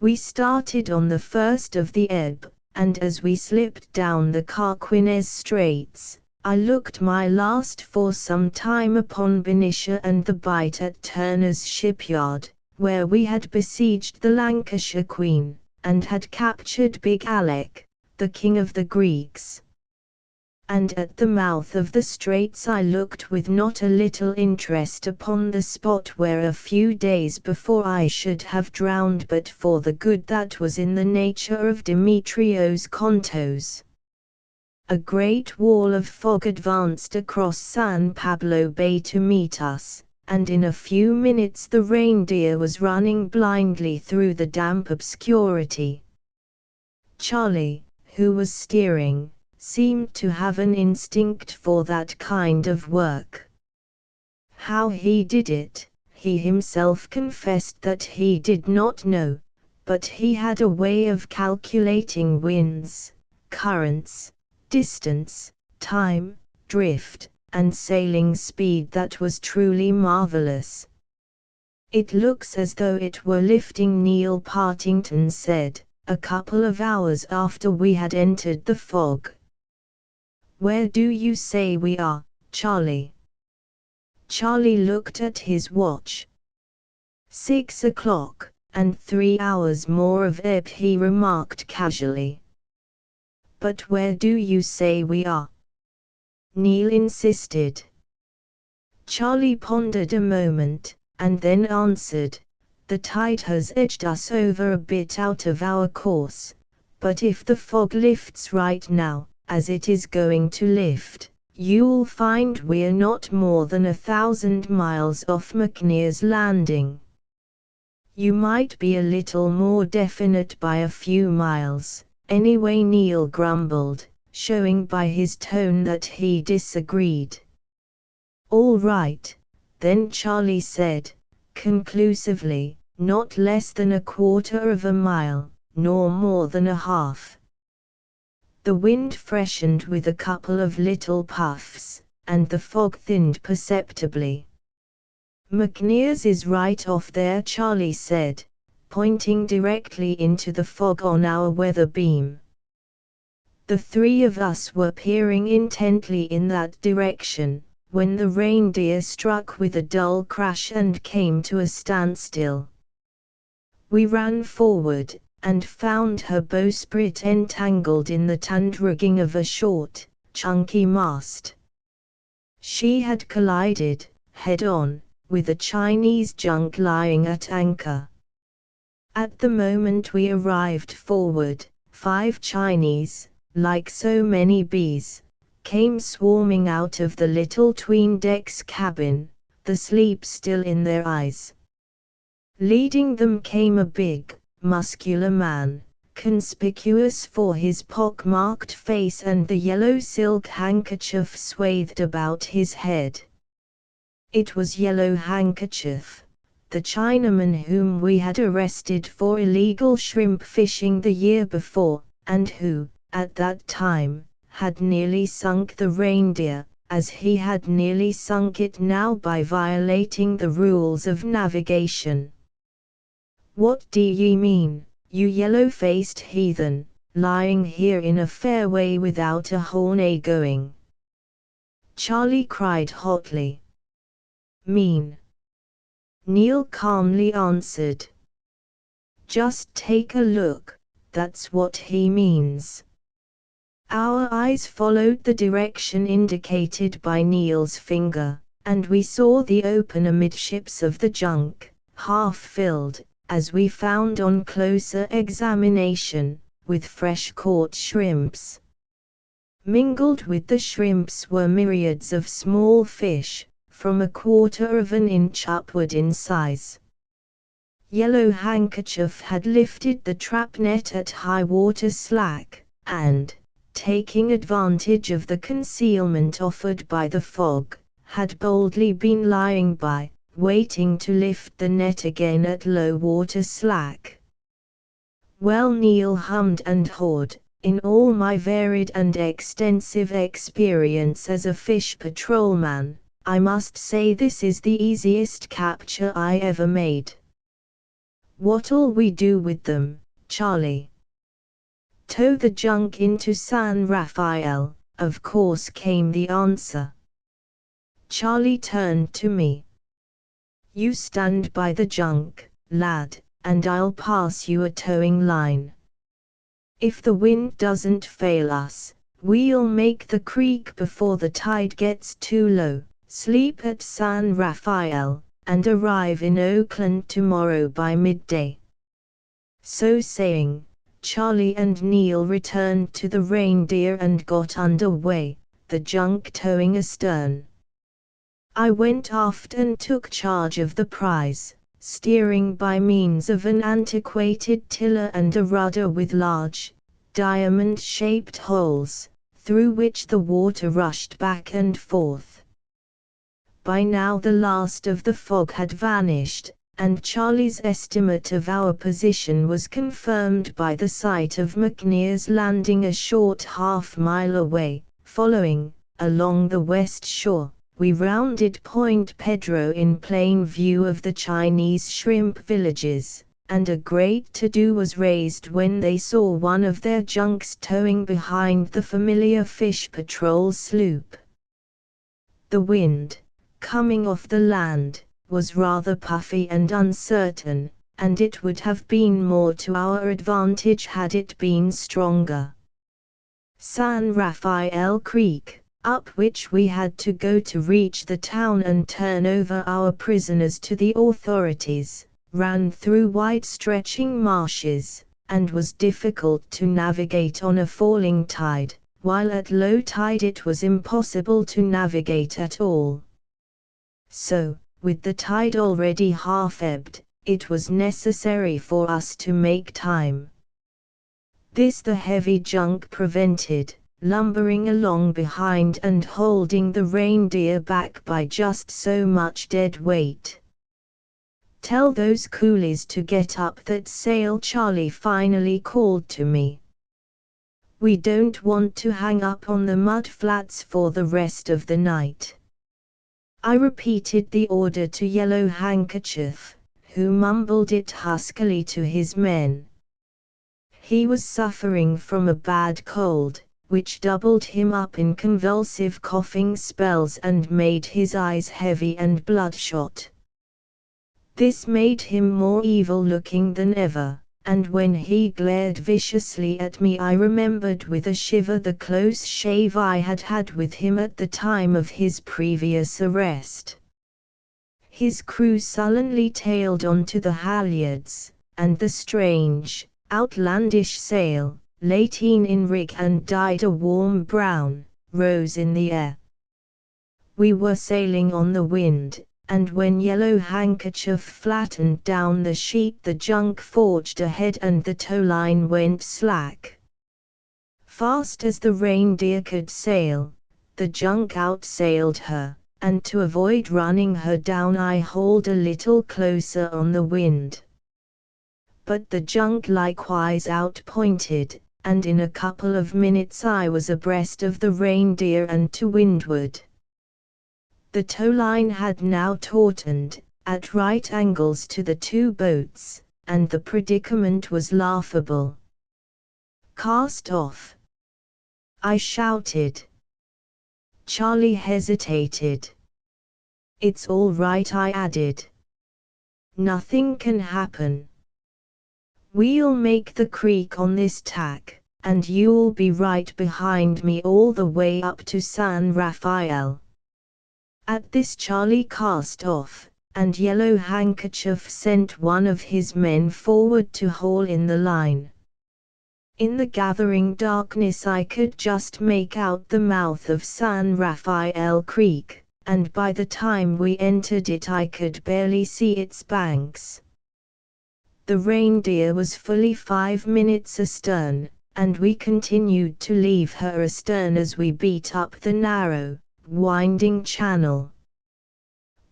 We started on the first of the ebb, and as we slipped down the Carquinez Straits, I looked my last for some time upon Benicia and the Bight at Turner's shipyard, where we had besieged the Lancashire Queen, and had captured Big Alec, the king of the Greeks. And at the mouth of the straits I looked with not a little interest upon the spot where a few days before I should have drowned but for the good that was in the nature of Demetrios Kontos. A great wall of fog advanced across San Pablo Bay to meet us, and in a few minutes the Reindeer was running blindly through the damp obscurity. Charlie, who was steering, seemed to have an instinct for that kind of work. How he did it, he himself confessed that he did not know, but he had a way of calculating winds, currents, distance, time, drift, and sailing speed that was truly marvelous. "It looks as though it were lifting," Neil Partington said, a couple of hours after we had entered the fog. "Where do you say we are, Charlie?" Charlie looked at his watch. 6 o'clock, and 3 hours more of ebb, he remarked casually. "But where do you say we are?" Neil insisted. Charlie pondered a moment, and then answered, "The tide has edged us over a bit out of our course, But if the fog lifts right now, as it is going to lift, you'll find we're not more than 1,000 miles off Mathiews Landing. You might be a little more definite by a few miles, anyway, Neil grumbled, showing by his tone that he disagreed. All right, then, Charlie said, conclusively, not less than 1/4 of a mile, nor more than a half. The wind freshened with a couple of little puffs, and the fog thinned perceptibly. Mathiews is right off there, Charlie said, pointing directly into the fog on our weather beam. The three of us were peering intently in that direction, when the reindeer struck with a dull crash and came to a standstill. We ran forward, and found her bowsprit entangled in the tanned rigging of a short, chunky mast. She had collided, head-on, with a Chinese junk lying at anchor. At the moment we arrived forward, 5 Chinese, like so many bees, came swarming out of the little tween-decks cabin, the sleep still in their eyes. Leading them came a big, muscular man, conspicuous for his pock-marked face and the yellow silk handkerchief swathed about his head. It was Yellow Handkerchief, the Chinaman whom we had arrested for illegal shrimp fishing the year before, and who, at that time, had nearly sunk the reindeer, as he had nearly sunk it now by violating the rules of navigation. "What do ye mean, you yellow-faced heathen, lying here in a fairway without a horn a-going?" Charlie cried hotly. "Mean?" Neil calmly answered. "Just take a look, that's what he means." Our eyes followed the direction indicated by Neil's finger, and we saw the open amidships of the junk, half filled, as we found on closer examination, with fresh-caught shrimps. Mingled with the shrimps were myriads of small fish, from 1/4 of an inch upward in size. Yellow Handkerchief had lifted the trap net at high water slack, and, taking advantage of the concealment offered by the fog, had boldly been lying by, waiting to lift the net again at low water slack. "Well," Neil hummed and hawed, "in all my varied and extensive experience as a fish patrolman, I must say this is the easiest capture I ever made." "What'll we do with them, Charlie?" "Tow the junk into San Rafael," of course came the answer. Charlie turned to me. "You stand by the junk, lad, and I'll pass you a towing line. If the wind doesn't fail us, we'll make the creek before the tide gets too low, sleep at San Rafael, and arrive in Oakland tomorrow by midday." So saying, Charlie and Neil returned to the reindeer and got under way, the junk towing astern. I went aft and took charge of the prize, steering by means of an antiquated tiller and a rudder with large, diamond-shaped holes, through which the water rushed back and forth. By now the last of the fog had vanished, and Charlie's estimate of our position was confirmed by the sight of Mathiews Landing a short half-mile away. Following, along the west shore, we rounded Point Pedro in plain view of the Chinese shrimp villages, and a great to-do was raised when they saw one of their junks towing behind the familiar fish patrol sloop. The wind, coming off the land, was rather puffy and uncertain, and it would have been more to our advantage had it been stronger. San Rafael Creek, up which we had to go to reach the town and turn over our prisoners to the authorities, ran through wide-stretching marshes, and was difficult to navigate on a falling tide, while at low tide it was impossible to navigate at all. So, with the tide already half-ebbed, it was necessary for us to make time. This the heavy junk prevented, lumbering along behind and holding the Reindeer back by just so much dead weight. "Tell those coolies to get up that sail," Charlie finally called to me. "We don't want to hang up on the mud flats for the rest of the night." I repeated the order to Yellow Handkerchief, who mumbled it huskily to his men. He was suffering from a bad cold, which doubled him up in convulsive coughing spells and made his eyes heavy and bloodshot. This made him more evil-looking than ever, and when he glared viciously at me I remembered with a shiver the close shave I had had with him at the time of his previous arrest. His crew sullenly tailed onto the halyards, and the strange, outlandish sail, lateen in rig and dyed a warm brown, rose in the air. We were sailing on the wind, and when Yellow Handkerchief flattened down the sheet the junk forged ahead and the towline went slack. Fast as the Reindeer could sail, the junk outsailed her, and to avoid running her down I hauled a little closer on the wind. But the junk likewise outpointed, and in a couple of minutes I was abreast of the Reindeer and to windward. The towline had now tautened, at right angles to the two boats, and the predicament was laughable. "Cast off!" I shouted. Charlie hesitated. "It's all right," I added. "Nothing can happen. We'll make the creek on this tack, and you'll be right behind me all the way up to San Rafael." At this Charlie cast off, and Yellow Handkerchief sent one of his men forward to haul in the line. In the gathering darkness I could just make out the mouth of San Rafael Creek, and by the time we entered it I could barely see its banks. The Reindeer was fully 5 minutes astern, and we continued to leave her astern as we beat up the narrow, winding channel.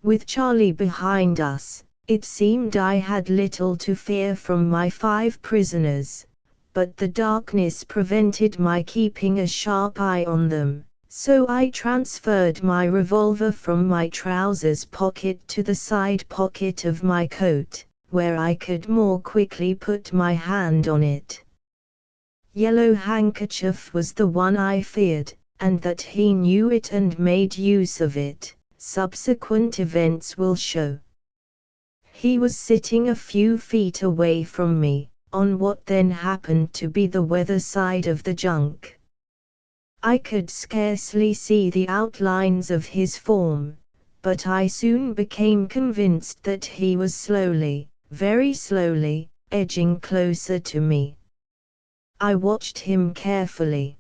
With Charlie behind us, it seemed I had little to fear from my 5 prisoners, but the darkness prevented my keeping a sharp eye on them, so I transferred my revolver from my trousers pocket to the side pocket of my coat, where I could more quickly put my hand on it. Yellow Handkerchief was the one I feared, and that he knew it and made use of it, subsequent events will show. He was sitting a few feet away from me, on what then happened to be the weather side of the junk. I could scarcely see the outlines of his form, but I soon became convinced that he was slowly, very slowly, edging closer to me. I watched him carefully.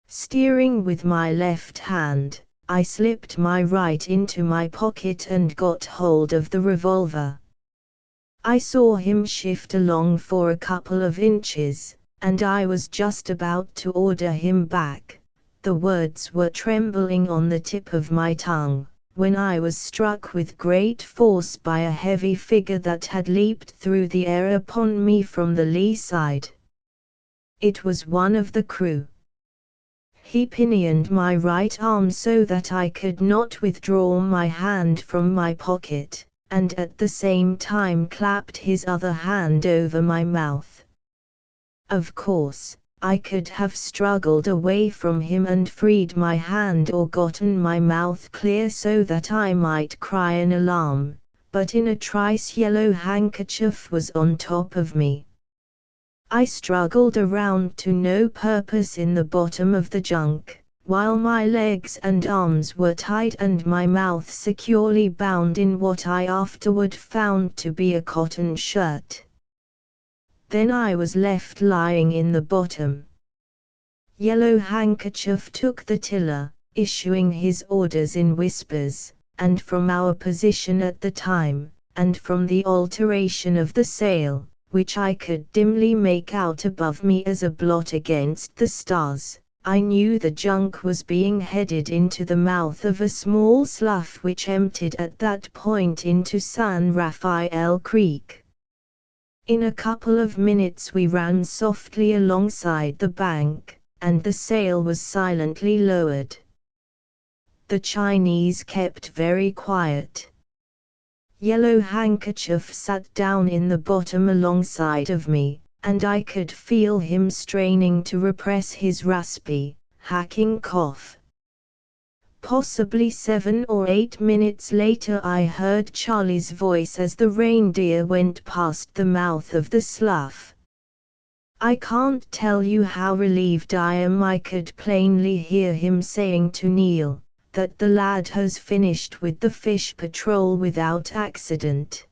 Steering with my left hand, I slipped my right into my pocket and got hold of the revolver. I saw him shift along for a couple of inches, and I was just about to order him back. The words were trembling on the tip of my tongue, when I was struck with great force by a heavy figure that had leaped through the air upon me from the lee side. It was one of the crew. He pinioned my right arm so that I could not withdraw my hand from my pocket, and at the same time clapped his other hand over my mouth. Of course, I could have struggled away from him and freed my hand or gotten my mouth clear so that I might cry an alarm, but in a trice Yellow Handkerchief was on top of me. I struggled around to no purpose in the bottom of the junk, while my legs and arms were tied and my mouth securely bound in what I afterward found to be a cotton shirt. Then I was left lying in the bottom. Yellow Handkerchief took the tiller, issuing his orders in whispers, and from our position at the time, and from the alteration of the sail, which I could dimly make out above me as a blot against the stars, I knew the junk was being headed into the mouth of a small slough which emptied at that point into San Rafael Creek. In a couple of minutes we ran softly alongside the bank, and the sail was silently lowered. The Chinese kept very quiet. Yellow Handkerchief sat down in the bottom alongside of me, and I could feel him straining to repress his raspy, hacking cough. Possibly 7 or 8 minutes later I heard Charlie's voice as the reindeer went past the mouth of the slough. I can't tell you how relieved I am. I could plainly hear him saying to Neil that the lad has finished with the fish patrol without accident.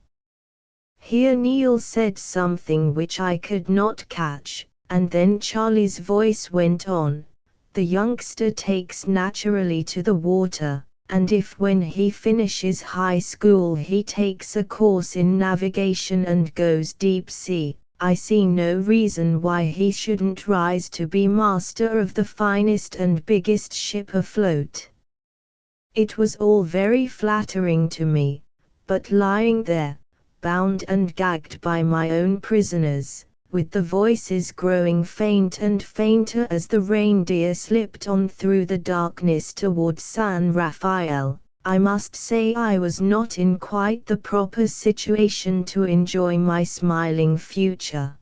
Here Neil said something which I could not catch, and then Charlie's voice went on. The youngster takes naturally to the water, and if when he finishes high school he takes a course in navigation and goes deep sea, I see no reason why he shouldn't rise to be master of the finest and biggest ship afloat. It was all very flattering to me, but lying there, bound and gagged by my own prisoners, with the voices growing faint and fainter as the reindeer slipped on through the darkness toward San Rafael, I must say I was not in quite the proper situation to enjoy my smiling future.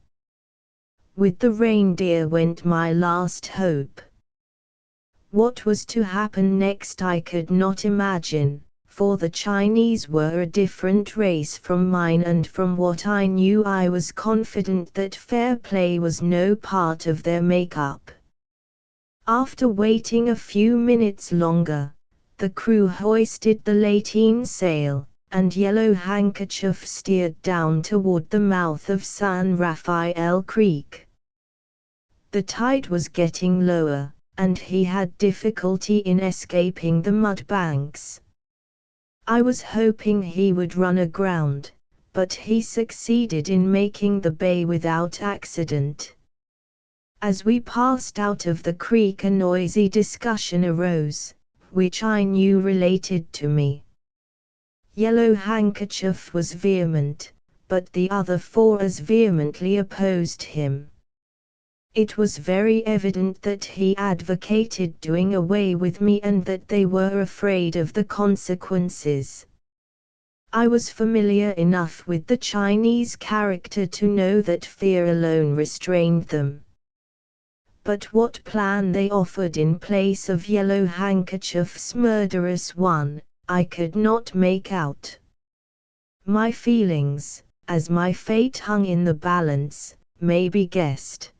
With the reindeer went my last hope. What was to happen next I could not imagine, for the Chinese were a different race from mine, and from what I knew I was confident that fair play was no part of their make-up. After waiting a few minutes longer, the crew hoisted the lateen sail, and Yellow Handkerchief steered down toward the mouth of San Rafael Creek. The tide was getting lower, and he had difficulty in escaping the mud banks. I was hoping he would run aground, but he succeeded in making the bay without accident. As we passed out of the creek a noisy discussion arose, which I knew related to me. Yellow Handkerchief was vehement, but the other 4 as vehemently opposed him. It was very evident that he advocated doing away with me and that they were afraid of the consequences. I was familiar enough with the Chinese character to know that fear alone restrained them. But what plan they offered in place of Yellow Handkerchief's murderous one, I could not make out. My feelings, as my fate hung in the balance, may be guessed.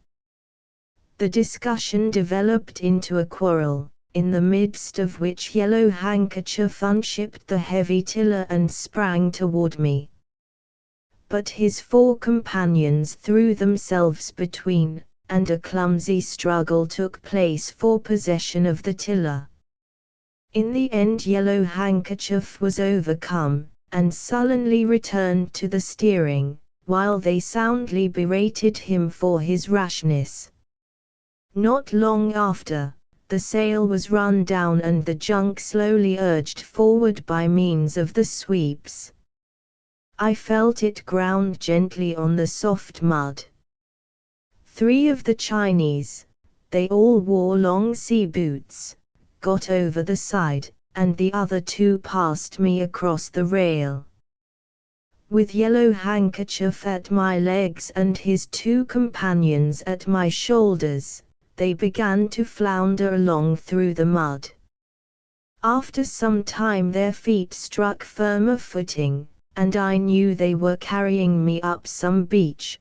The discussion developed into a quarrel, in the midst of which Yellow Handkerchief unshipped the heavy tiller and sprang toward me. But his 4 companions threw themselves between, and a clumsy struggle took place for possession of the tiller. In the end Yellow Handkerchief was overcome, and sullenly returned to the steering, while they soundly berated him for his rashness. Not long after, the sail was run down and the junk slowly urged forward by means of the sweeps. I felt it ground gently on the soft mud. 3 of the Chinese, they all wore long sea boots, got over the side, and the other 2 passed me across the rail. With Yellow Handkerchief at my legs and his 2 companions at my shoulders, they began to flounder along through the mud. After some time their feet struck firmer footing, and I knew they were carrying me up some beach.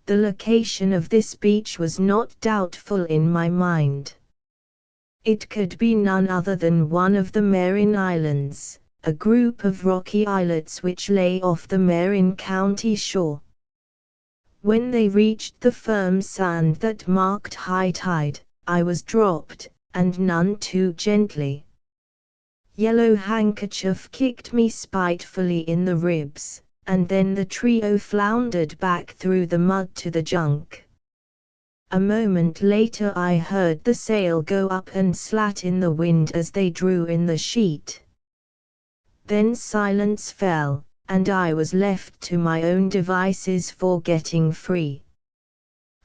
The location of this beach was not doubtful in my mind. It could be none other than one of the Marin Islands, a group of rocky islets which lay off the Marin County shore. When they reached the firm sand that marked high tide, I was dropped, and none too gently. Yellow Handkerchief kicked me spitefully in the ribs, and then the trio floundered back through the mud to the junk. A moment later I heard the sail go up and slat in the wind as they drew in the sheet. Then silence fell, and I was left to my own devices for getting free.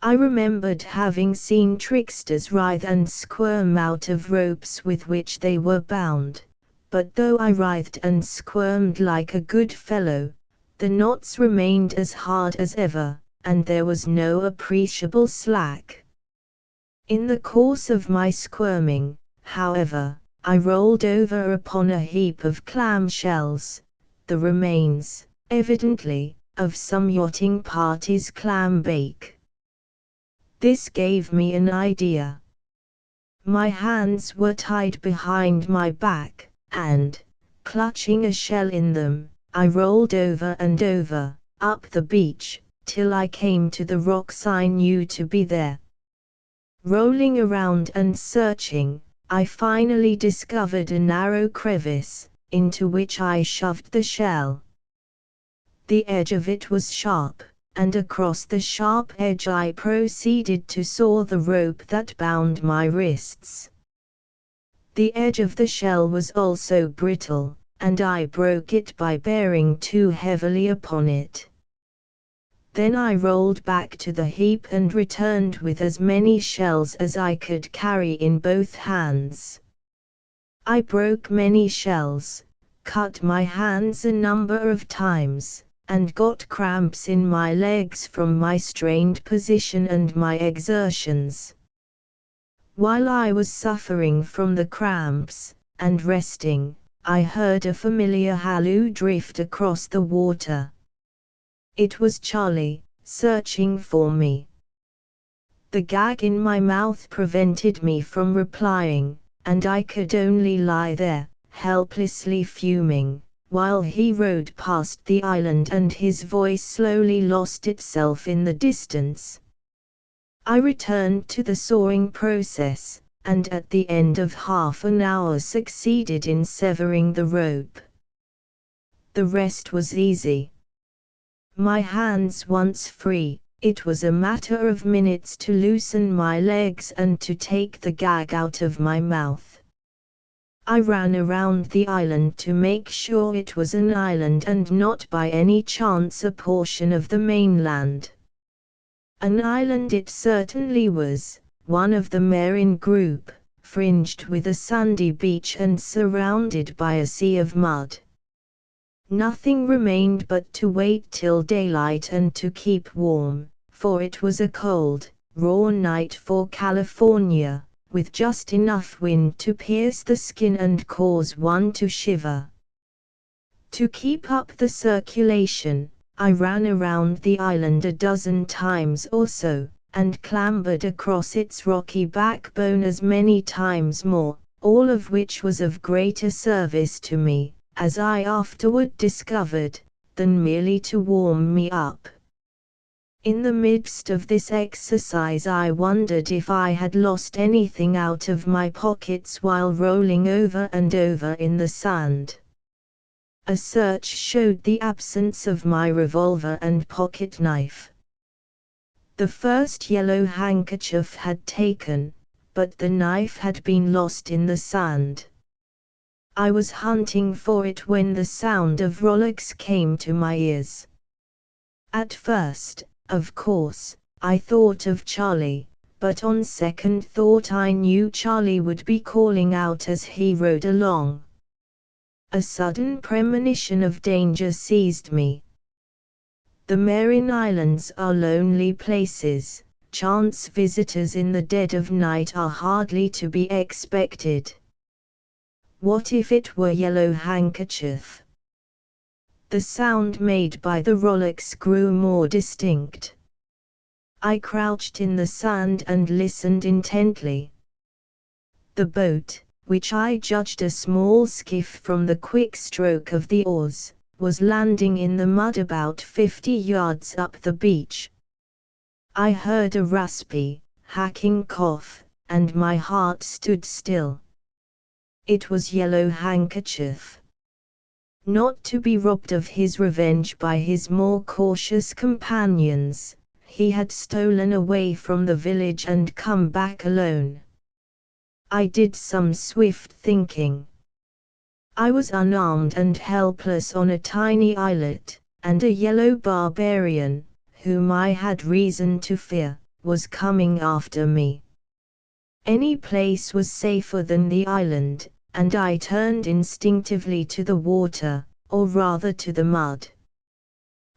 I remembered having seen tricksters writhe and squirm out of ropes with which they were bound, but though I writhed and squirmed like a good fellow, the knots remained as hard as ever, and there was no appreciable slack. In the course of my squirming, however, I rolled over upon a heap of clam shells, the remains, evidently, of some yachting party's clam bake. This gave me an idea. My hands were tied behind my back, and, clutching a shell in them, I rolled over and over, up the beach, till I came to the rocks I knew to be there. Rolling around and searching, I finally discovered a narrow crevice, into which I shoved the shell. The edge of it was sharp, and across the sharp edge I proceeded to saw the rope that bound my wrists. The edge of the shell was also brittle, and I broke it by bearing too heavily upon it. Then I rolled back to the heap and returned with as many shells as I could carry in both hands. I broke many shells, cut my hands a number of times, and got cramps in my legs from my strained position and my exertions. While I was suffering from the cramps, and resting, I heard a familiar halloo drift across the water. It was Charlie, searching for me. The gag in my mouth prevented me from replying, and I could only lie there, helplessly fuming, while he rowed past the island and his voice slowly lost itself in the distance. I returned to the sawing process, and at the end of half an hour succeeded in severing the rope. The rest was easy. My hands once free, it was a matter of minutes to loosen my legs and to take the gag out of my mouth. I ran around the island to make sure it was an island and not by any chance a portion of the mainland. An island it certainly was, one of the Marin group, fringed with a sandy beach and surrounded by a sea of mud. Nothing remained but to wait till daylight and to keep warm, for it was a cold, raw night for California, with just enough wind to pierce the skin and cause one to shiver. To keep up the circulation, I ran around the island a dozen times or so, and clambered across its rocky backbone as many times more, all of which was of greater service to me, as I afterward discovered, than merely to warm me up. In the midst of this exercise I wondered if I had lost anything out of my pockets while rolling over and over in the sand. A search showed the absence of my revolver and pocket knife. The first Yellow Handkerchief had taken, but the knife had been lost in the sand. I was hunting for it when the sound of rollicks came to my ears. At first, of course, I thought of Charlie, but on second thought I knew Charlie would be calling out as he rode along. A sudden premonition of danger seized me. The Marin Islands are lonely places, chance visitors in the dead of night are hardly to be expected. What if it were Yellow Handkerchief? The sound made by the rollicks grew more distinct. I crouched in the sand and listened intently. The boat, which I judged a small skiff from the quick stroke of the oars, was landing in the mud about 50 yards up the beach. I heard a raspy, hacking cough, and my heart stood still. It was Yellow Handkerchief. Not to be robbed of his revenge by his more cautious companions, he had stolen away from the village and come back alone. I did some swift thinking. I was unarmed and helpless on a tiny islet, and a yellow barbarian, whom I had reason to fear, was coming after me. Any place was safer than the island, and I turned instinctively to the water, or rather to the mud.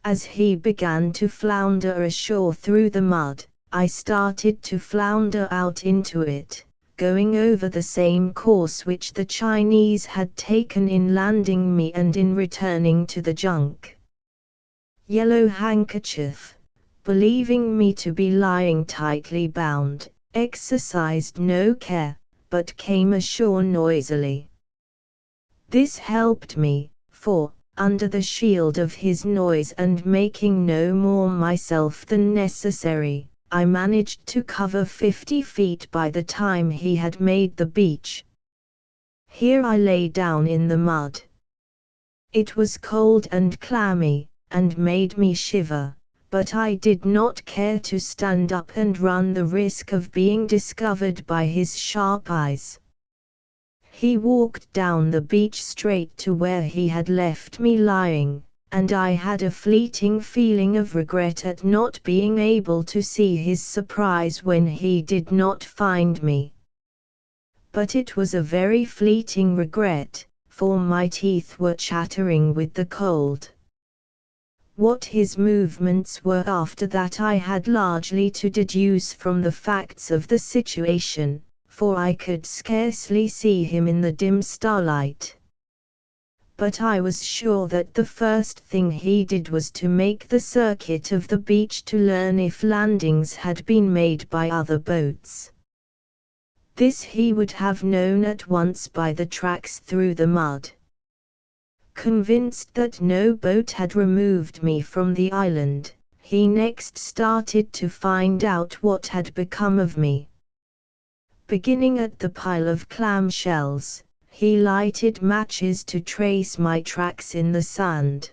As he began to flounder ashore through the mud, I started to flounder out into it, going over the same course which the Chinese had taken in landing me and in returning to the junk. Yellow Handkerchief, believing me to be lying tightly bound, exercised no care, but came ashore noisily. This helped me, for, under the shield of his noise and making no more myself than necessary, I managed to cover 50 feet by the time he had made the beach. Here I lay down in the mud. It was cold and clammy, and made me shiver, but I did not care to stand up and run the risk of being discovered by his sharp eyes. He walked down the beach straight to where he had left me lying, and I had a fleeting feeling of regret at not being able to see his surprise when he did not find me. But it was a very fleeting regret, for my teeth were chattering with the cold. What his movements were after that I had largely to deduce from the facts of the situation, for I could scarcely see him in the dim starlight. But I was sure that the first thing he did was to make the circuit of the beach to learn if landings had been made by other boats. This he would have known at once by the tracks through the mud. Convinced that no boat had removed me from the island, he next started to find out what had become of me. Beginning at the pile of clamshells, he lighted matches to trace my tracks in the sand.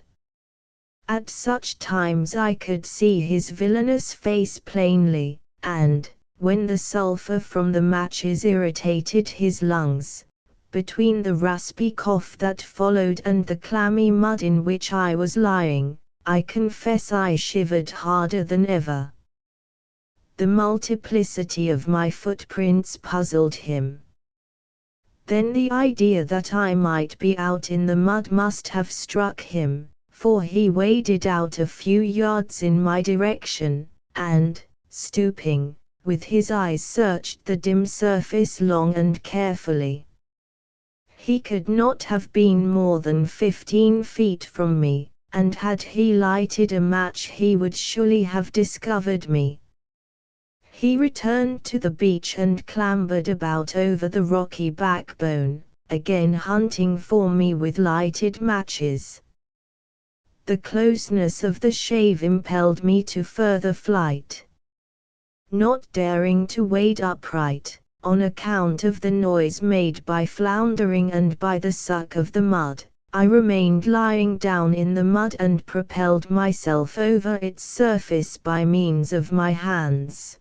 At such times I could see his villainous face plainly, and, when the sulphur from the matches irritated his lungs, between the raspy cough that followed and the clammy mud in which I was lying, I confess I shivered harder than ever. The multiplicity of my footprints puzzled him. Then the idea that I might be out in the mud must have struck him, for he waded out a few yards in my direction, and, stooping, with his eyes searched the dim surface long and carefully. He could not have been more than 15 feet from me, and had he lighted a match he would surely have discovered me. He returned to the beach and clambered about over the rocky backbone, again hunting for me with lighted matches. The closeness of the shave impelled me to further flight. Not daring to wade upright, on account of the noise made by floundering and by the suck of the mud, I remained lying down in the mud and propelled myself over its surface by means of my hands.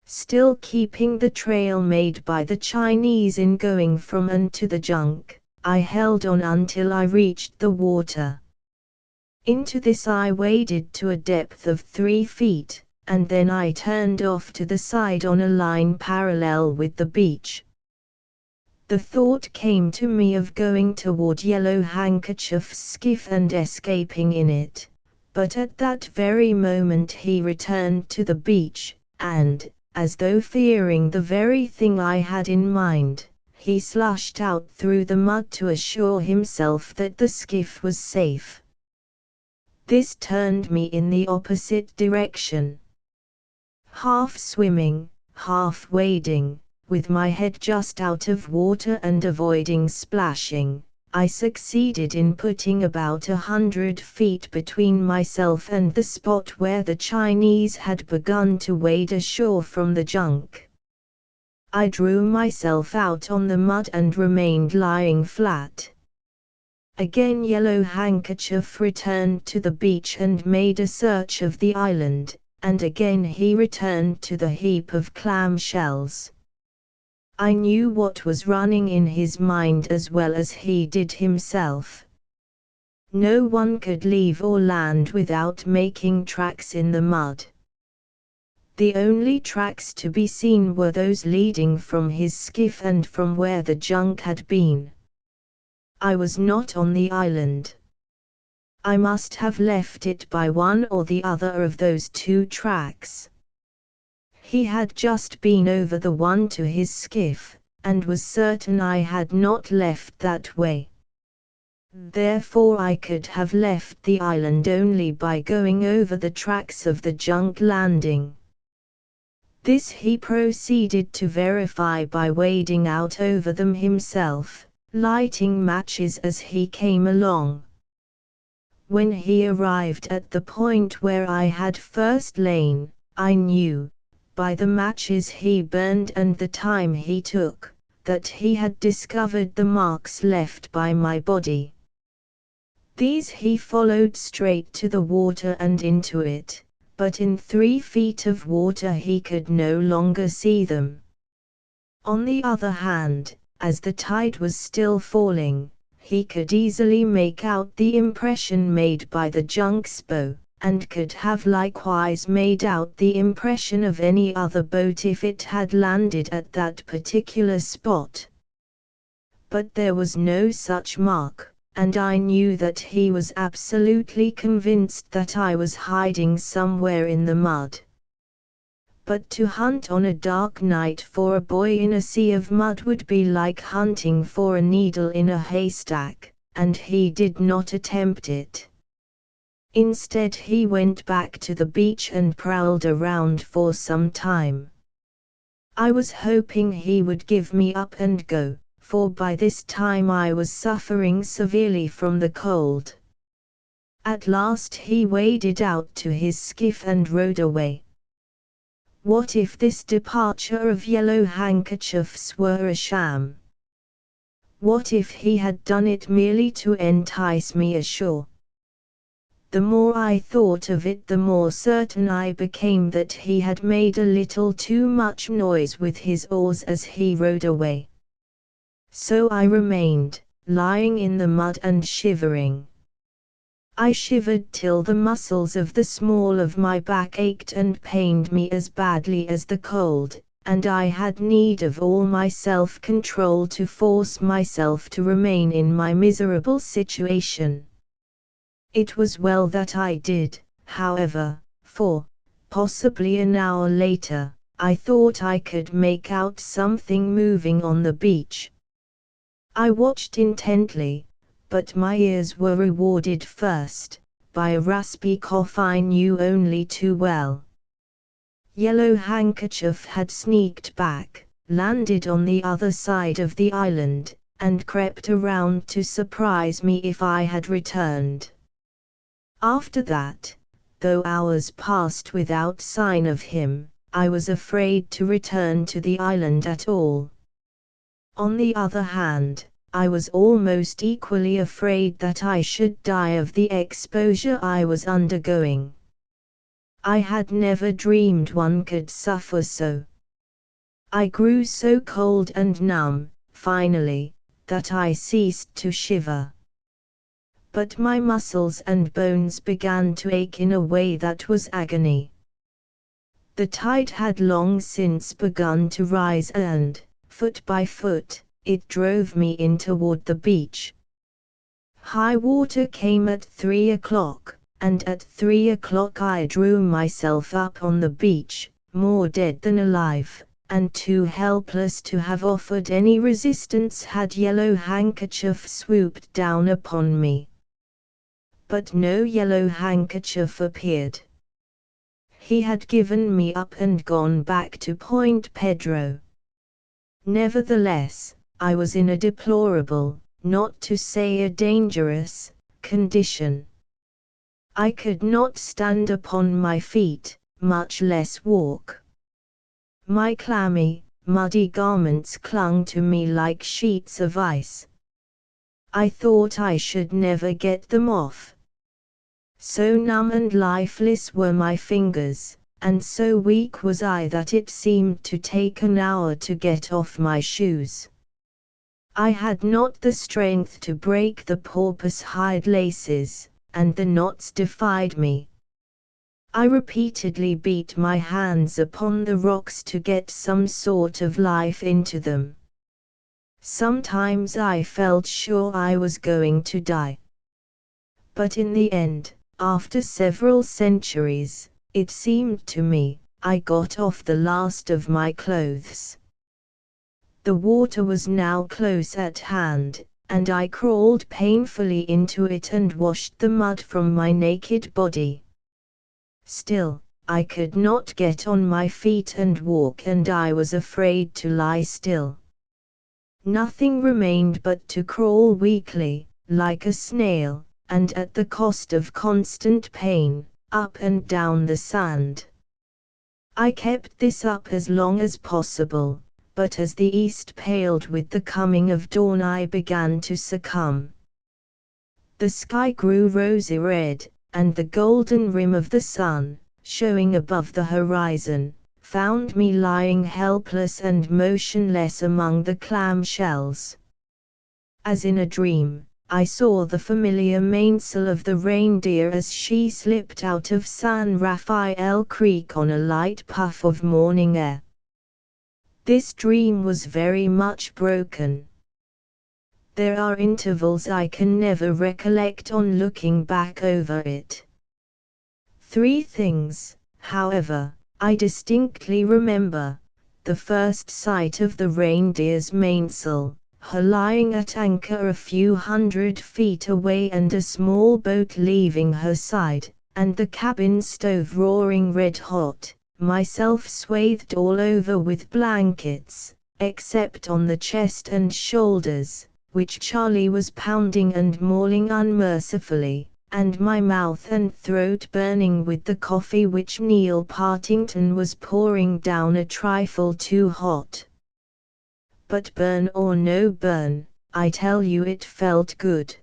Still keeping the trail made by the Chinese in going from and to the junk, I held on until I reached the water. Into this I waded to a depth of 3 feet, and then I turned off to the side on a line parallel with the beach. The thought came to me of going toward Yellow Handkerchief's skiff and escaping in it, but at that very moment he returned to the beach, and, as though fearing the very thing I had in mind, he slushed out through the mud to assure himself that the skiff was safe. This turned me in the opposite direction. Half swimming, half wading, with my head just out of water and avoiding splashing, I succeeded in putting about 100 feet between myself and the spot where the Chinese had begun to wade ashore from the junk. I drew myself out on the mud and remained lying flat. Again Yellow Handkerchief returned to the beach and made a search of the island, and again he returned to the heap of clam shells. I knew what was running in his mind as well as he did himself. No one could leave or land without making tracks in the mud. The only tracks to be seen were those leading from his skiff and from where the junk had been. I was not on the island. I must have left it by one or the other of those two tracks. He had just been over the one to his skiff, and was certain I had not left that way. Therefore I could have left the island only by going over the tracks of the junk landing. This he proceeded to verify by wading out over them himself, lighting matches as he came along. When he arrived at the point where I had first lain, I knew, by the matches he burned and the time he took, that he had discovered the marks left by my body. These he followed straight to the water and into it, but in 3 feet of water he could no longer see them. On the other hand, as the tide was still falling, he could easily make out the impression made by the junk's bow, and could have likewise made out the impression of any other boat if it had landed at that particular spot. But there was no such mark, and I knew that he was absolutely convinced that I was hiding somewhere in the mud. But to hunt on a dark night for a boy in a sea of mud would be like hunting for a needle in a haystack, and he did not attempt it. Instead he went back to the beach and prowled around for some time. I was hoping he would give me up and go, for by this time I was suffering severely from the cold. At last he waded out to his skiff and rowed away. What if this departure of Yellow Handkerchief's were a sham? What if he had done it merely to entice me ashore? The more I thought of it, the more certain I became that he had made a little too much noise with his oars as he rowed away. So I remained, lying in the mud and shivering. I shivered till the muscles of the small of my back ached and pained me as badly as the cold, and I had need of all my self-control to force myself to remain in my miserable situation. It was well that I did, however, for, possibly an hour later, I thought I could make out something moving on the beach. I watched intently, but my ears were rewarded first, by a raspy cough I knew only too well. Yellow Handkerchief had sneaked back, landed on the other side of the island, and crept around to surprise me if I had returned. After that, though hours passed without sign of him, I was afraid to return to the island at all. On the other hand, I was almost equally afraid that I should die of the exposure I was undergoing. I had never dreamed one could suffer so. I grew so cold and numb, finally, that I ceased to shiver. But my muscles and bones began to ache in a way that was agony. The tide had long since begun to rise and, foot by foot, it drove me in toward the beach. High water came at 3 o'clock, and at 3 o'clock I drew myself up on the beach, more dead than alive, and too helpless to have offered any resistance had Yellow Handkerchief swooped down upon me. But no Yellow Handkerchief appeared. He had given me up and gone back to Point Pedro. Nevertheless, I was in a deplorable, not to say a dangerous, condition. I could not stand upon my feet, much less walk. My clammy, muddy garments clung to me like sheets of ice. I thought I should never get them off. So numb and lifeless were my fingers, and so weak was I that it seemed to take an hour to get off my shoes. I had not the strength to break the porpoise hide laces, and the knots defied me. I repeatedly beat my hands upon the rocks to get some sort of life into them. Sometimes I felt sure I was going to die. But in the end, after several centuries, it seemed to me, I got off the last of my clothes. The water was now close at hand, and I crawled painfully into it and washed the mud from my naked body. Still, I could not get on my feet and walk, and I was afraid to lie still. Nothing remained but to crawl weakly, like a snail, and at the cost of constant pain, up and down the sand. I kept this up as long as possible, but as the east paled with the coming of dawn I began to succumb. The sky grew rosy red, and the golden rim of the sun, showing above the horizon, found me lying helpless and motionless among the clam shells. As in a dream, I saw the familiar mainsail of the Reindeer as she slipped out of San Rafael Creek on a light puff of morning air. This dream was very much broken. There are intervals I can never recollect on looking back over it. 3 things, however, I distinctly remember: the first sight of the Reindeer's mainsail, her lying at anchor a few hundred feet away and a small boat leaving her side, and the cabin stove roaring red hot, myself swathed all over with blankets, except on the chest and shoulders, which Charlie was pounding and mauling unmercifully, and my mouth and throat burning with the coffee which Neil Partington was pouring down a trifle too hot. But burn or no burn, I tell you it felt good.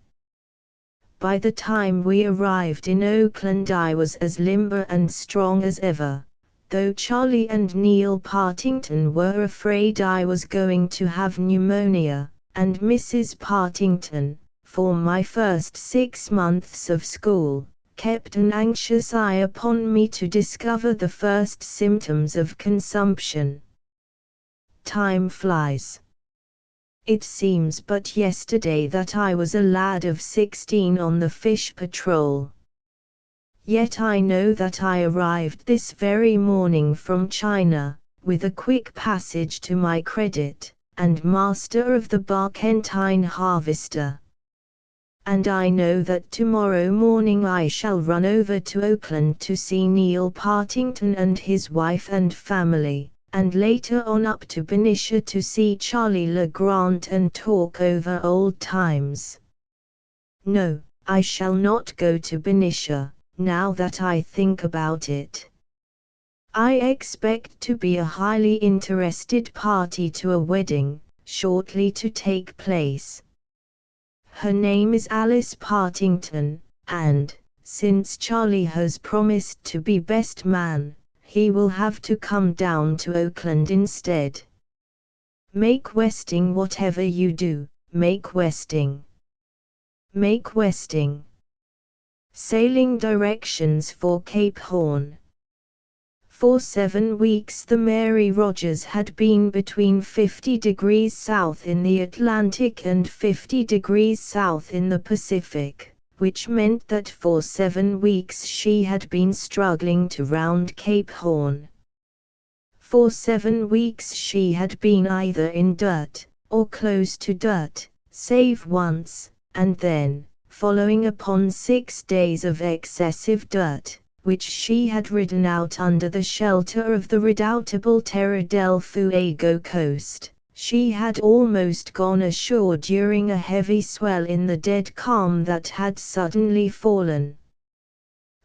By the time we arrived in Oakland I was as limber and strong as ever, though Charlie and Neil Partington were afraid I was going to have pneumonia, and Mrs. Partington, for my first 6 months of school, kept an anxious eye upon me to discover the first symptoms of consumption. Time flies. It seems but yesterday that I was a lad of 16 on the fish patrol. Yet I know that I arrived this very morning from China, with a quick passage to my credit, and master of the Barkentine Harvester. And I know that tomorrow morning I shall run over to Oakland to see Neil Partington and his wife and family, and later on up to Benicia to see Charlie LeGrant and talk over old times. No, I shall not go to Benicia, now that I think about it. I expect to be a highly interested party to a wedding, shortly to take place. Her name is Alice Partington, and, since Charlie has promised to be best man, he will have to come down to Oakland instead. Make Westing whatever you do, make Westing. Make Westing. Sailing directions for Cape Horn. For 7 weeks the Mary Rogers had been between 50 degrees south in the Atlantic and 50 degrees south in the Pacific, which meant that for 7 weeks she had been struggling to round Cape Horn. For 7 weeks she had been either in dirt, or close to dirt, save once, and then, following upon 6 days of excessive dirt, which she had ridden out under the shelter of the redoubtable Terra del Fuego coast, She had almost gone ashore during a heavy swell in the dead calm that had suddenly fallen.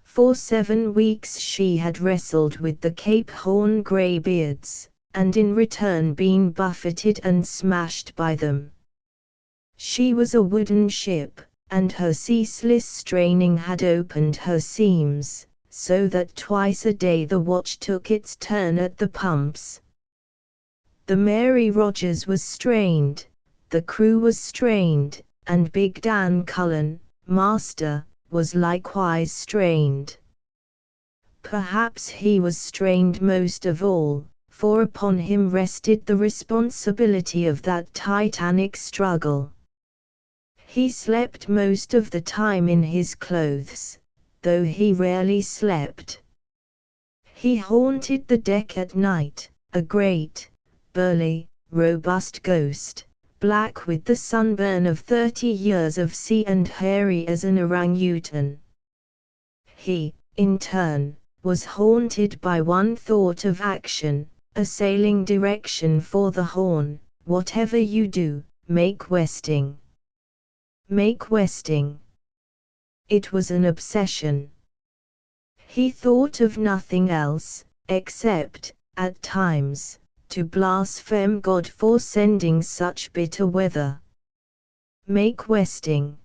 For 7 weeks she had wrestled with the Cape Horn greybeards, and in return been buffeted and smashed by them. She was a wooden ship, and her ceaseless straining had opened her seams, so that twice a day the watch took its turn at the pumps. The Mary Rogers was strained, the crew was strained, and Big Dan Cullen, master, was likewise strained. Perhaps he was strained most of all, for upon him rested the responsibility of that titanic struggle. He slept most of the time in his clothes, though he rarely slept. He haunted the deck at night, a great, burly, robust ghost, black with the sunburn of 30 years of sea and hairy as an orangutan. He, in turn, was haunted by one thought of action, a sailing direction for the Horn: whatever you do, make westing. Make westing. It was an obsession. He thought of nothing else, except, at times, to blaspheme God for sending such bitter weather. Make westing.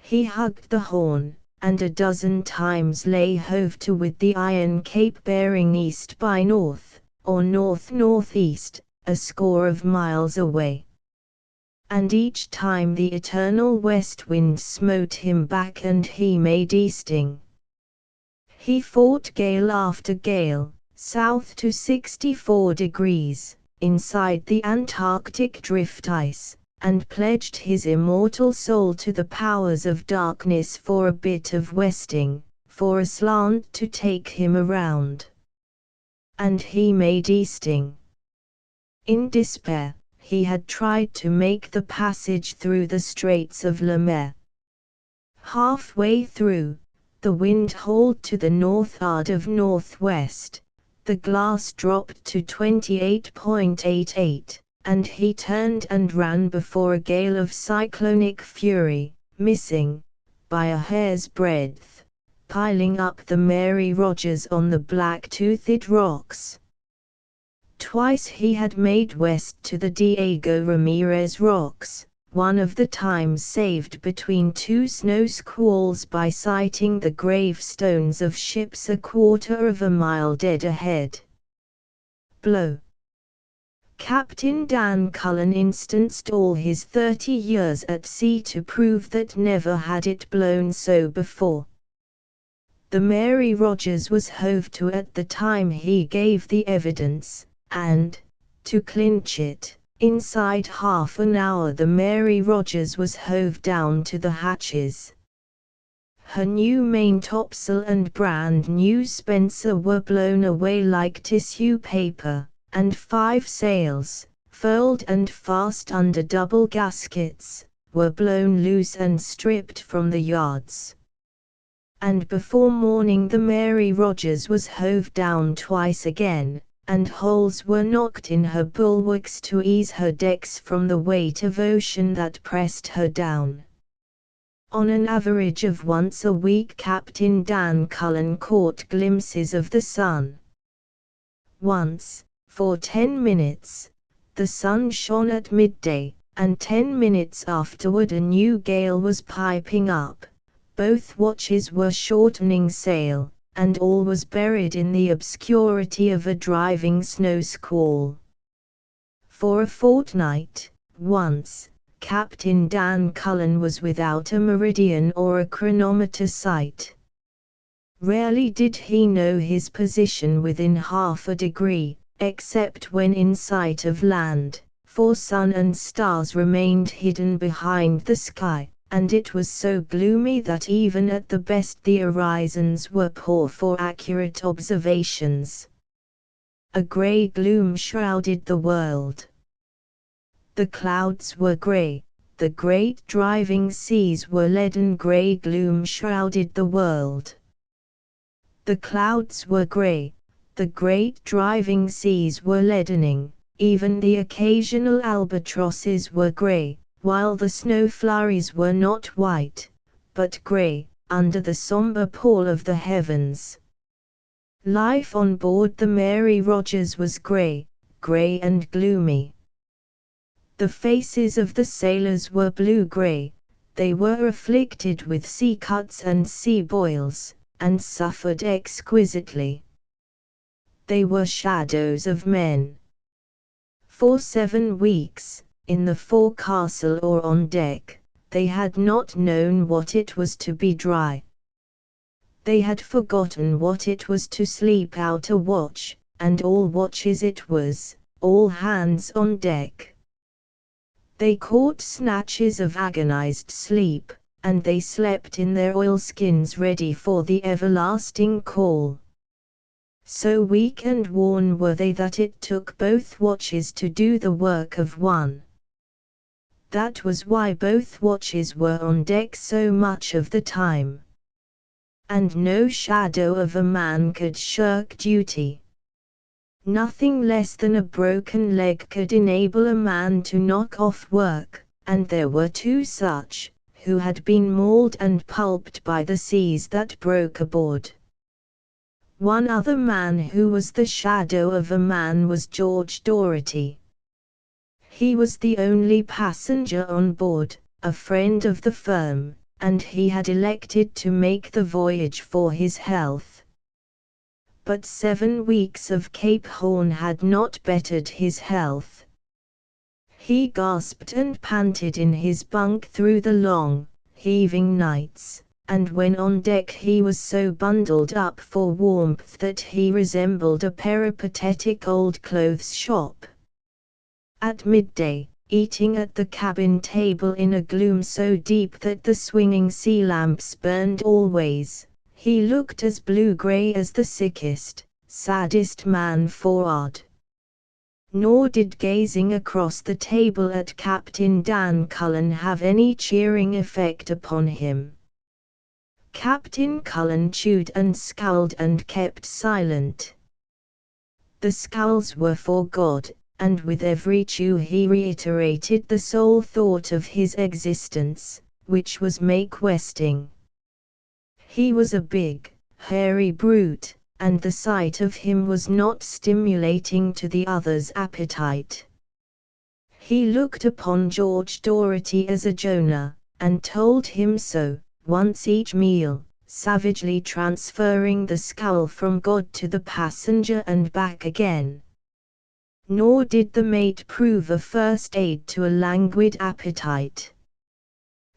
He hugged the Horn, and a dozen times lay hove to with the Iron Cape bearing east by north, or north-northeast, a score of miles away. And each time the eternal west wind smote him back and he made easting. He fought gale after gale, south to 64 degrees, inside the Antarctic drift ice, and pledged his immortal soul to the powers of darkness for a bit of westing, for a slant to take him around. And he made easting. In despair, he had tried to make the passage through the Straits of Le Maire. Halfway through, the wind hauled to the northward of northwest, the glass dropped to 28.88, and he turned and ran before a gale of cyclonic fury, missing, by a hair's breadth, piling up the Mary Rogers on the black-toothed rocks. Twice he had made west to the Diego Ramirez Rocks, one of the times saved between two snow squalls by sighting the gravestones of ships a quarter of a mile dead ahead. Blow. Captain Dan Cullen instanced all his 30 years at sea to prove that never had it blown so before. The Mary Rogers was hove to at the time he gave the evidence, and, to clinch it, inside half an hour the Mary Rogers was hove down to the hatches. Her new maintopsail and brand new spencer were blown away like tissue paper, and 5 sails, furled and fast under double gaskets, were blown loose and stripped from the yards. And before morning the Mary Rogers was hove down twice again, and holes were knocked in her bulwarks to ease her decks from the weight of ocean that pressed her down. On an average of once a week Captain Dan Cullen caught glimpses of the sun. Once, for 10 minutes, the sun shone at midday, and 10 minutes afterward a new gale was piping up. Both watches were shortening sail, and all was buried in the obscurity of a driving snow squall. For a fortnight, once, Captain Dan Cullen was without a meridian or a chronometer sight. Rarely did he know his position within half a degree, except when in sight of land, for sun and stars remained hidden behind the sky, and it was so gloomy that even at the best the horizons were poor for accurate observations. A grey gloom shrouded the world. The clouds were grey, the great driving seas were leaden. Grey gloom shrouded the world. The clouds were grey, the great driving seas were leadening, Even the occasional albatrosses were grey, while the snow flurries were not white, but grey, under the sombre pall of the heavens. Life on board the Mary Rogers was grey, grey and gloomy. The faces of the sailors were blue-grey. They were afflicted with sea cuts and sea boils, and suffered exquisitely. They were shadows of men. For 7 weeks, in the forecastle or on deck, they had not known what it was to be dry. They had forgotten what it was to sleep out a watch, and all watches it was, all hands on deck. They caught snatches of agonized sleep, and they slept in their oilskins ready for the everlasting call. So weak and worn were they that it took both watches to do the work of one. That was why both watches were on deck so much of the time. And no shadow of a man could shirk duty. Nothing less than a broken leg could enable a man to knock off work, and there were 2 such, who had been mauled and pulped by the seas that broke aboard. One other man who was the shadow of a man was George Doherty. He was the only passenger on board, a friend of the firm, and he had elected to make the voyage for his health. But 7 weeks of Cape Horn had not bettered his health. He gasped and panted in his bunk through the long, heaving nights, and when on deck he was so bundled up for warmth that he resembled a peripatetic old clothes shop. At midday, eating at the cabin table in a gloom so deep that the swinging sea lamps burned always, he looked as blue-grey as the sickest, saddest man for'ard. Nor did gazing across the table at Captain Dan Cullen have any cheering effect upon him. Captain Cullen chewed and scowled and kept silent. The scowls were for God, and with every chew he reiterated the sole thought of his existence, which was make westing. He was a big, hairy brute, and the sight of him was not stimulating to the other's appetite. He looked upon George Doherty as a Jonah, and told him so, once each meal, savagely transferring the scowl from God to the passenger and back again. Nor did the mate prove a first aid to a languid appetite.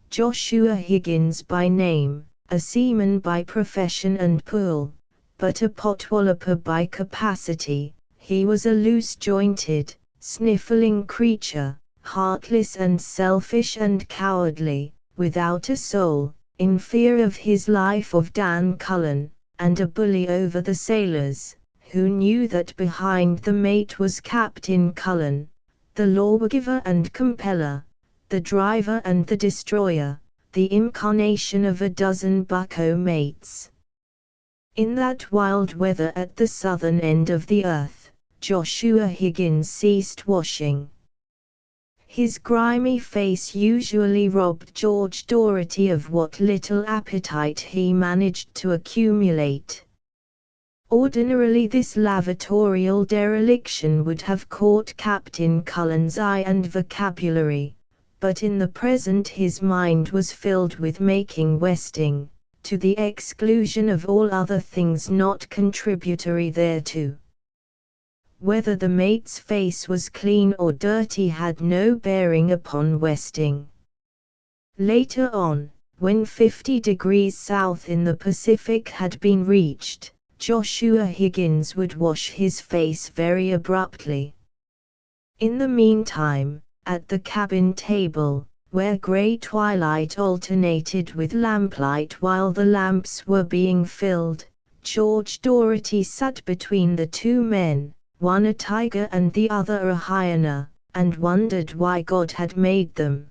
Joshua Higgins by name, a seaman by profession and pool, but a potwalloper by capacity, he was a loose-jointed, sniffling creature, heartless and selfish and cowardly, without a soul, in fear of his life of Dan Cullen, and a bully over the sailors, who knew that behind the mate was Captain Cullen, the lawgiver and compeller, the driver and the destroyer, the incarnation of a dozen bucko mates. In that wild weather at the southern end of the earth, Joshua Higgins ceased washing. His grimy face usually robbed George Doherty of what little appetite he managed to accumulate. Ordinarily this lavatorial dereliction would have caught Captain Cullen's eye and vocabulary, but in the present his mind was filled with making westing, to the exclusion of all other things not contributory thereto. Whether the mate's face was clean or dirty had no bearing upon westing. Later on, when 50 degrees south in the Pacific had been reached, Joshua Higgins would wash his face very abruptly. In the meantime, at the cabin table, where grey twilight alternated with lamplight while the lamps were being filled, George Doherty sat between the 2 men, one a tiger and the other a hyena, and wondered why God had made them.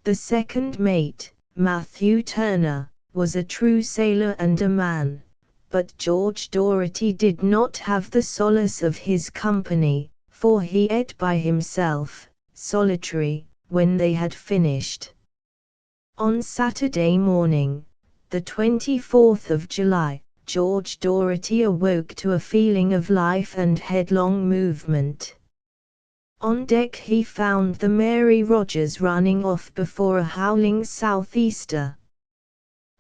The second mate, Matthew Turner, was a true sailor and a man, but George Doherty did not have the solace of his company, for he ate by himself, solitary, when they had finished. On Saturday morning, the 24th of July, George Doherty awoke to a feeling of life and headlong movement. On deck he found the Mary Rogers running off before a howling southeaster.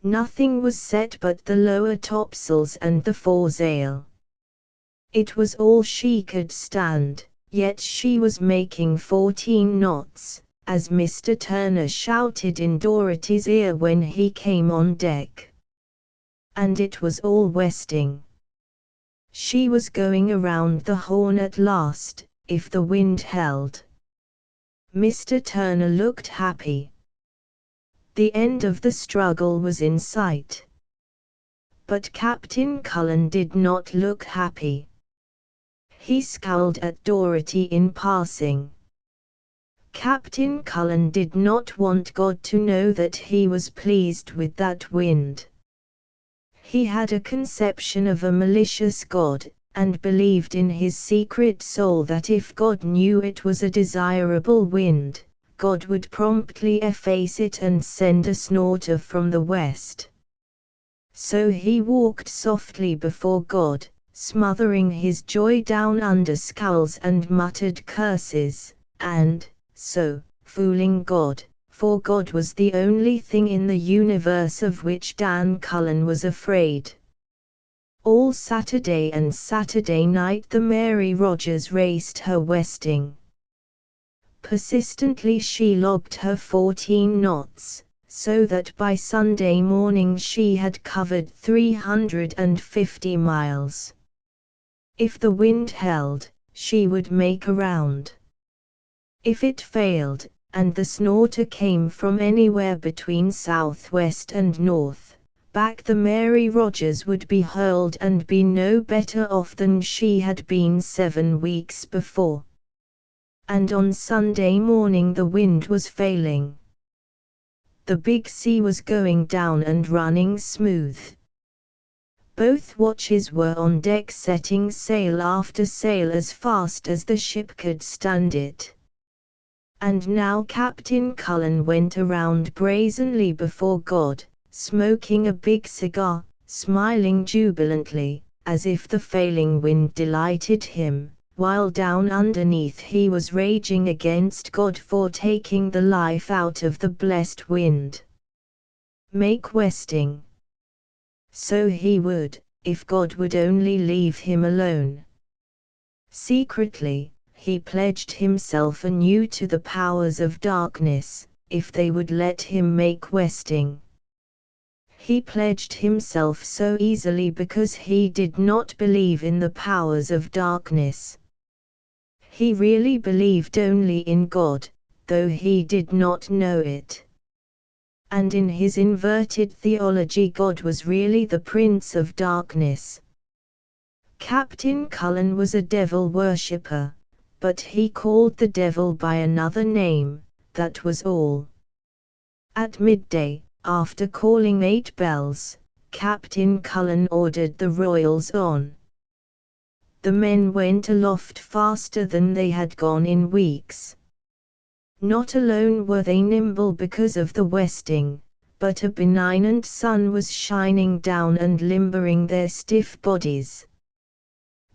Nothing was set but the lower topsails and the foresail. It was all she could stand, yet she was making 14 knots, as Mr. Turner shouted in Doherty's ear when he came on deck. And it was all westing. She was going around the Horn at last, if the wind held. Mr. Turner looked happy. The end of the struggle was in sight. But Captain Cullen did not look happy. He scowled at Doherty in passing. Captain Cullen did not want God to know that he was pleased with that wind. He had a conception of a malicious God, and believed in his secret soul that if God knew it was a desirable wind, God would promptly efface it and send a snorter from the west. So he walked softly before God, smothering his joy down under scowls and muttered curses, and, so, fooling God, for God was the only thing in the universe of which Dan Cullen was afraid. All Saturday and Saturday night the Mary Rogers raced her westing. Persistently she logged her 14 knots, so that by Sunday morning she had covered 350 miles. If the wind held, she would make a round. If it failed, and the snorter came from anywhere between southwest and north, back the Mary Rogers would be hurled and be no better off than she had been 7 weeks before. And on Sunday morning the wind was failing. The big sea was going down and running smooth. Both watches were on deck setting sail after sail as fast as the ship could stand it. And now Captain Cullen went around brazenly before God, smoking a big cigar, smiling jubilantly, as if the failing wind delighted him, while down underneath he was raging against God for taking the life out of the blessed wind. Make westing. So he would, if God would only leave him alone. Secretly, he pledged himself anew to the powers of darkness, if they would let him make westing. He pledged himself so easily because he did not believe in the powers of darkness. He really believed only in God, though he did not know it. And in his inverted theology God was really the Prince of Darkness. Captain Cullen was a devil worshipper, but he called the devil by another name, that was all. At midday, after calling 8 bells, Captain Cullen ordered the royals on. The men went aloft faster than they had gone in weeks. Not alone were they nimble because of the westing, but a benignant sun was shining down and limbering their stiff bodies.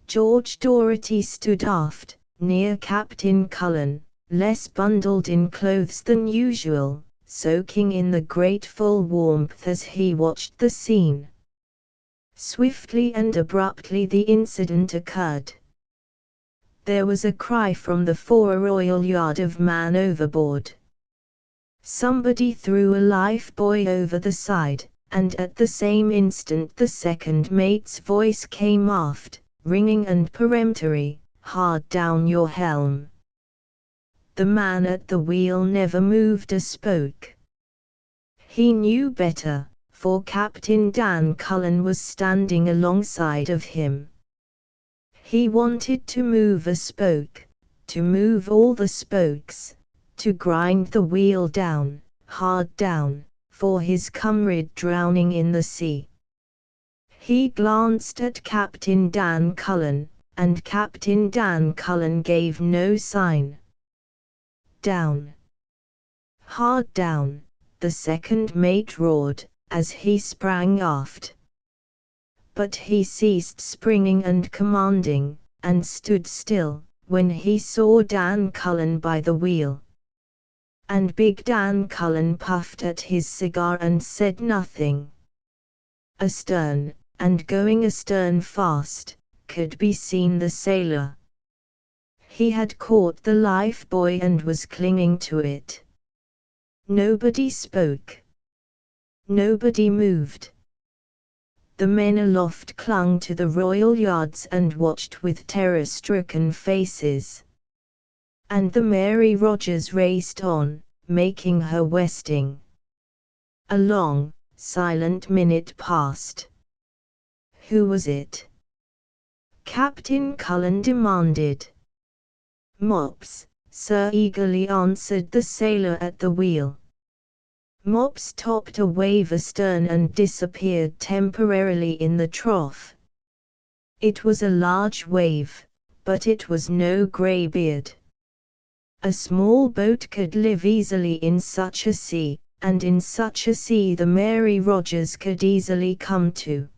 George Doherty stood aft, near Captain Cullen, less bundled in clothes than usual, soaking in the grateful warmth as he watched the scene. Swiftly and abruptly the incident occurred. There was a cry from the fore-royal yard of "Man overboard." Somebody threw a life buoy over the side, and at the same instant the second mate's voice came aft, ringing and peremptory, "Hard down your helm." The man at the wheel never moved a spoke. He knew better, for Captain Dan Cullen was standing alongside of him. He wanted to move a spoke, to move all the spokes, to grind the wheel down, hard down, for his comrade drowning in the sea. He glanced at Captain Dan Cullen, and Captain Dan Cullen gave no sign. "Down! Hard down!" the second mate roared, as he sprang aft. But he ceased springing and commanding, and stood still, when he saw Dan Cullen by the wheel. And Big Dan Cullen puffed at his cigar and said nothing. Astern, and going astern fast, could be seen the sailor. He had caught the life buoy and was clinging to it. Nobody spoke. Nobody moved. The men aloft clung to the royal yards and watched with terror-stricken faces. And the Mary Rogers raced on, making her westing. A long, silent minute passed. "Who was it?" Captain Cullen demanded. "Mops, sir," eagerly answered the sailor at the wheel. Mops topped a wave astern and disappeared temporarily in the trough. It was a large wave, but it was no greybeard. A small boat could live easily in such a sea, and in such a sea the Mary Rogers could easily come to.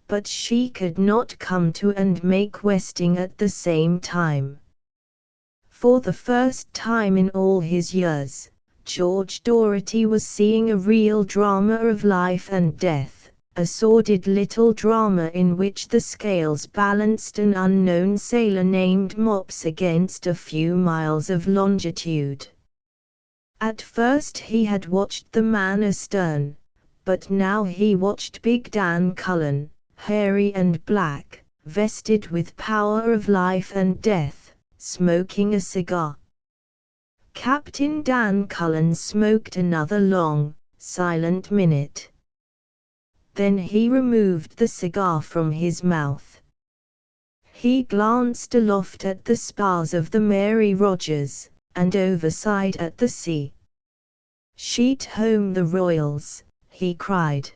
But she could not come to and make westing at the same time. For the first time in all his years, George Doherty was seeing a real drama of life and death, a sordid little drama in which the scales balanced an unknown sailor named Mops against a few miles of longitude. At first he had watched the man astern, but now he watched Big Dan Cullen, hairy and black, vested with power of life and death, smoking a cigar. Captain Dan Cullen smoked another long, silent minute. Then he removed the cigar from his mouth. He glanced aloft at the spars of the Mary Rogers, and overside at the sea. "Sheet home the royals," he cried.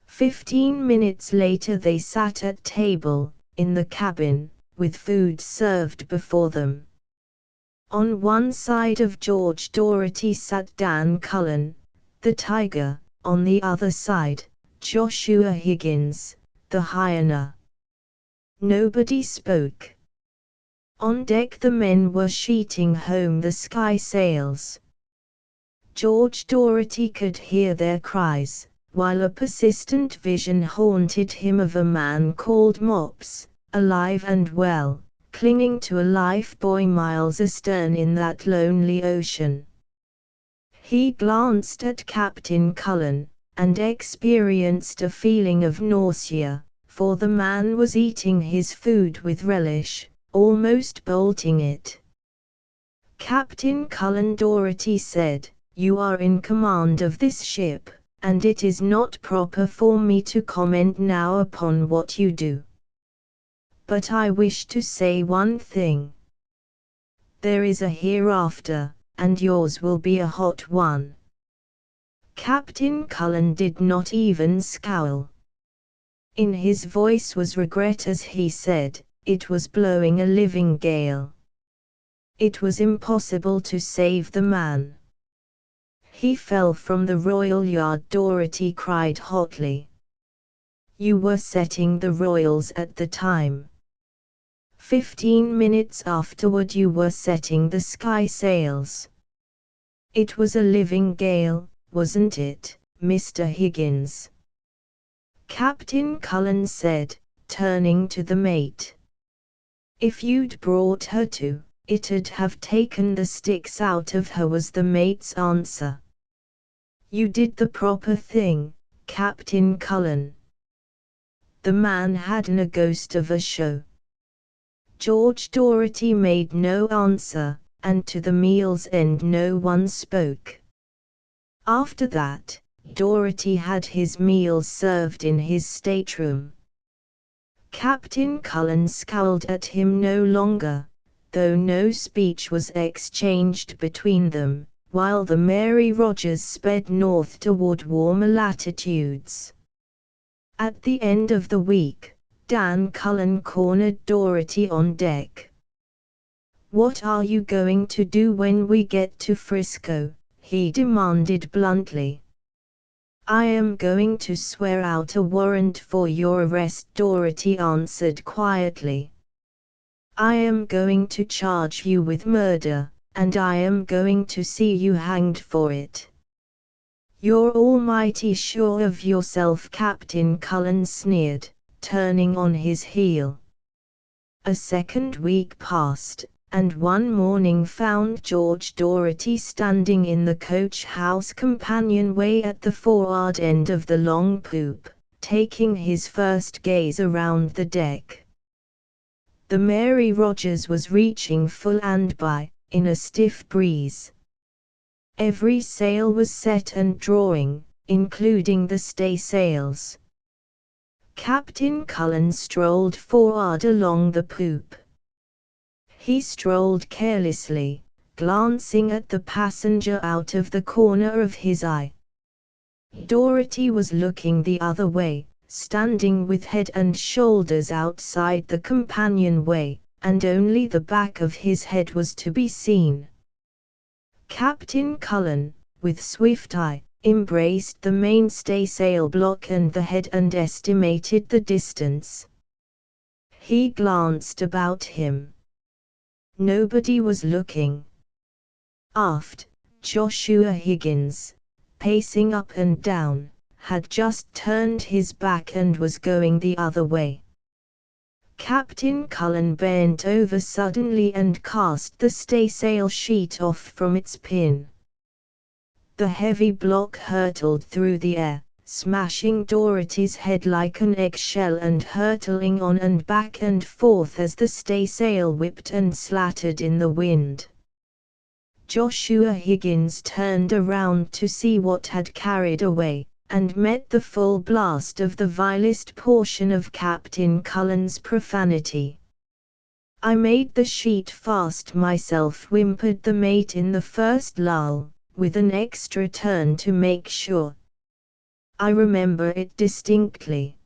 15 minutes later they sat at table, in the cabin, with food served before them. On one side of George Doherty sat Dan Cullen, the tiger, on the other side, Joshua Higgins, the hyena. Nobody spoke. On deck the men were sheeting home the sky sails. George Doherty could hear their cries, while a persistent vision haunted him of a man called Mops, alive and well, clinging to a life buoy miles astern in that lonely ocean. He glanced at Captain Cullen, and experienced a feeling of nausea, for the man was eating his food with relish, almost bolting it. "Captain Cullen," Doherty said, "you are in command of this ship, and it is not proper for me to comment now upon what you do. But I wish to say one thing. There is a hereafter, and yours will be a hot one." Captain Cullen did not even scowl. In his voice was regret as he said, "It was blowing a living gale. It was impossible to save the man. He fell from the royal yard," Doherty cried hotly. "You were setting the royals at the time. 15 minutes afterward you were setting the sky sails. It was a living gale, wasn't it, Mr. Higgins?" Captain Cullen said, turning to the mate. "If you'd brought her to, it'd have taken the sticks out of her," was the mate's answer. "You did the proper thing, Captain Cullen." The man hadn't a ghost of a show. George Doherty made no answer, and to the meal's end no one spoke. After that, Doherty had his meals served in his stateroom. Captain Cullen scowled at him no longer, though no speech was exchanged between them, while the Mary Rogers sped north toward warmer latitudes. At the end of the week, Dan Cullen cornered Dorothy on deck. "What are you going to do when we get to Frisco?" he demanded bluntly. "I am going to swear out a warrant for your arrest," Dorothy answered quietly. "I am going to charge you with murder, and I am going to see you hanged for it." "You're almighty sure of yourself," Captain Cullen sneered, turning on his heel. A second week passed, and one morning found George Dorothy standing in the coach house companionway at the forward end of the long poop, taking his first gaze around the deck. The Mary Rogers was reaching full and by, in a stiff breeze. Every sail was set and drawing, including the staysails. Captain Cullen strolled forward along the poop. He strolled carelessly, glancing at the passenger out of the corner of his eye. Dorothy was looking the other way, standing with head and shoulders outside the companionway, and only the back of his head was to be seen. Captain Cullen, with swift eye, embraced the mainstaysail block and the head and estimated the distance. He glanced about him. Nobody was looking. Aft, Joshua Higgins, pacing up and down, had just turned his back and was going the other way. Captain Cullen bent over suddenly and cast the staysail sheet off from its pin. The heavy block hurtled through the air, smashing Dorothy's head like an eggshell and hurtling on and back and forth as the staysail whipped and slattered in the wind. Joshua Higgins turned around to see what had carried away, and met the full blast of the vilest portion of Captain Cullen's profanity. "I made the sheet fast myself," whimpered the mate in the first lull, with an extra turn to make sure. "I remember it distinctly."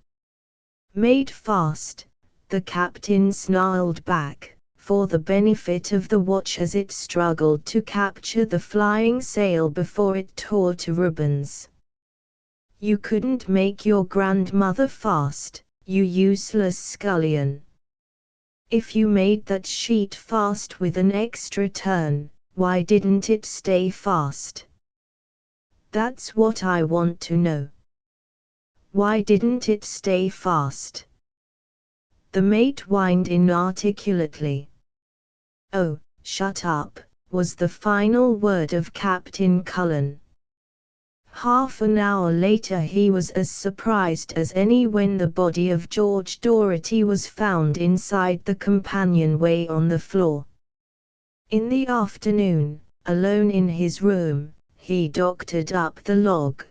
"Made fast," the captain snarled back, for the benefit of the watch as it struggled to capture the flying sail before it tore to ribbons. "You couldn't make your grandmother fast, you useless scullion. If you made that sheet fast with an extra turn, why didn't it stay fast? That's what I want to know. Why didn't it stay fast?" The mate whined inarticulately. "Oh, shut up," was the final word of Captain Cullen. Half an hour later he was as surprised as any when the body of George Dorothy was found inside the companionway on the floor. In the afternoon, alone in his room, he doctored up the log.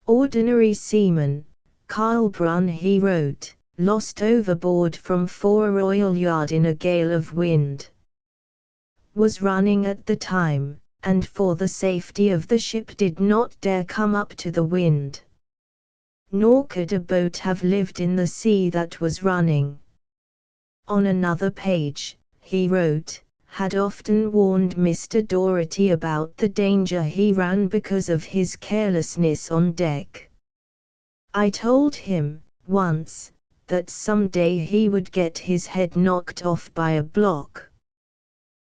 "Ordinary seaman, Carl Brun," he wrote, "lost overboard from Foreroyal Yard in a gale of wind. Was running at the time, and for the safety of the ship did not dare come up to the wind. Nor could a boat have lived in the sea that was running." On another page, he wrote, "Had often warned Mr. Dorothy about the danger he ran because of his carelessness on deck. I told him, once, that someday he would get his head knocked off by a block."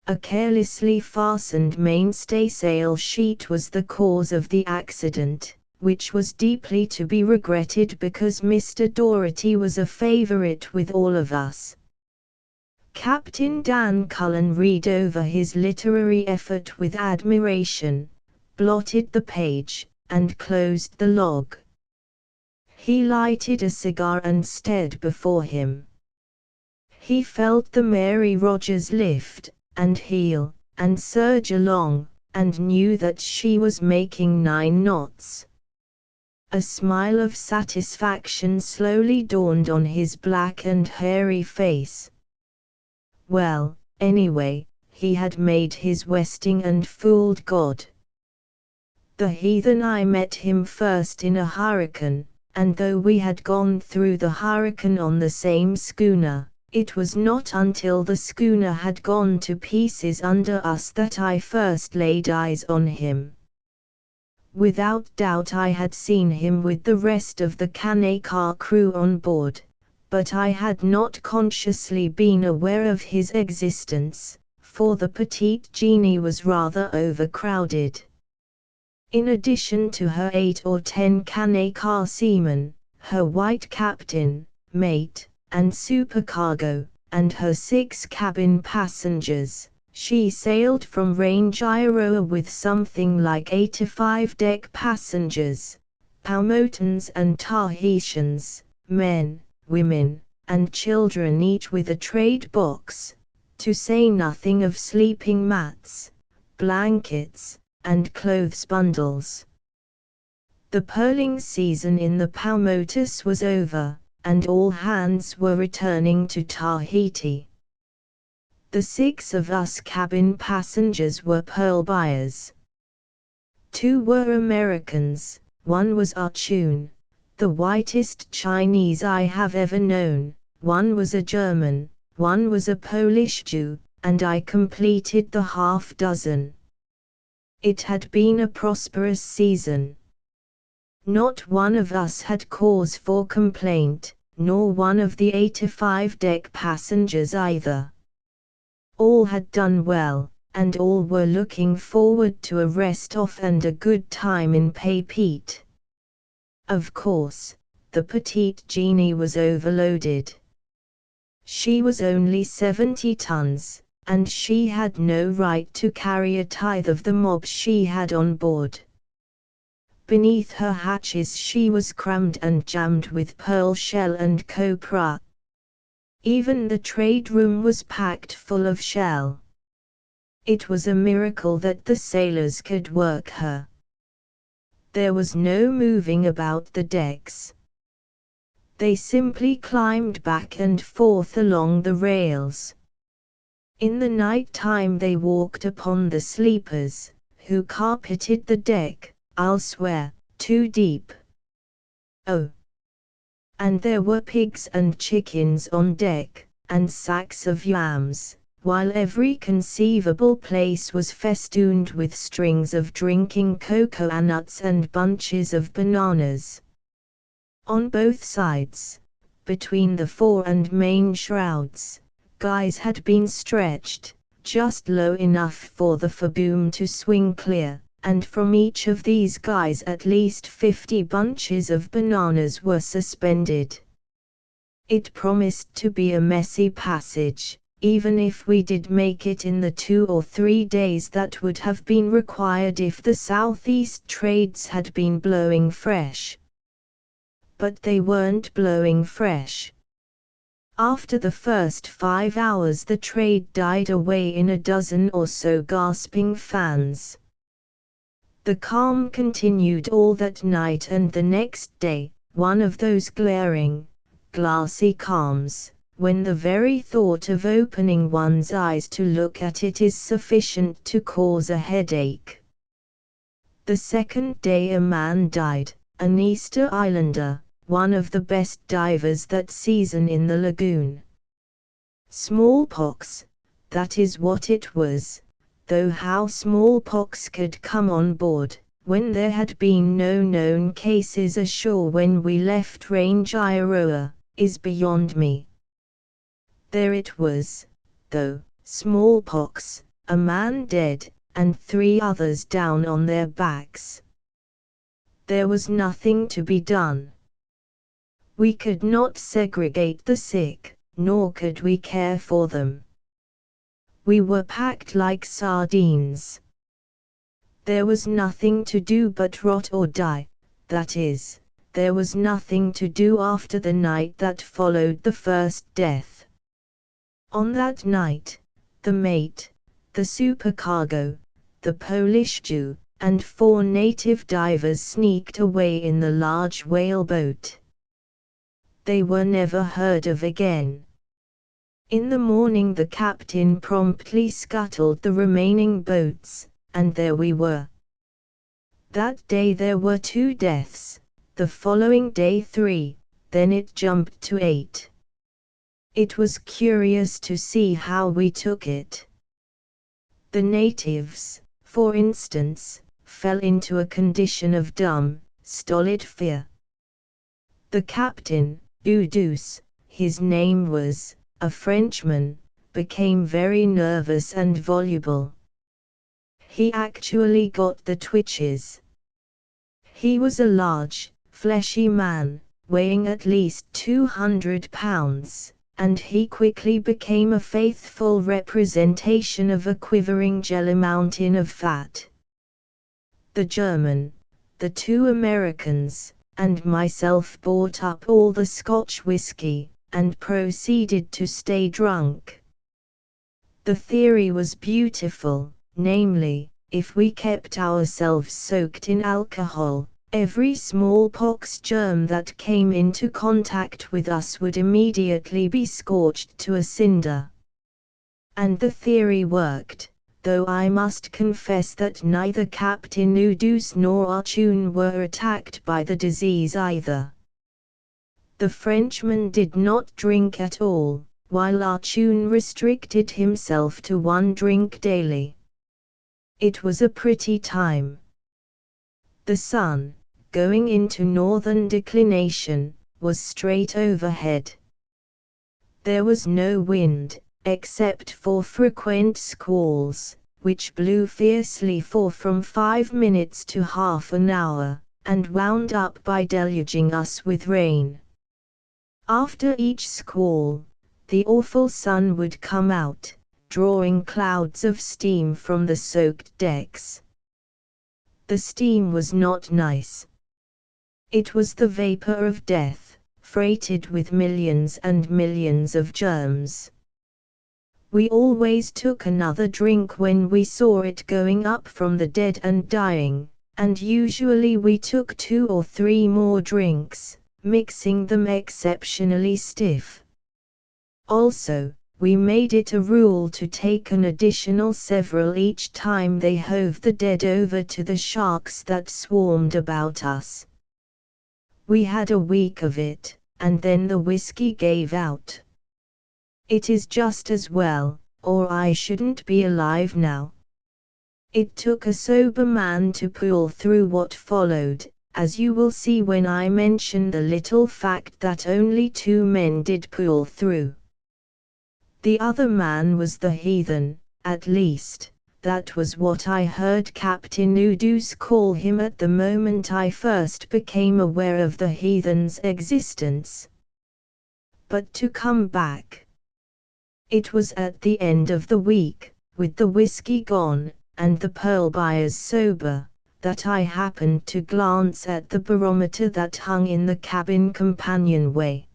A carelessly fastened mainstaysail sheet was the cause of the accident, which was deeply to be regretted because Mr. Dorothy was a favorite with all of us. Captain Dan Cullen read over his literary effort with admiration, blotted the page, and closed the log. He lighted a cigar and stared before him. He felt the Mary Rogers lift, and heel, and surge along, and knew that she was making 9 knots. A smile of satisfaction slowly dawned on his black and hairy face. Well, anyway, he had made his westing and fooled God. The heathen! I met him first in a hurricane, and though we had gone through the hurricane on the same schooner, it was not until the schooner had gone to pieces under us that I first laid eyes on him. Without doubt I had seen him with the rest of the Kanaka crew on board, but I had not consciously been aware of his existence, for the Petite Genie was rather overcrowded. In addition to her 8 or 10 Kanaka seamen, her white captain, mate, and supercargo, and her 6 cabin passengers, she sailed from Rangiroa with something like 85 deck passengers, Paumotans and Tahitians, men, women, and children, each with a trade box, to say nothing of sleeping mats, blankets, and clothes bundles. The pearling season in the Paumotus was over, and all hands were returning to Tahiti. The 6 of us cabin passengers were pearl buyers. 2 were Americans, 1 was Archun, the whitest Chinese I have ever known, 1 was a German, 1 was a Polish Jew, and I completed the half dozen. It had been a prosperous season. Not one of us had cause for complaint, nor one of the 85 deck passengers either. All had done well, and all were looking forward to a rest-off and a good time in Papeete. Of course, the Petite Genie was overloaded. She was only 70 tons, and she had no right to carry a tithe of the mob she had on board. Beneath her hatches she was crammed and jammed with pearl shell and copra. Even the trade room was packed full of shell. It was a miracle that the sailors could work her. There was no moving about the decks. They simply climbed back and forth along the rails. In the night time they walked upon the sleepers, who carpeted the deck, I'll swear, too deep. Oh! And there were pigs and chickens on deck, and sacks of yams, while every conceivable place was festooned with strings of drinking cocoanuts and bunches of bananas. On both sides, between the fore and main shrouds, guys had been stretched, just low enough for the foreboom to swing clear, and from each of these guys at least 50 bunches of bananas were suspended. It promised to be a messy passage, even if we did make it in the 2 or 3 days that would have been required if the southeast trades had been blowing fresh. But they weren't blowing fresh. After the first 5 hours the trade died away in a dozen or so gasping fans. The calm continued all that night and the next day, one of those glaring, glassy calms, when the very thought of opening one's eyes to look at it is sufficient to cause a headache. The second day a man died, an Easter Islander, one of the best divers that season in the lagoon. Smallpox, that is what it was, though how smallpox could come on board, when there had been no known cases ashore when we left Rangiroa, is beyond me. There it was, though, smallpox, a man dead, and 3 others down on their backs. There was nothing to be done. We could not segregate the sick, nor could we care for them. We were packed like sardines. There was nothing to do but rot or die, that is, there was nothing to do after the night that followed the first death. On that night, the mate, the supercargo, the Polish Jew, and 4 native divers sneaked away in the large whaleboat. They were never heard of again. In the morning the captain promptly scuttled the remaining boats, and there we were. That day there were 2 deaths, the following day 3, then it jumped to 8. It was curious to see how we took it. The natives, for instance, fell into a condition of dumb, stolid fear. The captain, Udus, his name was, a Frenchman, became very nervous and voluble. He actually got the twitches. He was a large, fleshy man, weighing at least 200 pounds, and he quickly became a faithful representation of a quivering jelly mountain of fat. The German, the 2 Americans, and myself bought up all the Scotch whiskey, and proceeded to stay drunk. The theory was beautiful, namely, if we kept ourselves soaked in alcohol, every smallpox germ that came into contact with us would immediately be scorched to a cinder. And the theory worked, though I must confess that neither Captain Udus nor Archun were attacked by the disease either. The Frenchman did not drink at all, while Archun restricted himself to 1 drink daily. It was a pretty time. The sun, going into northern declination, was straight overhead. There was no wind, except for frequent squalls, which blew fiercely for from 5 minutes to half an hour, and wound up by deluging us with rain. After each squall, the awful sun would come out, drawing clouds of steam from the soaked decks. The steam was not nice. It was the vapor of death, freighted with millions and millions of germs. We always took another drink when we saw it going up from the dead and dying, and usually we took 2 or 3 more drinks, mixing them exceptionally stiff. Also, we made it a rule to take an additional several each time they hove the dead over to the sharks that swarmed about us. We had a week of it, and then the whiskey gave out. It is just as well, or I shouldn't be alive now. It took a sober man to pull through what followed, as you will see when I mention the little fact that only 2 men did pull through. The other man was the heathen, at least, that was what I heard Captain Udus call him at the moment I first became aware of the heathen's existence. But to come back. It was at the end of the week, with the whiskey gone, and the pearl buyers sober, that I happened to glance at the barometer that hung in the cabin companionway.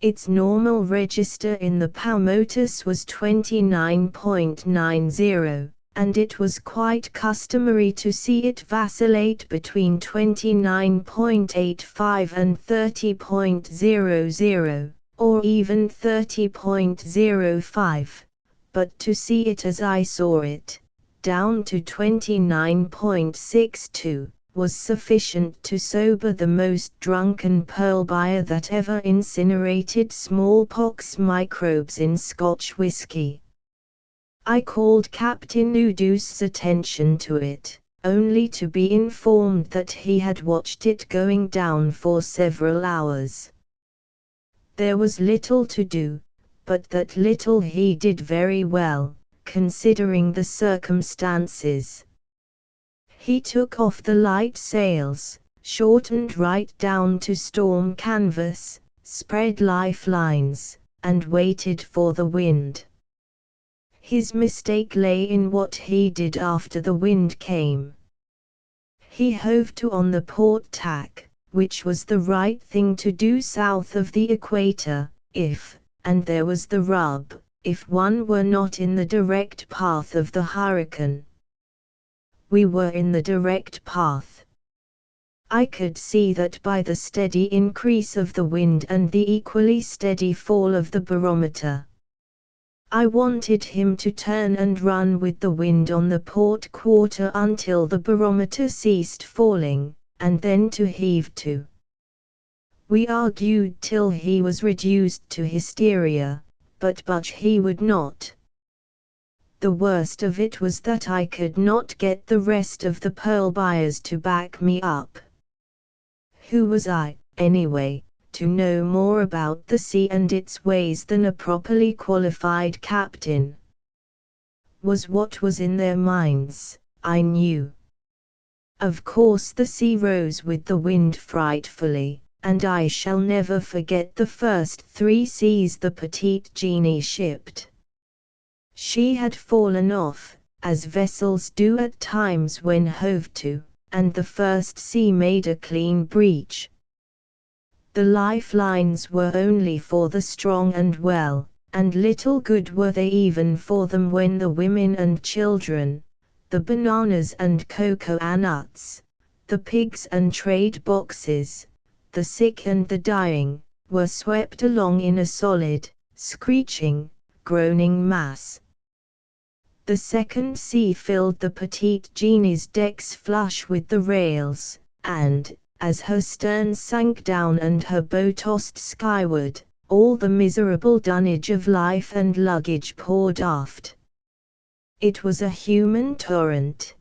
Its normal register in the Paumotus was 29.90, and it was quite customary to see it vacillate between 29.85 and 30.00, or even 30.05, but to see it as I saw it, down to 29.62, was sufficient to sober the most drunken pearl buyer that ever incinerated smallpox microbes in Scotch whiskey. I called Captain Udus's attention to it, only to be informed that he had watched it going down for several hours. There was little to do, but that little he did very well, considering the circumstances. He took off the light sails, shortened right down to storm canvas, spread lifelines, and waited for the wind. His mistake lay in what he did after the wind came. He hove to on the port tack, which was the right thing to do south of the equator, if, and there was the rub, if one were not in the direct path of the hurricane. We were in the direct path. I could see that by the steady increase of the wind and the equally steady fall of the barometer. I wanted him to turn and run with the wind on the port quarter until the barometer ceased falling, and then to heave to. We argued till he was reduced to hysteria, but he would not. The worst of it was that I could not get the rest of the pearl buyers to back me up. Who was I, anyway, to know more about the sea and its ways than a properly qualified captain? Was what was in their minds, I knew. Of course the sea rose with the wind frightfully, and I shall never forget the first 3 seas the Petite Genie shipped. She had fallen off, as vessels do at times when hove to, and the first sea made a clean breach. The lifelines were only for the strong and well, and little good were they even for them when the women and children, the bananas and cocoa nuts, the pigs and trade boxes, the sick and the dying, were swept along in a solid, screeching, groaning mass. The second sea filled the Petite Genie's decks flush with the rails, and, as her stern sank down and her bow tossed skyward, all the miserable dunnage of life and luggage poured aft. It was a human torrent.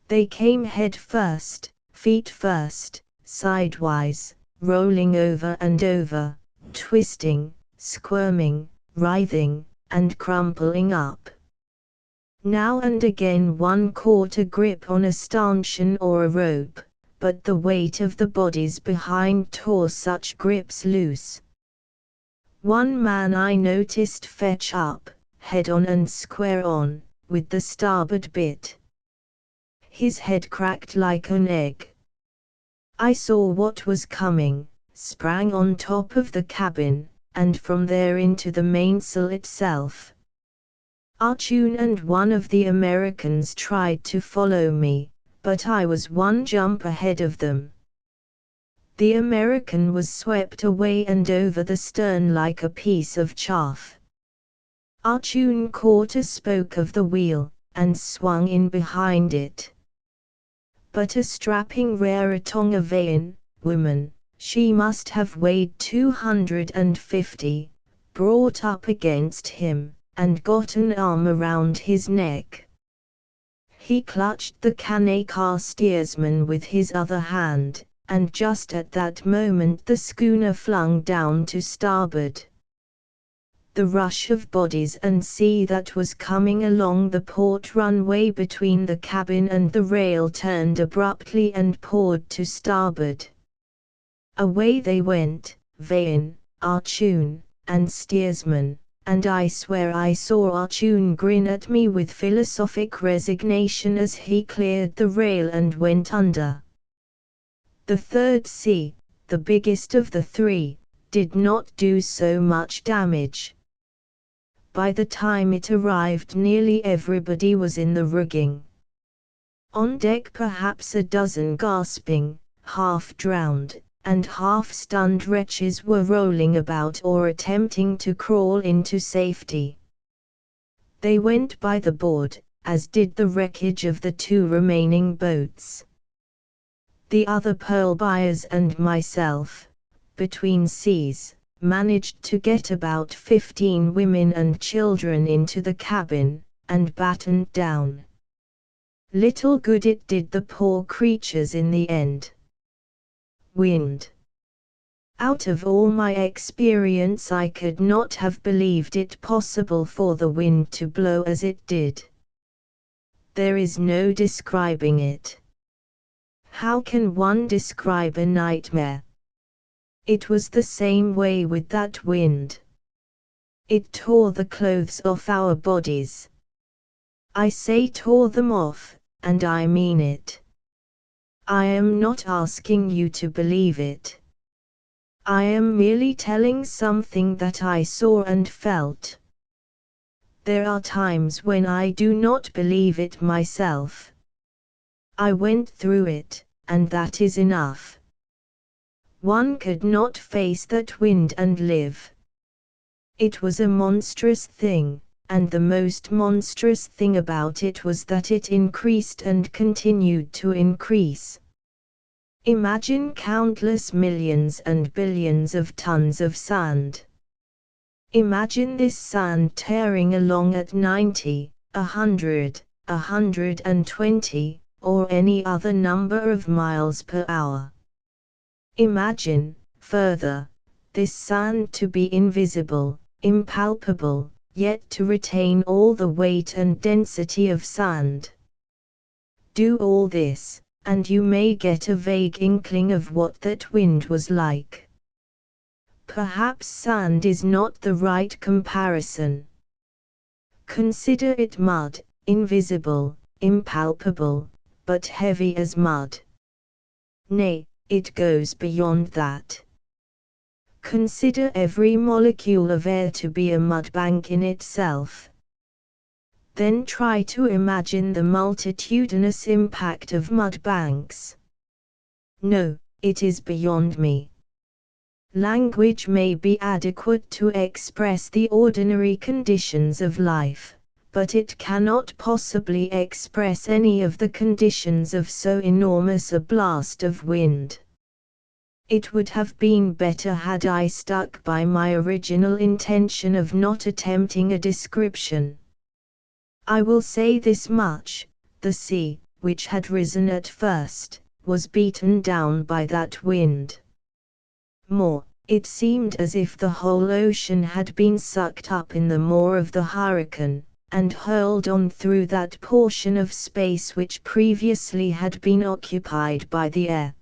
They came head first, feet first, sidewise, rolling over and over, twisting, squirming, writhing, and crumpling up. Now and again one caught a grip on a stanchion or a rope, but the weight of the bodies behind tore such grips loose. One man I noticed fetch up, head on and square on, with the starboard bit. His head cracked like an egg. I saw what was coming, sprang on top of the cabin, and from there into the mainsail itself. Archun and one of the Americans tried to follow me, but I was one jump ahead of them. The American was swept away and over the stern like a piece of chaff. Archun caught a spoke of the wheel, and swung in behind it. But a strapping Rarotongavan woman, she must have weighed 250, brought up against him, and got an arm around his neck. He clutched the Kanaka steersman with his other hand, and just at that moment the schooner flung down to starboard. The rush of bodies and sea that was coming along the port runway between the cabin and the rail turned abruptly and poured to starboard. Away they went, Vain, Archun, and steersman, and I swear I saw Archun grin at me with philosophic resignation as he cleared the rail and went under. The third sea, the biggest of the 3, did not do so much damage. By the time it arrived nearly everybody was in the rigging. On deck perhaps a dozen gasping, half-drowned, and half-stunned wretches were rolling about or attempting to crawl into safety. They went by the board, as did the wreckage of the 2 remaining boats. The other pearl buyers and myself, between seas, managed to get about 15 women and children into the cabin, and battened down. Little good it did the poor creatures in the end. Wind. Out of all my experience I could not have believed it possible for the wind to blow as it did. There is no describing it. How can one describe a nightmare? It was the same way with that wind. It tore the clothes off our bodies. I say tore them off, and I mean it. I am not asking you to believe it. I am merely telling something that I saw and felt. There are times when I do not believe it myself. I went through it, and that is enough. One could not face that wind and live. It was a monstrous thing, and the most monstrous thing about it was that it increased and continued to increase. Imagine countless millions and billions of tons of sand. Imagine this sand tearing along at 90, 100, 120, or any other number of miles per hour. Imagine, further, this sand to be invisible, impalpable, yet to retain all the weight and density of sand. Do all this, and you may get a vague inkling of what that wind was like. Perhaps sand is not the right comparison. Consider it mud, invisible, impalpable, but heavy as mud. Nay, it goes beyond that. Consider every molecule of air to be a mudbank in itself. Then try to imagine the multitudinous impact of mudbanks. No, it is beyond me. Language may be adequate to express the ordinary conditions of life, but it cannot possibly express any of the conditions of so enormous a blast of wind. It would have been better had I stuck by my original intention of not attempting a description. I will say this much: the sea, which had risen at first, was beaten down by that wind. More, it seemed as if the whole ocean had been sucked up in the maw of the hurricane, and hurled on through that portion of space which previously had been occupied by the air.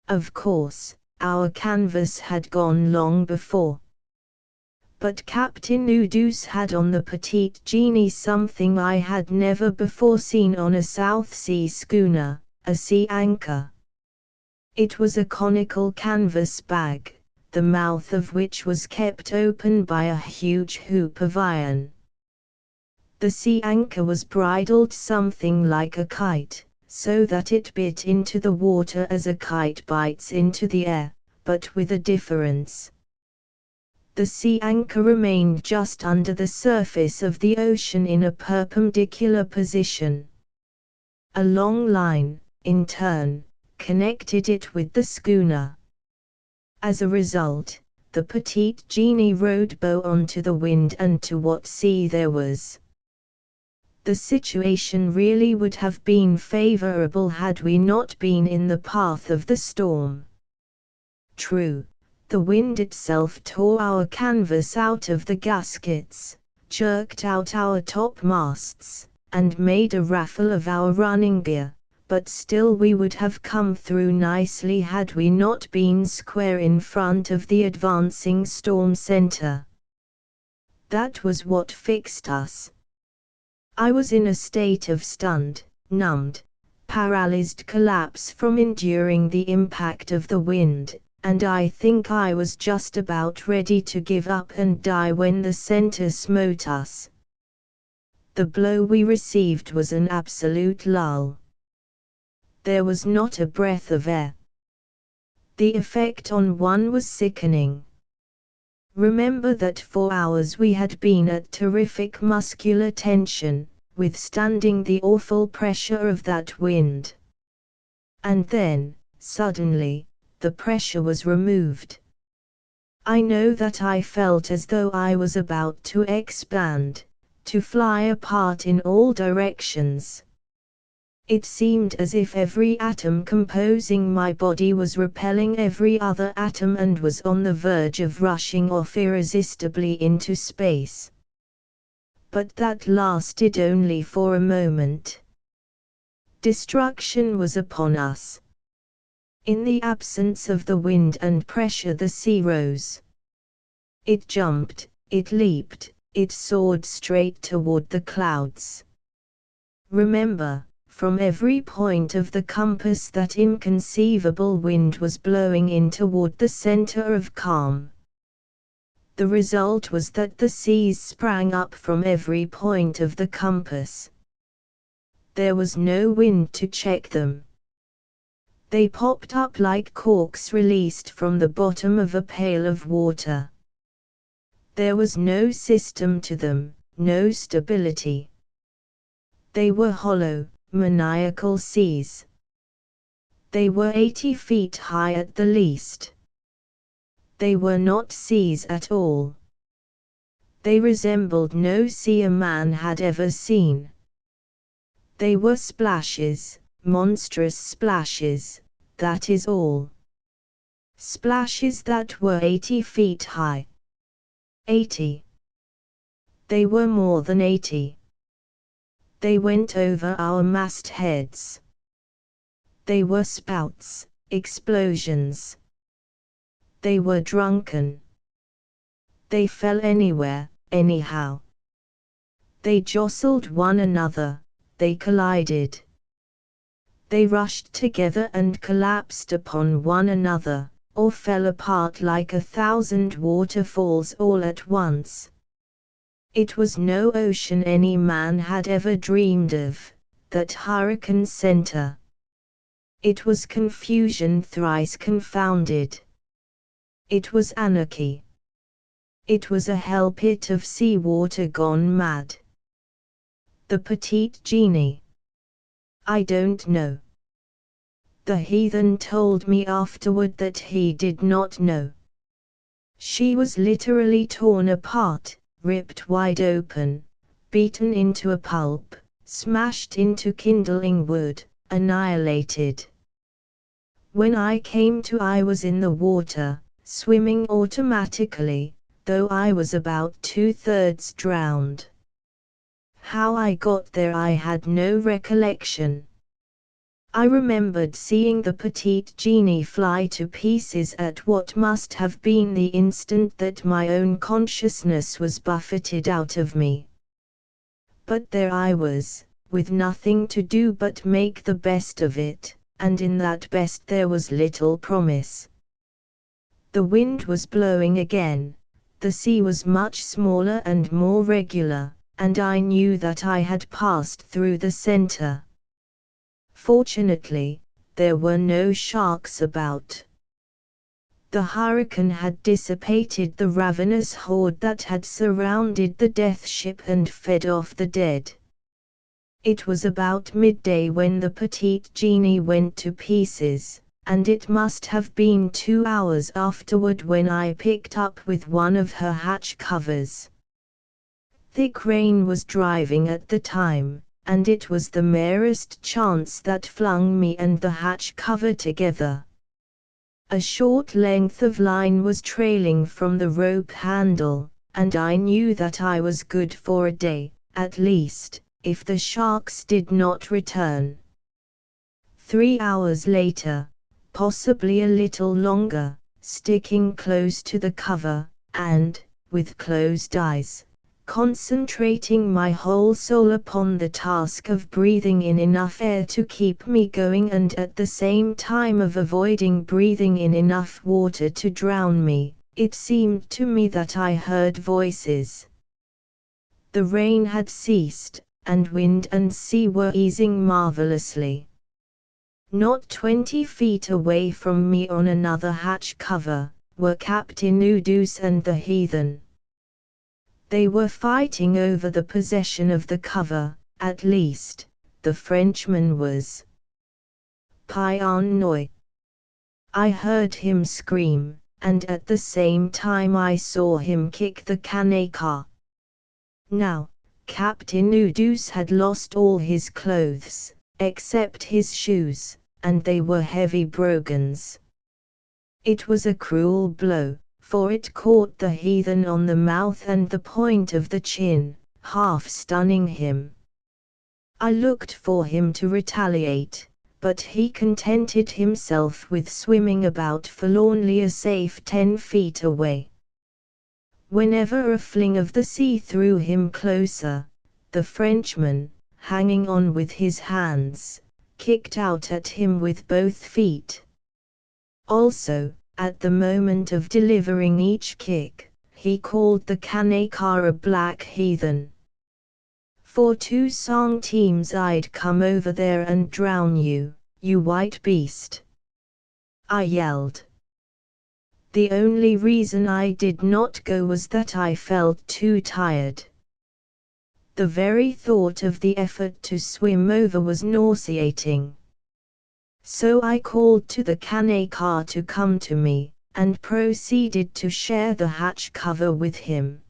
Of course, our canvas had gone long before. But Captain Udus had on the Petite Genie something I had never before seen on a South Sea schooner, a sea anchor. It was a conical canvas bag, the mouth of which was kept open by a huge hoop of iron. The sea anchor was bridled something like a kite, so that it bit into the water as a kite bites into the air, but with a difference. The sea anchor remained just under the surface of the ocean in a perpendicular position. A long line, in turn, connected it with the schooner. As a result, the Petite Genie rode bow onto the wind and to what sea there was. The situation really would have been favorable had we not been in the path of the storm. True, the wind itself tore our canvas out of the gaskets, jerked out our topmasts, and made a raffle of our running gear, but still we would have come through nicely had we not been square in front of the advancing storm center. That was what fixed us. I was in a state of stunned, numbed, paralyzed collapse from enduring the impact of the wind, and I think I was just about ready to give up and die when the center smote us. The blow we received was an absolute lull. There was not a breath of air. The effect on one was sickening. Remember that for hours we had been at terrific muscular tension, withstanding the awful pressure of that wind. And then, suddenly, the pressure was removed. I know that I felt as though I was about to expand, to fly apart in all directions. It seemed as if every atom composing my body was repelling every other atom and was on the verge of rushing off irresistibly into space. But that lasted only for a moment. Destruction was upon us. In the absence of the wind and pressure, the sea rose. It jumped, it leaped, it soared straight toward the clouds. Remember, from every point of the compass that inconceivable wind was blowing in toward the center of calm. The result was that the seas sprang up from every point of the compass. There was no wind to check them. They popped up like corks released from the bottom of a pail of water. There was no system to them, no stability. They were hollow, maniacal seas. They were 80 feet high at the least. They were not seas at all. They resembled no sea a man had ever seen. They were splashes, monstrous splashes, that is all. Splashes that were 80 feet high. 80. They were more than 80. They went over our mastheads. They were spouts, explosions. They were drunken. They fell anywhere, anyhow. They jostled one another, they collided. They rushed together and collapsed upon one another, or fell apart like 1,000 waterfalls all at once. It was no ocean any man had ever dreamed of, that hurricane center. It was confusion thrice confounded. It was anarchy. It was a hell pit of sea water gone mad. The petite genie. I don't know. The heathen told me afterward that he did not know. She was literally torn apart, ripped wide open, beaten into a pulp, smashed into kindling wood, annihilated. When I came to, I was in the water, swimming automatically, though I was about 2/3 drowned. How I got there I had no recollection. I remembered seeing the petite genie fly to pieces at what must have been the instant that my own consciousness was buffeted out of me. But there I was, with nothing to do but make the best of it, and in that best there was little promise. The wind was blowing again, the sea was much smaller and more regular, and I knew that I had passed through the center. Fortunately, there were no sharks about. The hurricane had dissipated the ravenous horde that had surrounded the death ship and fed off the dead. It was about midday when the petite genie went to pieces, and it must have been 2 hours afterward when I picked up with one of her hatch covers. Thick rain was driving at the time, and it was the merest chance that flung me and the hatch cover together. A short length of line was trailing from the rope handle, and I knew that I was good for a day, at least, if the sharks did not return. 3 hours later, possibly a little longer, sticking close to the cover, and, with closed eyes, concentrating my whole soul upon the task of breathing in enough air to keep me going and at the same time of avoiding breathing in enough water to drown me, it seemed to me that I heard voices. The rain had ceased, and wind and sea were easing marvelously. Not 20 feet away from me on another hatch cover, were Captain Udus and the heathen. They were fighting over the possession of the cover, at least, the Frenchman was. Pianoi. I heard him scream, and at the same time I saw him kick the Kanaka. Now, Captain Udus had lost all his clothes, except his shoes, and they were heavy brogans. It was a cruel blow, for it caught the heathen on the mouth and the point of the chin, half stunning him. I looked for him to retaliate, but he contented himself with swimming about forlornly a safe 10 feet away. Whenever a fling of the sea threw him closer, the Frenchman, hanging on with his hands, kicked out at him with both feet. Also, at the moment of delivering each kick, he called the Kanaka a black heathen. For 2 centimes I'd come over there and drown you, you white beast, I yelled. The only reason I did not go was that I felt too tired. The very thought of the effort to swim over was nauseating. So I called to the Kanaka to come to me, and proceeded to share the hatch cover with him.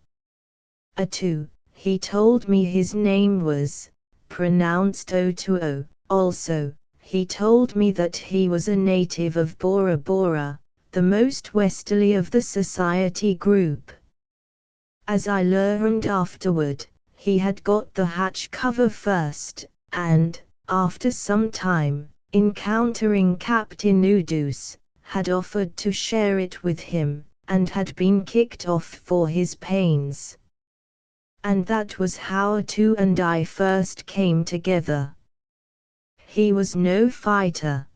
He told me his name was, pronounced O2O. Also, he told me that he was a native of Bora Bora, the most westerly of the society group. As I learned afterward, he had got the hatch cover first, and, after some time, encountering Captain Udus, had offered to share it with him, and had been kicked off for his pains. And that was how O2 and I first came together. He was no fighter.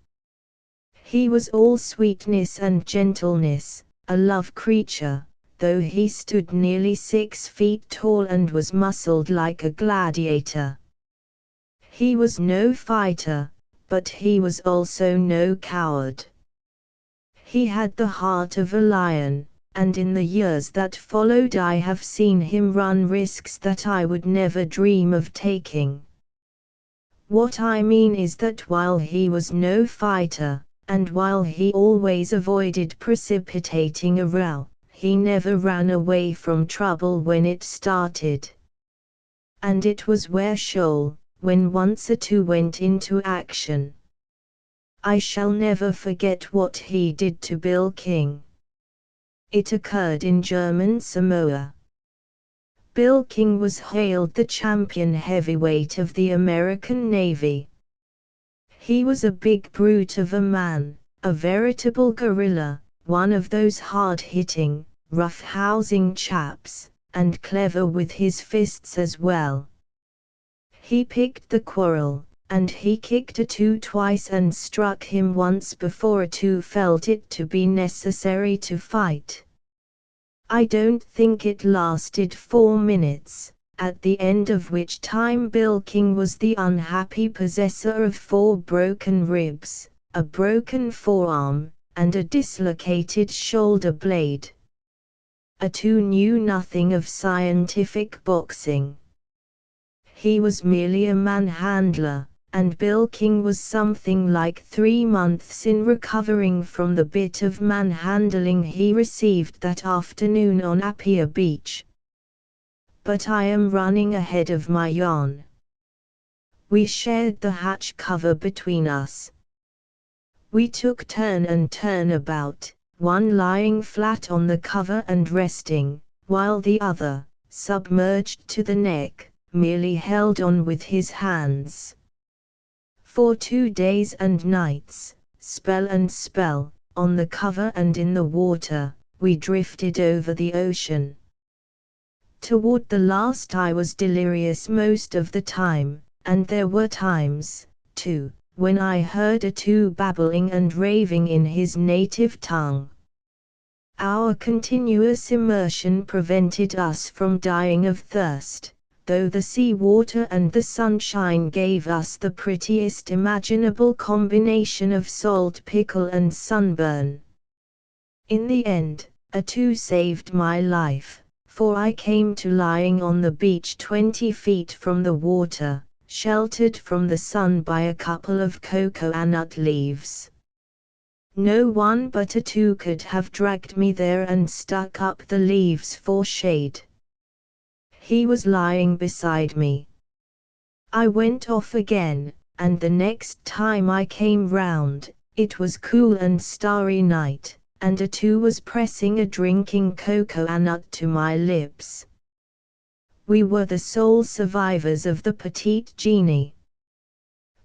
He was all sweetness and gentleness, a love creature, though he stood nearly 6 feet tall and was muscled like a gladiator. He was no fighter, but he was also no coward. He had the heart of a lion, and in the years that followed I have seen him run risks that I would never dream of taking. What I mean is that while he was no fighter, and while he always avoided precipitating a row, he never ran away from trouble when it started. And it was where Shoal, when once O2 went into action. I shall never forget what he did to Bill King. It occurred in German Samoa. Bill King was hailed the champion heavyweight of the American Navy. He was a big brute of a man, a veritable gorilla, one of those hard-hitting, rough-housing chaps, and clever with his fists as well. He picked the quarrel, and he kicked O2 twice and struck him once before O2 felt it to be necessary to fight. I don't think it lasted 4 minutes, at the end of which time Bill King was the unhappy possessor of 4 broken ribs, a broken forearm, and a dislocated shoulder blade. O2 knew nothing of scientific boxing. He was merely a manhandler, and Bill King was something like 3 months in recovering from the bit of manhandling he received that afternoon on Apia Beach. But I am running ahead of my yarn. We shared the hatch cover between us. We took turn and turn about, one lying flat on the cover and resting, while the other, submerged to the neck, merely held on with his hands. For 2 days and nights, spell and spell, on the cover and in the water, we drifted over the ocean. Toward the last I was delirious most of the time, and there were times, too, when I heard O2 babbling and raving in his native tongue. Our continuous immersion prevented us from dying of thirst, though the sea water and the sunshine gave us the prettiest imaginable combination of salt pickle and sunburn. In the end, O2 saved my life, for I came to lying on the beach 20 feet from the water, sheltered from the sun by a couple of cocoanut leaves. No one but O2 could have dragged me there and stuck up the leaves for shade. He was lying beside me. I went off again, and the next time I came round, it was cool and starry night, and O2 was pressing a drinking cocoanut to my lips. We were the sole survivors of the Petite Genie.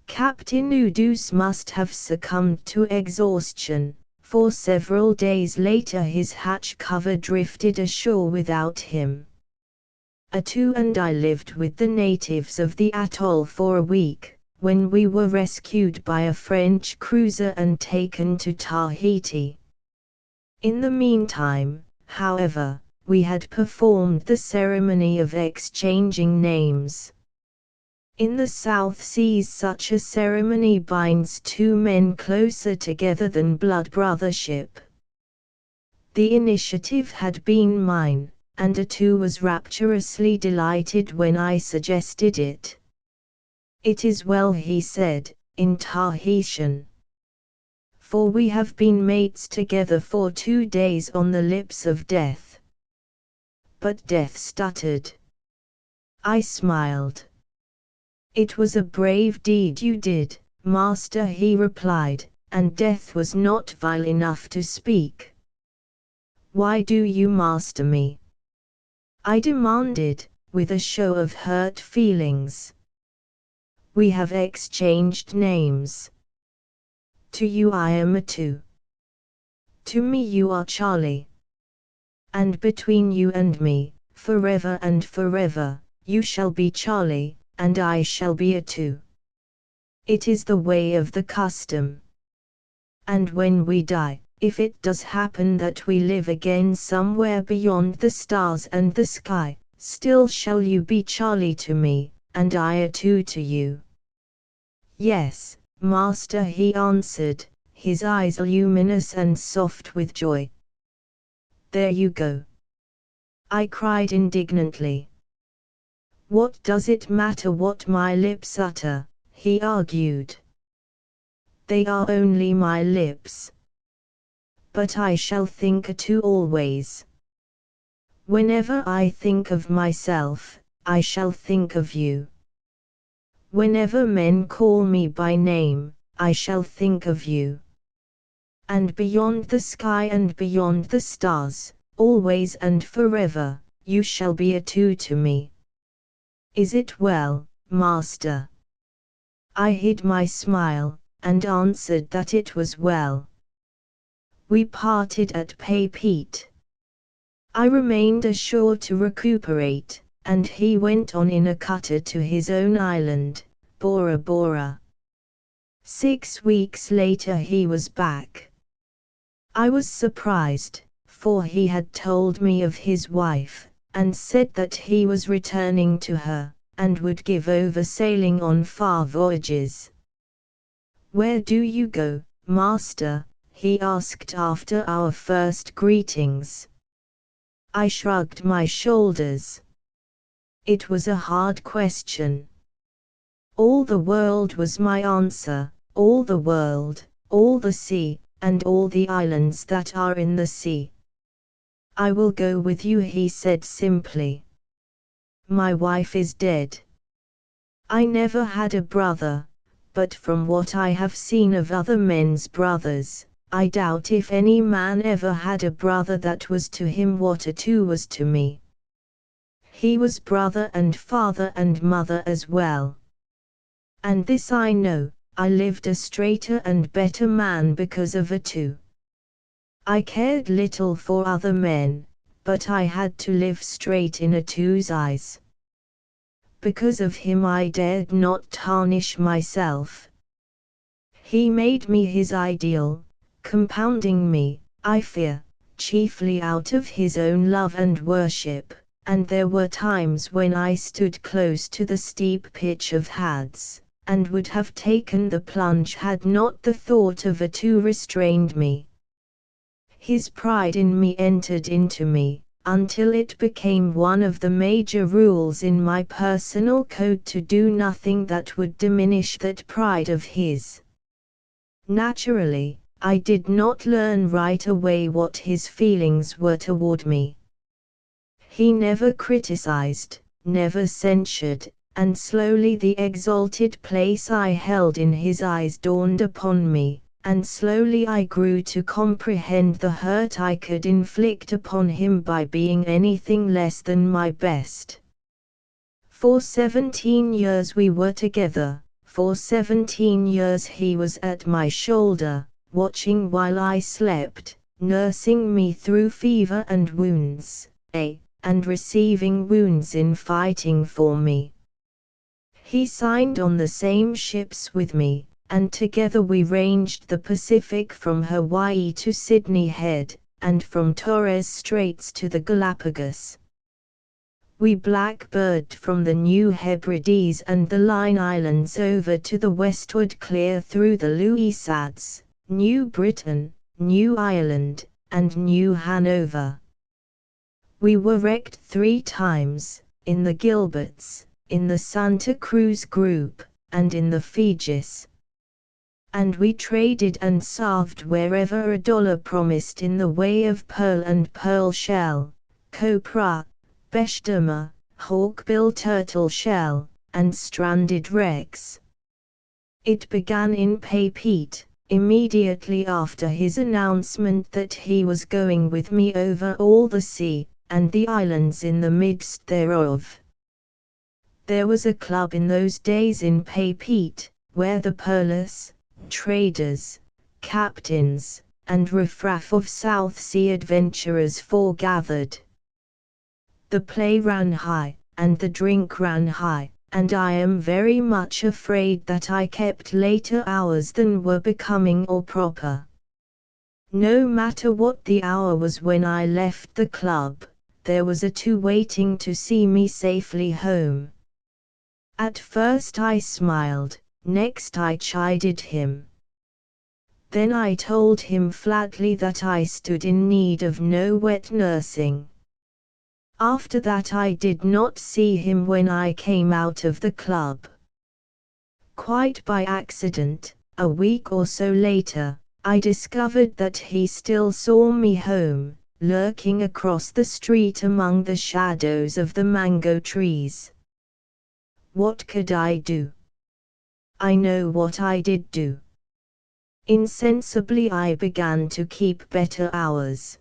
Captain Udus must have succumbed to exhaustion, for several days later his hatch cover drifted ashore without him. O2 and I lived with the natives of the atoll for a week, when we were rescued by a French cruiser and taken to Tahiti. In the meantime, however, we had performed the ceremony of exchanging names. In the South Seas such a ceremony binds 2 men closer together than blood brothership. The initiative had been mine, and O2 was rapturously delighted when I suggested it. It is well, he said, in Tahitian. for we have been mates together for 2 days on the lips of death." But death stuttered. I smiled. "It was a brave deed you did, master," he replied, and death was not vile enough to speak. "Why do you master me?" I demanded, with a show of hurt feelings. "We have exchanged names. To you I am Mathiews. To me you are Charlie. And between you and me, forever and forever, you shall be Charlie, and I shall be Mathiews. It is the way of the custom. And when we die, if it does happen that we live again somewhere beyond the stars and the sky, still shall you be Charlie to me, and I Mathiews to you." "Yes, master," he answered, his eyes luminous and soft with joy. "There you go," I cried indignantly. "What does it matter what my lips utter?" he argued. "They are only my lips. But I shall think Mathiews always. Whenever I think of myself, I shall think of you. Whenever men call me by name, I shall think of you. And beyond the sky and beyond the stars, always and forever, you shall be Mathiews to me. Is it well, master?" I hid my smile, and answered that it was well. We parted at Papeete. I remained ashore to recuperate, and he went on in a cutter to his own island, Bora Bora. 6 weeks later he was back. I was surprised, for he had told me of his wife, and said that he was returning to her, and would give over sailing on far voyages. "Where do you go, master?" he asked after our first greetings. I shrugged my shoulders. It was a hard question. All the world was my answer, all the world, all the sea, and all the islands that are in the sea. "I will go with you," he said simply. "My wife is dead. I never had a brother, but from what I have seen of other men's brothers, I doubt if any man ever had a brother that was to him what Mathiews was to me. He was brother and father and mother as well. And this I know, I lived a straighter and better man because of Mathiews. I cared little for other men, but I had to live straight in Mathiews' eyes. Because of him I dared not tarnish myself. He made me his ideal, compounding me, I fear, chiefly out of his own love and worship, and there were times when I stood close to the steep pitch of Hades, and would have taken the plunge had not the thought of Mathiews restrained me. His pride in me entered into me, until it became one of the major rules in my personal code to do nothing that would diminish that pride of his. Naturally, I did not learn right away what his feelings were toward me. He never criticized, never censured, and slowly the exalted place I held in his eyes dawned upon me, and slowly I grew to comprehend the hurt I could inflict upon him by being anything less than my best. For 17 years we were together, for 17 years he was at my shoulder, watching while I slept, nursing me through fever and wounds, and receiving wounds in fighting for me. He signed on the same ships with me, and together we ranged the Pacific from Hawaii to Sydney Head, and from Torres Straits to the Galapagos. We blackbirded from the New Hebrides and the Line Islands over to the westward clear through the Louisades, New Britain, New Ireland, and New Hanover. We were wrecked 3 times, in the Gilberts, in the Santa Cruz group, and in the Fijis. and we traded and salved wherever a dollar promised in the way of pearl and pearl shell, copra, beshdama, hawkbill turtle shell, and stranded wrecks. It began in Papeete, immediately after his announcement that he was going with me over all the sea, and the islands in the midst thereof. There was a club in those days in Papeete, where the pearlers, traders, captains, and riffraff of South Sea adventurers foregathered. The play ran high, and the drink ran high, and I am very much afraid that I kept later hours than were becoming or proper. No matter what the hour was when I left the club, there was a two waiting to see me safely home. At first I smiled, next I chided him. Then I told him flatly that I stood in need of no wet nursing. After that I did not see him when I came out of the club. Quite by accident, a week or so later, I discovered that he still saw me home, lurking across the street among the shadows of the mango trees. What could I do? I know what I did do. Insensibly I began to keep better hours.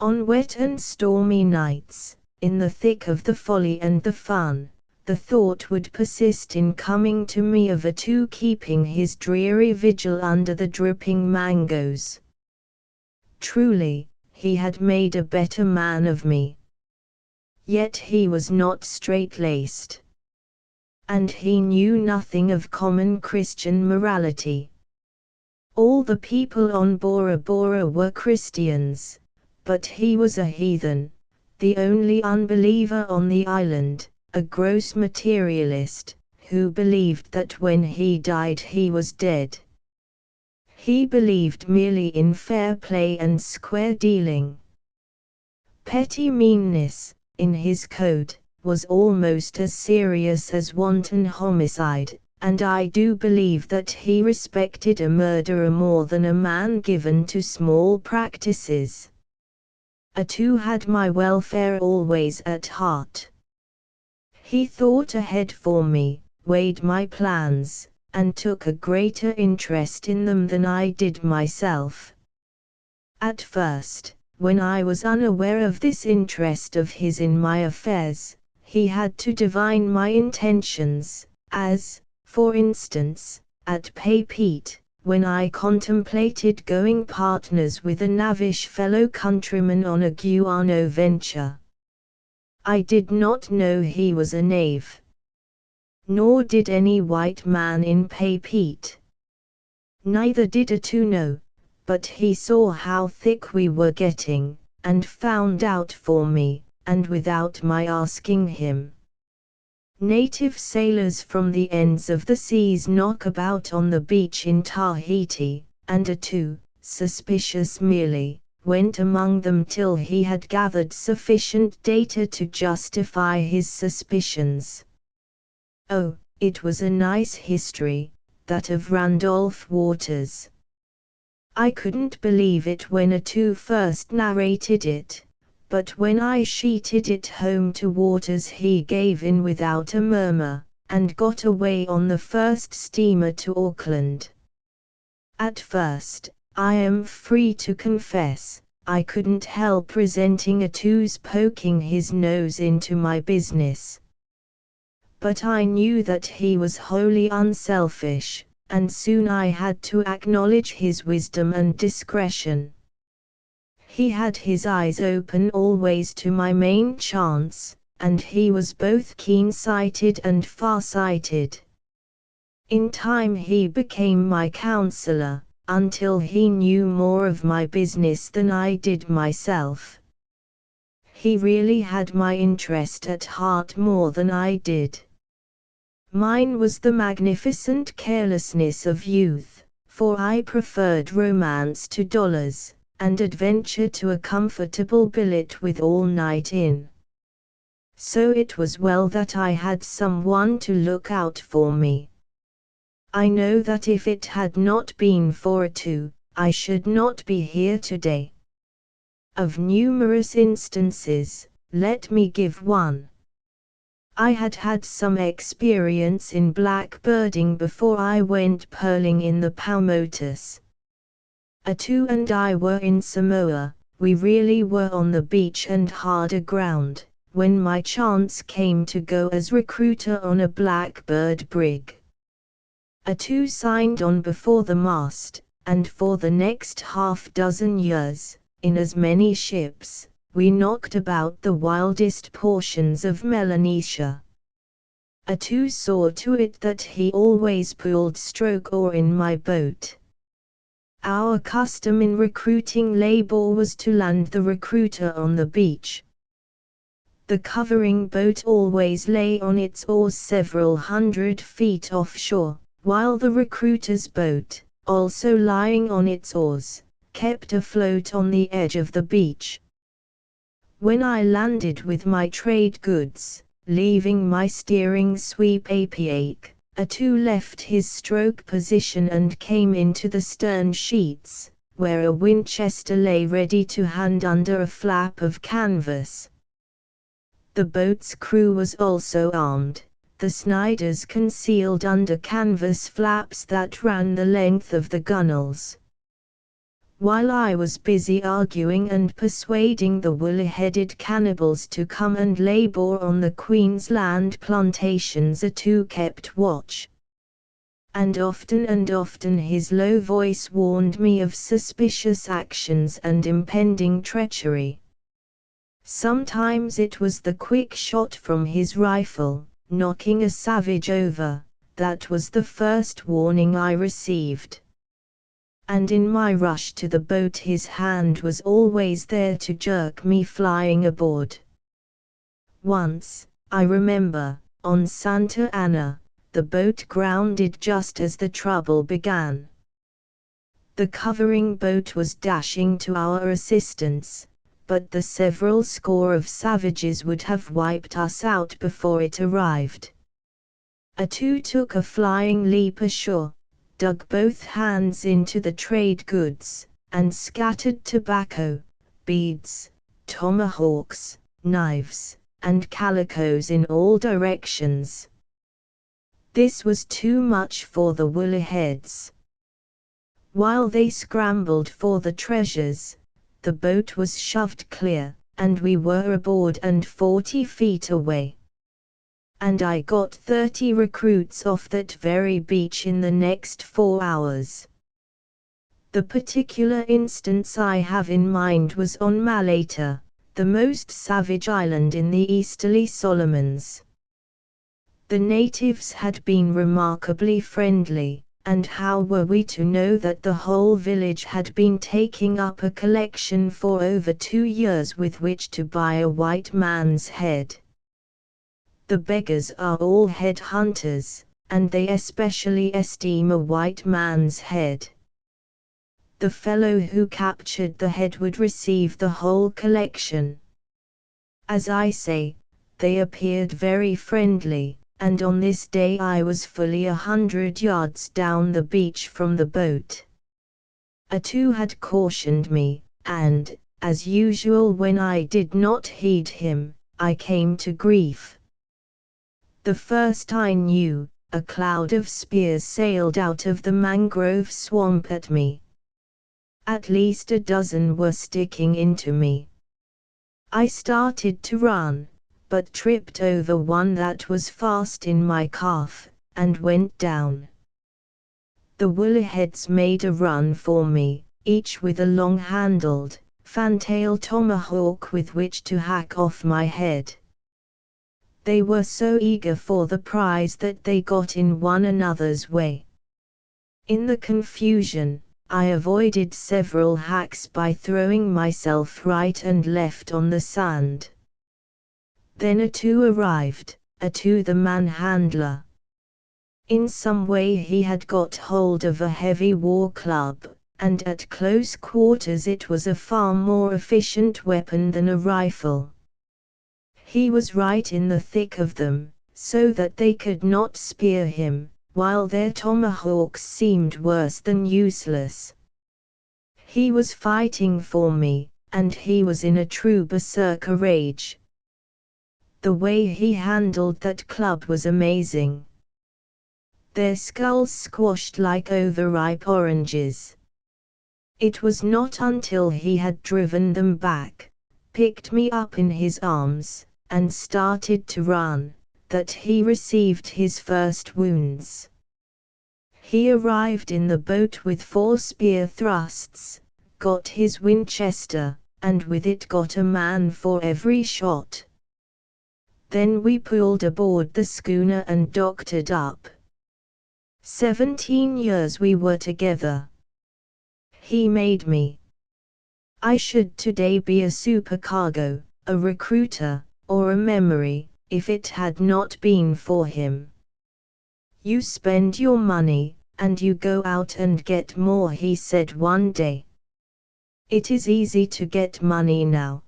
On wet and stormy nights, in the thick of the folly and the fun, the thought would persist in coming to me of a two keeping his dreary vigil under the dripping mangoes. Truly, he had made a better man of me. Yet he was not straight-laced. And he knew nothing of common Christian morality. All the people on Bora Bora were Christians, but he was a heathen, the only unbeliever on the island, a gross materialist, who believed that when he died he was dead. He believed merely in fair play and square dealing. Petty meanness, in his code, was almost as serious as wanton homicide, and I do believe that he respected a murderer more than a man given to small practices. Attu had my welfare always at heart. He thought ahead for me, weighed my plans, and took a greater interest in them than I did myself. At first, when I was unaware of this interest of his in my affairs, he had to divine my intentions, as, for instance, at Papeete, when I contemplated going partners with a Navish fellow countryman on a guano venture. I did not know he was a knave. Nor did any white man in Papeete. Neither did Attu know, but he saw how thick we were getting, and found out for me, and without my asking him. Native sailors from the ends of the seas knock about on the beach in Tahiti, and Attu, suspicious merely, went among them till he had gathered sufficient data to justify his suspicions. Oh, it was a nice history, that of Randolph Waters. I couldn't believe it when Attu first narrated it, but when I sheeted it home to Waters he gave in without a murmur, and got away on the first steamer to Auckland. At first, I am free to confess, I couldn't help resenting Attu's poking his nose into my business. But I knew that he was wholly unselfish, and soon I had to acknowledge his wisdom and discretion. He had his eyes open always to my main chance, and he was both keen-sighted and far-sighted. In time he became my counselor, until he knew more of my business than I did myself. He really had my interest at heart more than I did. Mine was the magnificent carelessness of youth, for I preferred romance to dollars, and adventure to a comfortable billet with all night in. So it was well that I had someone to look out for me. I know that if it had not been for A2, I should not be here today. Of numerous instances, let me give one. I had had some experience in blackbirding before I went pearling in the Paumotus. A2 and I were in Samoa. We really were on the beach and harder ground, when my chance came to go as recruiter on a blackbird brig. A2 signed on before the mast, and for the next half-dozen years, in as many ships, we knocked about the wildest portions of Melanesia. A2 saw to it that he always pulled stroke oar in my boat. Our custom in recruiting labor was to land the recruiter on the beach. The covering boat always lay on its oars several 100 feet offshore, while the recruiter's boat, also lying on its oars, kept afloat on the edge of the beach. When I landed with my trade goods, leaving my steering sweep apiake, A2 left his stroke position and came into the stern sheets, where a Winchester lay ready to hand under a flap of canvas. The boat's crew was also armed, the Sniders concealed under canvas flaps that ran the length of the gunwales. While I was busy arguing and persuading the woolly-headed cannibals to come and labor on the Queensland plantations, A2 kept watch. And often his low voice warned me of suspicious actions and impending treachery. Sometimes it was the quick shot from his rifle, knocking a savage over, that was the first warning I received. And in my rush to the boat his hand was always there to jerk me flying aboard. Once, I remember, on Santa Ana, the boat grounded just as the trouble began. The covering boat was dashing to our assistance, but the several score of savages would have wiped us out before it arrived. A2 took a flying leap ashore, dug both hands into the trade goods, and scattered tobacco, beads, tomahawks, knives, and calicos in all directions. This was too much for the woollyheads. While they scrambled for the treasures, the boat was shoved clear, and we were aboard and 40 feet away. And I got 30 recruits off that very beach in the next 4 hours. The particular instance I have in mind was on Malaita, the most savage island in the easterly Solomons. The natives had been remarkably friendly, and how were we to know that the whole village had been taking up a collection for over 2 years with which to buy a white man's head? The beggars are all head hunters, and they especially esteem a white man's head. The fellow who captured the head would receive the whole collection. As I say, they appeared very friendly, and on this day I was fully 100 yards down the beach from the boat. A2 had cautioned me, and, as usual when I did not heed him, I came to grief. The first I knew, a cloud of spears sailed out of the mangrove swamp at me. At least a dozen were sticking into me. I started to run, but tripped over one that was fast in my calf, and went down. The woollyheads made a run for me, each with a long-handled, fantail tomahawk with which to hack off my head. They were so eager for the prize that they got in one another's way. In the confusion, I avoided several hacks by throwing myself right and left on the sand. Then A2 arrived, A2 the manhandler. In some way he had got hold of a heavy war club, and at close quarters it was a far more efficient weapon than a rifle. He was right in the thick of them, so that they could not spear him, while their tomahawks seemed worse than useless. He was fighting for me, and he was in a true berserker rage. The way he handled that club was amazing. Their skulls squashed like overripe oranges. It was not until he had driven them back, picked me up in his arms, and started to run, that he received his first wounds. He arrived in the boat with 4 spear thrusts, got his Winchester, and with it got a man for every shot. Then we pulled aboard the schooner and doctored up. 17 years we were together. He made me. I should today be a supercargo, a recruiter, or a memory, if it had not been for him. You spend your money, and you go out and get more, he said one day. It is easy to get money now.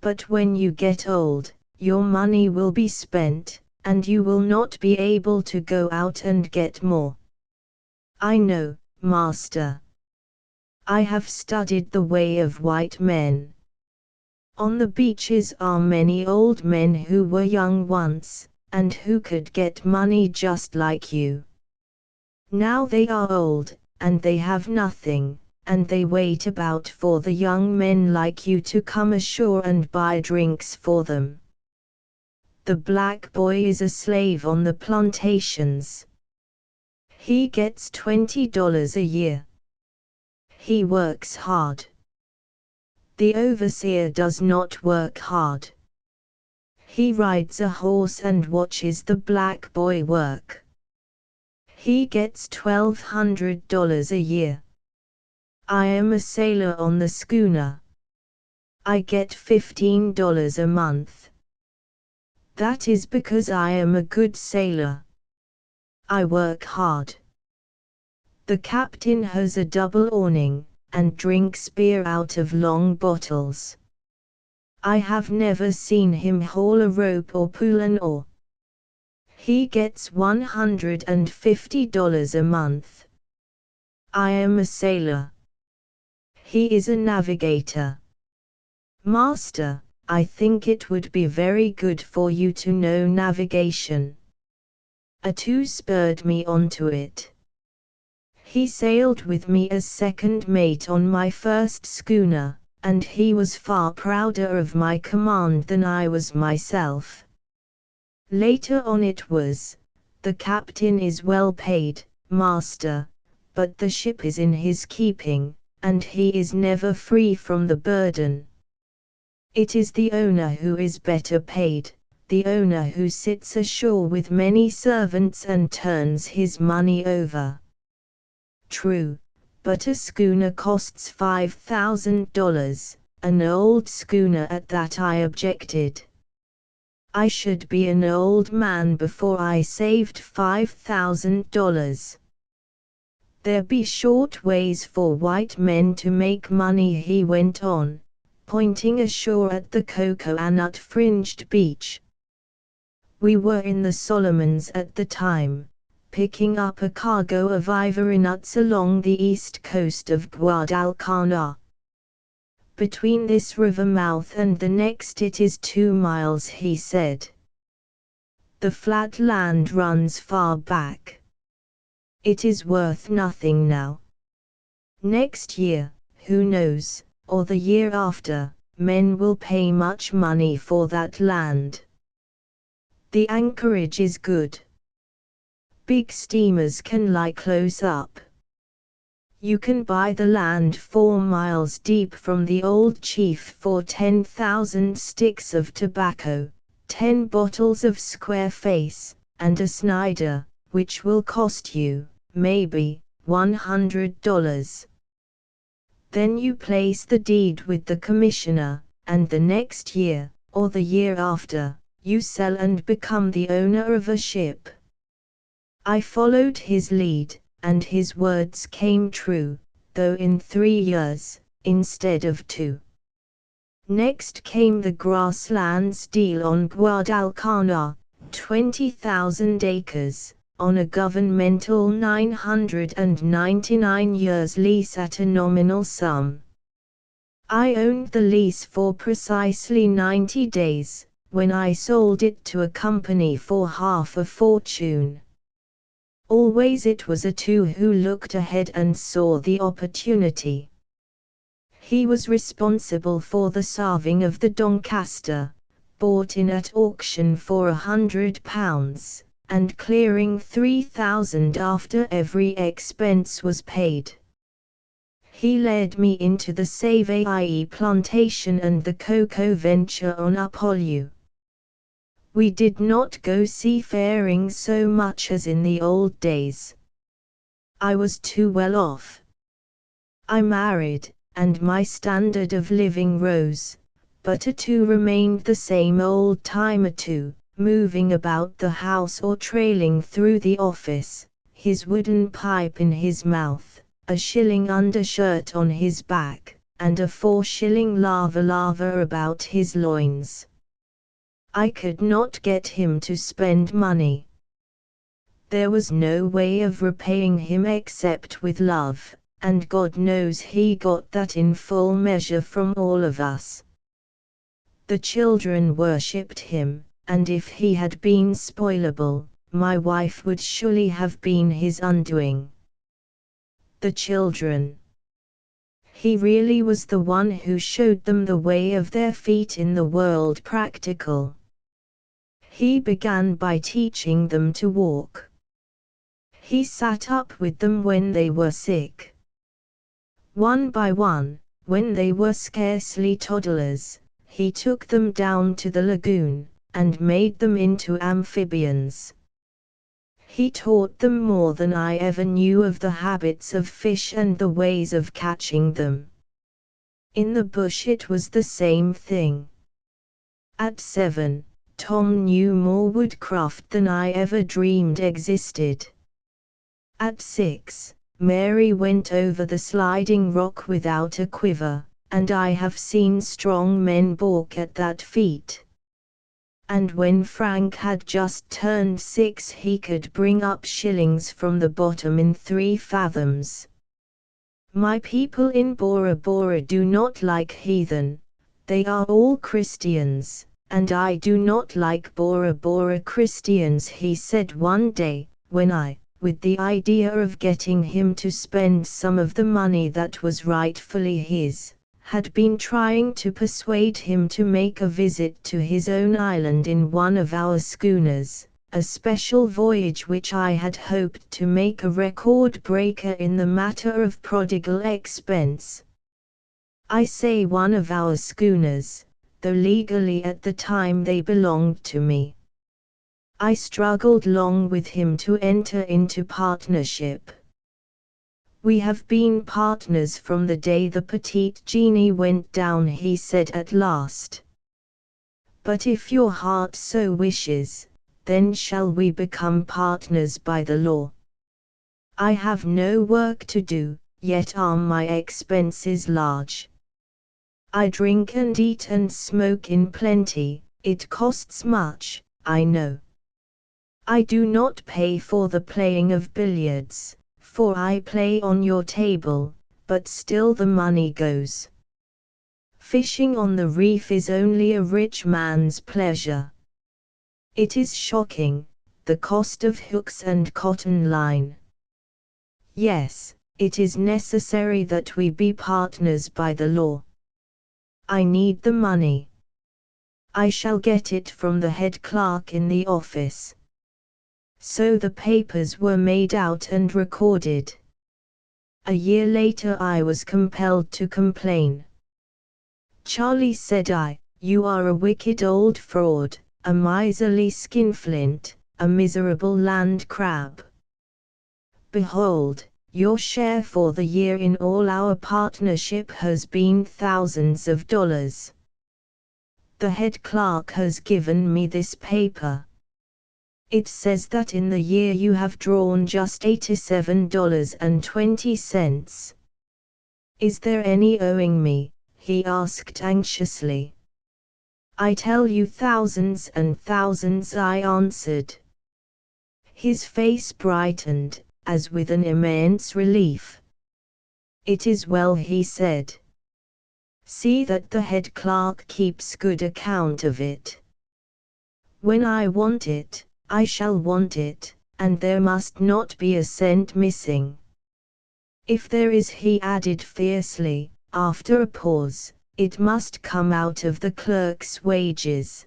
But when you get old, your money will be spent, and you will not be able to go out and get more. I know, master. I have studied the way of white men. On the beaches are many old men who were young once, and who could get money just like you. Now they are old, and they have nothing, and they wait about for the young men like you to come ashore and buy drinks for them. The black boy is a slave on the plantations. He gets $20 a year. He works hard. The overseer does not work hard. He rides a horse and watches the black boy work. He gets $1,200 a year. I am a sailor on the schooner. I get $15 a month. That is because I am a good sailor. I work hard. The captain has a double awning, and drinks beer out of long bottles. I have never seen him haul a rope or pull an oar. He gets $150 a month. I am a sailor. He is a navigator. Master, I think it would be very good for you to know navigation. Atu spurred me onto it. He sailed with me as second mate on my first schooner, and he was far prouder of my command than I was myself. Later on it was, the captain is well paid, master, but the ship is in his keeping, and he is never free from the burden. It is the owner who is better paid, the owner who sits ashore with many servants and turns his money over. True, but a schooner costs $5,000, an old schooner at that. I objected. I should be an old man before I saved $5,000. There be short ways for white men to make money, he went on, pointing ashore at the cocoa-nut-fringed beach. We were in the Solomons at the time, picking up a cargo of ivory nuts along the east coast of Guadalcanal. Between this river mouth and the next it is 2 miles, he said. The flat land runs far back. It is worth nothing now. Next year, who knows, or the year after, men will pay much money for that land. The anchorage is good. Big steamers can lie close up. You can buy the land 4 miles deep from the old chief for 10,000 sticks of tobacco, 10 bottles of square face, and a Snyder, which will cost you, maybe, $100. Then you place the deed with the commissioner, and the next year, or the year after, you sell and become the owner of a ship. I followed his lead, and his words came true, though in 3 years, instead of 2. Next came the grasslands deal on Guadalcanal, 20,000 acres, on a governmental 999 years lease at a nominal sum. I owned the lease for precisely 90 days, when I sold it to a company for half a fortune. Always it was a two who looked ahead and saw the opportunity. He was responsible for the salving of the Doncaster, bought in at auction for £100, and clearing 3,000 after every expense was paid. He led me into the Savaie plantation and the cocoa venture on Upolu. We did not go seafaring so much as in the old days. I was too well off. I married, and my standard of living rose, but a two remained the same old time a two, moving about the house or trailing through the office, his wooden pipe in his mouth, a shilling undershirt on his back, and a 4-shilling lava about his loins. I could not get him to spend money. There was no way of repaying him except with love, and God knows he got that in full measure from all of us. The children worshipped him, and if he had been spoilable, my wife would surely have been his undoing. The children. He really was the one who showed them the way of their feet in the world practical. He began by teaching them to walk. He sat up with them when they were sick. One by one, when they were scarcely toddlers, he took them down to the lagoon, and made them into amphibians. He taught them more than I ever knew of the habits of fish and the ways of catching them. In the bush it was the same thing. At 7, Tom knew more woodcraft than I ever dreamed existed. At 6, Mary went over the sliding rock without a quiver, and I have seen strong men balk at that feat. And when Frank had just turned 6 he could bring up shillings from the bottom in 3 fathoms. My people in Bora Bora do not like heathen, they are all Christians, and I do not like Bora Bora Christians, he said one day, when I, with the idea of getting him to spend some of the money that was rightfully his, had been trying to persuade him to make a visit to his own island in one of our schooners, a special voyage which I had hoped to make a record breaker in the matter of prodigal expense. I say one of our schooners, though legally at the time they belonged to me. I struggled long with him to enter into partnership. We have been partners from the day the petite genie went down, he said at last. But if your heart so wishes, then shall we become partners by the law. I have no work to do, yet are my expenses large. I drink and eat and smoke in plenty, it costs much, I know. I do not pay for the playing of billiards, for I play on your table, but still the money goes. Fishing on the reef is only a rich man's pleasure. It is shocking, the cost of hooks and cotton line. Yes, it is necessary that we be partners by the law. I need the money. I shall get it from the head clerk in the office. So the papers were made out and recorded. A year later I was compelled to complain. Charlie, said I, you are a wicked old fraud, a miserly skinflint, a miserable land crab. Behold, your share for the year in all our partnership has been thousands of dollars. The head clerk has given me this paper. It says that in the year you have drawn just $87.20. Is there any owing me? He asked anxiously. I tell you thousands and thousands, I answered. His face brightened, as with an immense relief. "It is well," he said. "See that the head clerk keeps good account of it. When I want it, I shall want it, and there must not be a cent missing. If there is," he added fiercely, after a pause, "it must come out of the clerk's wages."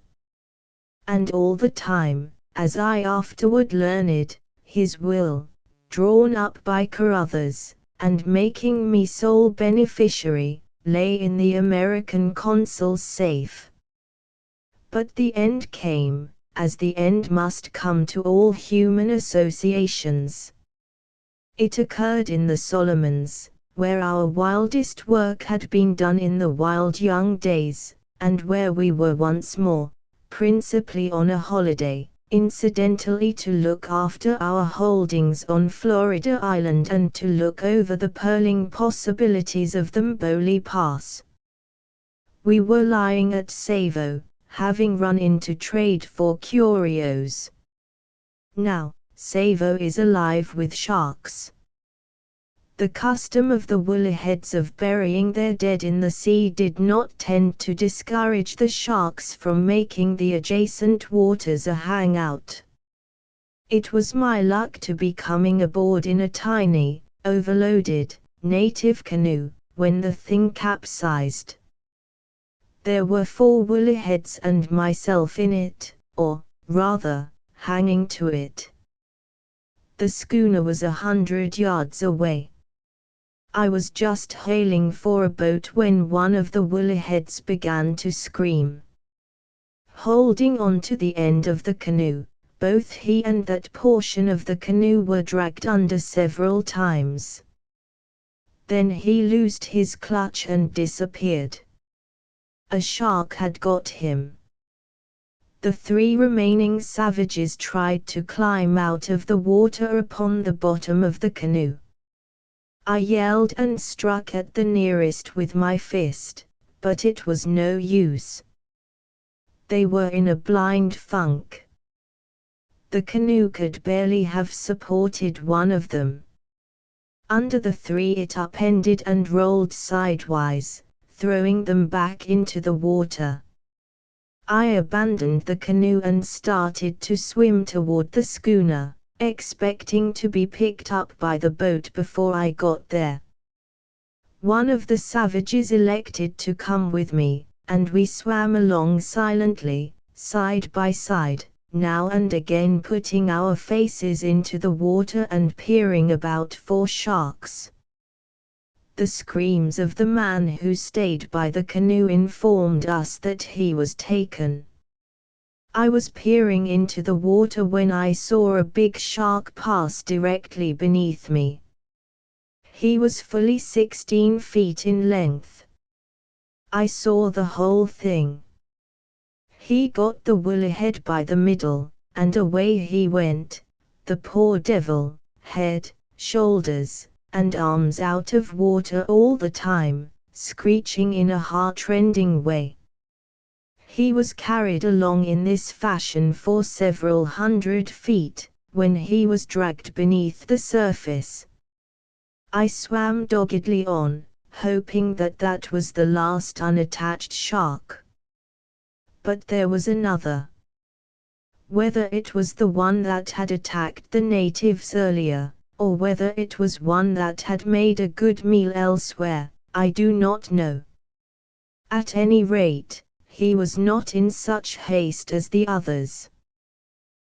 And all the time, as I afterward learned, his will, drawn up by Carruthers, and making me sole beneficiary, lay in the American consul's safe. But the end came, as the end must come to all human associations. It occurred in the Solomons, where our wildest work had been done in the wild young days, and where we were once more, principally on a holiday, incidentally to look after our holdings on Florida Island and to look over the pearling possibilities of the Mboli Pass. We were lying at Savo, having run into trade for curios. Now, Savo is alive with sharks. The custom of the woollyheads of burying their dead in the sea did not tend to discourage the sharks from making the adjacent waters a hangout. It was my luck to be coming aboard in a tiny, overloaded, native canoe, when the thing capsized. There were 4 woollyheads and myself in it, or, rather, hanging to it. The schooner was 100 yards away. I was just hailing for a boat when one of the woollyheads began to scream. Holding on to the end of the canoe, both he and that portion of the canoe were dragged under several times. Then he loosed his clutch and disappeared. A shark had got him. The 3 remaining savages tried to climb out of the water upon the bottom of the canoe. I yelled and struck at the nearest with my fist, but it was no use. They were in a blind funk. The canoe could barely have supported one of them. Under the 3 it upended and rolled sidewise, throwing them back into the water. I abandoned the canoe and started to swim toward the schooner, expecting to be picked up by the boat before I got there. One of the savages elected to come with me, and we swam along silently, side by side, now and again putting our faces into the water and peering about for sharks. The screams of the man who stayed by the canoe informed us that he was taken. I was peering into the water when I saw a big shark pass directly beneath me. He was fully 16 feet in length. I saw the whole thing. He got the woollyhead by the middle, and away he went, the poor devil, head, shoulders, and arms out of water all the time, screeching in a heart-rending way. He was carried along in this fashion for several hundred feet, when he was dragged beneath the surface. I swam doggedly on, hoping that that was the last unattached shark. But there was another. Whether it was the one that had attacked the natives earlier, or whether it was one that had made a good meal elsewhere, I do not know. At any rate, he was not in such haste as the others.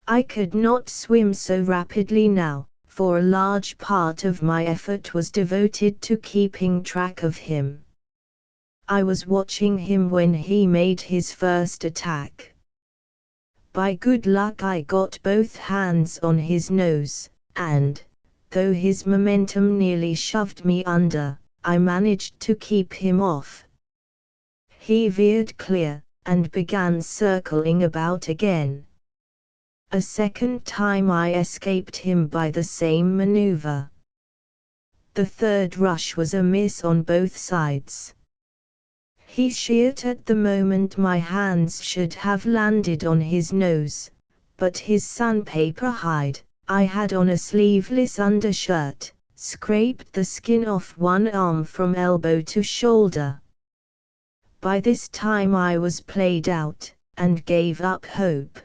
I could not swim so rapidly now, for a large part of my effort was devoted to keeping track of him. I was watching him when he made his first attack. By good luck I got both hands on his nose, and, though his momentum nearly shoved me under, I managed to keep him off. He veered clear, and began circling about again. A second time I escaped him by the same maneuver. The third rush was a miss on both sides. He sheared at the moment my hands should have landed on his nose, but his sandpaper hide, I had on a sleeveless undershirt, scraped the skin off one arm from elbow to shoulder. By this time I was played out, and gave up hope.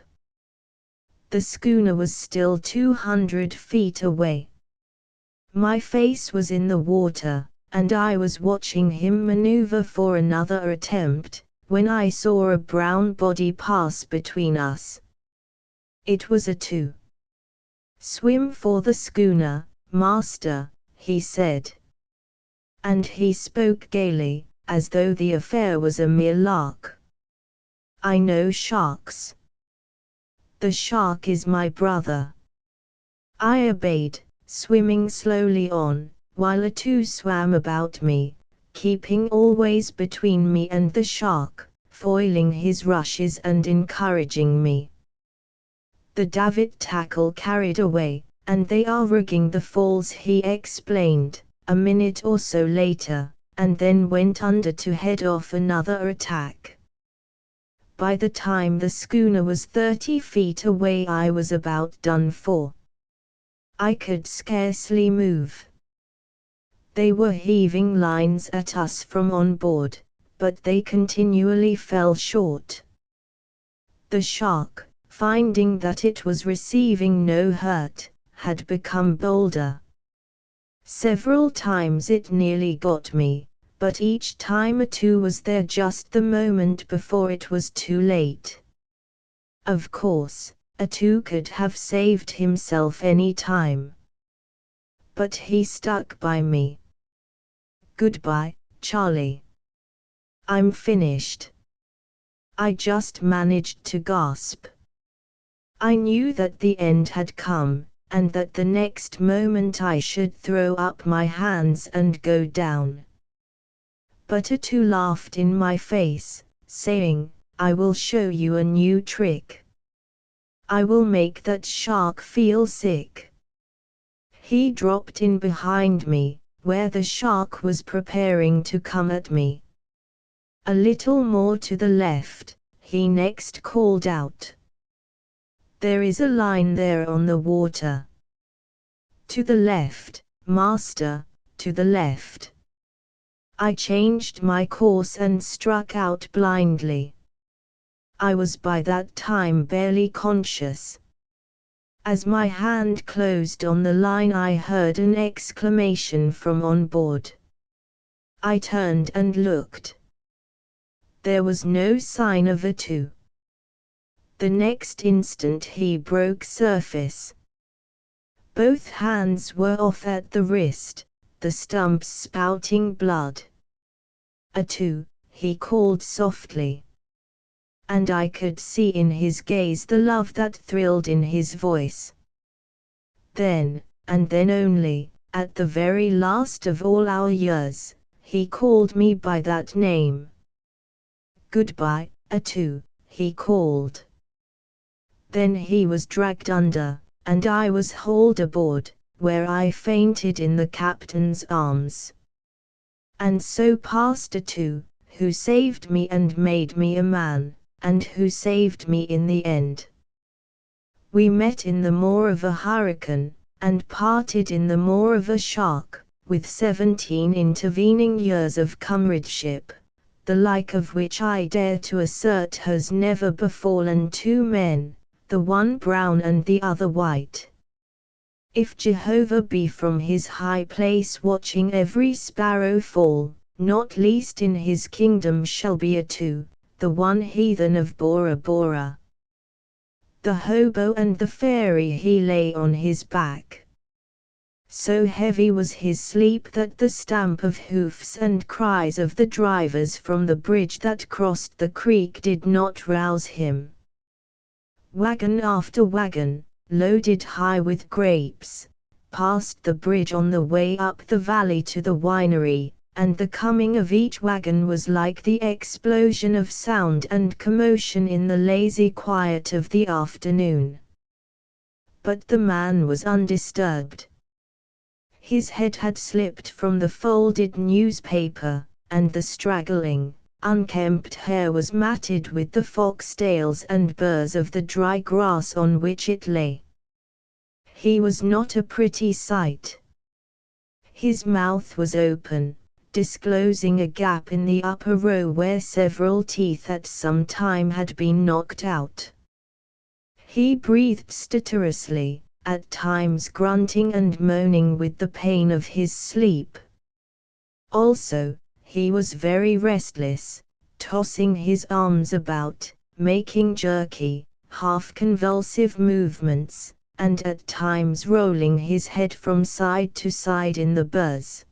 The schooner was still 200 feet away. My face was in the water, and I was watching him maneuver for another attempt, when I saw a brown body pass between us. It was a two. "Swim for the schooner, master," he said. And he spoke gaily, as though the affair was a mere lark. "I know sharks. The shark is my brother." I obeyed, swimming slowly on, while a two swam about me, keeping always between me and the shark, foiling his rushes and encouraging me. "The davit tackle carried away, and they are rigging the falls," he explained, a minute or so later, and then went under to head off another attack. By the time the schooner was 30 feet away I was about done for. I could scarcely move. They were heaving lines at us from on board, but they continually fell short. The shark, finding that it was receiving no hurt, had become bolder. Several times it nearly got me, but each time a two was there just the moment before it was too late. Of course, a two could have saved himself any time. But he stuck by me. "Goodbye, Charlie. I'm finished." I just managed to gasp. I knew that the end had come, and that the next moment I should throw up my hands and go down. But a two laughed in my face, saying, "I will show you a new trick. I will make that shark feel sick." He dropped in behind me, where the shark was preparing to come at me. A little more to the left, he next called out. "There is a line there on the water." "To the left, master, to the left." I changed my course and struck out blindly. I was by that time barely conscious. As my hand closed on the line I heard an exclamation from on board. I turned and looked. There was no sign of a two. The next instant he broke surface. Both hands were off at the wrist, the stumps spouting blood. "A two," he called softly. And I could see in his gaze the love that thrilled in his voice. Then, and then only, at the very last of all our years, he called me by that name. "Goodbye, a two," he called. Then he was dragged under, and I was hauled aboard, where I fainted in the captain's arms. And so passed a two, who saved me and made me a man, and who saved me in the end. We met in the maw of a hurricane, and parted in the maw of a shark, with 17 intervening years of comradeship, the like of which I dare to assert has never befallen two men, the one brown and the other white. If Jehovah be from his high place watching every sparrow fall, not least in his kingdom shall be a two, the one heathen of Bora Bora. The hobo and the fairy he lay on his back. So heavy was his sleep that the stamp of hoofs and cries of the drivers from the bridge that crossed the creek did not rouse him. Wagon after wagon, loaded high with grapes, passed the bridge on the way up the valley to the winery, and the coming of each wagon was like the explosion of sound and commotion in the lazy quiet of the afternoon. But the man was undisturbed. His head had slipped from the folded newspaper, and the straggling, unkempt hair was matted with the foxtails and burrs of the dry grass on which it lay. He was not a pretty sight. His mouth was open, disclosing a gap in the upper row where several teeth at some time had been knocked out. He breathed stertorously, at times grunting and moaning with the pain of his sleep. Also, he was very restless, tossing his arms about, making jerky, half-convulsive movements, and at times rolling his head from side to side in the buzz.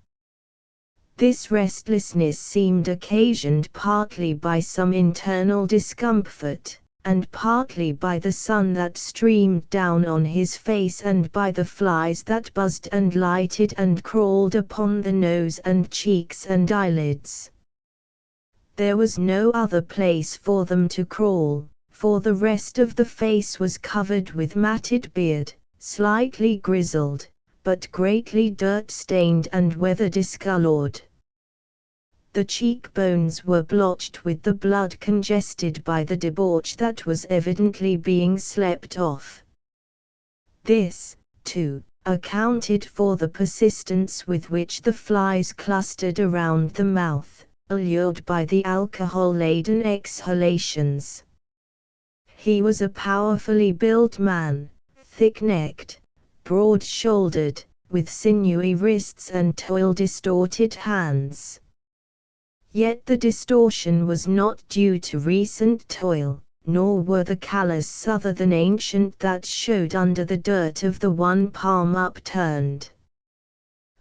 This restlessness seemed occasioned partly by some internal discomfort, and partly by the sun that streamed down on his face and by the flies that buzzed and lighted and crawled upon the nose and cheeks and eyelids. There was no other place for them to crawl, for the rest of the face was covered with matted beard, slightly grizzled, but greatly dirt-stained and weather-discolored. The cheekbones were blotched with the blood congested by the debauch that was evidently being slept off. This, too, accounted for the persistence with which the flies clustered around the mouth, allured by the alcohol-laden exhalations. He was a powerfully built man, thick-necked, broad-shouldered, with sinewy wrists and toil-distorted hands. Yet the distortion was not due to recent toil, nor were the callous other than ancient that showed under the dirt of the one palm upturned.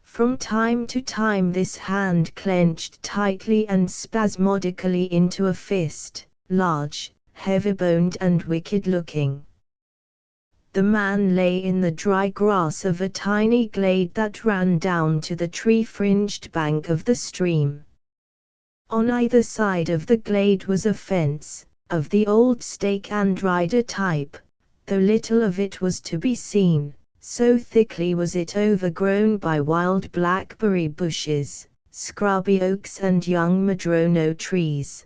From time to time this hand clenched tightly and spasmodically into a fist, large, heavy-boned and wicked-looking. The man lay in the dry grass of a tiny glade that ran down to the tree-fringed bank of the stream. On either side of the glade was a fence, of the old stake and rider type, though little of it was to be seen, so thickly was it overgrown by wild blackberry bushes, scrubby oaks and young madrono trees.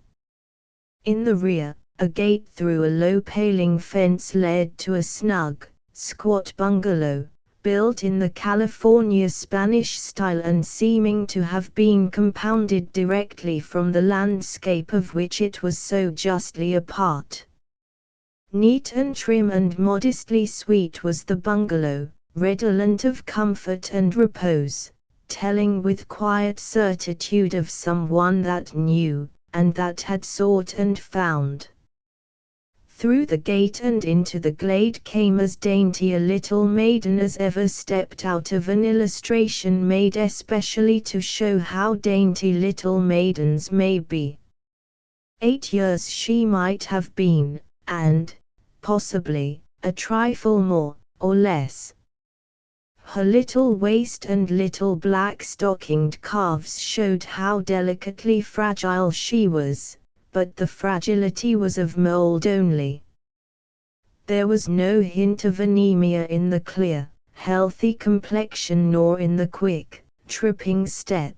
In the rear, a gate through a low paling fence led to a snug, squat bungalow, built in the California Spanish style and seeming to have been compounded directly from the landscape of which it was so justly a part. Neat and trim and modestly sweet was the bungalow, redolent of comfort and repose, telling with quiet certitude of someone that knew, and that had sought and found. Through the gate and into the glade came as dainty a little maiden as ever stepped out of an illustration made especially to show how dainty little maidens may be. 8 years she might have been, and, possibly, a trifle more, or less. Her little waist and little black-stockinged calves showed how delicately fragile she was, but the fragility was of mold only. There was no hint of anemia in the clear, healthy complexion nor in the quick, tripping step.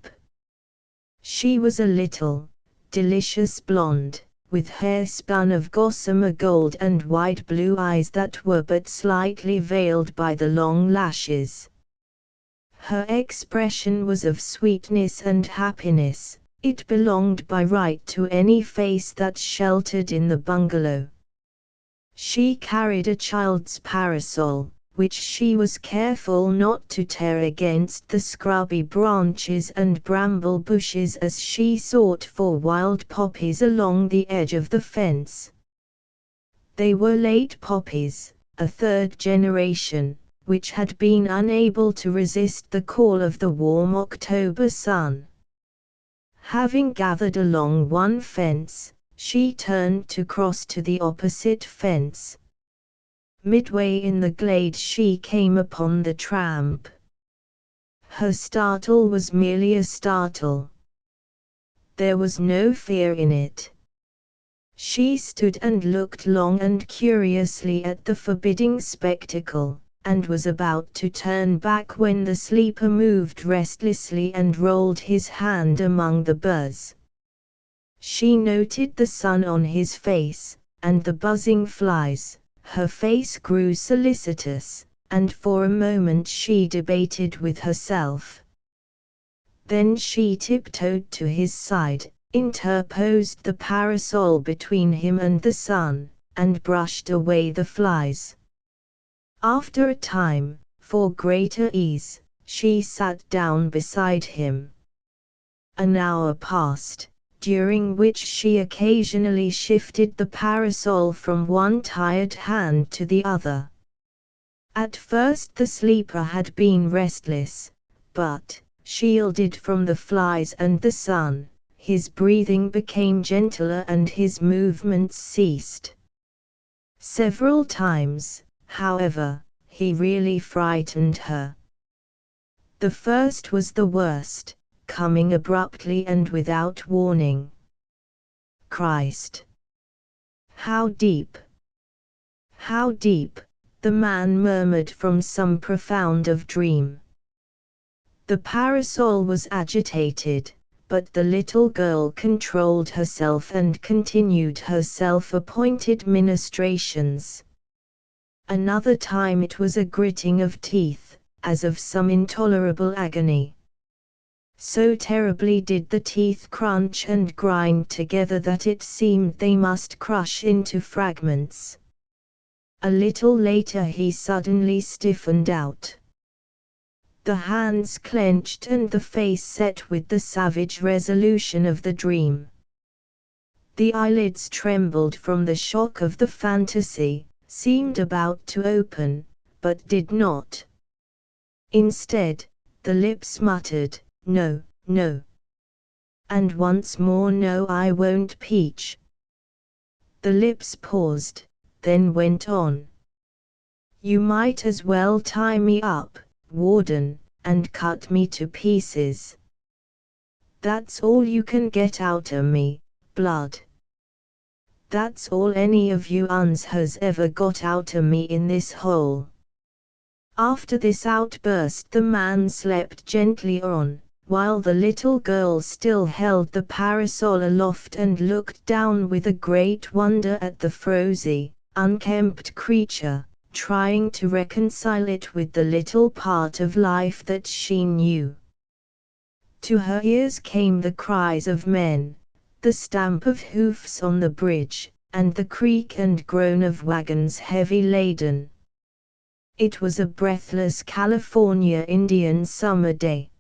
She was a little, delicious blonde, with hair spun of gossamer gold and wide blue eyes that were but slightly veiled by the long lashes. Her expression was of sweetness and happiness. It belonged by right to any face that sheltered in the bungalow. She carried a child's parasol, which she was careful not to tear against the scrubby branches and bramble bushes as she sought for wild poppies along the edge of the fence. They were late poppies, a third generation, which had been unable to resist the call of the warm October sun. Having gathered along one fence, she turned to cross to the opposite fence. Midway in the glade she came upon the tramp. Her startle was merely a startle. There was no fear in it. She stood and looked long and curiously at the forbidding spectacle, and was about to turn back when the sleeper moved restlessly and rolled his hand among the buzz. She noted the sun on his face, and the buzzing flies. Her face grew solicitous, and for a moment she debated with herself. Then she tiptoed to his side, interposed the parasol between him and the sun, and brushed away the flies. After a time, for greater ease, she sat down beside him. An hour passed, during which she occasionally shifted the parasol from one tired hand to the other. At first the sleeper had been restless, but, shielded from the flies and the sun, his breathing became gentler and his movements ceased. Several times, however, he really frightened her. The first was the worst, coming abruptly and without warning. Christ! How deep! How deep! The man murmured from some profound of dream. The parasol was agitated, but the little girl controlled herself and continued her self-appointed ministrations. Another time it was a gritting of teeth, as of some intolerable agony. So terribly did the teeth crunch and grind together that it seemed they must crush into fragments. A little later he suddenly stiffened out. The hands clenched and the face set with the savage resolution of the dream. The eyelids trembled from the shock of the fantasy, seemed about to open, but did not. Instead, the lips muttered, "No, no." And once more, "No, I won't, Peach." The lips paused, then went on. "You might as well tie me up, Warden, and cut me to pieces. That's all you can get out of me, blood. That's all any of you uns has ever got out of me in this hole." After this outburst the man slept gently on, while the little girl still held the parasol aloft and looked down with a great wonder at the frosy, unkempt creature, trying to reconcile it with the little part of life that she knew. To her ears came the cries of men, the stamp of hoofs on the bridge, and the creak and groan of wagons heavy laden. It was a breathless California Indian summer day.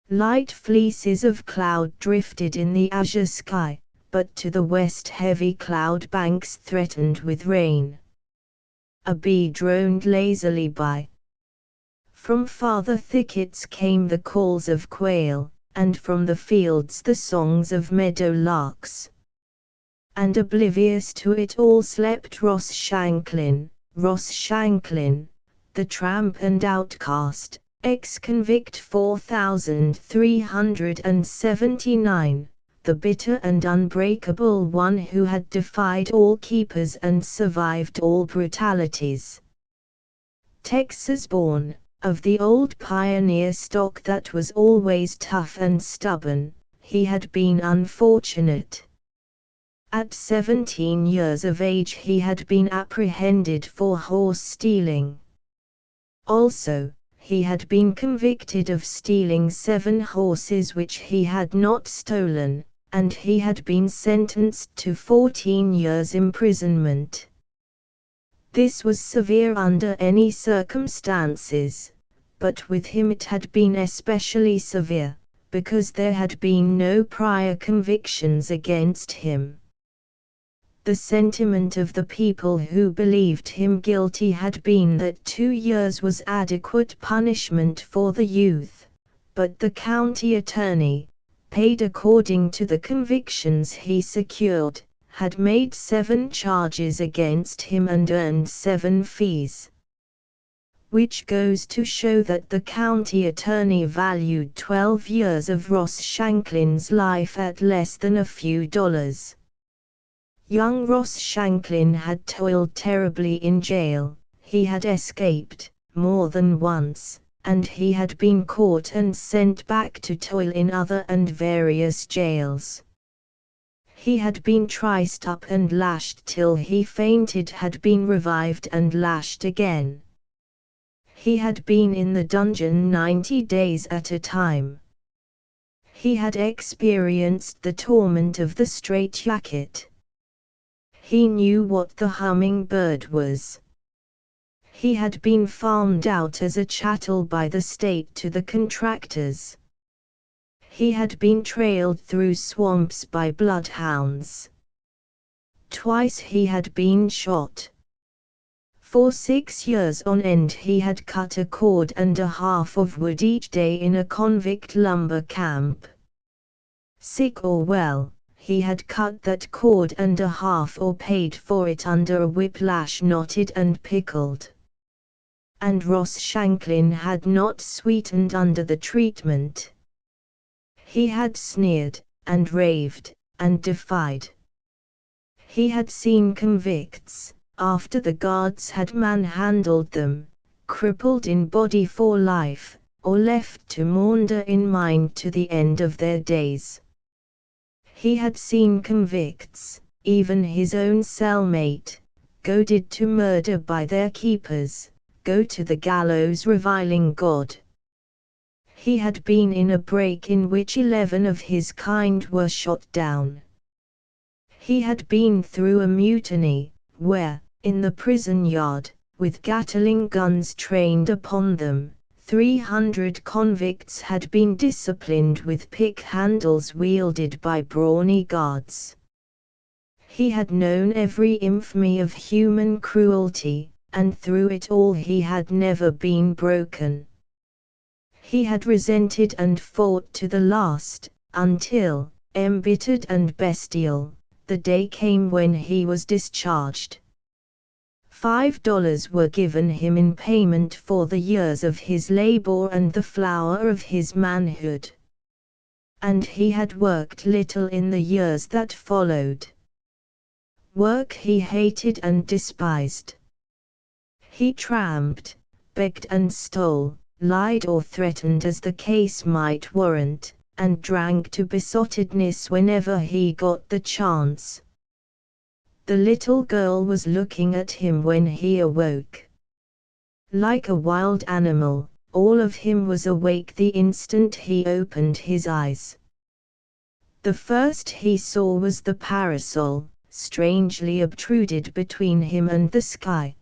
Light fleeces of cloud drifted in the azure sky, but to the west heavy cloud banks threatened with rain. A bee droned lazily by. From farther thickets came the calls of quail, and from the fields the songs of meadow larks. And oblivious to it all slept Ross Shanklin, the tramp and outcast, ex-convict 4379, the bitter and unbreakable one who had defied all keepers and survived all brutalities. Texas-born, of the old pioneer stock that was always tough and stubborn, he had been unfortunate. At 17 years of age he had been apprehended for horse stealing. Also, he had been convicted of stealing 7 horses which he had not stolen, and he had been sentenced to 14 years imprisonment. This was severe under any circumstances, but with him it had been especially severe, because there had been no prior convictions against him. The sentiment of the people who believed him guilty had been that 2 years was adequate punishment for the youth, but the county attorney, paid according to the convictions he secured, had made 7 charges against him and earned 7 fees. Which goes to show that the county attorney valued 12 years of Ross Shanklin's life at less than a few dollars. Young Ross Shanklin had toiled terribly in jail, he had escaped, more than once, and he had been caught and sent back to toil in other and various jails. He had been triced up and lashed till he fainted, had been revived and lashed again. He had been in the dungeon 90 days at a time. He had experienced the torment of the straitjacket. He knew what the hummingbird was. He had been farmed out as a chattel by the state to the contractors. He had been trailed through swamps by bloodhounds. Twice he had been shot. For 6 years on end he had cut a cord and a half of wood each day in a convict lumber camp. Sick or well, he had cut that cord and a half or paid for it under a whiplash knotted and pickled. And Ross Shanklin had not sweetened under the treatment. He had sneered, and raved, and defied. He had seen convicts, after the guards had manhandled them, crippled in body for life, or left to maunder in mind to the end of their days. He had seen convicts, even his own cellmate, goaded to murder by their keepers, go to the gallows reviling God. He had been in a break in which 11 of his kind were shot down. He had been through a mutiny, where, in the prison yard, with Gatling guns trained upon them, 300 convicts had been disciplined with pick handles wielded by brawny guards. He had known every infamy of human cruelty, and through it all he had never been broken. He had resented and fought to the last, until, embittered and bestial, the day came when he was discharged. $5 were given him in payment for the years of his labor and the flower of his manhood. And he had worked little in the years that followed. Work he hated and despised. He tramped, begged and stole, lied or threatened as the case might warrant, and drank to besottedness whenever he got the chance. The little girl was looking at him when he awoke. Like a wild animal, all of him was awake the instant he opened his eyes. The first he saw was the parasol, strangely obtruded between him and the sky.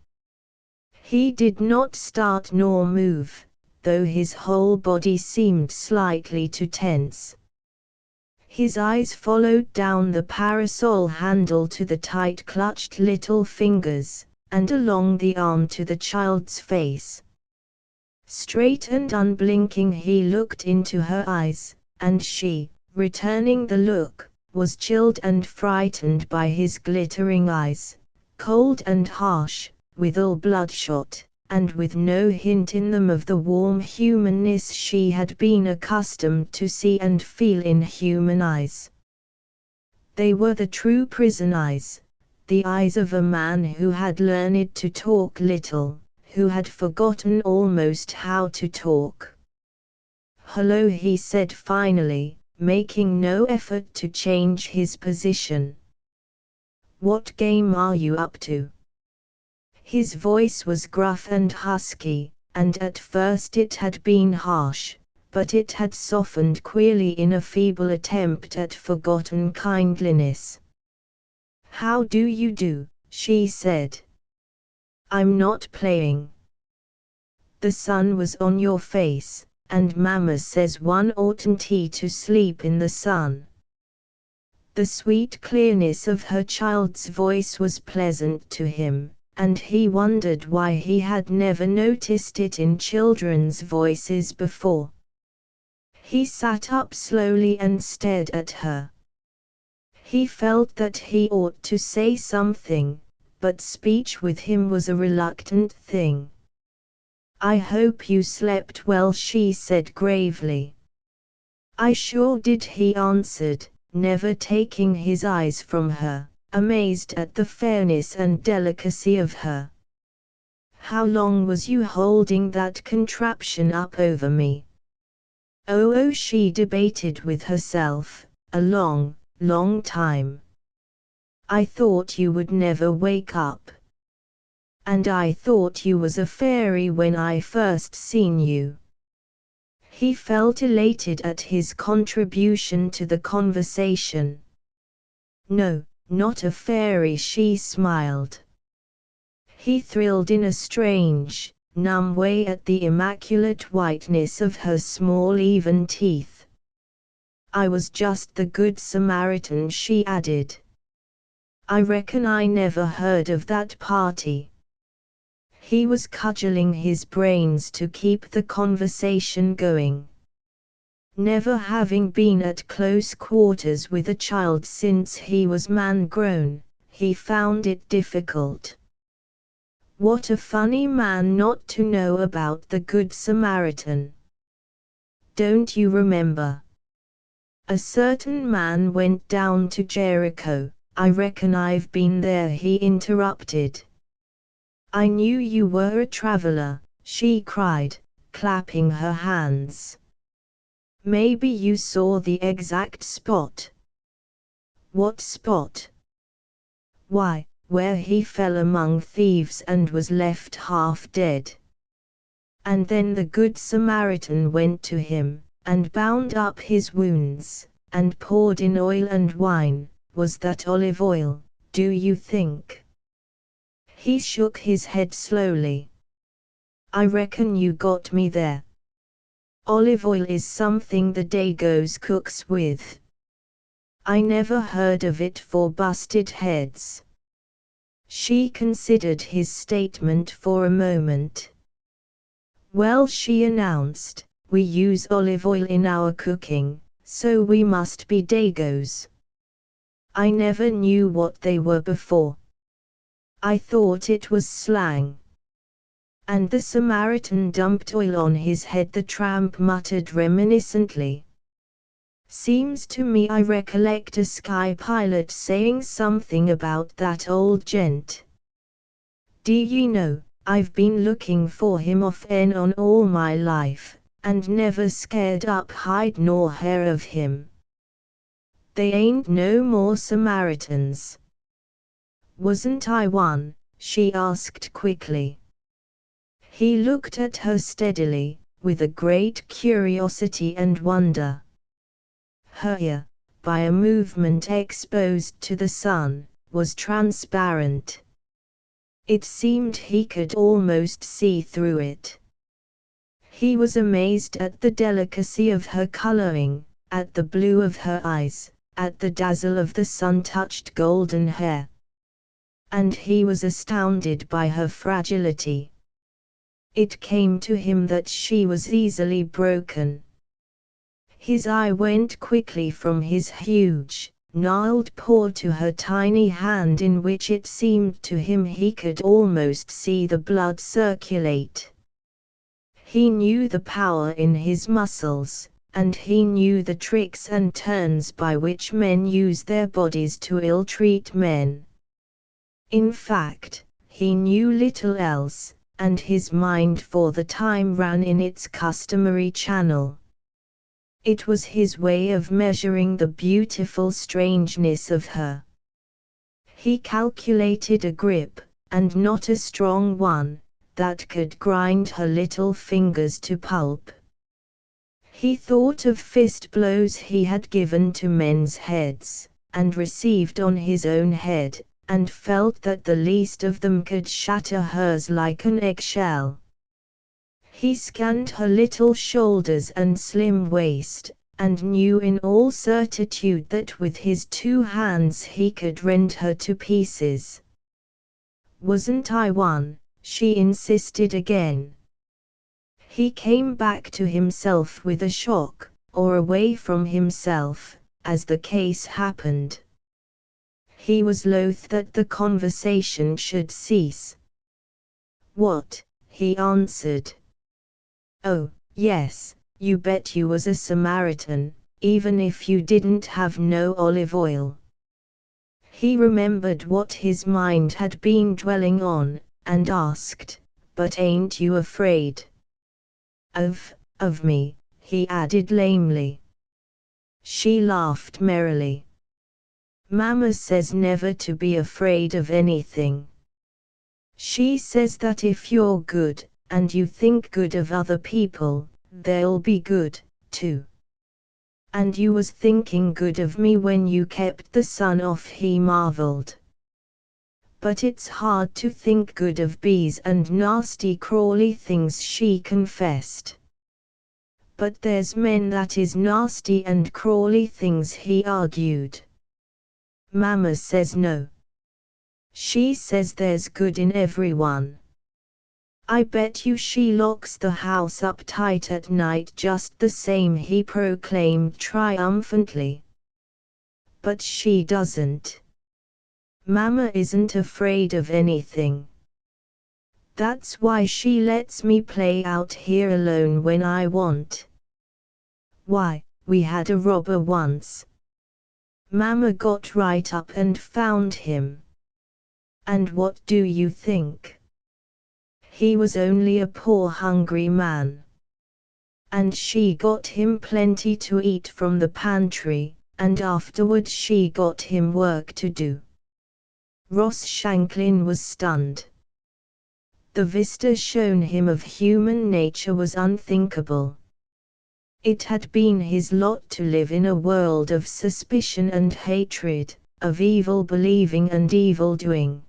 He did not start nor move, though his whole body seemed slightly to tense. His eyes followed down the parasol handle to the tight-clutched little fingers, and along the arm to the child's face. Straight and unblinking he looked into her eyes, and she, returning the look, was chilled and frightened by his glittering eyes, cold and harsh, withal bloodshot, and with no hint in them of the warm humanness she had been accustomed to see and feel in human eyes. They were the true prison eyes, the eyes of a man who had learned to talk little, who had forgotten almost how to talk. "Hello," he said finally, making no effort to change his position. "What game are you up to?" His voice was gruff and husky, and at first it had been harsh, but it had softened queerly in a feeble attempt at forgotten kindliness. "How do you do?" she said. "I'm not playing. The sun was on your face, and Mama says one oughtn't to sleep in the sun." The sweet clearness of her child's voice was pleasant to him, and he wondered why he had never noticed it in children's voices before. He sat up slowly and stared at her. He felt that he ought to say something, but speech with him was a reluctant thing. "I hope you slept well," she said gravely. "I sure did," he answered, never taking his eyes from her, amazed at the fairness and delicacy of her. "How long was you holding that contraption up over me?" "Oh," she debated with herself, "a long, long time. I thought you would never wake up." And I thought you was a fairy when I first seen you." He felt elated at his contribution to the conversation. "No, not a fairy," she smiled. He thrilled in a strange, numb way at the immaculate whiteness of her small even teeth. "I was just the Good Samaritan," she added. "I reckon I never heard of that party." He was cudgeling his brains to keep the conversation going. Never having been at close quarters with a child since he was man-grown, he found it difficult. What a funny man not to know about the Good Samaritan. "Don't you remember? A certain man went down to Jericho." "I reckon I've been there," he interrupted. "I knew you were a traveler," she cried, clapping her hands. "Maybe you saw the exact spot." "What spot?" "Why, where he fell among thieves and was left half dead. And then the Good Samaritan went to him, and bound up his wounds, and poured in oil and wine." "Was that olive oil, do you think?" He shook his head slowly. "I reckon you got me there. Olive oil is something the Dagos cooks with. I never heard of it for busted heads." She considered his statement for a moment. "Well," she announced, "we use olive oil in our cooking, so we must be Dagos. I never knew what they were before. I thought it was slang." "And the Samaritan dumped oil on his head," the tramp muttered reminiscently. "Seems to me I recollect a sky pilot saying something about that old gent. Do you know, I've been looking for him off and on all my life, and never scared up hide nor hair of him. They ain't no more Samaritans." "Wasn't I one?" she asked quickly. He looked at her steadily, with a great curiosity and wonder. Her ear, by a movement exposed to the sun, was transparent. It seemed he could almost see through it. He was amazed at the delicacy of her coloring, at the blue of her eyes, at the dazzle of the sun-touched golden hair. And he was astounded by her fragility. It came to him that she was easily broken. His eye went quickly from his huge, gnarled paw to her tiny hand, in which it seemed to him he could almost see the blood circulate. He knew the power in his muscles, and he knew the tricks and turns by which men use their bodies to ill-treat men. In fact, he knew little else, and his mind for the time ran in its customary channel. It was his way of measuring the beautiful strangeness of her. He calculated a grip, and not a strong one, that could grind her little fingers to pulp. He thought of fist blows he had given to men's heads, and received on his own head, and felt that the least of them could shatter hers like an eggshell. He scanned her little shoulders and slim waist, and knew in all certitude that with his 2 hands he could rend her to pieces. "Wasn't I one?" she insisted again. He came back to himself with a shock, or away from himself, as the case happened. He was loath that the conversation should cease. "What?" he answered. "Oh, yes, you bet you was a Samaritan, even if you didn't have no olive oil." He remembered what his mind had been dwelling on, and asked, "But ain't you afraid?" Of me," he added lamely. She laughed merrily. "Mama says never to be afraid of anything." She says that if you're good, and you think good of other people, they'll be good, too. And you was thinking good of me when you kept the sun off, he marveled. But it's hard to think good of bees and nasty crawly things, she confessed. But there's men that is nasty and crawly things, he argued. Mama says no. She says there's good in everyone. I bet you she locks the house up tight at night just the same, he proclaimed triumphantly. But she doesn't. Mama isn't afraid of anything. That's why she lets me play out here alone when I want. Why, we had a robber once. Mama got right up and found him. And what do you think? He was only a poor hungry man. And she got him plenty to eat from the pantry, and afterward she got him work to do. Ross Shanklin was stunned. The vista shown him of human nature was unthinkable. It had been his lot to live in a world of suspicion and hatred, of evil believing and evil doing.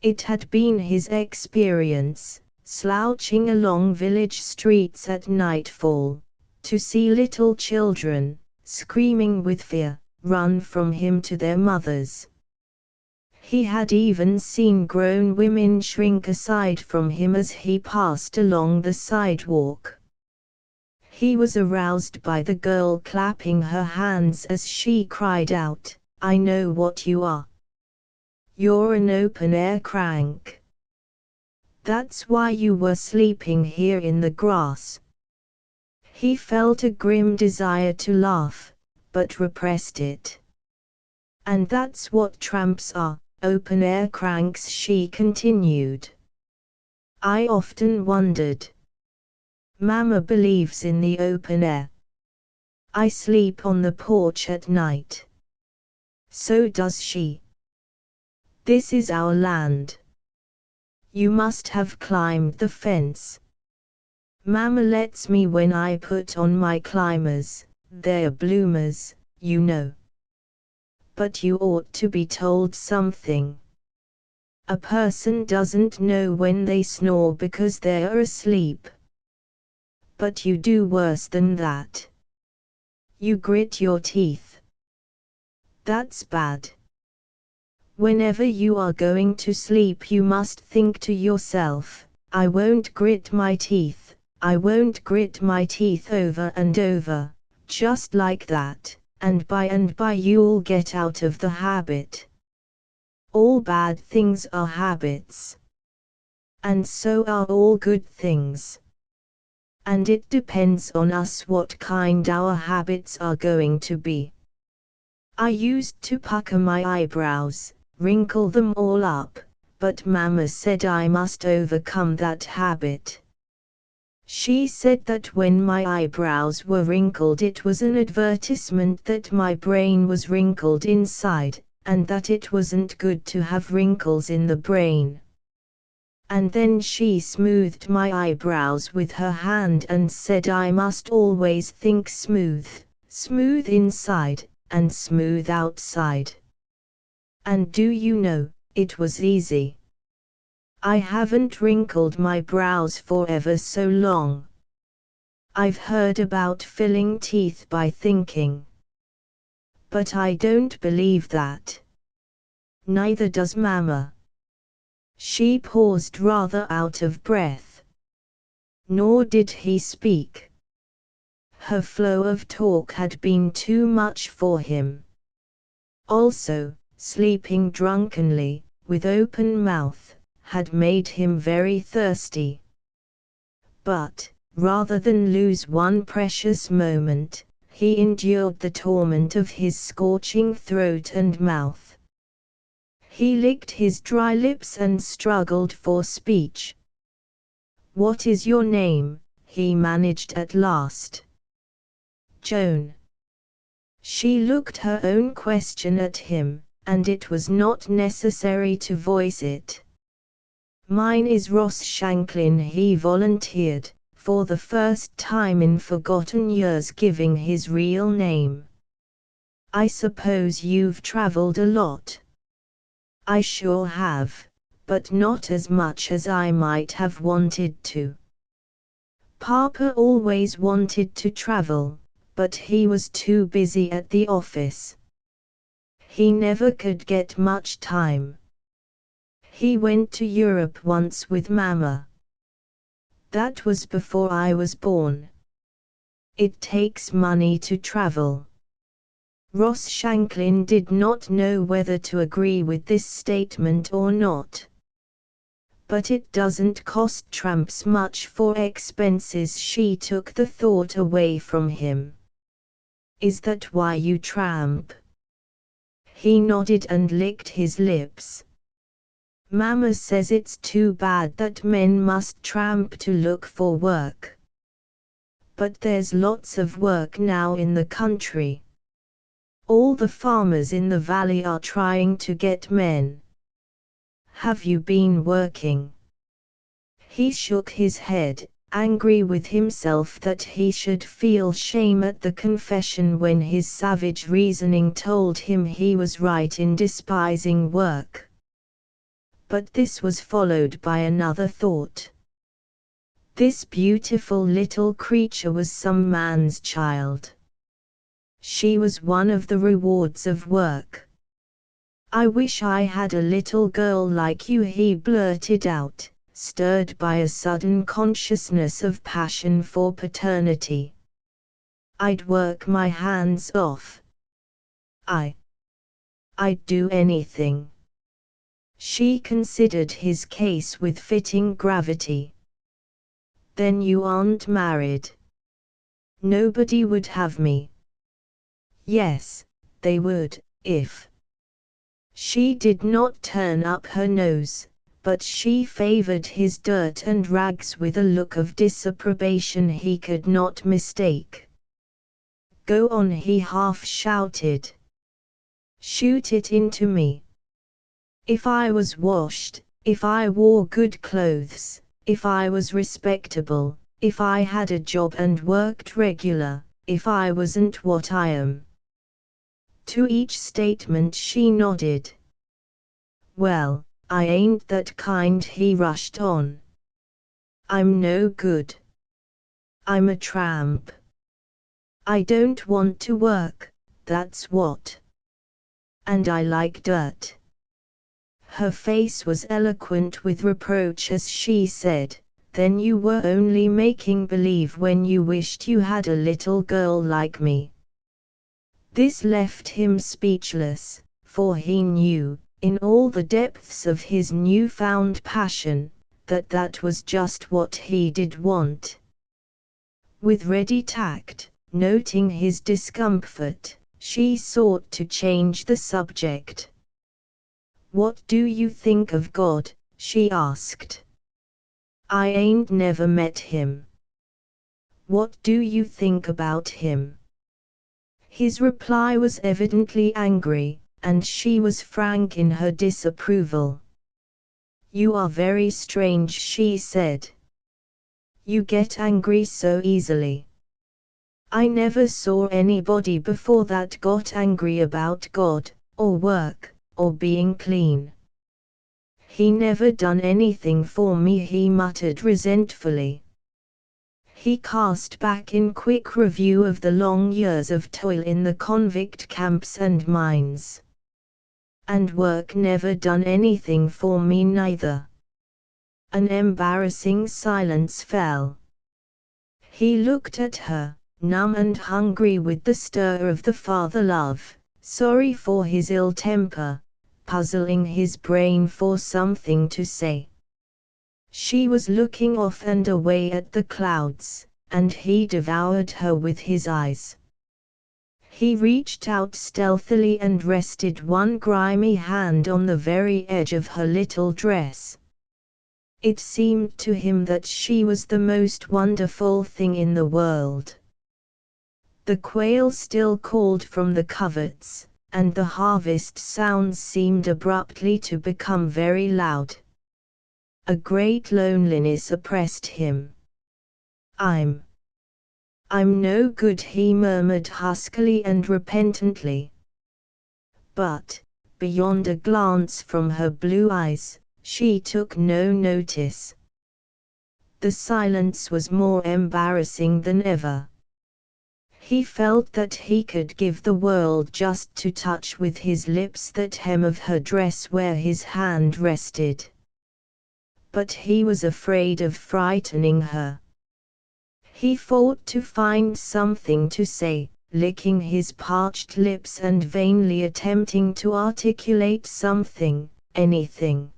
It had been his experience, slouching along village streets at nightfall, to see little children, screaming with fear, run from him to their mothers. He had even seen grown women shrink aside from him as he passed along the sidewalk. He was aroused by the girl clapping her hands as she cried out, "I know what you are. You're an open-air crank. That's why you were sleeping here in the grass." He felt a grim desire to laugh, but repressed it. "And that's what tramps are, open-air cranks," she continued. "I often wondered. Mama believes in the open air. I sleep on the porch at night. So does she. This is our land. You must have climbed the fence. Mama lets me when I put on my climbers, they're bloomers, you know. But you ought to be told something. A person doesn't know when they snore because they're asleep. But you do worse than that. You grit your teeth. That's bad. Whenever you are going to sleep you must think to yourself, I won't grit my teeth, I won't grit my teeth over and over, just like that, and by you'll get out of the habit. All bad things are habits. And so are all good things. And it depends on us what kind our habits are going to be. I used to pucker my eyebrows, wrinkle them all up, but Mama said I must overcome that habit. She said that when my eyebrows were wrinkled it was an advertisement that my brain was wrinkled inside, and that it wasn't good to have wrinkles in the brain. And then she smoothed my eyebrows with her hand and said I must always think smooth, smooth inside, and smooth outside. And do you know, it was easy. I haven't wrinkled my brows for ever so long. I've heard about filling teeth by thinking. But I don't believe that. Neither does Mama. She paused rather out of breath. Nor did he speak. Her flow of talk had been too much for him. Also, sleeping drunkenly, with open mouth, had made him very thirsty. But, rather than lose one precious moment, he endured the torment of his scorching throat and mouth. He licked his dry lips and struggled for speech. "What is your name?" he managed at last. "Joan." She looked her own question at him, and it was not necessary to voice it. Mine is Ross Shanklin, he volunteered, for the first time in forgotten years giving his real name. I suppose you've traveled a lot. I sure have, but not as much as I might have wanted to. Papa always wanted to travel, but he was too busy at the office. He never could get much time. He went to Europe once with Mama. That was before I was born. It takes money to travel. Ross Shanklin did not know whether to agree with this statement or not. But it doesn't cost tramps much for expenses. She took the thought away from him. Is that why you tramp? He nodded and licked his lips. Mama says it's too bad that men must tramp to look for work. But there's lots of work now in the country. All the farmers in the valley are trying to get men. Have you been working? He shook his head, angry with himself that he should feel shame at the confession when his savage reasoning told him he was right in despising work. But this was followed by another thought. This beautiful little creature was some man's child. She was one of the rewards of work. I wish I had a little girl like you, he blurted out, stirred by a sudden consciousness of passion for paternity. I'd work my hands off. I'd do anything. She considered his case with fitting gravity. Then you aren't married. Nobody would have me. Yes, they would, if. She did not turn up her nose, but she favored his dirt and rags with a look of disapprobation he could not mistake. Go on, he half shouted. Shoot it into me. If I was washed, if I wore good clothes, if I was respectable, if I had a job and worked regular, if I wasn't what I am. To each statement she nodded. Well, I ain't that kind, he rushed on. I'm no good. I'm a tramp. I don't want to work, that's what. And I like dirt. Her face was eloquent with reproach as she said, then you were only making believe when you wished you had a little girl like me. This left him speechless, for he knew, in all the depths of his newfound passion, that that was just what he did want. With ready tact, noting his discomfort, she sought to change the subject. What do you think of God? She asked. I ain't never met him. What do you think about him? His reply was evidently angry, and she was frank in her disapproval. You are very strange, she said. You get angry so easily. I never saw anybody before that got angry about God, or work, or being clean. He never done anything for me, he muttered resentfully. He cast back in quick review of the long years of toil in the convict camps and mines. And work never done anything for me neither. An embarrassing silence fell. He looked at her, numb and hungry with the stir of the father love, sorry for his ill temper, puzzling his brain for something to say. She was looking off and away at the clouds, and he devoured her with his eyes. He reached out stealthily and rested one grimy hand on the very edge of her little dress. It seemed to him that she was the most wonderful thing in the world. The quail still called from the coverts, and the harvest sounds seemed abruptly to become very loud. a great loneliness oppressed him. I'm no good, he murmured huskily and repentantly. But, beyond a glance from her blue eyes, she took no notice. The silence was more embarrassing than ever. He felt that he could give the world just to touch with his lips that hem of her dress where his hand rested. But he was afraid of frightening her. He fought to find something to say, licking his parched lips and vainly attempting to articulate something, anything.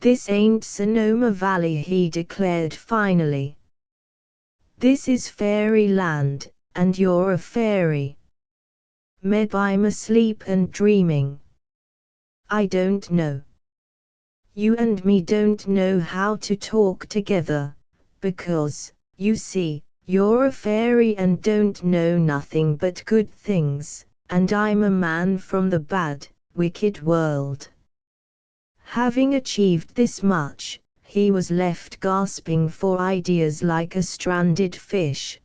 "This ain't Sonoma Valley," he declared finally. "This is fairyland, and you're a fairy. Maybe I'm asleep and dreaming. I don't know. You and me don't know how to talk together, because, you see, you're a fairy and don't know nothing but good things, and I'm a man from the bad, wicked world." Having achieved this much, he was left gasping for ideas like a stranded fish.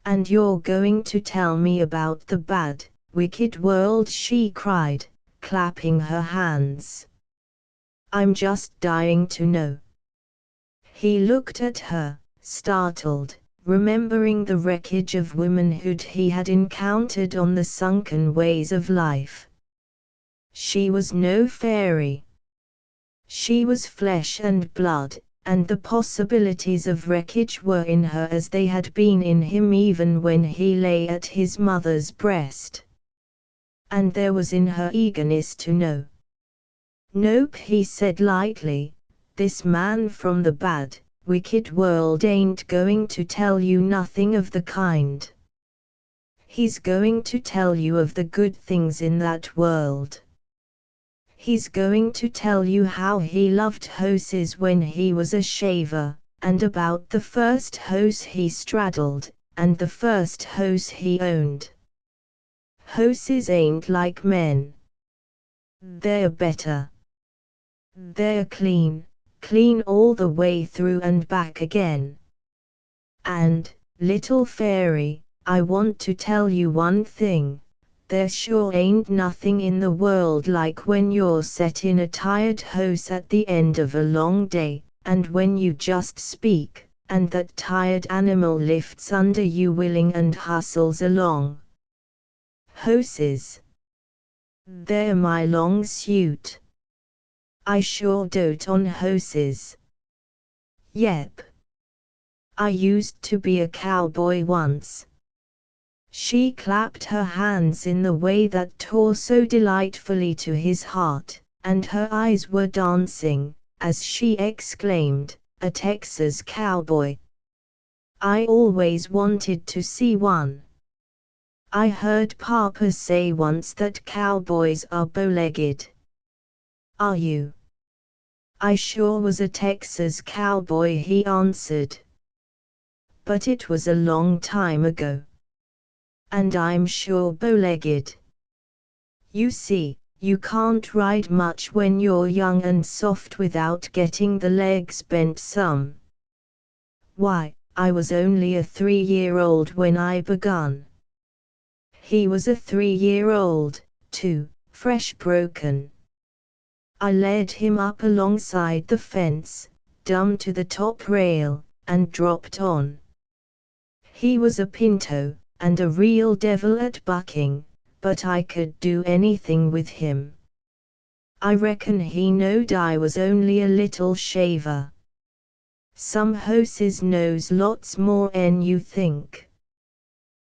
"And you're going to tell me about the bad, wicked world?" she cried, clapping her hands. "I'm just dying to know." He looked at her, startled, remembering the wreckage of womanhood he had encountered on the sunken ways of life. She was no fairy. She was flesh and blood, and the possibilities of wreckage were in her as they had been in him even when he lay at his mother's breast. And there was in her eagerness to know. "Nope," he said lightly, "this man from the bad, wicked world ain't going to tell you nothing of the kind. He's going to tell you of the good things in that world. He's going to tell you how he loved horses when he was a shaver, and about the first horse he straddled, and the first horse he owned. Horses ain't like men. They're better. They're clean, clean all the way through and back again. And, little fairy, I want to tell you one thing. There sure ain't nothing in the world like when you're set in a tired horse at the end of a long day, and when you just speak, and that tired animal lifts under you willing and hustles along. Horses. They're my long suit. I sure dote on horses. Yep. I used to be a cowboy once." She clapped her hands in the way that tore so delightfully to his heart, and her eyes were dancing, as she exclaimed, "A Texas cowboy! I always wanted to see one. I heard Papa say once that cowboys are bow-legged. Are you?" "I sure was a Texas cowboy," he answered. "But it was a long time ago. And I'm sure bow-legged. You see, you can't ride much when you're young and soft without getting the legs bent some. Why, I was only a 3-year-old when I begun." He was a 3-year-old, too, fresh broken. I led him up alongside the fence, dumb to the top rail, and dropped on. He was a pinto, and a real devil at bucking, but I could do anything with him. I reckon he knowed I was only a little shaver. Some horses knows lots more'n you think."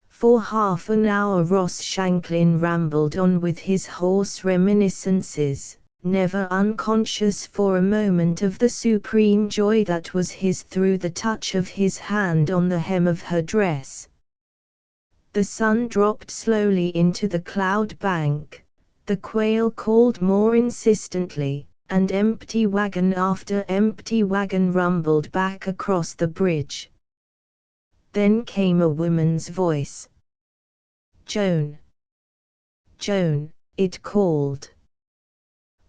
For half an hour Ross Shanklin rambled on with his horse reminiscences, never unconscious for a moment of the supreme joy that was his through the touch of his hand on the hem of her dress. The sun dropped slowly into the cloud bank, the quail called more insistently, and empty wagon after empty wagon rumbled back across the bridge. Then came a woman's voice. "Joan. Joan," it called.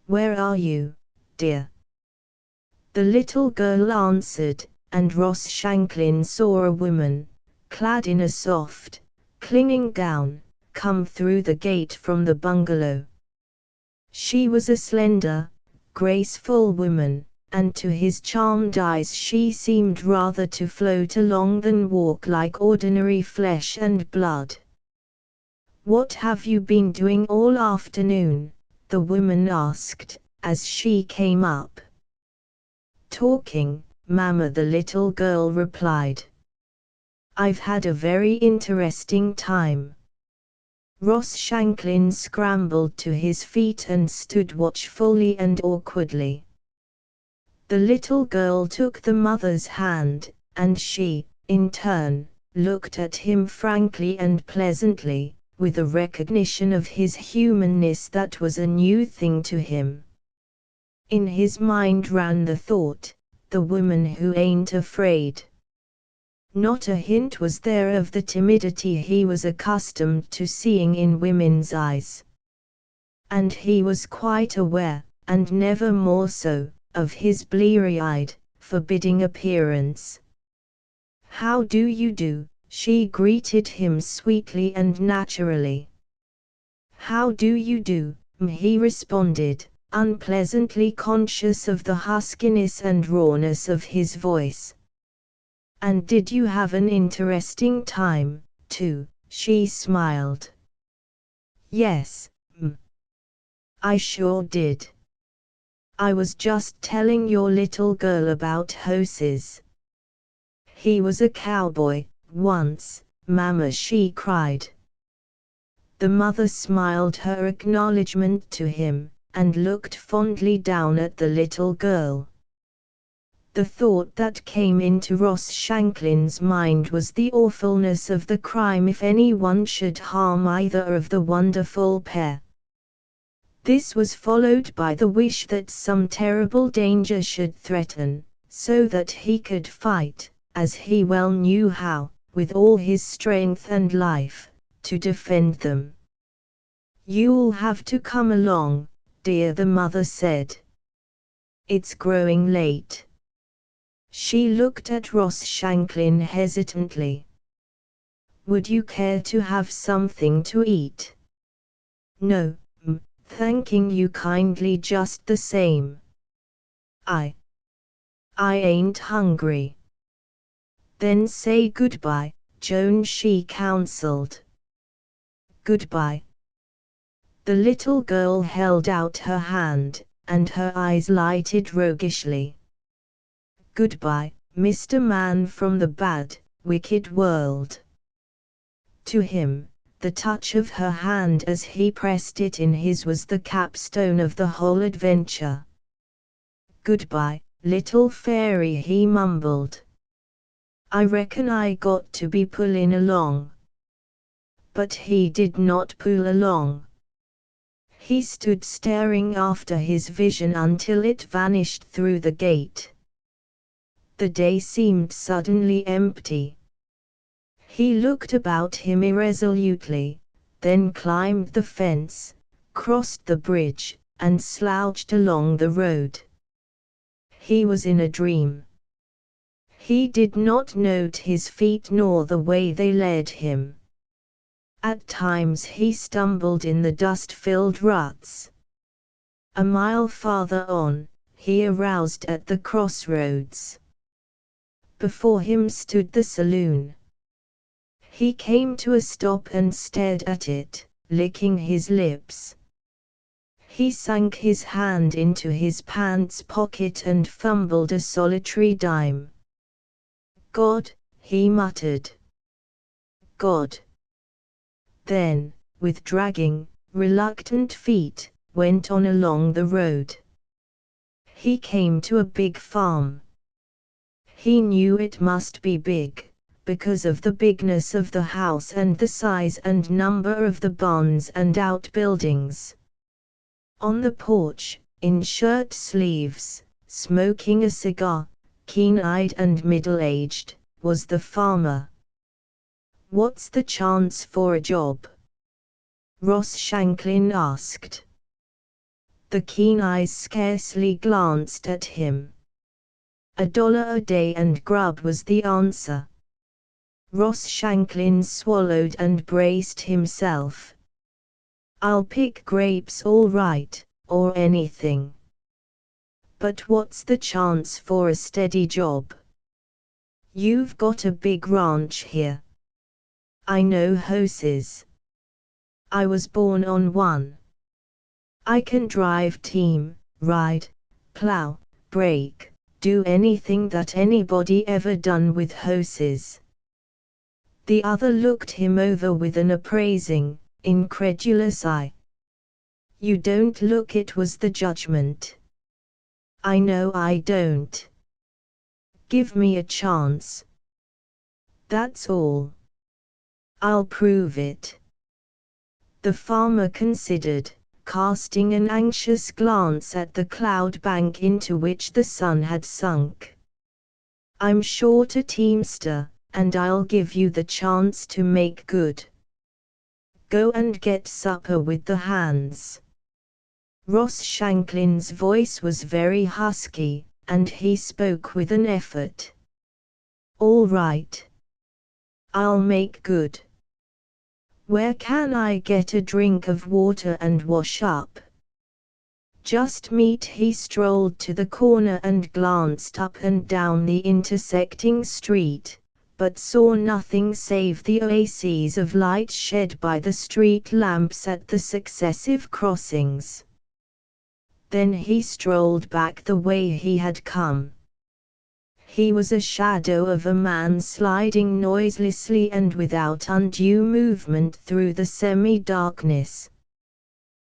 "Where are you, dear? the little girl answered, and Ross Shanklin saw a woman, clad in a soft, clinging gown, come through the gate from the bungalow. She was a slender, graceful woman, and to his charmed eyes she seemed rather to float along than walk like ordinary flesh and blood. "What have you been doing all afternoon?" the woman asked, as she came up. "Talking, Mama," the little girl replied. "I've had a very interesting time." Ross Shanklin scrambled to his feet and stood watchfully and awkwardly. The little girl took the mother's hand, and she, in turn, looked at him frankly and pleasantly, with a recognition of his humanness that was a new thing to him. In his mind ran the thought, the woman who ain't afraid. Not a hint was there of the timidity he was accustomed to seeing in women's eyes. And he was quite aware, and never more so, of his bleary-eyed, forbidding appearance. "How do you do?" she greeted him sweetly and naturally. "How do you do?" he responded, unpleasantly conscious of the huskiness and rawness of his voice. "And did you have an interesting time, too?" she smiled. "Yes, I sure did. I was just telling your little girl about horses. He was a cowboy, once, Mama," she cried. The mother smiled her acknowledgement to him, and looked fondly down at the little girl. The thought that came into Ross Shanklin's mind was the awfulness of the crime if anyone should harm either of the wonderful pair. This was followed by the wish that some terrible danger should threaten, so that he could fight, as he well knew how, with all his strength and life, to defend them. "You'll have to come along, dear," the mother said. "It's growing late." She looked at Ross Shanklin hesitantly. "Would you care to have something to eat?" "No, thanking you kindly just the same. I ain't hungry." "Then say goodbye, Joan," she counseled. "Goodbye." The little girl held out her hand, and her eyes lighted roguishly. "Goodbye, Mr. Man from the bad, wicked world." To him, the touch of her hand as he pressed it in his was the capstone of the whole adventure. "Goodbye, little fairy," he mumbled. "I reckon I got to be pullin' along." But he did not pull along. He stood staring after his vision until it vanished through the gate. The day seemed suddenly empty. He looked about him irresolutely, then climbed the fence, crossed the bridge, and slouched along the road. He was in a dream. He did not note his feet nor the way they led him. At times he stumbled in the dust-filled ruts. A mile farther on, he aroused at the crossroads. Before him stood the saloon. He came to a stop and stared at it, licking his lips. He sank his hand into his pants pocket and fumbled a solitary dime. "God," he muttered. "God." Then, with dragging, reluctant feet, went on along the road. He came to a big farm. He knew it must be big, because of the bigness of the house and the size and number of the barns and outbuildings. On the porch, in shirt sleeves, smoking a cigar, keen-eyed and middle-aged, was the farmer. "What's the chance for a job?" Ross Shanklin asked. The keen eyes scarcely glanced at him. $1 a day and grub was the answer. Ross Shanklin swallowed and braced himself. I'll pick grapes all right, or anything. But what's the chance for a steady job? You've got a big ranch here. I know horses. I was born on one. I can drive team, ride, plow, brake, do anything that anybody ever done with horses. The other looked him over with an appraising, incredulous eye. You don't look, it was the judgment. I know I don't. Give me a chance. That's all. I'll prove it. The farmer considered, casting an anxious glance at the cloud bank into which the sun had sunk. I'm short a teamster, and I'll give you the chance to make good. Go and get supper with the hands. Ross Shanklin's voice was very husky, and he spoke with an effort. All right. I'll make good. Where can I get a drink of water and wash up? Just meet. He strolled to the corner and glanced up and down the intersecting street, but saw nothing save the oases of light shed by the street lamps at the successive crossings. Then he strolled back the way he had come. He was a shadow of a man sliding noiselessly and without undue movement through the semi-darkness.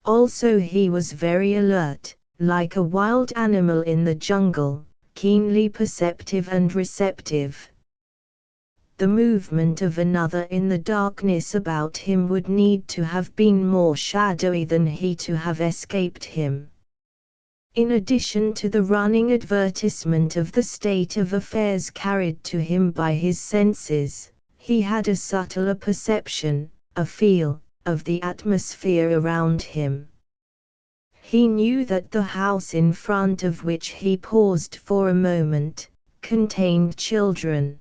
Also he was very alert, like a wild animal in the jungle, keenly perceptive and receptive. The movement of another in the darkness about him would need to have been more shadowy than he to have escaped him. In addition to the running advertisement of the state of affairs carried to him by his senses, he had a subtler perception, a feel, of the atmosphere around him. He knew that the house in front of which he paused for a moment, contained children.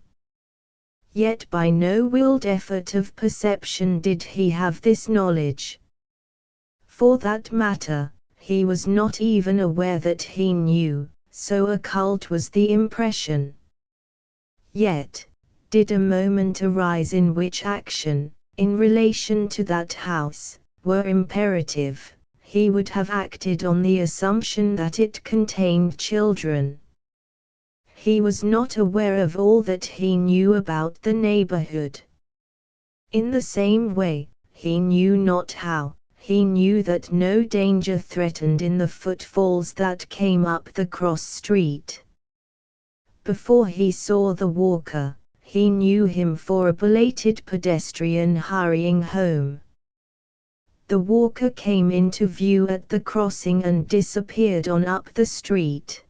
Yet by no willed effort of perception did he have this knowledge. For that matter, he was not even aware that he knew, so occult was the impression. Yet, did a moment arise in which action, in relation to that house, were imperative, he would have acted on the assumption that it contained children. He was not aware of all that he knew about the neighborhood. In the same way, he knew not how. He knew that no danger threatened in the footfalls that came up the cross street. Before he saw the walker, he knew him for a belated pedestrian hurrying home. The walker came into view at the crossing and disappeared on up the street.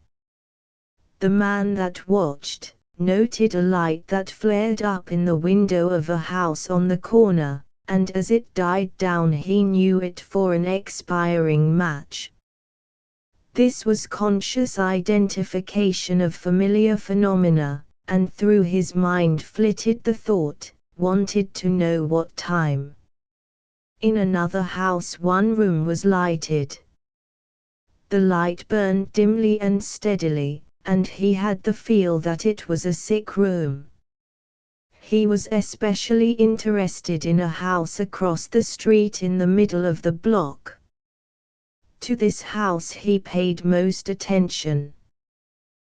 The man that watched, noted a light that flared up in the window of a house on the corner, and as it died down he knew it for an expiring match. This was conscious identification of familiar phenomena, and through his mind flitted the thought, wanted to know what time. In another house one room was lighted. The light burned dimly and steadily, and he had the feel that it was a sick room. He was especially interested in a house across the street in the middle of the block. To this house he paid most attention.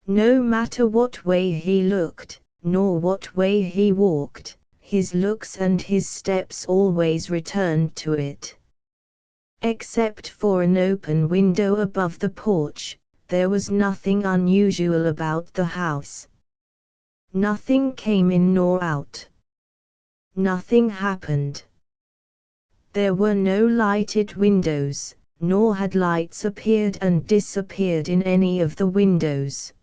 No matter what way he looked, nor what way he walked, his looks and his steps always returned to it. Except for an open window above the porch, there was nothing unusual about the house. Nothing came in nor out. Nothing happened. There were no lighted windows, nor had lights appeared and disappeared in any of the windows.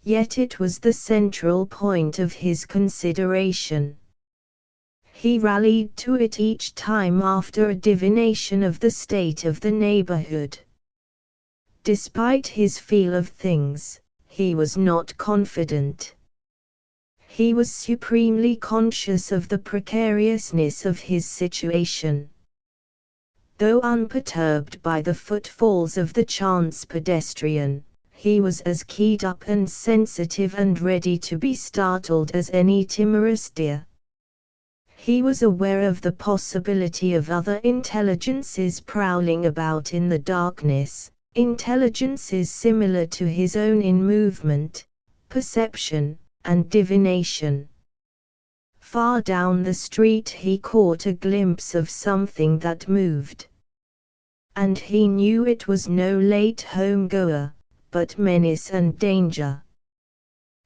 Yet it was the central point of his consideration. He rallied to it each time after a divination of the state of the neighborhood. Despite his feel of things, he was not confident. He was supremely conscious of the precariousness of his situation. Though unperturbed by the footfalls of the chance pedestrian, he was as keyed up and sensitive and ready to be startled as any timorous deer. He was aware of the possibility of other intelligences prowling about in the darkness, intelligences similar to his own in movement, perception, and divination. Far down the street he caught a glimpse of something that moved. And he knew it was no late home-goer, but menace and danger.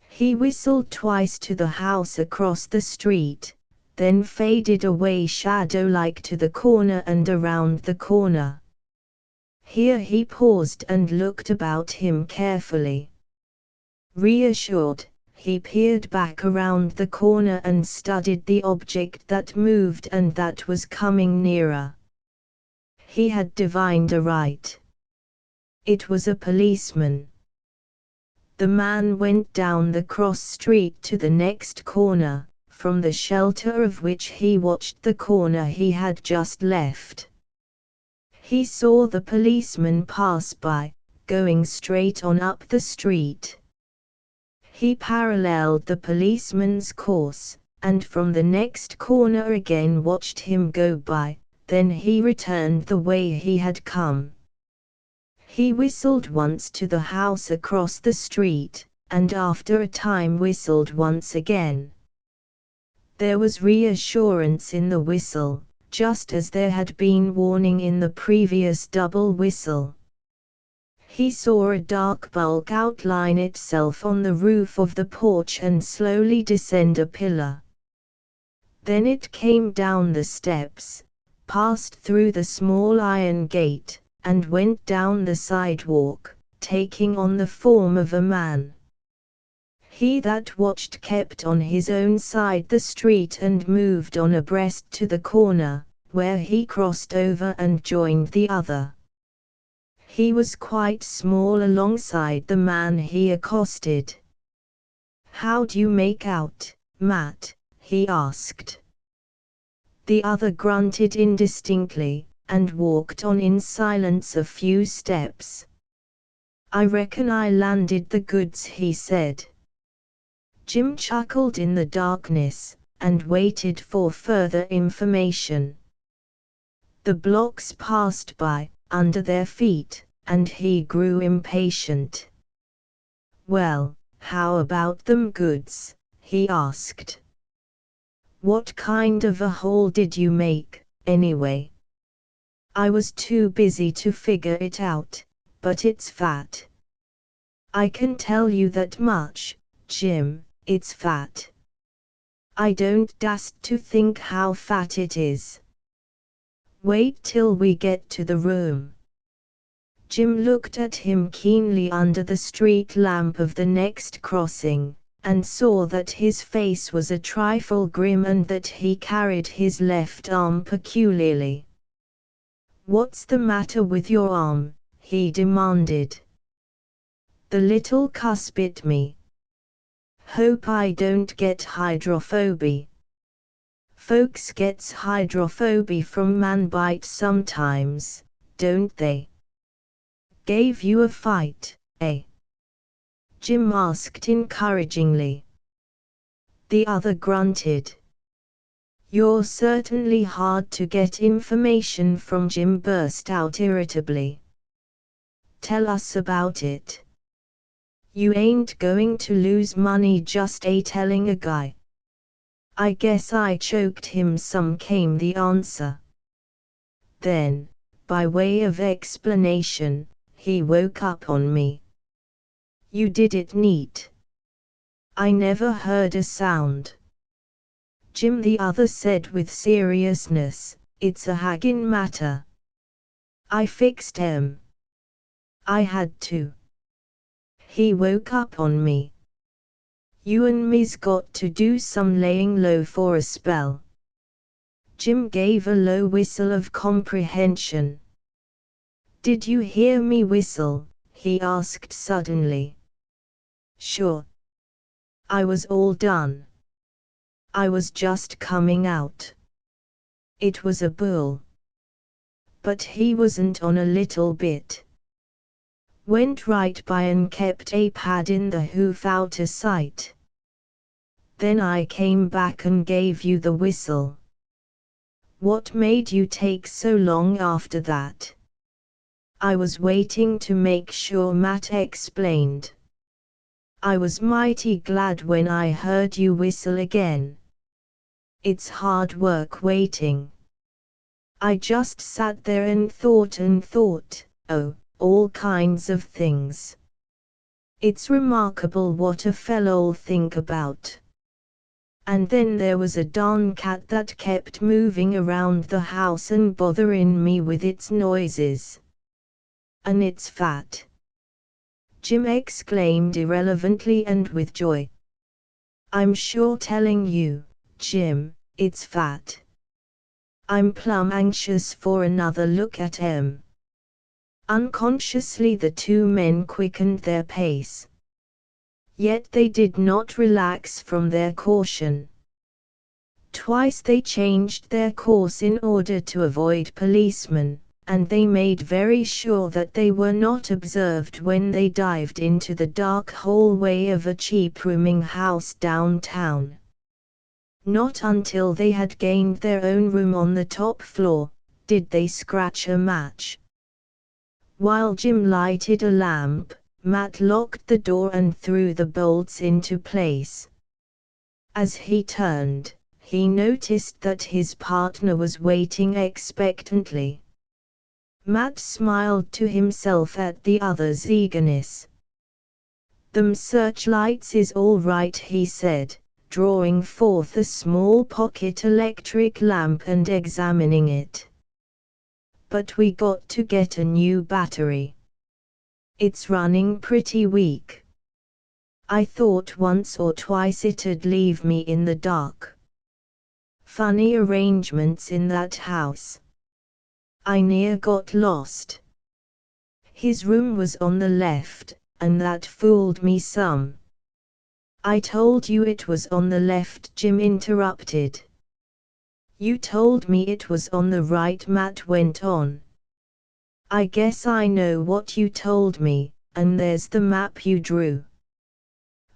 He whistled twice to the house across the street, then faded away shadow-like to the corner and around the corner. Here he paused and looked about him carefully. Reassured, he peered back around the corner and studied the object that moved and that was coming nearer. He had divined aright. It was a policeman. The man went down the cross street to the next corner, from the shelter of which he watched the corner he had just left. He saw the policeman pass by, going straight on up the street. He paralleled the policeman's course, and from the next corner again watched him go by, then he returned the way he had come. He whistled once to the house across the street, and after a time whistled once again. There was reassurance in the whistle, just as there had been warning in the previous double whistle. He saw a dark bulk outline itself on the roof of the porch and slowly descend a pillar. Then it came down the steps, passed through the small iron gate, and went down the sidewalk, taking on the form of a man. He that watched kept on his own side the street and moved on abreast to the corner, where he crossed over and joined the other. He was quite small alongside the man he accosted. "How do you make out, Matt?" he asked. The other grunted indistinctly, and walked on in silence a few steps. "I reckon I landed the goods," he said. Jim chuckled in the darkness, and waited for further information. The blocks passed by, under their feet, and he grew impatient. "Well, how about them goods?" he asked. "What kind of a haul did you make, anyway?" "I was too busy to figure it out, but it's fat. I can tell you that much, Jim, it's fat. I don't dast to think how fat it is. Wait till we get to the room." Jim looked at him keenly under the street lamp of the next crossing, and saw that his face was a trifle grim and that he carried his left arm peculiarly. "What's the matter with your arm?" he demanded. "The little cuss bit me. Hope I don't get hydrophoby. Folks gets hydrophoby from man bite sometimes, don't they? Gave you a fight, eh?" Jim asked encouragingly. The other grunted. "You're certainly hard to get information from," Jim burst out irritably. "Tell us about it. You ain't going to lose money just telling a guy." "I guess I choked him some," came the answer. Then, by way of explanation, he woke up on me. "You did it neat. I never heard a sound." "Jim," the other said with seriousness, "it's a haggin' matter. I fixed 'em. I had to. He woke up on me. You and me's got to do some laying low for a spell." Jim gave a low whistle of comprehension. "Did you hear me whistle?" he asked suddenly. Sure. I was all done. I was just coming out. It was a bull. But he wasn't on a little bit. Went right by and kept a pad in the hoof out of sight. Then I came back and gave you the whistle. What made you take so long after that? I was waiting to make sure, Matt explained. I was mighty glad when I heard you whistle again. It's hard work waiting. I just sat there and thought, oh, all kinds of things. It's remarkable what a fellow'll think about. And then there was a darn cat that kept moving around the house and bothering me with its noises. And it's fat. Jim exclaimed irrelevantly and with joy. I'm sure telling you, Jim, it's fat. I'm plumb anxious for another look at him. Unconsciously the two men quickened their pace. Yet they did not relax from their caution. Twice they changed their course in order to avoid policemen, and they made very sure that they were not observed when they dived into the dark hallway of a cheap rooming house downtown. Not until they had gained their own room on the top floor, did they scratch a match. While Jim lighted a lamp, Matt locked the door and threw the bolts into place. As he turned, he noticed that his partner was waiting expectantly. Matt smiled to himself at the other's eagerness. "Them searchlights is all right," he said, drawing forth a small pocket electric lamp and examining it. "But we got to get a new battery. It's running pretty weak. I thought once or twice it'd leave me in the dark. Funny arrangements in that house. I near got lost." His room was on the left, and that fooled me some. "I told you it was on the left," Jim interrupted. "You told me it was on the right," Matt went on. "I guess I know what you told me, and there's the map you drew."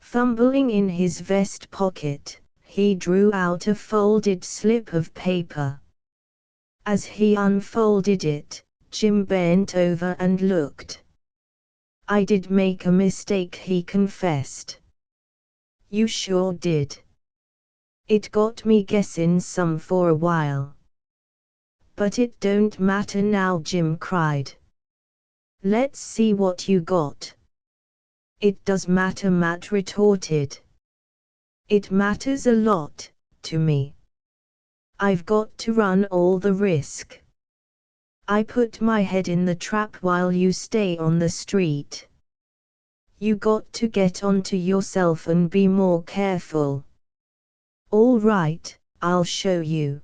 Fumbling in his vest pocket, he drew out a folded slip of paper. As he unfolded it, Jim bent over and looked. "I did make a mistake," he confessed. "You sure did. It got me guessing some for a while." "But it don't matter now," Jim cried. "Let's see what you got." "It does matter," Matt retorted. "It matters a lot, to me. I've got to run all the risk. I put my head in the trap while you stay on the street. You got to get onto yourself and be more careful." "All right, I'll show you."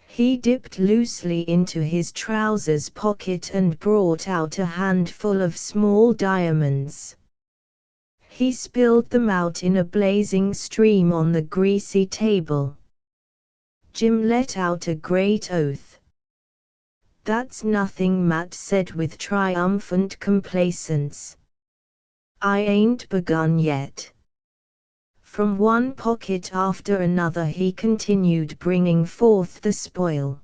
He dipped loosely into his trousers pocket and brought out a handful of small diamonds. He spilled them out in a blazing stream on the greasy table. Jim let out a great oath. "That's nothing," Matt said with triumphant complacence. "I ain't begun yet." From one pocket after another he continued bringing forth the spoil.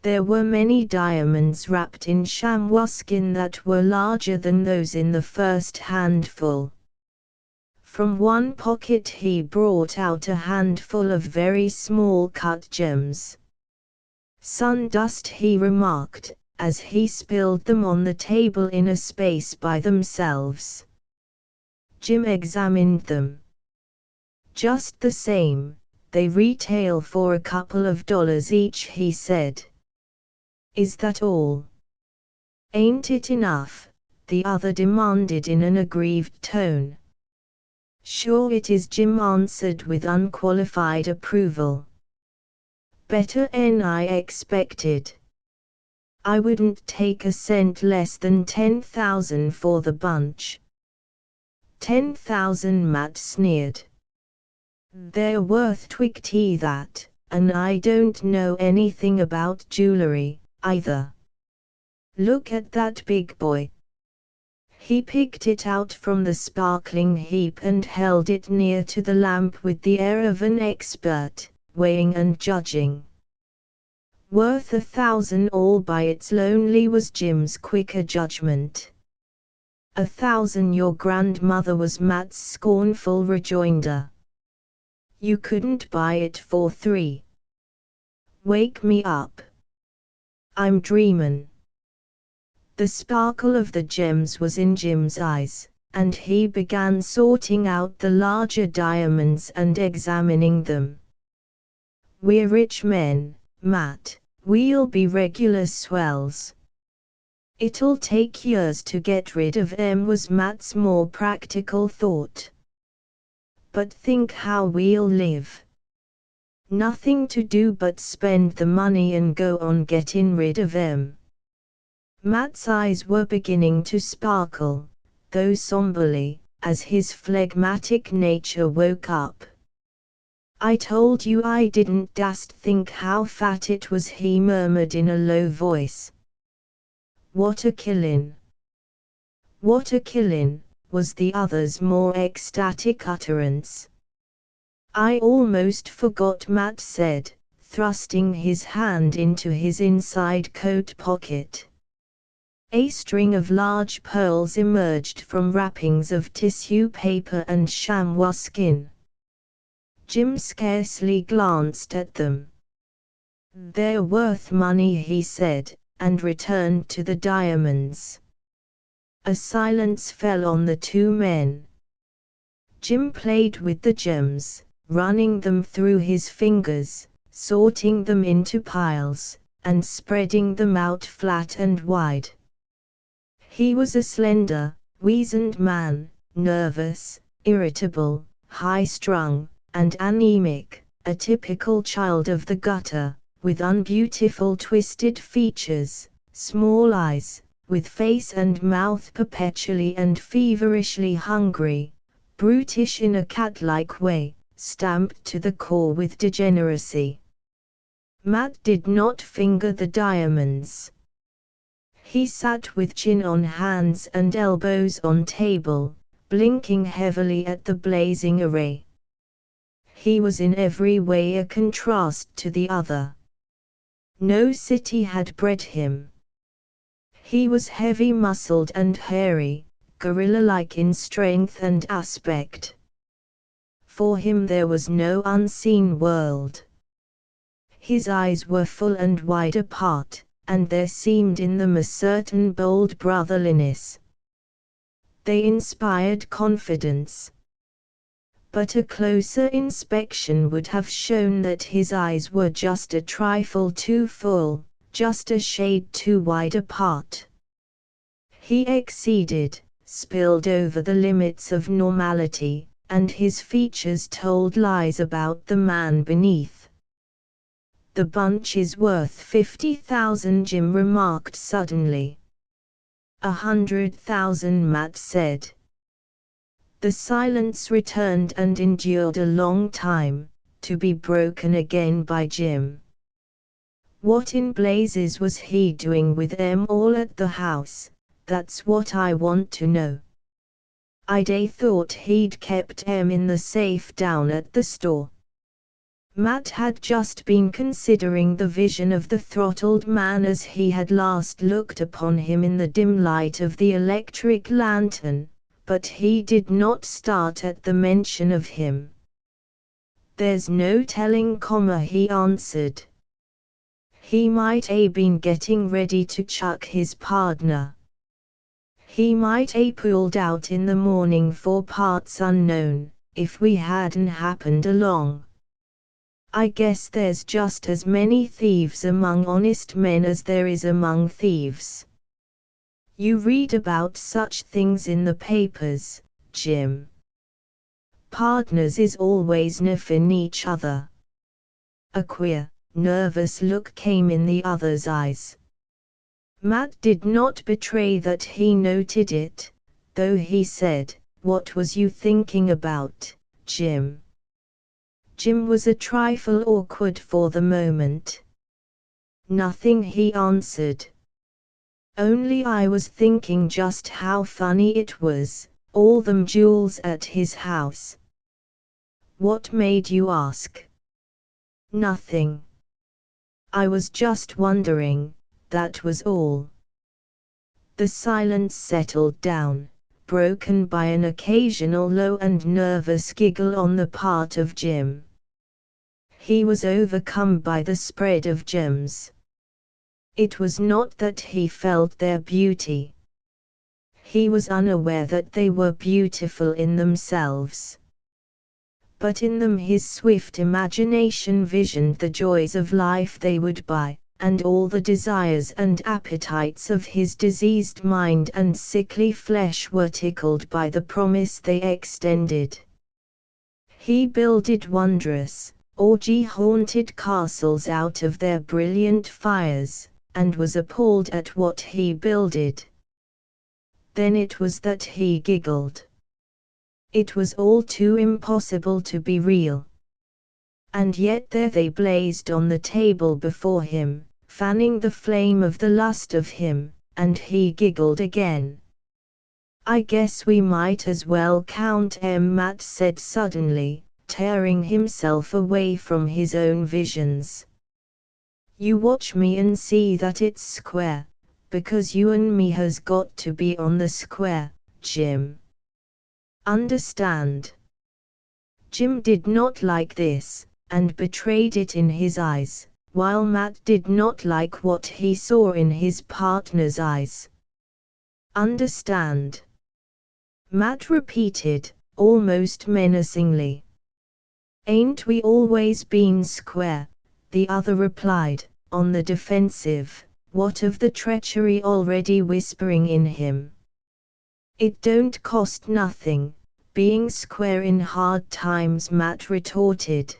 There were many diamonds wrapped in chamois skin that were larger than those in the first handful. From one pocket he brought out a handful of very small cut gems. "Sundust," he remarked, as he spilled them on the table in a space by themselves. Jim examined them. "Just the same, they retail for a couple of dollars each," he said. "Is that all?" "Ain't it enough?" the other demanded in an aggrieved tone. "Sure it is," Jim answered with unqualified approval. "Better'n I expected. I wouldn't take a cent less than 10,000 for the bunch." 10,000, Matt sneered. They're worth $20 that, and I don't know anything about jewelry, either. Look at that big boy. He picked it out from the sparkling heap and held it near to the lamp with the air of an expert, weighing and judging. Worth 1,000 all by its lonely, was Jim's quicker judgment. 1,000 your grandmother, was Matt's scornful rejoinder. You couldn't buy it for 3. Wake me up. I'm dreamin'. The sparkle of the gems was in Jim's eyes, and he began sorting out the larger diamonds and examining them. We're rich men, Matt, we'll be regular swells. It'll take years to get rid of 'em, was Matt's more practical thought. But think how we'll live. Nothing to do but spend the money and go on getting rid of 'em. Matt's eyes were beginning to sparkle, though somberly, as his phlegmatic nature woke up. I told you I didn't dast think how fat it was, he murmured in a low voice. What a killin'! What a killin', was the other's more ecstatic utterance. I almost forgot, Matt said, thrusting his hand into his inside coat pocket. A string of large pearls emerged from wrappings of tissue paper and chamois skin. Jim scarcely glanced at them. They're worth money, he said, and returned to the diamonds. A silence fell on the two men. Jim played with the gems, running them through his fingers, sorting them into piles, and spreading them out flat and wide. He was a slender, weazened man, nervous, irritable, high-strung, and anemic, a typical child of the gutter, with unbeautiful twisted features, small eyes, with face and mouth perpetually and feverishly hungry, brutish in a cat-like way, stamped to the core with degeneracy. Matt did not finger the diamonds. He sat with chin on hands and elbows on table, blinking heavily at the blazing array. He was in every way a contrast to the other. No city had bred him. He was heavy-muscled and hairy, gorilla-like in strength and aspect. For him there was no unseen world. His eyes were full and wide apart, and there seemed in them a certain bold brotherliness. They inspired confidence. But a closer inspection would have shown that his eyes were just a trifle too full, just a shade too wide apart. He exceeded, spilled over the limits of normality, and his features told lies about the man beneath. The bunch is worth 50,000, Jim remarked suddenly. 100,000, Matt said. The silence returned and endured a long time, to be broken again by Jim. What in blazes was he doing with them all at the house? That's what I want to know. I'd thought he'd kept 'em in the safe down at the store. Matt had just been considering the vision of the throttled man as he had last looked upon him in the dim light of the electric lantern, but he did not start at the mention of him. There's no telling, he answered. He might a been getting ready to chuck his partner. He might a pulled out in the morning for parts unknown, if we hadn't happened along. I guess there's just as many thieves among honest men as there is among thieves. You read about such things in the papers, Jim. Partners is always niffin' each other. A queer, nervous look came in the other's eyes. Matt did not betray that he noted it, though he said, What was you thinking about, Jim? Jim was a trifle awkward for the moment. Nothing, he answered. Only I was thinking just how funny it was, all them jewels at his house. What made you ask? Nothing. I was just wondering, that was all. The silence settled down, broken by an occasional low and nervous giggle on the part of Jim. He was overcome by the spread of gems. It was not that he felt their beauty. He was unaware that they were beautiful in themselves. But in them his swift imagination visioned the joys of life they would buy, and all the desires and appetites of his diseased mind and sickly flesh were tickled by the promise they extended. He builded wondrous, orgy-haunted castles out of their brilliant fires, and was appalled at what he builded. Then it was that he giggled. It was all too impossible to be real. And yet there they blazed on the table before him, fanning the flame of the lust of him, and he giggled again. I guess we might as well count 'em, Matt said suddenly, tearing himself away from his own visions. You watch me and see that it's square, because you and me has got to be on the square, Jim. Understand? Jim did not like this, and betrayed it in his eyes, while Matt did not like what he saw in his partner's eyes. Understand? Matt repeated, almost menacingly. Ain't we always been square? The other replied, on the defensive, what of the treachery already whispering in him? It don't cost nothing, being square in hard times, Matt retorted.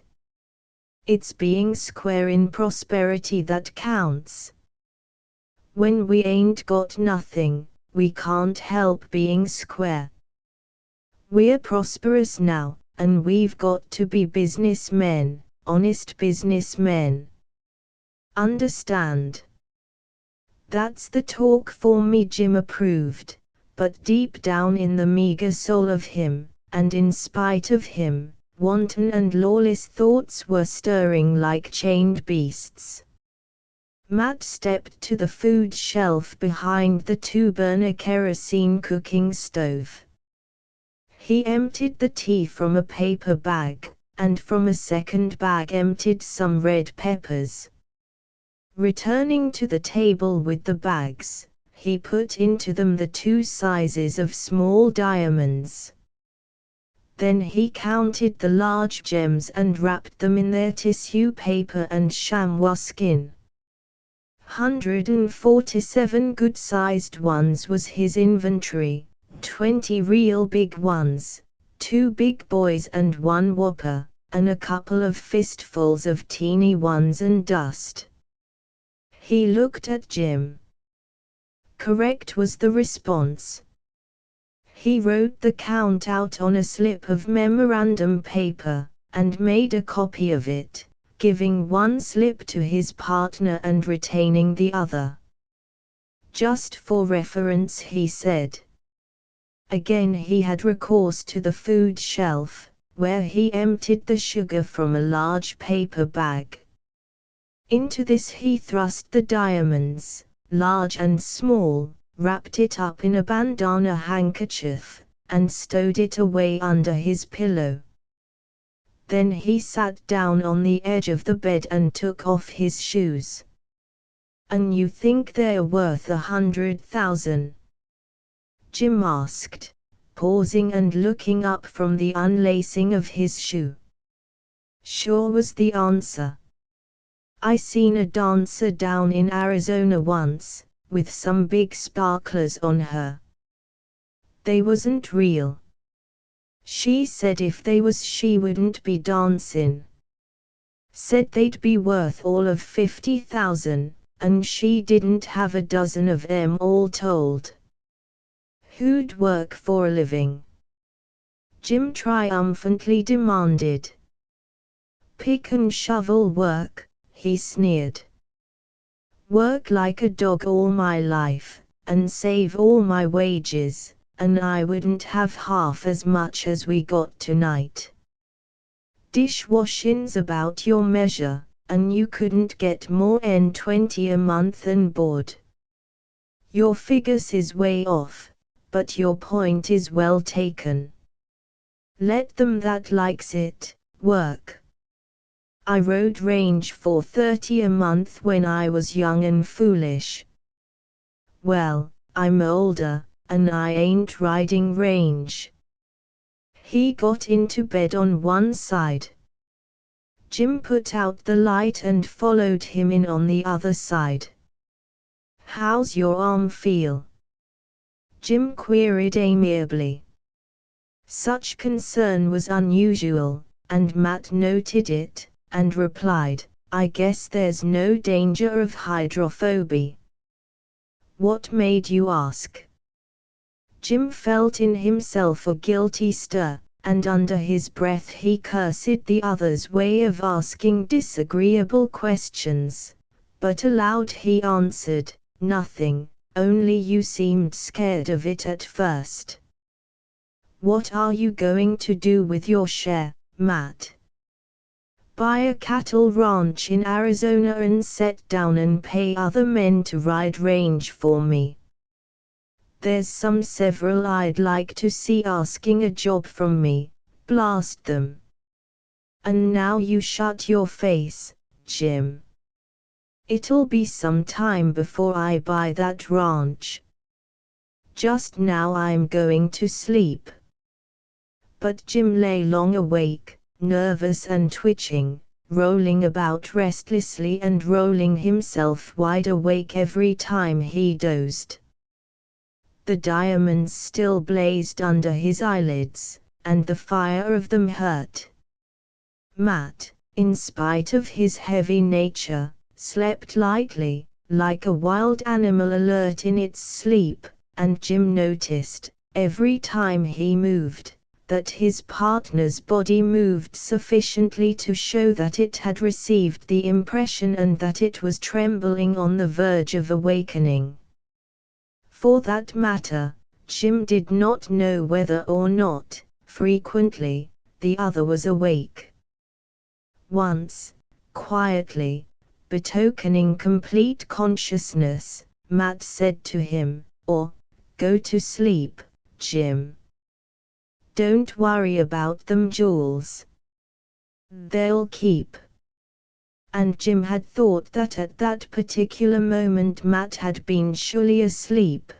It's being square in prosperity that counts. When we ain't got nothing, we can't help being square. We're prosperous now, and we've got to be businessmen, honest businessmen. Understand? That's the talk for me, Jim approved, but deep down in the meager soul of him, and in spite of him, wanton and lawless thoughts were stirring like chained beasts. Matt stepped to the food shelf behind the two-burner kerosene cooking stove. He emptied the tea from a paper bag, and from a second bag emptied some red peppers. Returning to the table with the bags, he put into them the 2 sizes of small diamonds. Then he counted the large gems and wrapped them in their tissue paper and chamois skin. 147 good-sized ones was his inventory, 20 real big ones, 2 big boys and 1 whopper, and a couple of fistfuls of teeny ones and dust. He looked at Jim. Correct was the response. He wrote the count out on a slip of memorandum paper, and made a copy of it, giving 1 slip to his partner and retaining the other. Just for reference, he said. Again he had recourse to the food shelf, where he emptied the sugar from a large paper bag. Into this he thrust the diamonds, large and small, wrapped it up in a bandana handkerchief, and stowed it away under his pillow. Then he sat down on the edge of the bed and took off his shoes. And you think they're worth 100,000? Jim asked, pausing and looking up from the unlacing of his shoe. Sure was the answer. I seen a dancer down in Arizona once, with some big sparklers on her. They wasn't real. She said if they was she wouldn't be dancing. Said they'd be worth all of 50,000, and she didn't have a dozen of 'em all told. Who'd work for a living? Jim triumphantly demanded. Pick and shovel work, he sneered. Work like a dog all my life, and save all my wages, and I wouldn't have half as much as we got tonight. Dishwashing's about your measure, and you couldn't get more than 20 a month and board. Your figures is way off, but your point is well taken. Let them that likes it, work. I rode range for 30 a month when I was young and foolish. Well, I'm older, and I ain't riding range. He got into bed on one side. Jim put out the light and followed him in on the other side. How's your arm feel? Jim queried amiably. Such concern was unusual, and Matt noted it, and replied, I guess there's no danger of hydrophobia. What made you ask? Jim felt in himself a guilty stir, and under his breath he cursed the other's way of asking disagreeable questions, but aloud he answered, nothing, only you seemed scared of it at first. What are you going to do with your share, Matt? Buy a cattle ranch in Arizona and set down and pay other men to ride range for me. There's several I'd like to see asking a job from me, blast them. And now you shut your face, Jim. It'll be some time before I buy that ranch. Just now I'm going to sleep. But Jim lay long awake, nervous and twitching, rolling about restlessly and rolling himself wide awake every time he dozed. The diamonds still blazed under his eyelids, and the fire of them hurt. Matt, in spite of his heavy nature, slept lightly, like a wild animal alert in its sleep, and Jim noticed, every time he moved, that his partner's body moved sufficiently to show that it had received the impression and that it was trembling on the verge of awakening. For that matter, Jim did not know whether or not, frequently, the other was awake. Once, quietly, betokening complete consciousness, Matt said to him, go to sleep, Jim. Don't worry about them jewels. They'll keep. And Jim had thought that at that particular moment Matt had been surely asleep.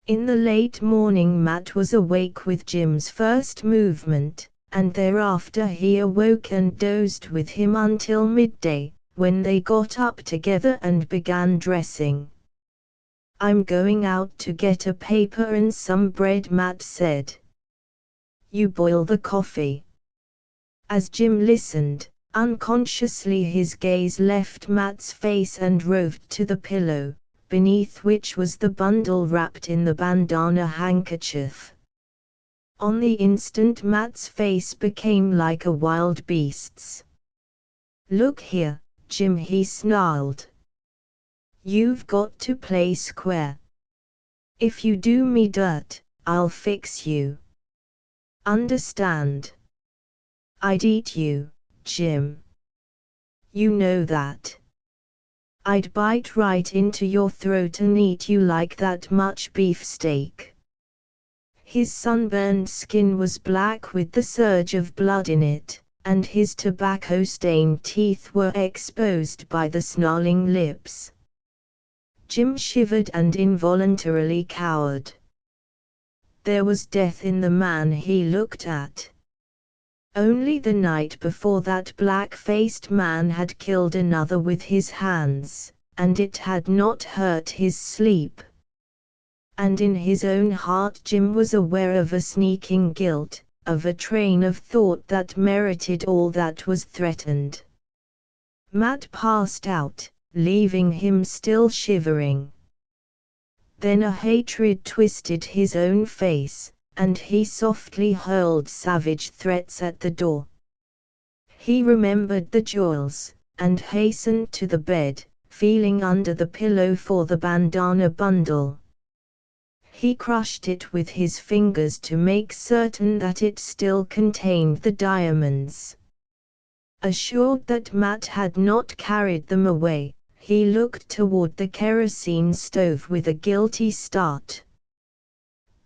In the late morning Matt was awake with Jim's first movement, and thereafter he awoke and dozed with him until midday, when they got up together and began dressing. I'm going out to get a paper and some bread, Matt said. You boil the coffee. As Jim listened, unconsciously his gaze left Matt's face and roved to the pillow, beneath which was the bundle wrapped in the bandana handkerchief. On the instant Matt's face became like a wild beast's. Look here, Jim, he snarled. You've got to play square. If you do me dirt, I'll fix you. Understand? I'd eat you, Jim. You know that. I'd bite right into your throat and eat you like that much beefsteak. His sunburned skin was black with the surge of blood in it, and his tobacco-stained teeth were exposed by the snarling lips. Jim shivered and involuntarily cowered. There was death in the man he looked at. Only the night before that black-faced man had killed another with his hands, and it had not hurt his sleep. And in his own heart Jim was aware of a sneaking guilt, of a train of thought that merited all that was threatened. Matt passed out, leaving him still shivering. Then a hatred twisted his own face, and he softly hurled savage threats at the door. He remembered the jewels, and hastened to the bed, feeling under the pillow for the bandana bundle. He crushed it with his fingers to make certain that it still contained the diamonds. Assured that Matt had not carried them away, he looked toward the kerosene stove with a guilty start.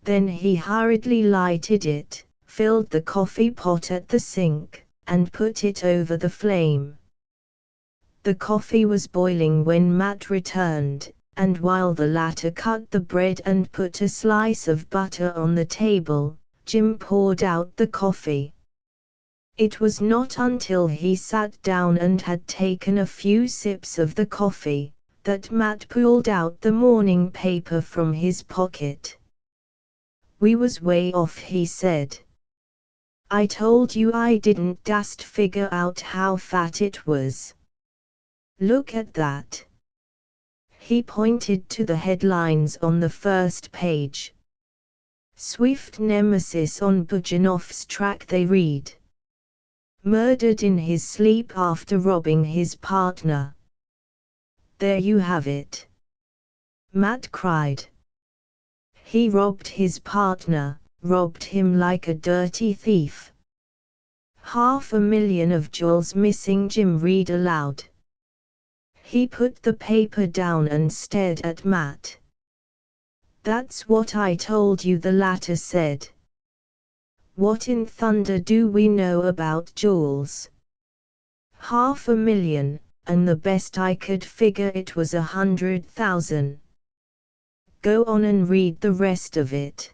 Then he hurriedly lighted it, filled the coffee pot at the sink, and put it over the flame. The coffee was boiling when Matt returned, and while the latter cut the bread and put a slice of butter on the table, Jim poured out the coffee. It was not until he sat down and had taken a few sips of the coffee, that Matt pulled out the morning paper from his pocket. "We was way off," he said. "I told you I didn't just figure out how fat it was. Look at that." He pointed to the headlines on the first page. "Swift nemesis on Bujanov's track," they read. "Murdered in his sleep after robbing his partner." "There you have it," Matt cried. "He robbed his partner, robbed him like a dirty thief. $500,000 of jewels missing," Jim read aloud. He put the paper down and stared at Matt. "That's what I told you," the latter said. "What in thunder do we know about jewels? $500,000, and the best I could figure it was 100,000. Go on and read the rest of it."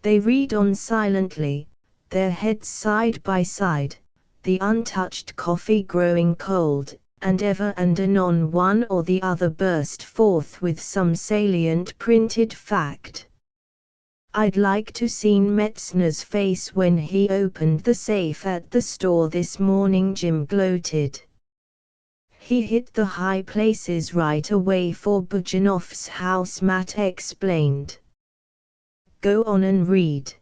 They read on silently, their heads side by side, the untouched coffee growing cold, and ever and anon one or the other burst forth with some salient printed fact. "I'd like to seen Metzner's face when he opened the safe at the store this morning," Jim gloated. "He hit the high places right away for Bujanov's house," Matt explained. Go on and read.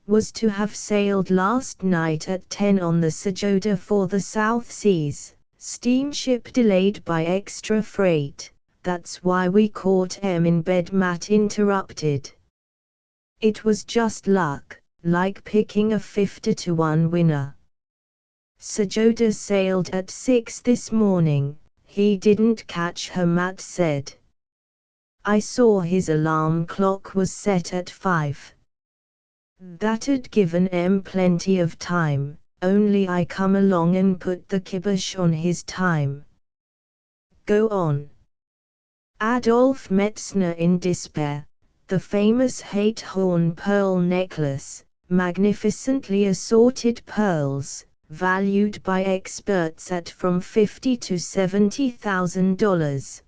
"Was to have sailed last night at 10 on the Sajoda for the South Seas. Steamship delayed by extra freight. That's why we caught him in bed," Matt interrupted. "It was just luck, like picking a 50-to-1 winner. Sajoda sailed at 6 this morning. He didn't catch her," Matt said. "I saw his alarm clock was set at 5. That'd given him plenty of time, only I come along and put the kibosh on his time." Go on. Adolf Metzner in despair. The famous hate-horn pearl necklace, magnificently assorted pearls, valued by experts at from $50,000 to $70,000.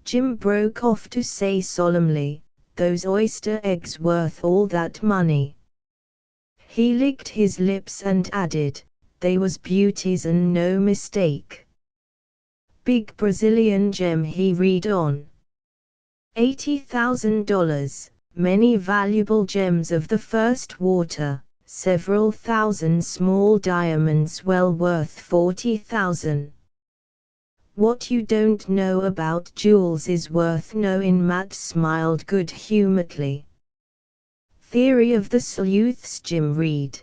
Jim broke off to say solemnly, "Those oyster eggs worth all that money." He licked his lips and added, "They was beauties and no mistake." "Big Brazilian gem," he read on. $80,000, many valuable gems of the first water, several thousand small diamonds well worth $40,000. "What you don't know about jewels is worth knowing," Matt smiled good-humoredly. "Theory of the sleuths," Jim read.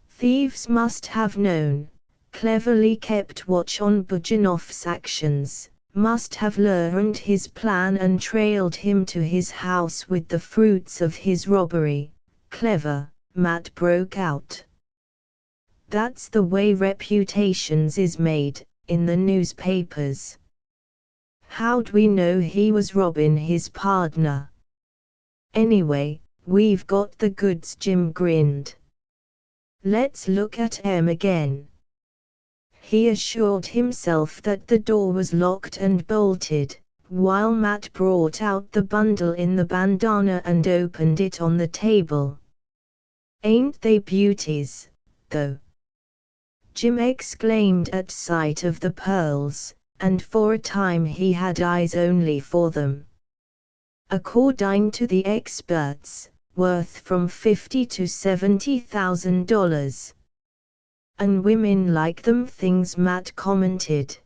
"Thieves must have known, cleverly kept watch on Bujanov's actions, must have learned his plan and trailed him to his house with the fruits of his robbery. Clever," Matt broke out. "That's the way reputations is made, in the newspapers. How'd we know he was robbing his partner? Anyway, we've got the goods," Jim grinned. "Let's look at 'em again." He assured himself that the door was locked and bolted, while Matt brought out the bundle in the bandana and opened it on the table. "Ain't they beauties, though?" Jim exclaimed at sight of the pearls, and for a time he had eyes only for them. according to the experts, worth from $50,000 to $70,000. And women like them things, Matt commented.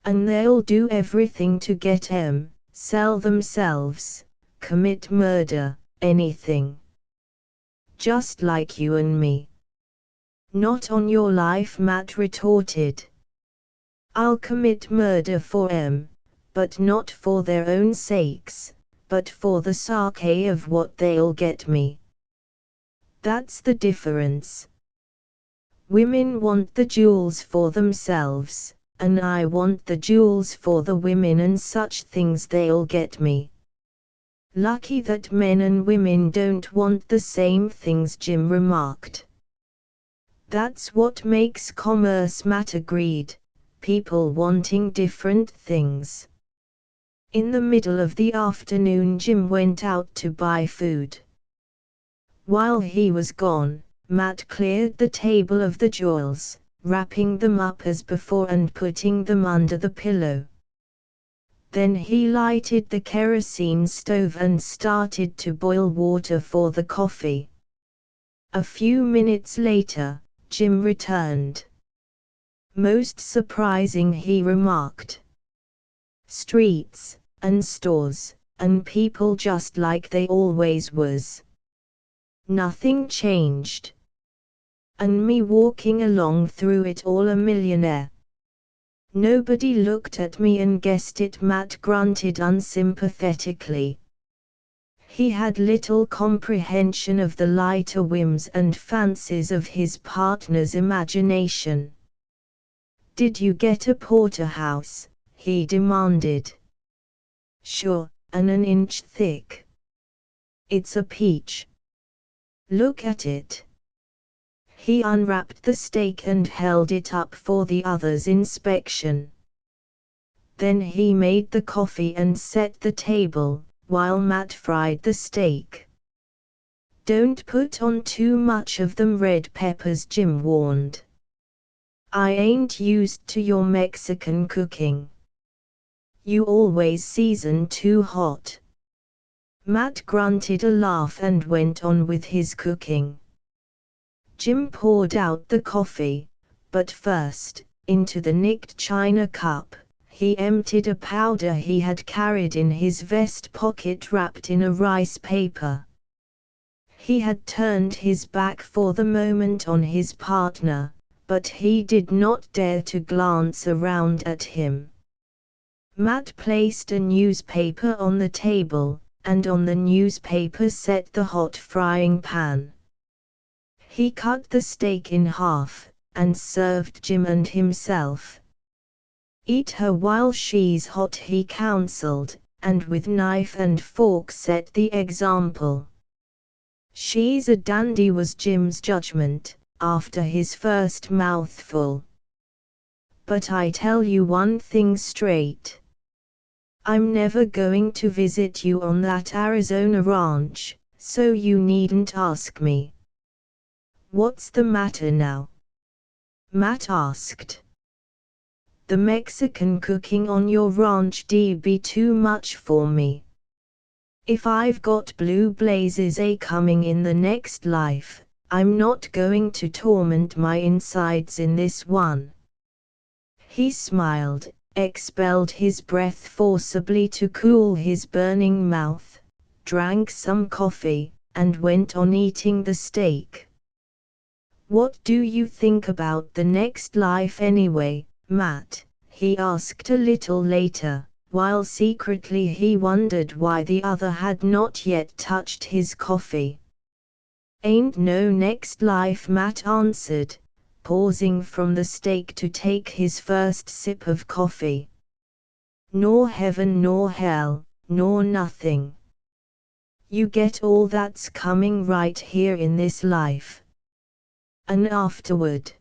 And they'll do everything to get 'em, sell themselves, commit murder, anything. Just like you and me. Not on your life, Matt retorted. I'll commit murder for 'em, but not for their own sakes, but for the sake of what they'll get me. That's the difference. Women want the jewels for themselves, and I want the jewels for the women and such things they'll get me. Lucky that men and women don't want the same things, Jim remarked. That's what makes commerce, Matt agreed, people wanting different things. In the middle of the afternoon, Jim went out to buy food. While he was gone, Matt cleared the table of the jewels, wrapping them up as before and putting them under the pillow. Then he lighted the kerosene stove and started to boil water for the coffee. A few minutes later, Jim returned. Most surprising, he remarked. Streets, and stores, and people just like they always was. Nothing changed. And me walking along through it all a millionaire. Nobody looked at me and guessed it, Matt grunted unsympathetically. He had little comprehension of the lighter whims and fancies of his partner's imagination. Did you get a porterhouse? He demanded. Sure, and an inch thick. It's a peach. Look at it. He unwrapped the steak and held it up for the others' inspection. Then he made the coffee and set the table, while Matt fried the steak. Don't put on too much of them red peppers, Jim warned. I ain't used to your Mexican cooking. You always season too hot. Matt grunted a laugh and went on with his cooking. Jim poured out the coffee, but first, into the nicked china cup, he emptied a powder he had carried in his vest pocket wrapped in a rice paper. He had turned his back for the moment on his partner, but he did not dare to glance around at him. Matt placed a newspaper on the table, and on the newspaper set the hot frying pan. He cut the steak in half, and served Jim and himself. Eat her while she's hot, he counseled, and with knife and fork set the example. She's a dandy, was Jim's judgment, after his first mouthful. But I tell you one thing straight. I'm never going to visit you on that Arizona ranch, so you needn't ask me. What's the matter now? Matt asked. The Mexican cooking on your ranch be too much for me. If I've got blue blazes coming in the next life, I'm not going to torment my insides in this one. He smiled, expelled his breath forcibly to cool his burning mouth, drank some coffee, and went on eating the steak. What do you think about the next life anyway, Matt? He asked a little later, while secretly he wondered why the other had not yet touched his coffee. Ain't no next life, Matt answered, pausing from the steak to take his first sip of coffee. Nor heaven nor hell, nor nothing. You get all that's coming right here in this life. And afterward?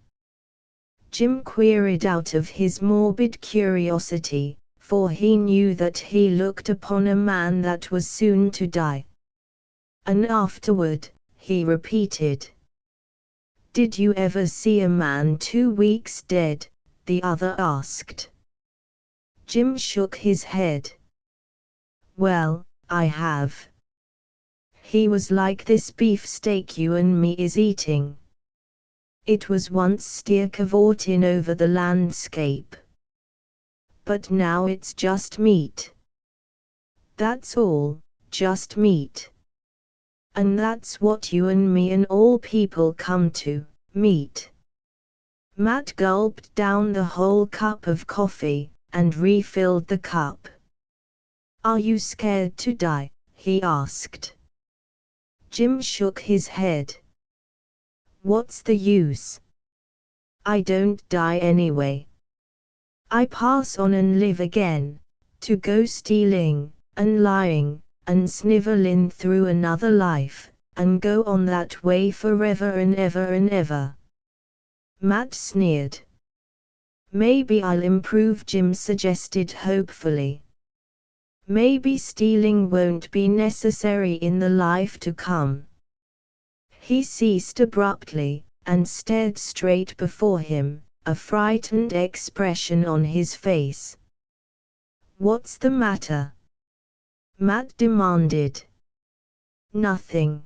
Jim queried out of his morbid curiosity, for he knew that he looked upon a man that was soon to die. And afterward, he repeated. Did you ever see a man 2 weeks dead? The other asked. Jim shook his head. Well, I have. He was like this beefsteak you and me is eating. It was once steer cavorting over the landscape. But now it's just meat. That's all, just meat. And that's what you and me and all people come to, meat. Matt gulped down the whole cup of coffee, and refilled the cup. Are you scared to die? He asked. Jim shook his head. What's the use? I don't die anyway. I pass on and live again, to go stealing, and lying, and sniveling through another life, and go on that way forever and ever and ever. Matt sneered. Maybe I'll improve, Jim suggested hopefully. Maybe stealing won't be necessary in the life to come. He ceased abruptly, and stared straight before him, a frightened expression on his face. What's the matter? Matt demanded. Nothing.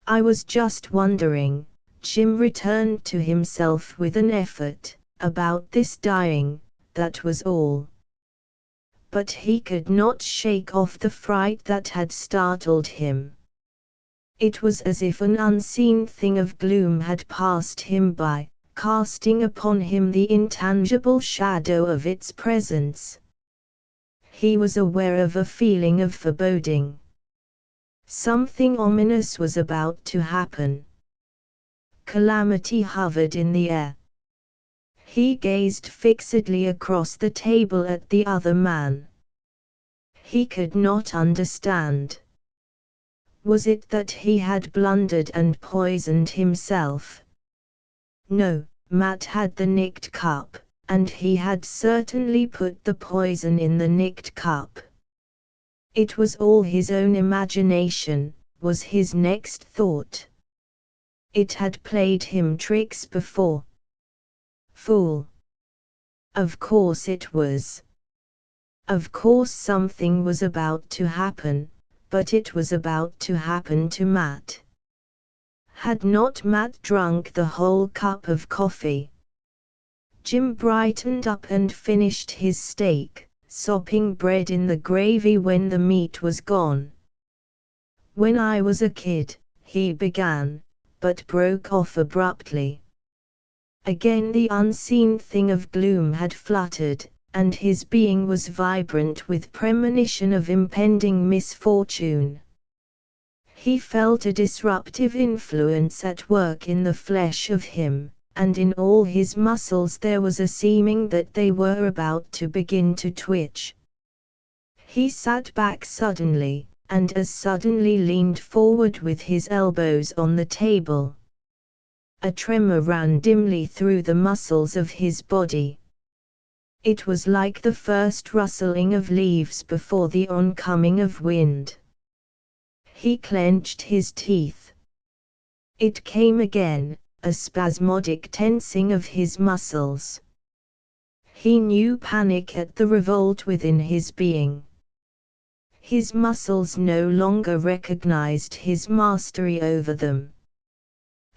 I was just wondering, Jim returned to himself with an effort, about this dying, that was all. But he could not shake off the fright that had startled him. It was as if an unseen thing of gloom had passed him by, casting upon him the intangible shadow of its presence. He was aware of a feeling of foreboding. Something ominous was about to happen. Calamity hovered in the air. He gazed fixedly across the table at the other man. He could not understand. Was it that he had blundered and poisoned himself? No, Matt had the nicked cup, and he had certainly put the poison in the nicked cup. It was all his own imagination, was his next thought. It had played him tricks before. Fool. Of course it was. Of course something was about to happen, but it was about to happen to Matt. Had not Matt drunk the whole cup of coffee? Jim brightened up and finished his steak, sopping bread in the gravy when the meat was gone. When I was a kid, he began, but broke off abruptly. Again the unseen thing of gloom had fluttered, and his being was vibrant with premonition of impending misfortune. He felt a disruptive influence at work in the flesh of him, and in all his muscles there was a seeming that they were about to begin to twitch. He sat back suddenly, and as suddenly leaned forward with his elbows on the table. A tremor ran dimly through the muscles of his body. It was like the first rustling of leaves before the oncoming of wind. He clenched his teeth. It came again, a spasmodic tensing of his muscles. He knew panic at the revolt within his being. His muscles no longer recognized his mastery over them.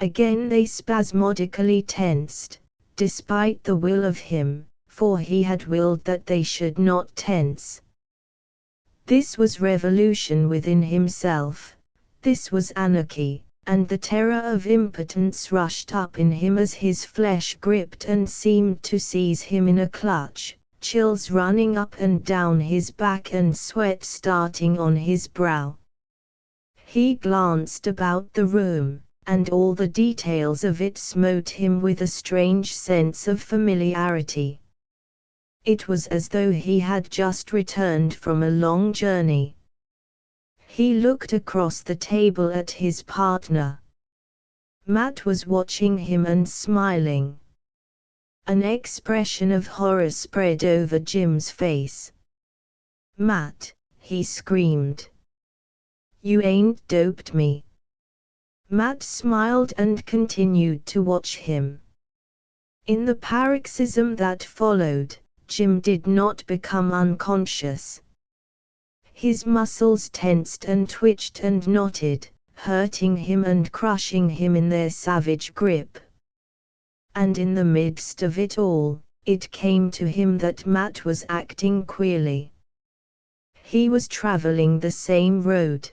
Again they spasmodically tensed, despite the will of him, for he had willed that they should not tense. This was revolution within himself, this was anarchy, and the terror of impotence rushed up in him as his flesh gripped and seemed to seize him in a clutch, chills running up and down his back and sweat starting on his brow. He glanced about the room, and all the details of it smote him with a strange sense of familiarity. It was as though he had just returned from a long journey. He looked across the table at his partner. Matt was watching him and smiling. An expression of horror spread over Jim's face. "Matt," he screamed. "You ain't doped me." Matt smiled and continued to watch him. In the paroxysm that followed, Jim did not become unconscious. His muscles tensed and twitched and knotted, hurting him and crushing him in their savage grip. And in the midst of it all, it came to him that Matt was acting queerly. He was traveling the same road.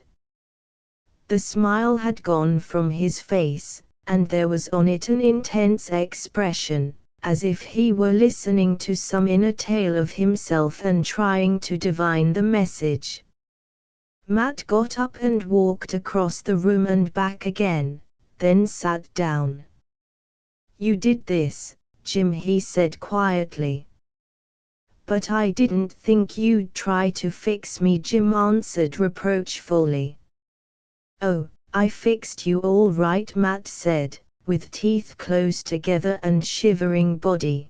The smile had gone from his face, and there was on it an intense expression, as if he were listening to some inner tale of himself and trying to divine the message. Matt got up and walked across the room and back again, then sat down. "You did this, Jim," he said quietly. "But I didn't think you'd try to fix me," Jim answered reproachfully. "Oh, I fixed you all right," Matt said, with teeth close together and shivering body.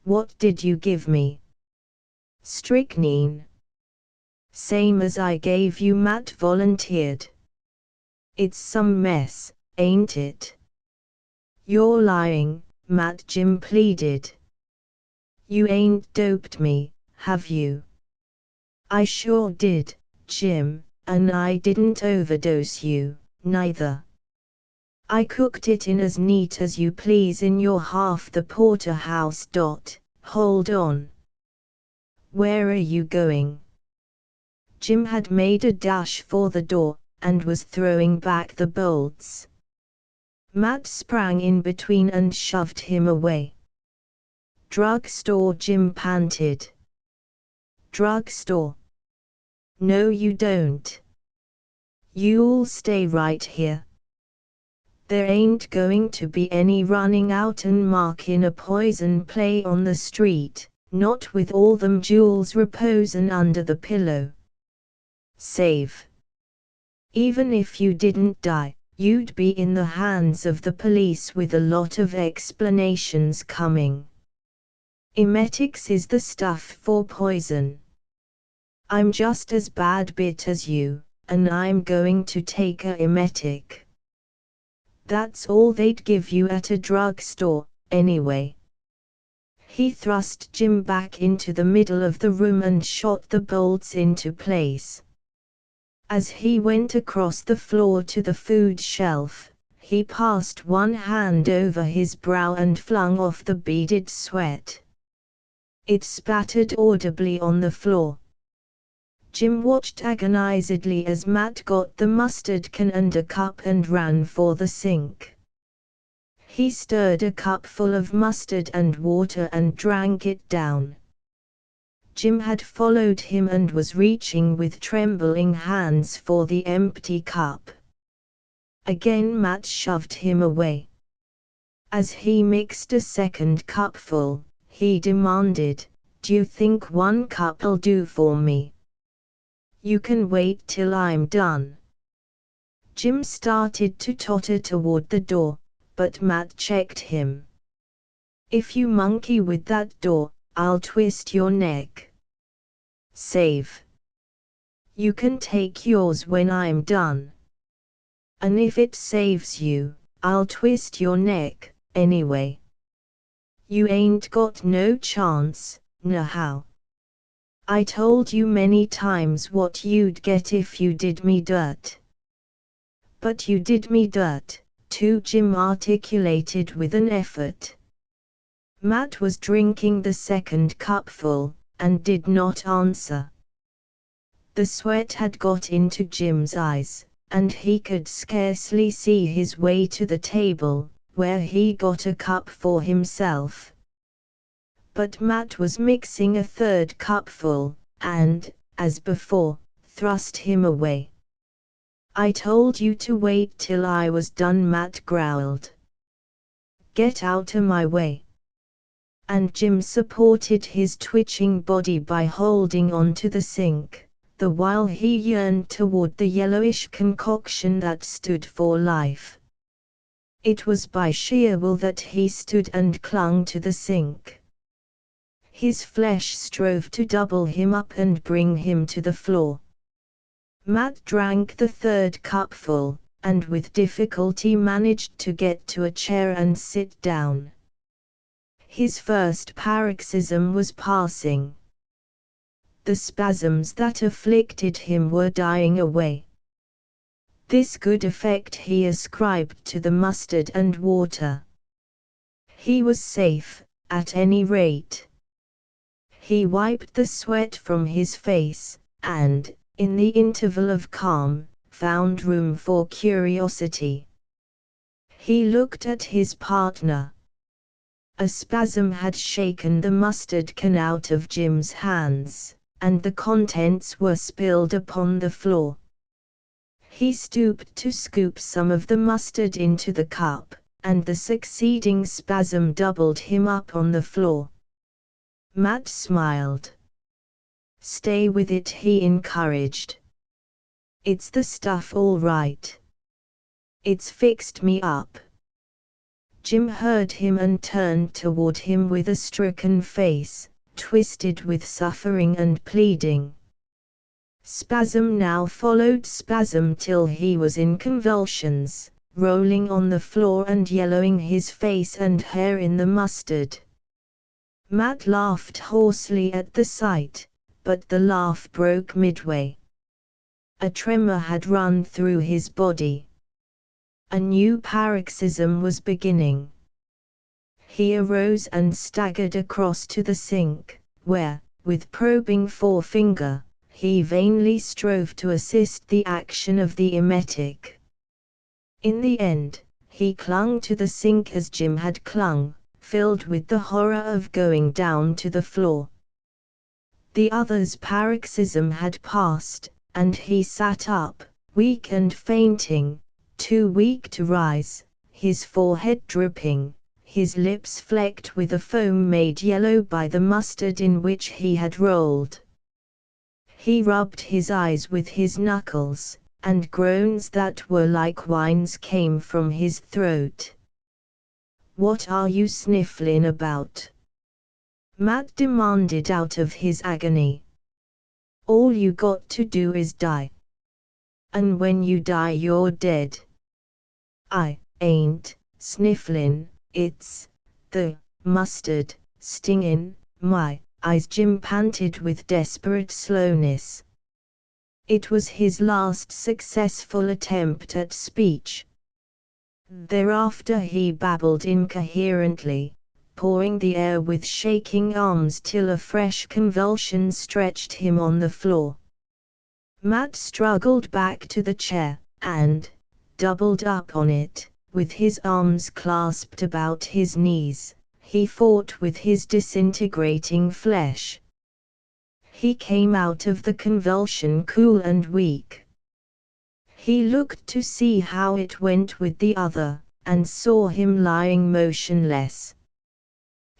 "What did you give me?" "Strychnine." "Same as I gave you," Matt volunteered. "It's some mess, ain't it?" "You're lying, Matt," Jim pleaded. "You ain't doped me, have you?" "I sure did, Jim. And I didn't overdose you, neither. I cooked it in as neat as you please in your half the porterhouse. Hold on. Where are you going?" Jim had made a dash for the door, and was throwing back the bolts. Matt sprang in between and shoved him away. "Drugstore," Jim panted. "Drugstore? No you don't. You'll stay right here. There ain't going to be any running out and marking a poison play on the street, not with all them jewels reposin' under the pillow. Save. Even if you didn't die, you'd be in the hands of the police with a lot of explanations coming. Emetics is the stuff for poison. I'm just as bad bit as you, and I'm going to take a emetic. That's all they'd give you at a drugstore, anyway." He thrust Jim back into the middle of the room and shot the bolts into place. As he went across the floor to the food shelf, he passed one hand over his brow and flung off the beaded sweat. It spattered audibly on the floor. Jim watched agonizedly as Matt got the mustard can and a cup and ran for the sink. He stirred a cupful of mustard and water and drank it down. Jim had followed him and was reaching with trembling hands for the empty cup. Again Matt shoved him away. As he mixed a second cupful, he demanded, "Do you think one cup'll do for me? You can wait till I'm done." Jim started to totter toward the door, but Matt checked him. "If you monkey with that door, I'll twist your neck." "Save. You can take yours when I'm done. And if it saves you, I'll twist your neck, anyway. You ain't got no chance, nohow. I told you many times what you'd get if you did me dirt." "But you did me dirt, too," Jim articulated with an effort. Matt was drinking the second cupful, and did not answer. The sweat had got into Jim's eyes, and he could scarcely see his way to the table, where he got a cup for himself. But Matt was mixing a third cupful, and, as before, thrust him away. "I told you to wait till I was done," Matt growled. "Get out of my way." And Jim supported his twitching body by holding on to the sink, the while he yearned toward the yellowish concoction that stood for life. It was by sheer will that he stood and clung to the sink. His flesh strove to double him up and bring him to the floor. Matt drank the third cupful, and with difficulty managed to get to a chair and sit down. His first paroxysm was passing. The spasms that afflicted him were dying away. This good effect he ascribed to the mustard and water. He was safe, at any rate. He wiped the sweat from his face, and, in the interval of calm, found room for curiosity. He looked at his partner. A spasm had shaken the mustard can out of Jim's hands, and the contents were spilled upon the floor. He stooped to scoop some of the mustard into the cup, and the succeeding spasm doubled him up on the floor. Matt smiled. "Stay with it," he encouraged. "It's the stuff all right. It's fixed me up." Jim heard him and turned toward him with a stricken face, twisted with suffering and pleading. Spasm now followed spasm till he was in convulsions, rolling on the floor and yellowing his face and hair in the mustard. Matt laughed hoarsely at the sight, but the laugh broke midway. A tremor had run through his body. A new paroxysm was beginning. He arose and staggered across to the sink, where, with probing forefinger, he vainly strove to assist the action of the emetic. In the end, he clung to the sink as Jim had clung, filled with the horror of going down to the floor. The other's paroxysm had passed, and he sat up, weak and fainting, too weak to rise, his forehead dripping, his lips flecked with a foam made yellow by the mustard in which he had rolled. He rubbed his eyes with his knuckles, and groans that were like whines came from his throat. "What are you snifflin' about?" Matt demanded out of his agony. "All you got to do is die. And when you die you're dead." "I ain't snifflin', it's the mustard stingin' my eyes," Jim panted with desperate slowness. It was his last successful attempt at speech. Thereafter he babbled incoherently, pawing the air with shaking arms till a fresh convulsion stretched him on the floor. Matt struggled back to the chair, and, doubled up on it, with his arms clasped about his knees, he fought with his disintegrating flesh. He came out of the convulsion cool and weak. He looked to see how it went with the other, and saw him lying motionless.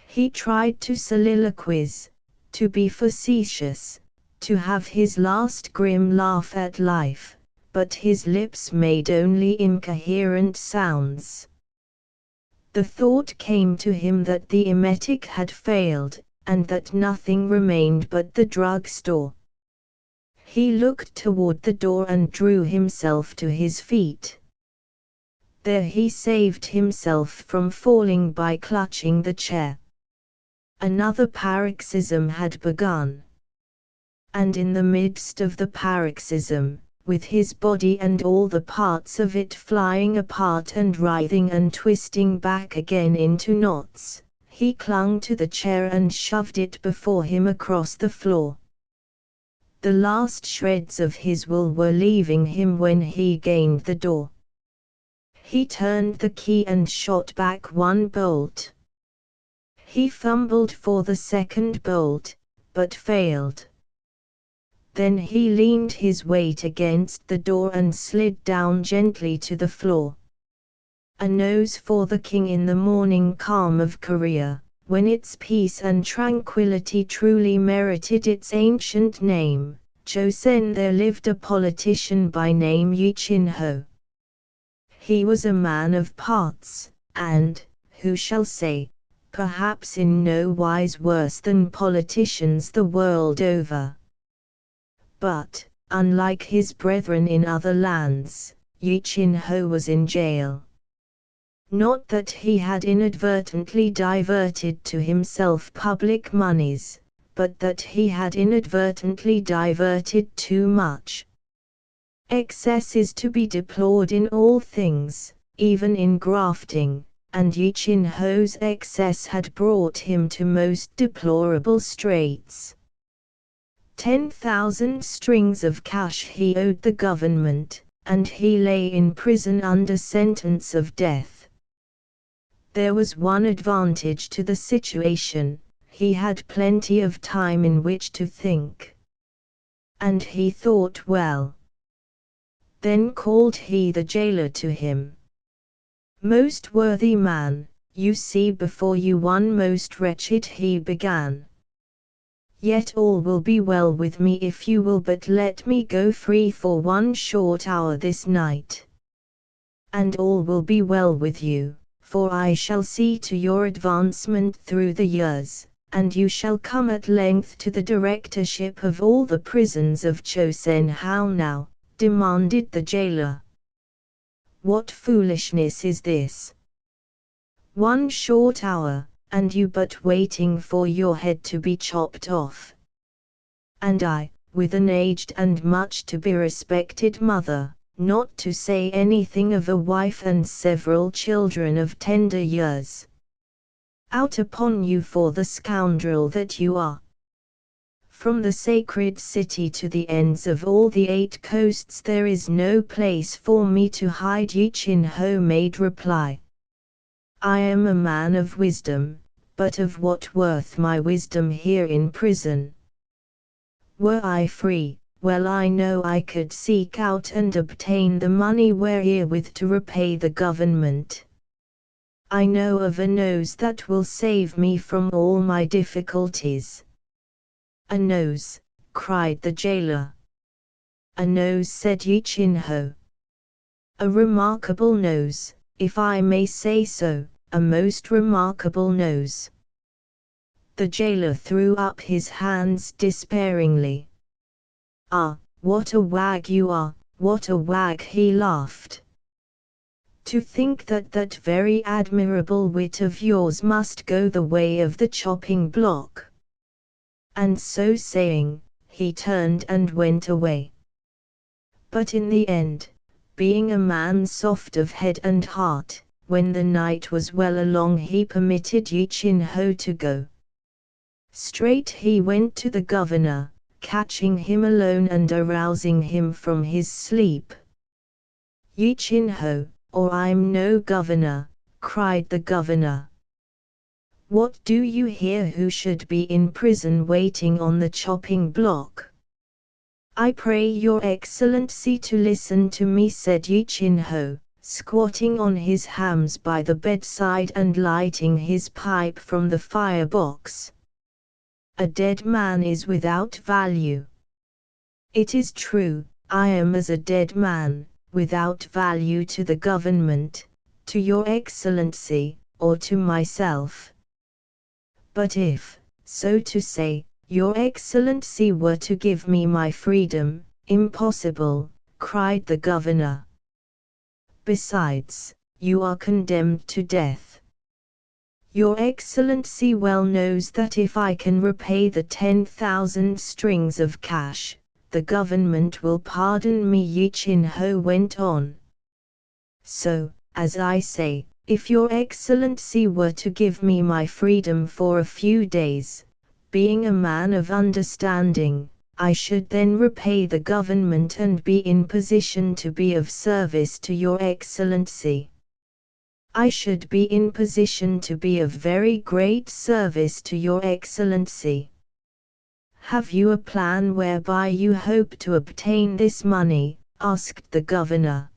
He tried to soliloquize, to be facetious, to have his last grim laugh at life, but his lips made only incoherent sounds. The thought came to him that the emetic had failed, and that nothing remained but the drug store. He looked toward the door and drew himself to his feet. There he saved himself from falling by clutching the chair. Another paroxysm had begun. And in the midst of the paroxysm, with his body and all the parts of it flying apart and writhing and twisting back again into knots, he clung to the chair and shoved it before him across the floor. The last shreds of his will were leaving him when he gained the door. He turned the key and shot back one bolt. He fumbled for the second bolt, but failed. Then he leaned his weight against the door and slid down gently to the floor. A nose for the king in the morning calm of Korea, when its peace and tranquility truly merited its ancient name. Joseon, there lived a politician by name Yi Chin-ho. He was a man of parts, and, who shall say, perhaps in no wise worse than politicians the world over. But, unlike his brethren in other lands, Yi Chin-ho was in jail. Not that he had inadvertently diverted to himself public moneys, but that he had inadvertently diverted too much. Excess is to be deplored in all things, even in grafting, and Yi Chin-ho's excess had brought him to most deplorable straits. 10,000 strings of cash he owed the government, and he lay in prison under sentence of death. There was one advantage to the situation: he had plenty of time in which to think. And he thought well. Then called he the jailer to him. "Most worthy man, you see before you one most wretched," he began. "Yet all will be well with me if you will but let me go free for 1 short hour this night. And all will be well with you, for I shall see to your advancement through the years, and you shall come at length to the directorship of all the prisons of Chosen." "How now?" demanded the jailer. "What foolishness is this? 1 short hour, and you but waiting for your head to be chopped off. And I, with an aged and much to be respected mother, not to say anything of a wife and several children of tender years. Out upon you for the scoundrel that you are! From the sacred city to the ends of all the 8 coasts there is no place for me to hide," Yi Chin-ho made reply. "I am a man of wisdom, but of what worth my wisdom here in prison? Were I free, well I know I could seek out and obtain the money wherewith to repay the government. I know of a nose that will save me from all my difficulties." "A nose?" cried the jailer. "A nose," said Yi Chin-ho. "A remarkable nose, if I may say so, a most remarkable nose." The jailer threw up his hands despairingly. "Ah, what a wag you are, what a wag!" he laughed. "To think that that very admirable wit of yours must go the way of the chopping block." And so saying, he turned and went away. But in the end, being a man soft of head and heart, when the night was well along he permitted Yi Chin-ho to go. Straight he went to the governor, catching him alone and arousing him from his sleep. "Yi Chin-ho, or I'm no governor," cried the governor. "What do you here who should be in prison waiting on the chopping block?" "I pray your excellency to listen to me," said Yi Chin-ho, squatting on his hams by the bedside and lighting his pipe from the firebox. "A dead man is without value. It is true, I am as a dead man, without value to the government, to your excellency, or to myself. But if, so to say, your excellency were to give me my freedom—" "Impossible," cried the governor. "Besides, you are condemned to death. Your excellency well knows that if I can repay the 10,000 strings of cash, the government will pardon me," Yi Chin-ho went on. "So, as I say, if your excellency were to give me my freedom for a few days, being a man of understanding, I should then repay the government and be in position to be of service to your excellency. I should be in position to be of very great service to your excellency. Have you a plan whereby you hope to obtain this money?" asked the governor.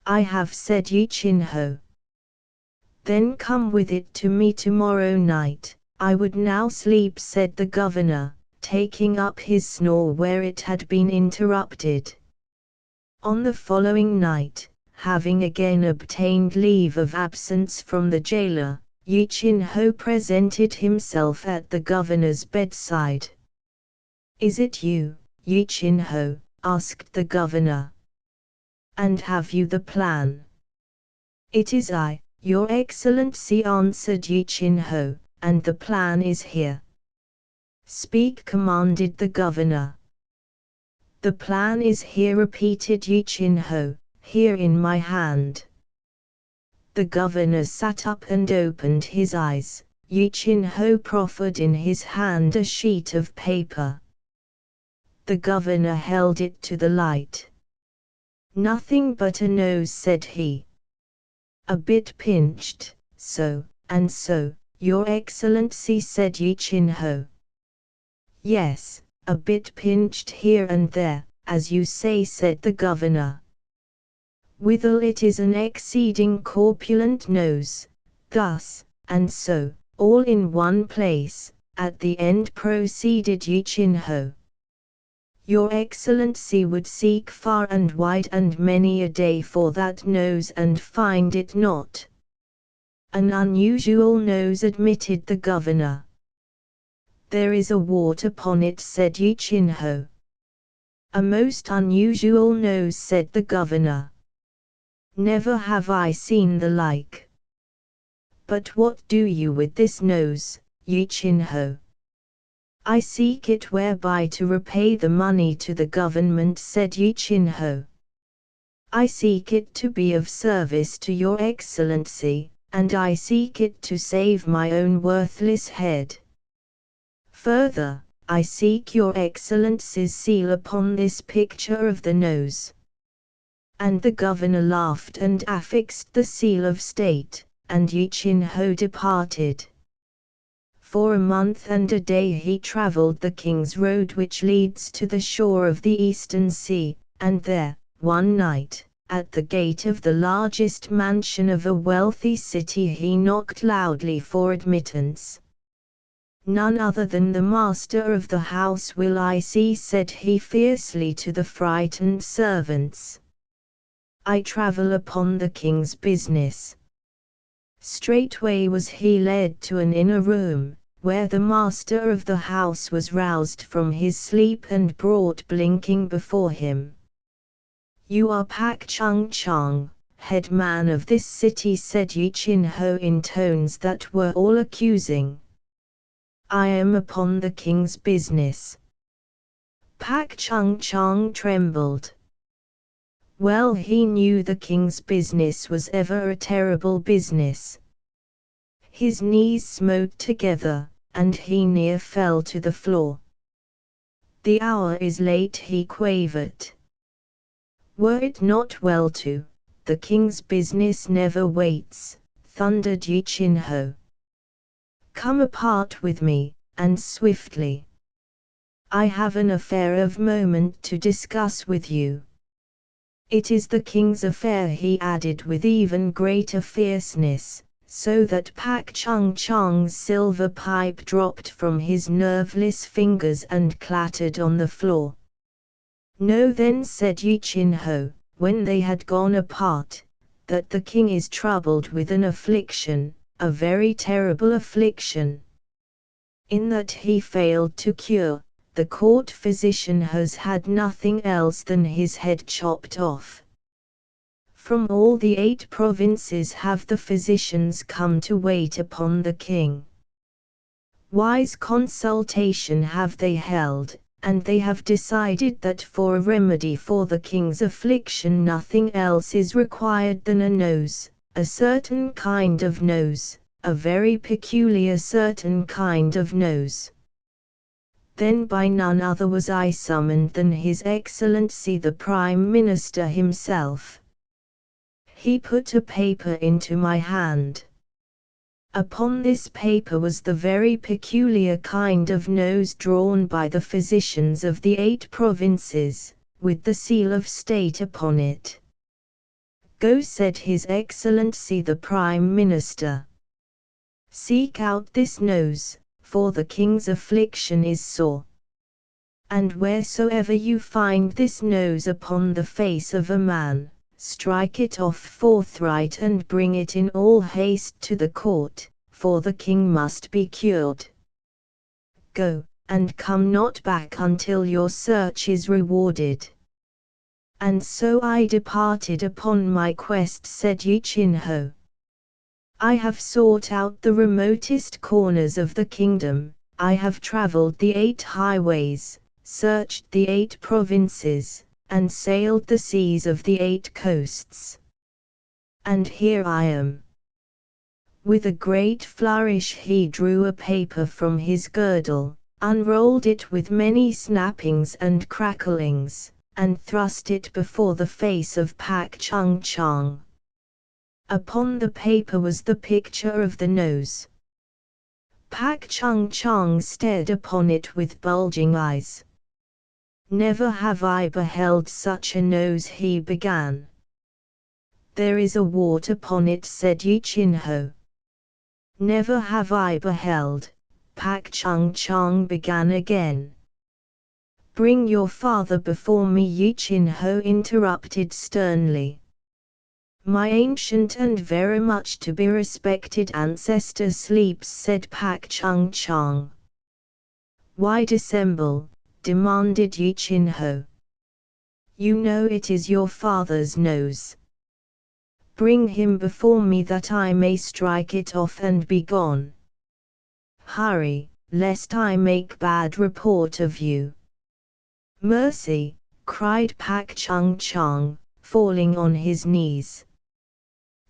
"I have," said Yi Chin-ho. "Then come with it to me tomorrow night." "I would now sleep," said the governor, taking up his snore where it had been interrupted. On the following night, having again obtained leave of absence from the jailer, Yi Chin-ho presented himself at the governor's bedside. "Is it you, Yi Chin-ho?" asked the governor. "And have you the plan?" "It is I, your excellency," answered Yi Chin-ho, "and the plan is here." Speak, commanded the governor. The plan is here, repeated Yi Chin-ho, here in my hand. The governor sat up and opened his eyes. Yi Chin-ho proffered in his hand a sheet of paper. The governor held it to the light. Nothing but a nose, said he. A bit pinched, so, and so, Your Excellency, said Yi Chin-ho. Yes, a bit pinched here and there, as you say, said the governor. Withal it is an exceeding corpulent nose, thus, and so, all in one place, at the end, proceeded Yi Chin-ho. Your Excellency would seek far and wide and many a day for that nose and find it not. An unusual nose, admitted the governor. There is a wart upon it, said Yi Chin-ho. A most unusual nose, said the governor. Never have I seen the like. But what do you with this nose, Yi Chin-ho? I seek it whereby to repay the money to the government, said Yi Chin-ho. I seek it to be of service to Your Excellency, and I seek it to save my own worthless head. Further, I seek Your Excellency's seal upon this picture of the nose. And the governor laughed and affixed the seal of state, and Yi Chin-ho departed. For a month and a day he travelled the King's Road, which leads to the shore of the Eastern Sea, and there, one night, at the gate of the largest mansion of a wealthy city, he knocked loudly for admittance. None other than the master of the house will I see, said he fiercely to the frightened servants. I travel upon the king's business. Straightway was he led to an inner room, where the master of the house was roused from his sleep and brought blinking before him. You are Pak Chung-chang, head man of this city, said Yi Chin-ho in tones that were all accusing. I am upon the king's business. Pak Chung-chang trembled. Well he knew the king's business was ever a terrible business. His knees smote together, and he near fell to the floor. The hour is late, he quavered. Were it not well to, the king's business never waits, thundered Yi Chin-ho. Come apart with me, and swiftly. I have an affair of moment to discuss with you. It is the king's affair, he added with even greater fierceness, so that Pak Chung-chang's silver pipe dropped from his nerveless fingers and clattered on the floor. Know then, said Yi Chin-ho, when they had gone apart, that the king is troubled with an affliction, a very terrible affliction. In that he failed to cure, the court physician has had nothing else than his head chopped off. From all the 8 provinces have the physicians come to wait upon the king. Wise consultation have they held, and they have decided that for a remedy for the king's affliction nothing else is required than a nose, a certain kind of nose, a very peculiar certain kind of nose. Then by none other was I summoned than His Excellency the Prime Minister himself. He put a paper into my hand. Upon this paper was the very peculiar kind of nose drawn by the physicians of the 8 provinces, with the seal of state upon it. Go, said His Excellency the Prime Minister. Seek out this nose, for the king's affliction is sore. And wheresoever you find this nose upon the face of a man, strike it off forthright and bring it in all haste to the court, for the king must be cured. Go, and come not back until your search is rewarded. And so I departed upon my quest, said Yi Chin-ho. I have sought out the remotest corners of the kingdom, I have traveled the 8 highways, searched the 8 provinces, and sailed the seas of the 8 coasts. And here I am. With a great flourish he drew a paper from his girdle, unrolled it with many snappings and cracklings, and thrust it before the face of Pak Chung Chang. Upon the paper was the picture of the nose. Pak Chung Chang stared upon it with bulging eyes. "Never have I beheld such a nose," he began. "There is a wart upon it," said Yi Chin Ho. "Never have I beheld," Pak Chung Chang began again. "Bring your father before me," Yi Chin Ho interrupted sternly. "My ancient and very much to be respected ancestor sleeps," said Pak Chung Chang. "Why dissemble?" demanded Yi Chin Ho. "You know it is your father's nose. Bring him before me that I may strike it off and be gone. Hurry, lest I make bad report of you." "Mercy!" cried Pak Chung Chang, falling on his knees.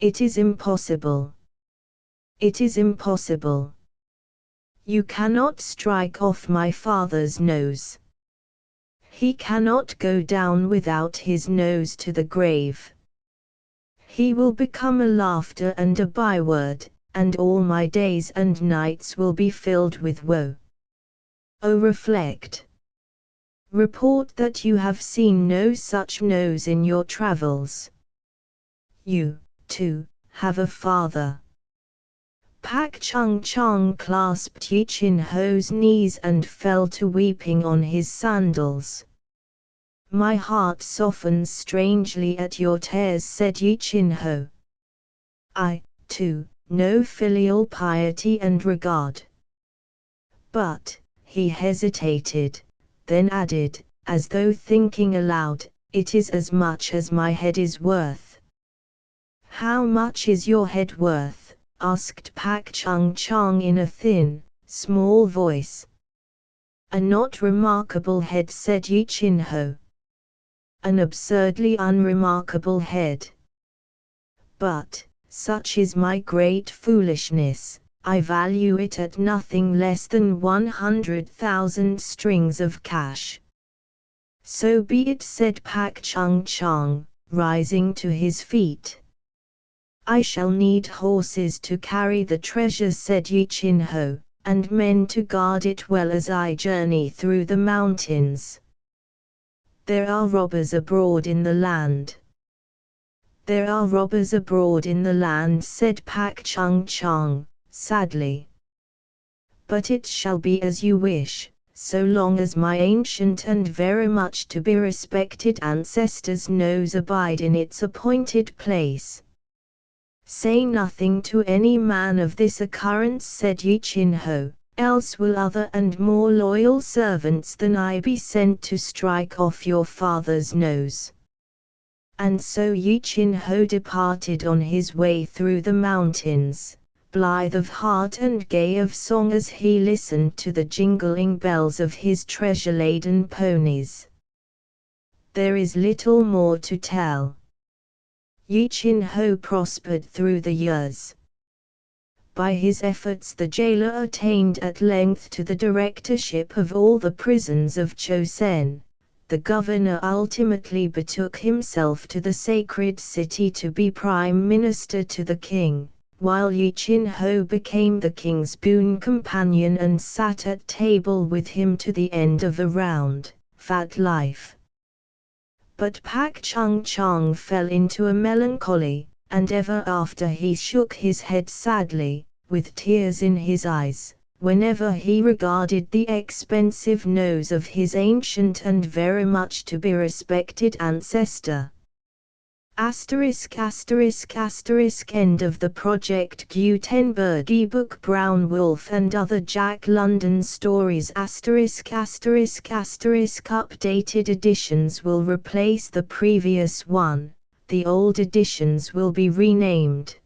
"It is impossible. It is impossible. You cannot strike off my father's nose. He cannot go down without his nose to the grave. He will become a laughter and a byword, and all my days and nights will be filled with woe. Oh, reflect. Report that you have seen no such nose in your travels. You, too, have a father." Pak Chung Chang clasped Yi Chin Ho's knees and fell to weeping on his sandals. "My heart softens strangely at your tears," said Yi Chin Ho. "I, too, know filial piety and regard." "But," he hesitated, then added, as though thinking aloud, "it is as much as my head is worth." "How much is your head worth?" asked Pak Chung Chang in a thin, small voice. "A not remarkable head," said Yi Chin Ho. "An absurdly unremarkable head. But, such is my great foolishness, I value it at nothing less than 100,000 strings of cash." "So be it," said Pak Chung Chang, rising to his feet. "I shall need horses to carry the treasure," said Yi Chin Ho, "and men to guard it well as I journey through the mountains. There are robbers abroad in the land." "There are robbers abroad in the land," said Pak Chung Chang, sadly. "But it shall be as you wish, so long as my ancient and very much to be respected ancestor's nose abide in its appointed place." "Say nothing to any man of this occurrence," said Yi Chin Ho, "else will other and more loyal servants than I be sent to strike off your father's nose." And so Yi Chin Ho departed on his way through the mountains, blithe of heart and gay of song as he listened to the jingling bells of his treasure-laden ponies. There is little more to tell. Yi Chin Ho prospered through the years. By his efforts the jailer attained at length to the directorship of all the prisons of Chosen. The governor ultimately betook himself to the sacred city to be prime minister to the king, while Yi Chin Ho became the king's boon companion and sat at table with him to the end of the round, fat life. But Pak Chung Chang fell into a melancholy, and ever after he shook his head sadly, with tears in his eyes, whenever he regarded the expensive nose of his ancient and very much to be respected ancestor. ****** End of the project Gutenberg ebook Brown Wolf and Other Jack London Stories ***** Updated editions will replace the previous one, the old editions will be renamed.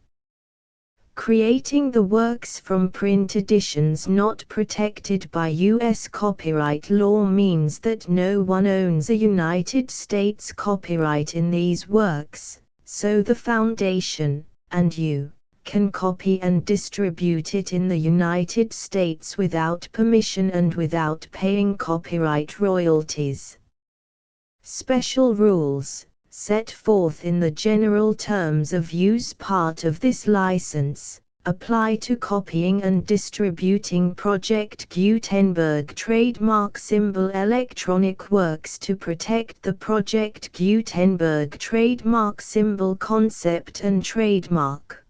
Creating the works from print editions not protected by U.S. copyright law means that no one owns a United States copyright in these works, so the Foundation, and you, can copy and distribute it in the United States without permission and without paying copyright royalties. Special rules, set forth in the general terms of use part of this license, apply to copying and distributing Project Gutenberg trademark symbol electronic works to protect the Project Gutenberg trademark symbol concept and trademark.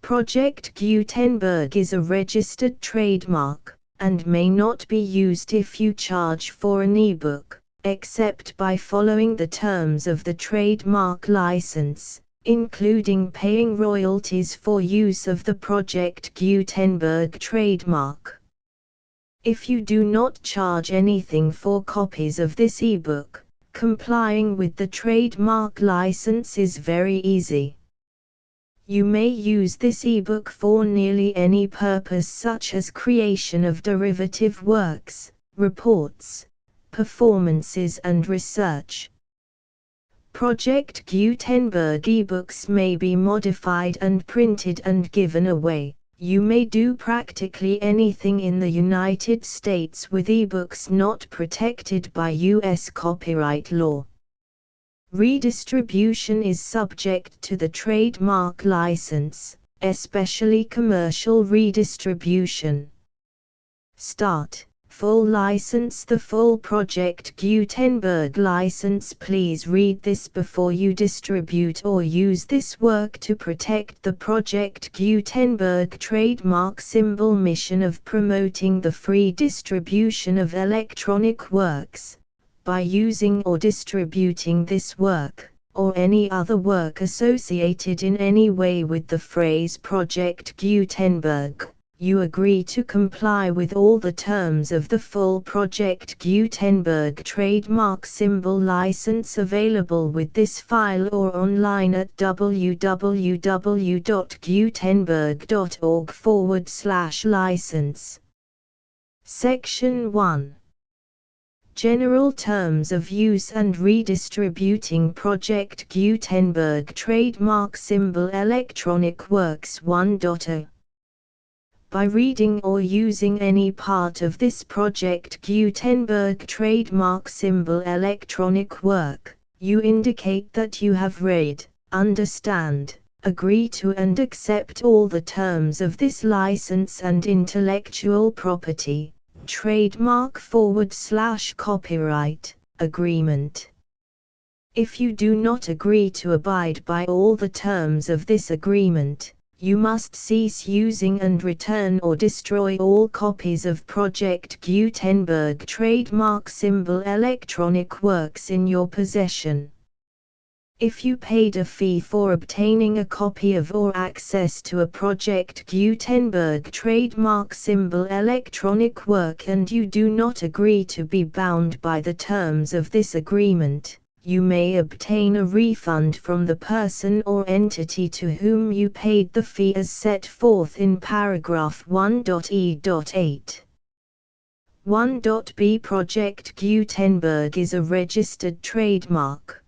Project Gutenberg is a registered trademark, and may not be used if you charge for an ebook, except by following the terms of the trademark license, including paying royalties for use of the Project Gutenberg trademark. If you do not charge anything for copies of this ebook, complying with the trademark license is very easy. You may use this ebook for nearly any purpose such as creation of derivative works, reports, performances and research. Project Gutenberg ebooks may be modified and printed and given away. You may do practically anything in the United States with ebooks not protected by U.S. copyright law. Redistribution is subject to the trademark license, especially commercial redistribution. Start. Full license. The full Project Gutenberg license. Please read this before you distribute or use this work to protect the Project Gutenberg trademark symbol mission of promoting the free distribution of electronic works, by using or distributing this work, or any other work associated in any way with the phrase Project Gutenberg. You agree to comply with all the terms of the full Project Gutenberg trademark symbol license available with this file or online at www.gutenberg.org/license. Section 1. General Terms of Use and Redistributing Project Gutenberg Trademark Symbol Electronic Works 1.0. By reading or using any part of this Project Gutenberg trademark symbol electronic work, you indicate that you have read, understand, agree to and accept all the terms of this license and intellectual property, trademark/copyright, agreement. If you do not agree to abide by all the terms of this agreement, you must cease using and return or destroy all copies of Project Gutenberg trademark symbol electronic works in your possession. If you paid a fee for obtaining a copy of or access to a Project Gutenberg trademark symbol electronic work and you do not agree to be bound by the terms of this agreement, you may obtain a refund from the person or entity to whom you paid the fee as set forth in paragraph 1.e.8. 1.b. Project Gutenberg is a registered trademark.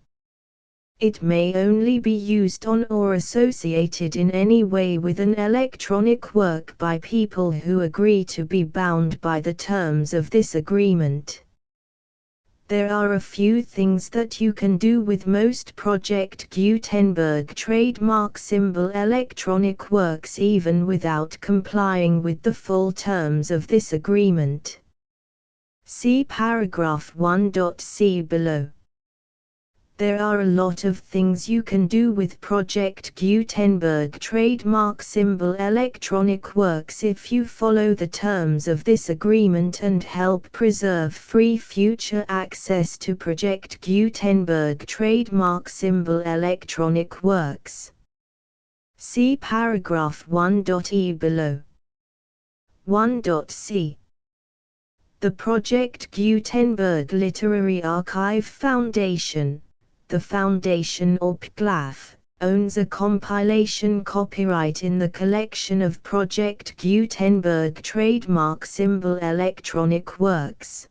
It may only be used on or associated in any way with an electronic work by people who agree to be bound by the terms of this agreement. There are a few things that you can do with most Project Gutenberg trademark symbol electronic works even without complying with the full terms of this agreement. See paragraph 1.c below. There are a lot of things you can do with Project Gutenberg trademark symbol electronic works if you follow the terms of this agreement and help preserve free future access to Project Gutenberg trademark symbol electronic works. See paragraph 1.e below. 1.c. The Project Gutenberg Literary Archive Foundation, the Foundation or PGLAF, owns a compilation copyright in the collection of Project Gutenberg trademark symbol electronic works.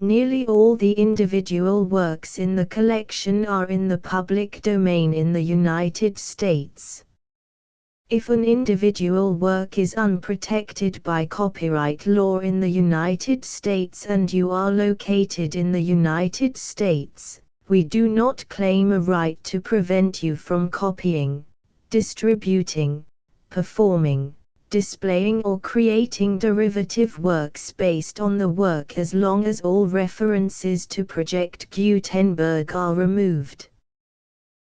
Nearly all the individual works in the collection are in the public domain in the United States. If an individual work is unprotected by copyright law in the United States and you are located in the United States, we do not claim a right to prevent you from copying, distributing, performing, displaying or creating derivative works based on the work as long as all references to Project Gutenberg are removed.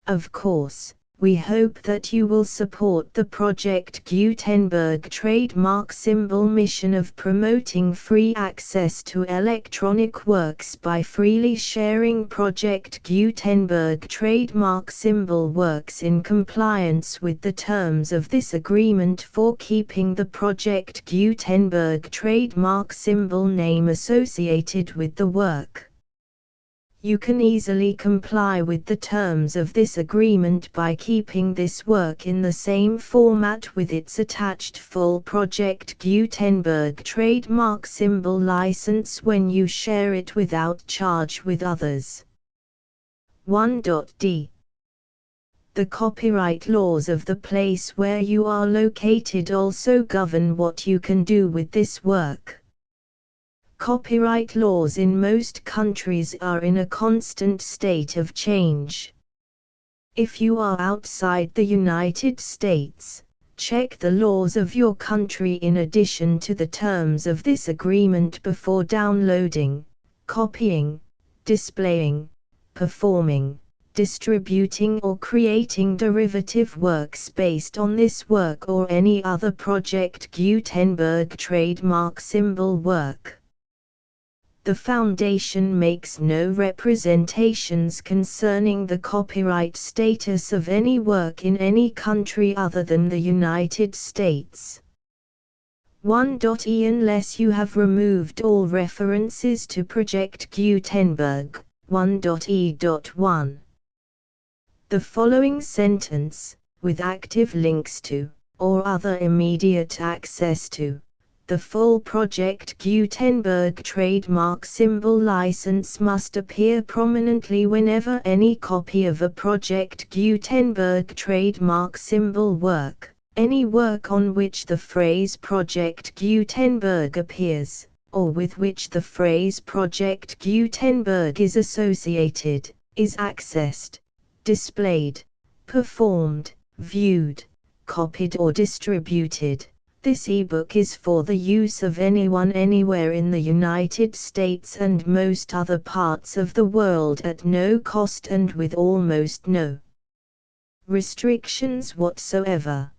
Of course, we hope that you will support the Project Gutenberg trademark symbol mission of promoting free access to electronic works by freely sharing Project Gutenberg trademark symbol works in compliance with the terms of this agreement for keeping the Project Gutenberg trademark symbol name associated with the work. You can easily comply with the terms of this agreement by keeping this work in the same format with its attached full Project Gutenberg trademark symbol license when you share it without charge with others. 1.d. The copyright laws of the place where you are located also govern what you can do with this work. Copyright laws in most countries are in a constant state of change. If you are outside the United States, check the laws of your country in addition to the terms of this agreement before downloading, copying, displaying, performing, distributing or creating derivative works based on this work or any other Project Gutenberg trademark symbol work. The Foundation makes no representations concerning the copyright status of any work in any country other than the United States. 1.e. Unless you have removed all references to Project Gutenberg, 1.e.1. The following sentence, with active links to, or other immediate access to, the full Project Gutenberg trademark symbol license must appear prominently whenever any copy of a Project Gutenberg trademark symbol work, any work on which the phrase Project Gutenberg appears, or with which the phrase Project Gutenberg is associated, is accessed, displayed, performed, viewed, copied or distributed. This ebook is for the use of anyone anywhere in the United States and most other parts of the world at no cost and with almost no restrictions whatsoever.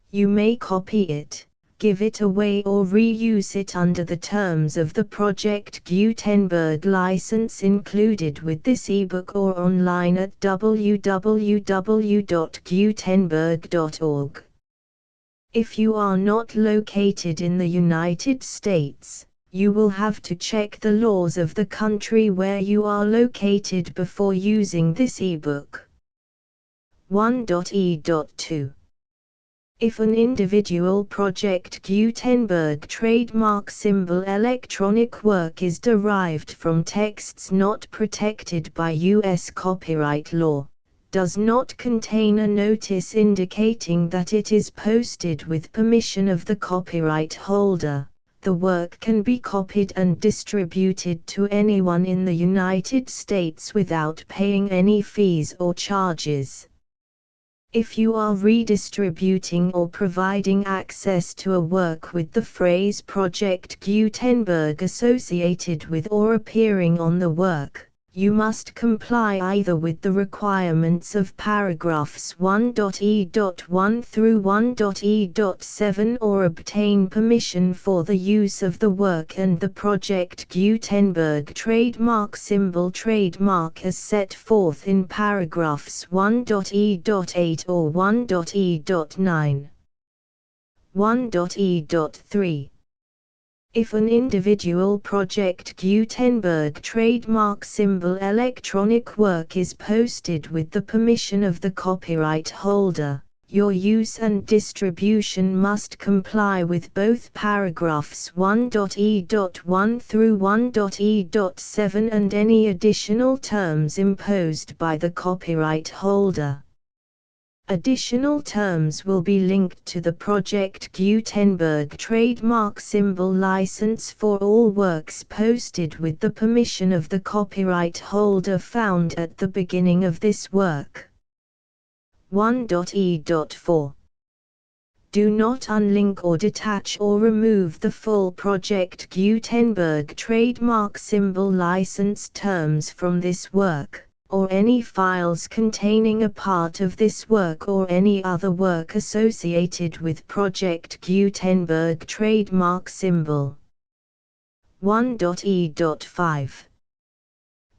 You may copy it, give it away or reuse it under the terms of the Project Gutenberg license included with this ebook or online at www.gutenberg.org. If you are not located in the United States, you will have to check the laws of the country where you are located before using this ebook. 1.e.2. If an individual Project Gutenberg trademark symbol electronic work is derived from texts not protected by U.S. copyright law, does not contain a notice indicating that it is posted with permission of the copyright holder, the work can be copied and distributed to anyone in the United States without paying any fees or charges. If you are redistributing or providing access to a work with the phrase Project Gutenberg associated with or appearing on the work, you must comply either with the requirements of paragraphs 1.e.1 through 1.e.7 or obtain permission for the use of the work and the Project Gutenberg trademark symbol trademark as set forth in paragraphs 1.e.8 or 1.e.9. 1.e.3 If an individual Project Gutenberg trademark symbol electronic work is posted with the permission of the copyright holder, your use and distribution must comply with both paragraphs 1.e.1 through 1.e.7 and any additional terms imposed by the copyright holder. Additional terms will be linked to the Project Gutenberg trademark symbol license for all works posted with the permission of the copyright holder found at the beginning of this work. 1.e.4 Do not unlink or detach or remove the full Project Gutenberg trademark symbol license terms from this work, or any files containing a part of this work or any other work associated with Project Gutenberg trademark symbol. 1.e.5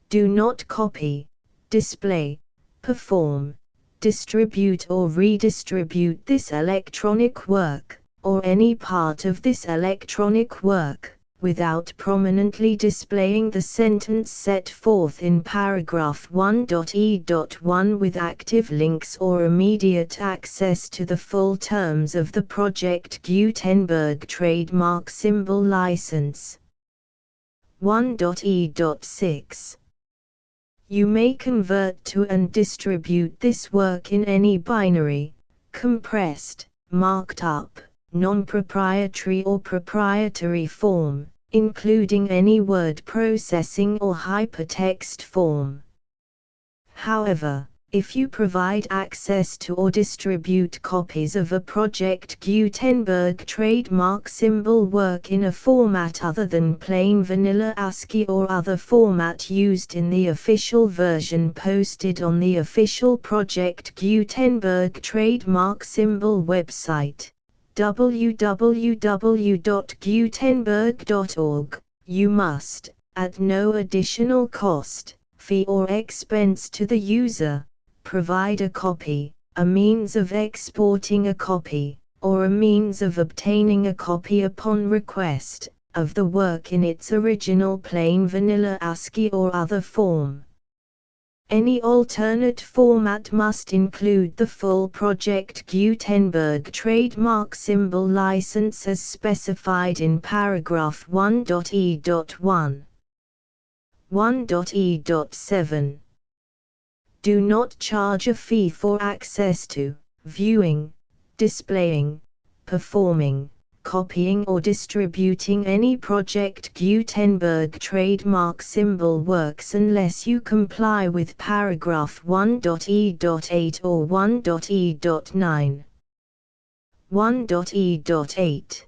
Do not copy, display, perform, distribute or redistribute this electronic work, or any part of this electronic work, without prominently displaying the sentence set forth in paragraph 1.e.1 with active links or immediate access to the full terms of the Project Gutenberg trademark symbol license. 1.e.6 You may convert to and distribute this work in any binary, compressed, marked up, non-proprietary or proprietary form, including any word processing or hypertext form. However, if you provide access to or distribute copies of a Project Gutenberg trademark symbol work in a format other than plain vanilla ASCII or other format used in the official version posted on the official Project Gutenberg trademark symbol website, www.gutenberg.org, you must, at no additional cost, fee or expense to the user, provide a copy, a means of exporting a copy, or a means of obtaining a copy upon request, of the work in its original plain vanilla ASCII or other form. Any alternate format must include the full Project Gutenberg trademark symbol license as specified in paragraph 1.e.1. 1.e.7 Do not charge a fee for access to, viewing, displaying, performing, copying or distributing any Project Gutenberg trademark symbol works unless you comply with paragraph 1.e.8 or 1.e.9. 1.e.8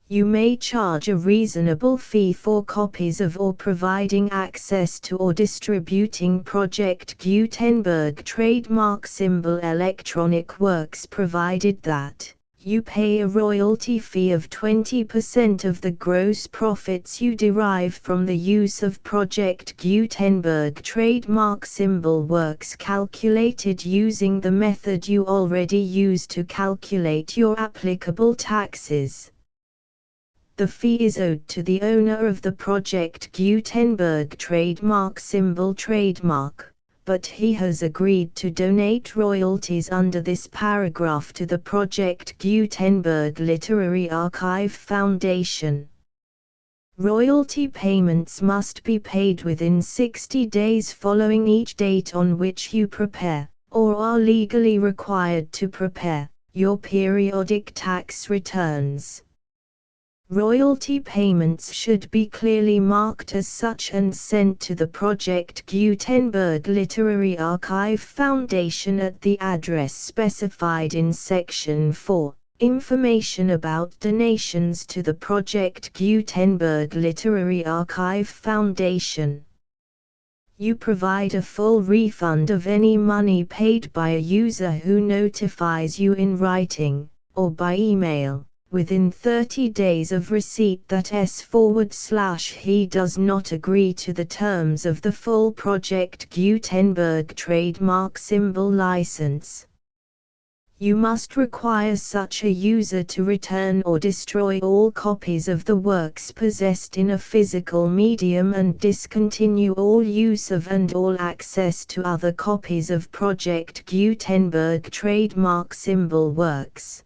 You may charge a reasonable fee for copies of or providing access to or distributing Project Gutenberg trademark symbol electronic works provided that you pay a royalty fee of 20% of the gross profits you derive from the use of Project Gutenberg trademark symbol works calculated using the method you already use to calculate your applicable taxes. The fee is owed to the owner of the Project Gutenberg trademark symbol trademark, but he has agreed to donate royalties under this paragraph to the Project Gutenberg Literary Archive Foundation. Royalty payments must be paid within 60 days following each date on which you prepare, or are legally required to prepare, your periodic tax returns. Royalty payments should be clearly marked as such and sent to the Project Gutenberg Literary Archive Foundation at the address specified in Section 4, Information about donations to the Project Gutenberg Literary Archive Foundation. You provide a full refund of any money paid by a user who notifies you in writing, or by email, within 30 days of receipt that he does not agree to the terms of the full Project Gutenberg trademark symbol license. You must require such a user to return or destroy all copies of the works possessed in a physical medium and discontinue all use of and all access to other copies of Project Gutenberg trademark symbol works.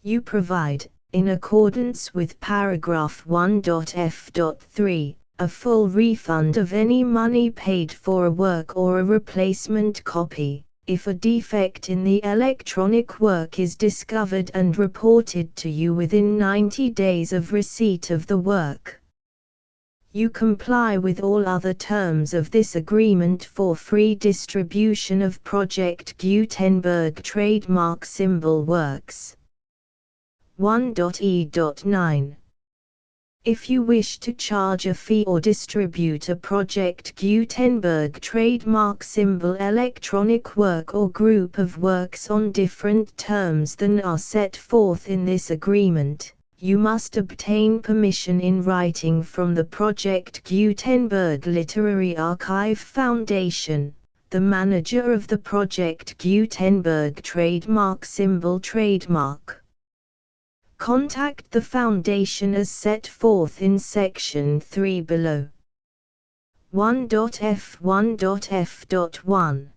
You provide, in accordance with paragraph 1.f.3, a full refund of any money paid for a work or a replacement copy, if a defect in the electronic work is discovered and reported to you within 90 days of receipt of the work. You comply with all other terms of this agreement for free distribution of Project Gutenberg trademark symbol works. 1.e.9. If you wish to charge a fee or distribute a Project Gutenberg trademark symbol electronic work or group of works on different terms than are set forth in this agreement, you must obtain permission in writing from the Project Gutenberg Literary Archive Foundation, the manager of the Project Gutenberg trademark symbol trademark. Contact the Foundation as set forth in Section 3 below. 1.f1.f.1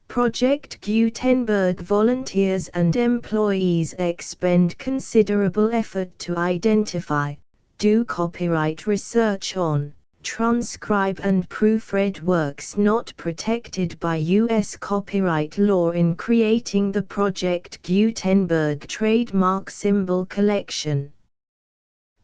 Project Gutenberg volunteers and employees expend considerable effort to identify, do copyright research on, transcribe and proofread works not protected by U.S. copyright law in creating the Project Gutenberg trademark symbol collection.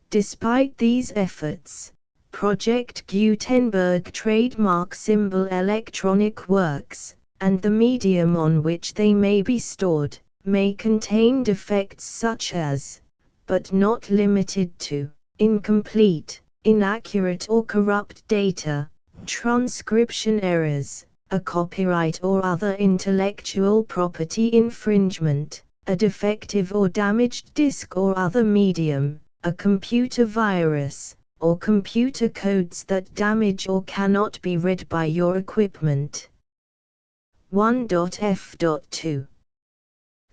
Despite these efforts, Project Gutenberg trademark symbol electronic works, and the medium on which they may be stored, may contain defects such as, but not limited to, incomplete, inaccurate or corrupt data, transcription errors, a copyright or other intellectual property infringement, a defective or damaged disk or other medium, a computer virus, or computer codes that damage or cannot be read by your equipment. 1.f.2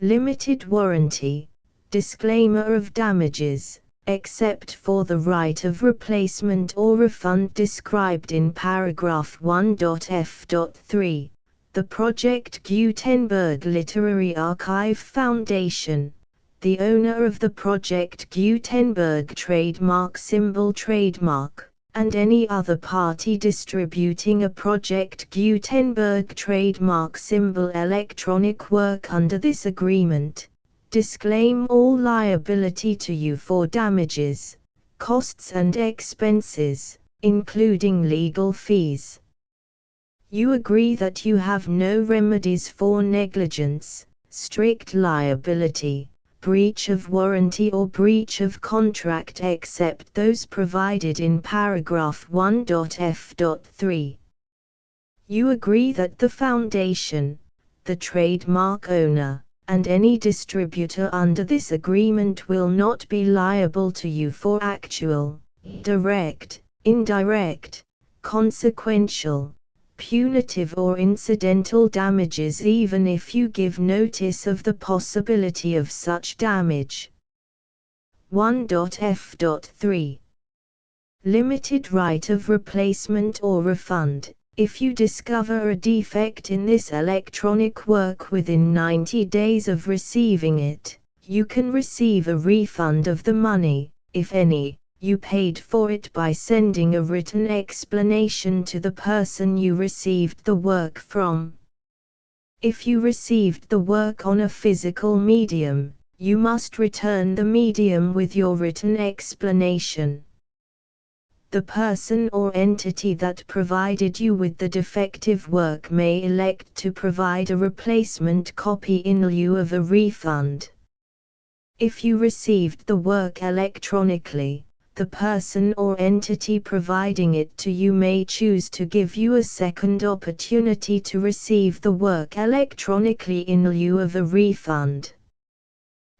Limited warranty, disclaimer of damages, except for the right of replacement or refund described in paragraph 1.f.3, the Project Gutenberg Literary Archive Foundation, the owner of the Project Gutenberg trademark symbol trademark, and any other party distributing a Project Gutenberg trademark symbol electronic work under this agreement, disclaim all liability to you for damages, costs and expenses, including legal fees. You agree that you have no remedies for negligence, strict liability, breach of warranty or breach of contract except those provided in paragraph 1.f.3. You agree that the Foundation, the trademark owner, and any distributor under this agreement will not be liable to you for actual, direct, indirect, consequential, punitive or incidental damages even if you give notice of the possibility of such damage. 1.f.3 Limited right of replacement or refund. If you discover a defect in this electronic work within 90 days of receiving it, you can receive a refund of the money, if any, you paid for it by sending a written explanation to the person you received the work from. If you received the work on a physical medium, you must return the medium with your written explanation. The person or entity that provided you with the defective work may elect to provide a replacement copy in lieu of a refund. If you received the work electronically, the person or entity providing it to you may choose to give you a second opportunity to receive the work electronically in lieu of a refund.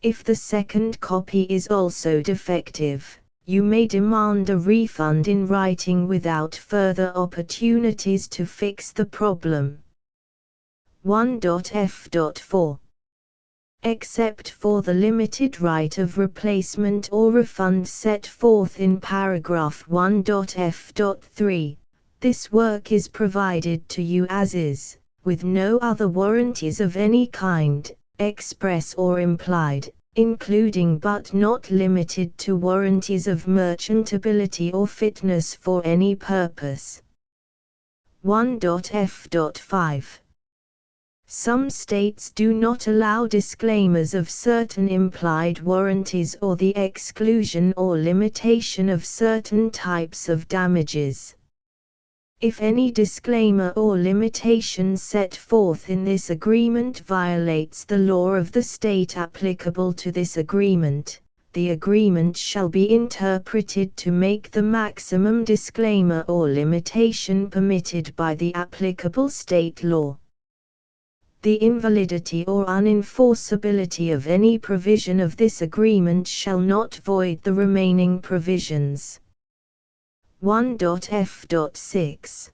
If the second copy is also defective, you may demand a refund in writing without further opportunities to fix the problem. 1.f.4 except for the limited right of replacement or refund set forth in paragraph 1.f.3. This work is provided to you as is, with no other warranties of any kind, express or implied, including but not limited to warranties of merchantability or fitness for any purpose. 1.f.5. Some states do not allow disclaimers of certain implied warranties or the exclusion or limitation of certain types of damages. If any disclaimer or limitation set forth in this agreement violates the law of the state applicable to this agreement, the agreement shall be interpreted to make the maximum disclaimer or limitation permitted by the applicable state law. The invalidity or unenforceability of any provision of this agreement shall not void the remaining provisions. 1.f.6.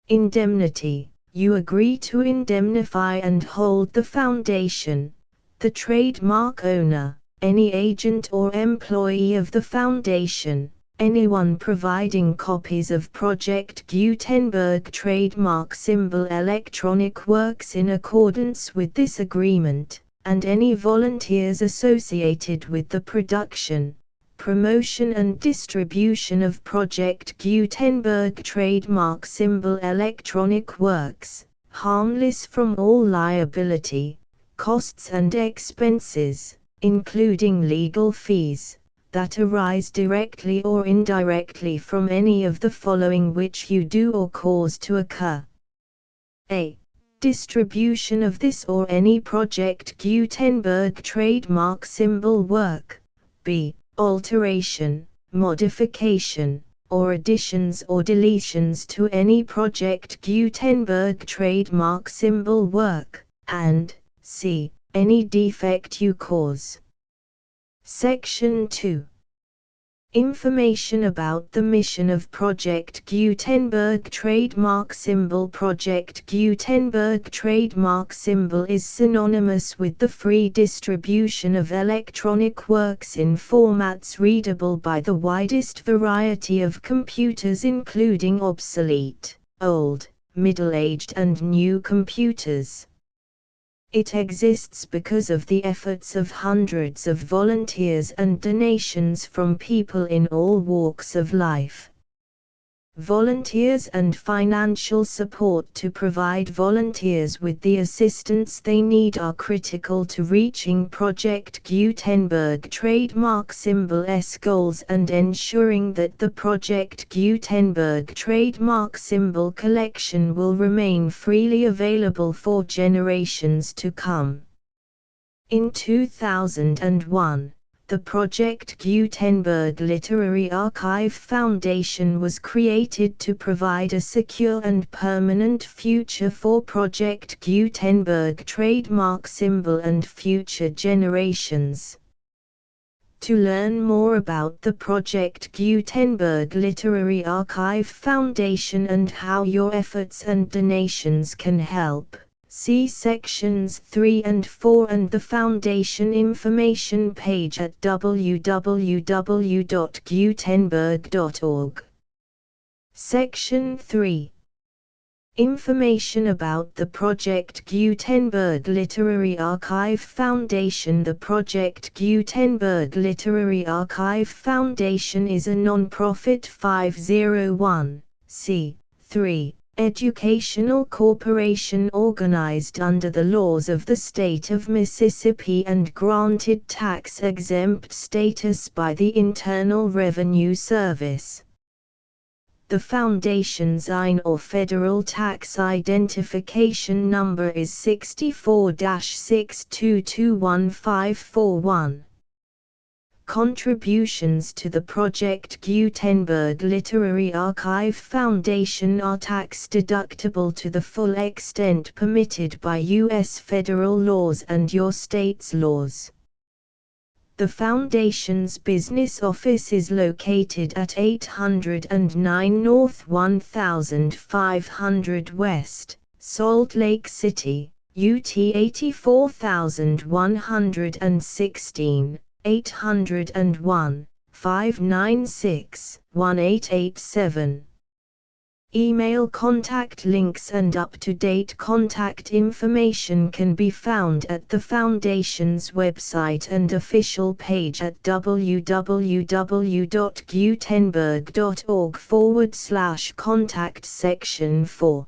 Indemnity. You agree to indemnify and hold the foundation, the trademark owner, any agent or employee of the foundation, anyone providing copies of Project Gutenberg trademark symbol electronic works in accordance with this agreement, and any volunteers associated with the production, promotion and distribution of Project Gutenberg trademark symbol electronic works, harmless from all liability, costs and expenses, including legal fees, that arise directly or indirectly from any of the following which you do or cause to occur. A. Distribution of this or any Project Gutenberg trademark symbol work. B. Alteration, modification, or additions or deletions to any Project Gutenberg trademark symbol work, and c. Any defect you cause. Section 2. Information about the mission of Project Gutenberg trademark symbol. Project Gutenberg trademark symbol is synonymous with the free distribution of electronic works in formats readable by the widest variety of computers, including obsolete, old, middle-aged and new computers. It exists because of the efforts of hundreds of volunteers and donations from people in all walks of life. Volunteers and financial support to provide volunteers with the assistance they need are critical to reaching Project Gutenberg trademark symbol's goals and ensuring that the Project Gutenberg trademark symbol collection will remain freely available for generations to come. In 2001, the Project Gutenberg Literary Archive Foundation was created to provide a secure and permanent future for Project Gutenberg trademark symbol and future generations. To learn more about the Project Gutenberg Literary Archive Foundation and how your efforts and donations can help, see sections 3 and 4 and the Foundation information page at www.gutenberg.org. Section 3. Information about the Project Gutenberg Literary Archive Foundation. The Project Gutenberg Literary Archive Foundation is a non-profit 501(c)(3) educational corporation organized under the laws of the state of Mississippi and granted tax-exempt status by the Internal Revenue Service. The Foundation's IN or Federal Tax Identification Number is 64-6221541. Contributions to the Project Gutenberg Literary Archive Foundation are tax-deductible to the full extent permitted by U.S. federal laws and your state's laws. The Foundation's business office is located at 809 North 1500 West, Salt Lake City, UT 84116, 801, 596, 1887. Email contact links and up-to-date contact information can be found at the Foundation's website and official page at www.gutenberg.org/contact section 4.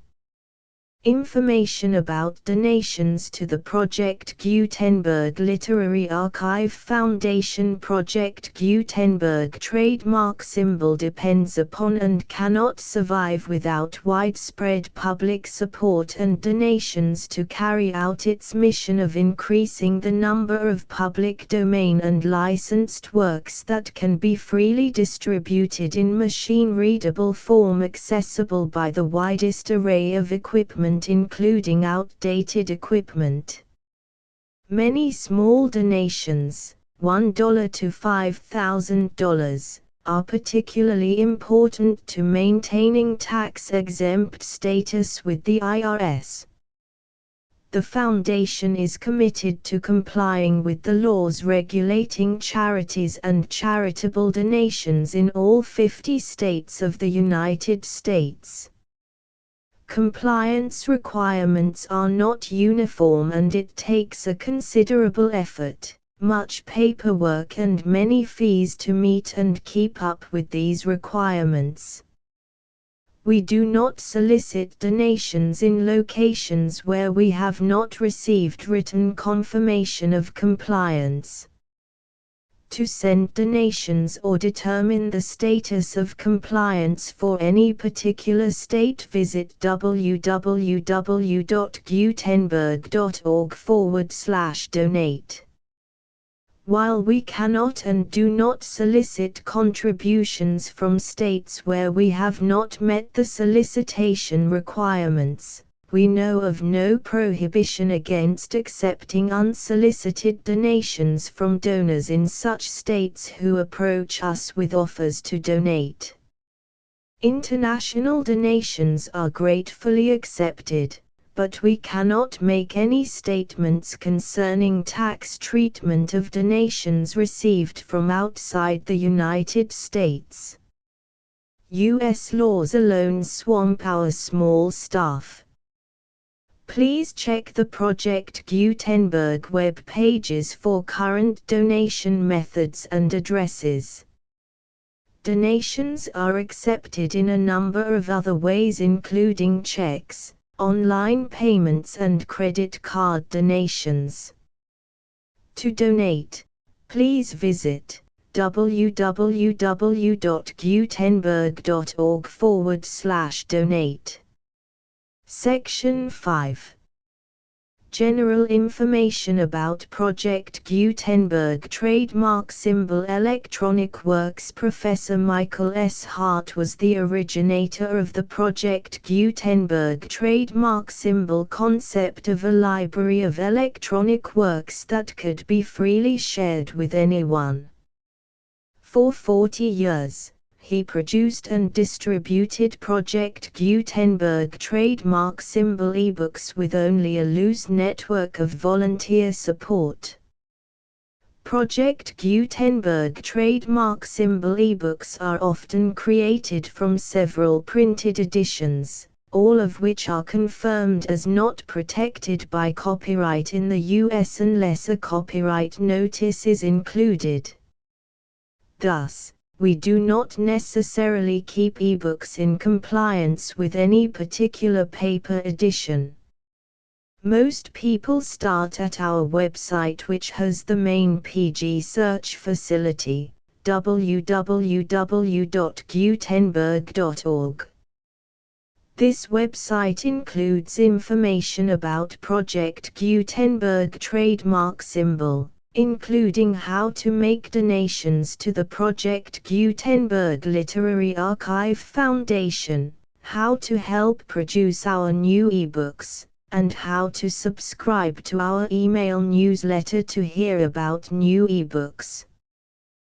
Information about donations to the Project Gutenberg Literary Archive Foundation. Project Gutenberg trademark symbol depends upon and cannot survive without widespread public support and donations to carry out its mission of increasing the number of public domain and licensed works that can be freely distributed in machine-readable form accessible by the widest array of equipment, including outdated equipment. Many small donations, $1 to $5,000, are particularly important to maintaining tax-exempt status with the IRS. The Foundation is committed to complying with the laws regulating charities and charitable donations in all 50 states of the United States. Compliance requirements are not uniform and it takes a considerable effort, much paperwork and many fees to meet and keep up with these requirements. We do not solicit donations in locations where we have not received written confirmation of compliance. To send donations or determine the status of compliance for any particular state, visit www.gutenberg.org/donate. While we cannot and do not solicit contributions from states where we have not met the solicitation requirements, we know of no prohibition against accepting unsolicited donations from donors in such states who approach us with offers to donate. International donations are gratefully accepted, but we cannot make any statements concerning tax treatment of donations received from outside the United States. U.S. laws alone swamp our small staff. Please check the Project Gutenberg web pages for current donation methods and addresses. Donations are accepted in a number of other ways, including checks, online payments and credit card donations. To donate, please visit www.gutenberg.org/donate. Section 5. General information about Project Gutenberg trademark symbol electronic works. Professor Michael S. Hart was the originator of the Project Gutenberg trademark symbol concept of a library of electronic works that could be freely shared with anyone. For 40 years, he produced and distributed Project Gutenberg trademark symbol ebooks with only a loose network of volunteer support. Project Gutenberg trademark symbol ebooks are often created from several printed editions, all of which are confirmed as not protected by copyright in the US unless a copyright notice is included. Thus, we do not necessarily keep ebooks in compliance with any particular paper edition. Most people start at our website, which has the main PG search facility, www.gutenberg.org. This website includes information about Project Gutenberg trademark symbol, including how to make donations to the Project Gutenberg Literary Archive Foundation, how to help produce our new ebooks, and how to subscribe to our email newsletter to hear about new ebooks.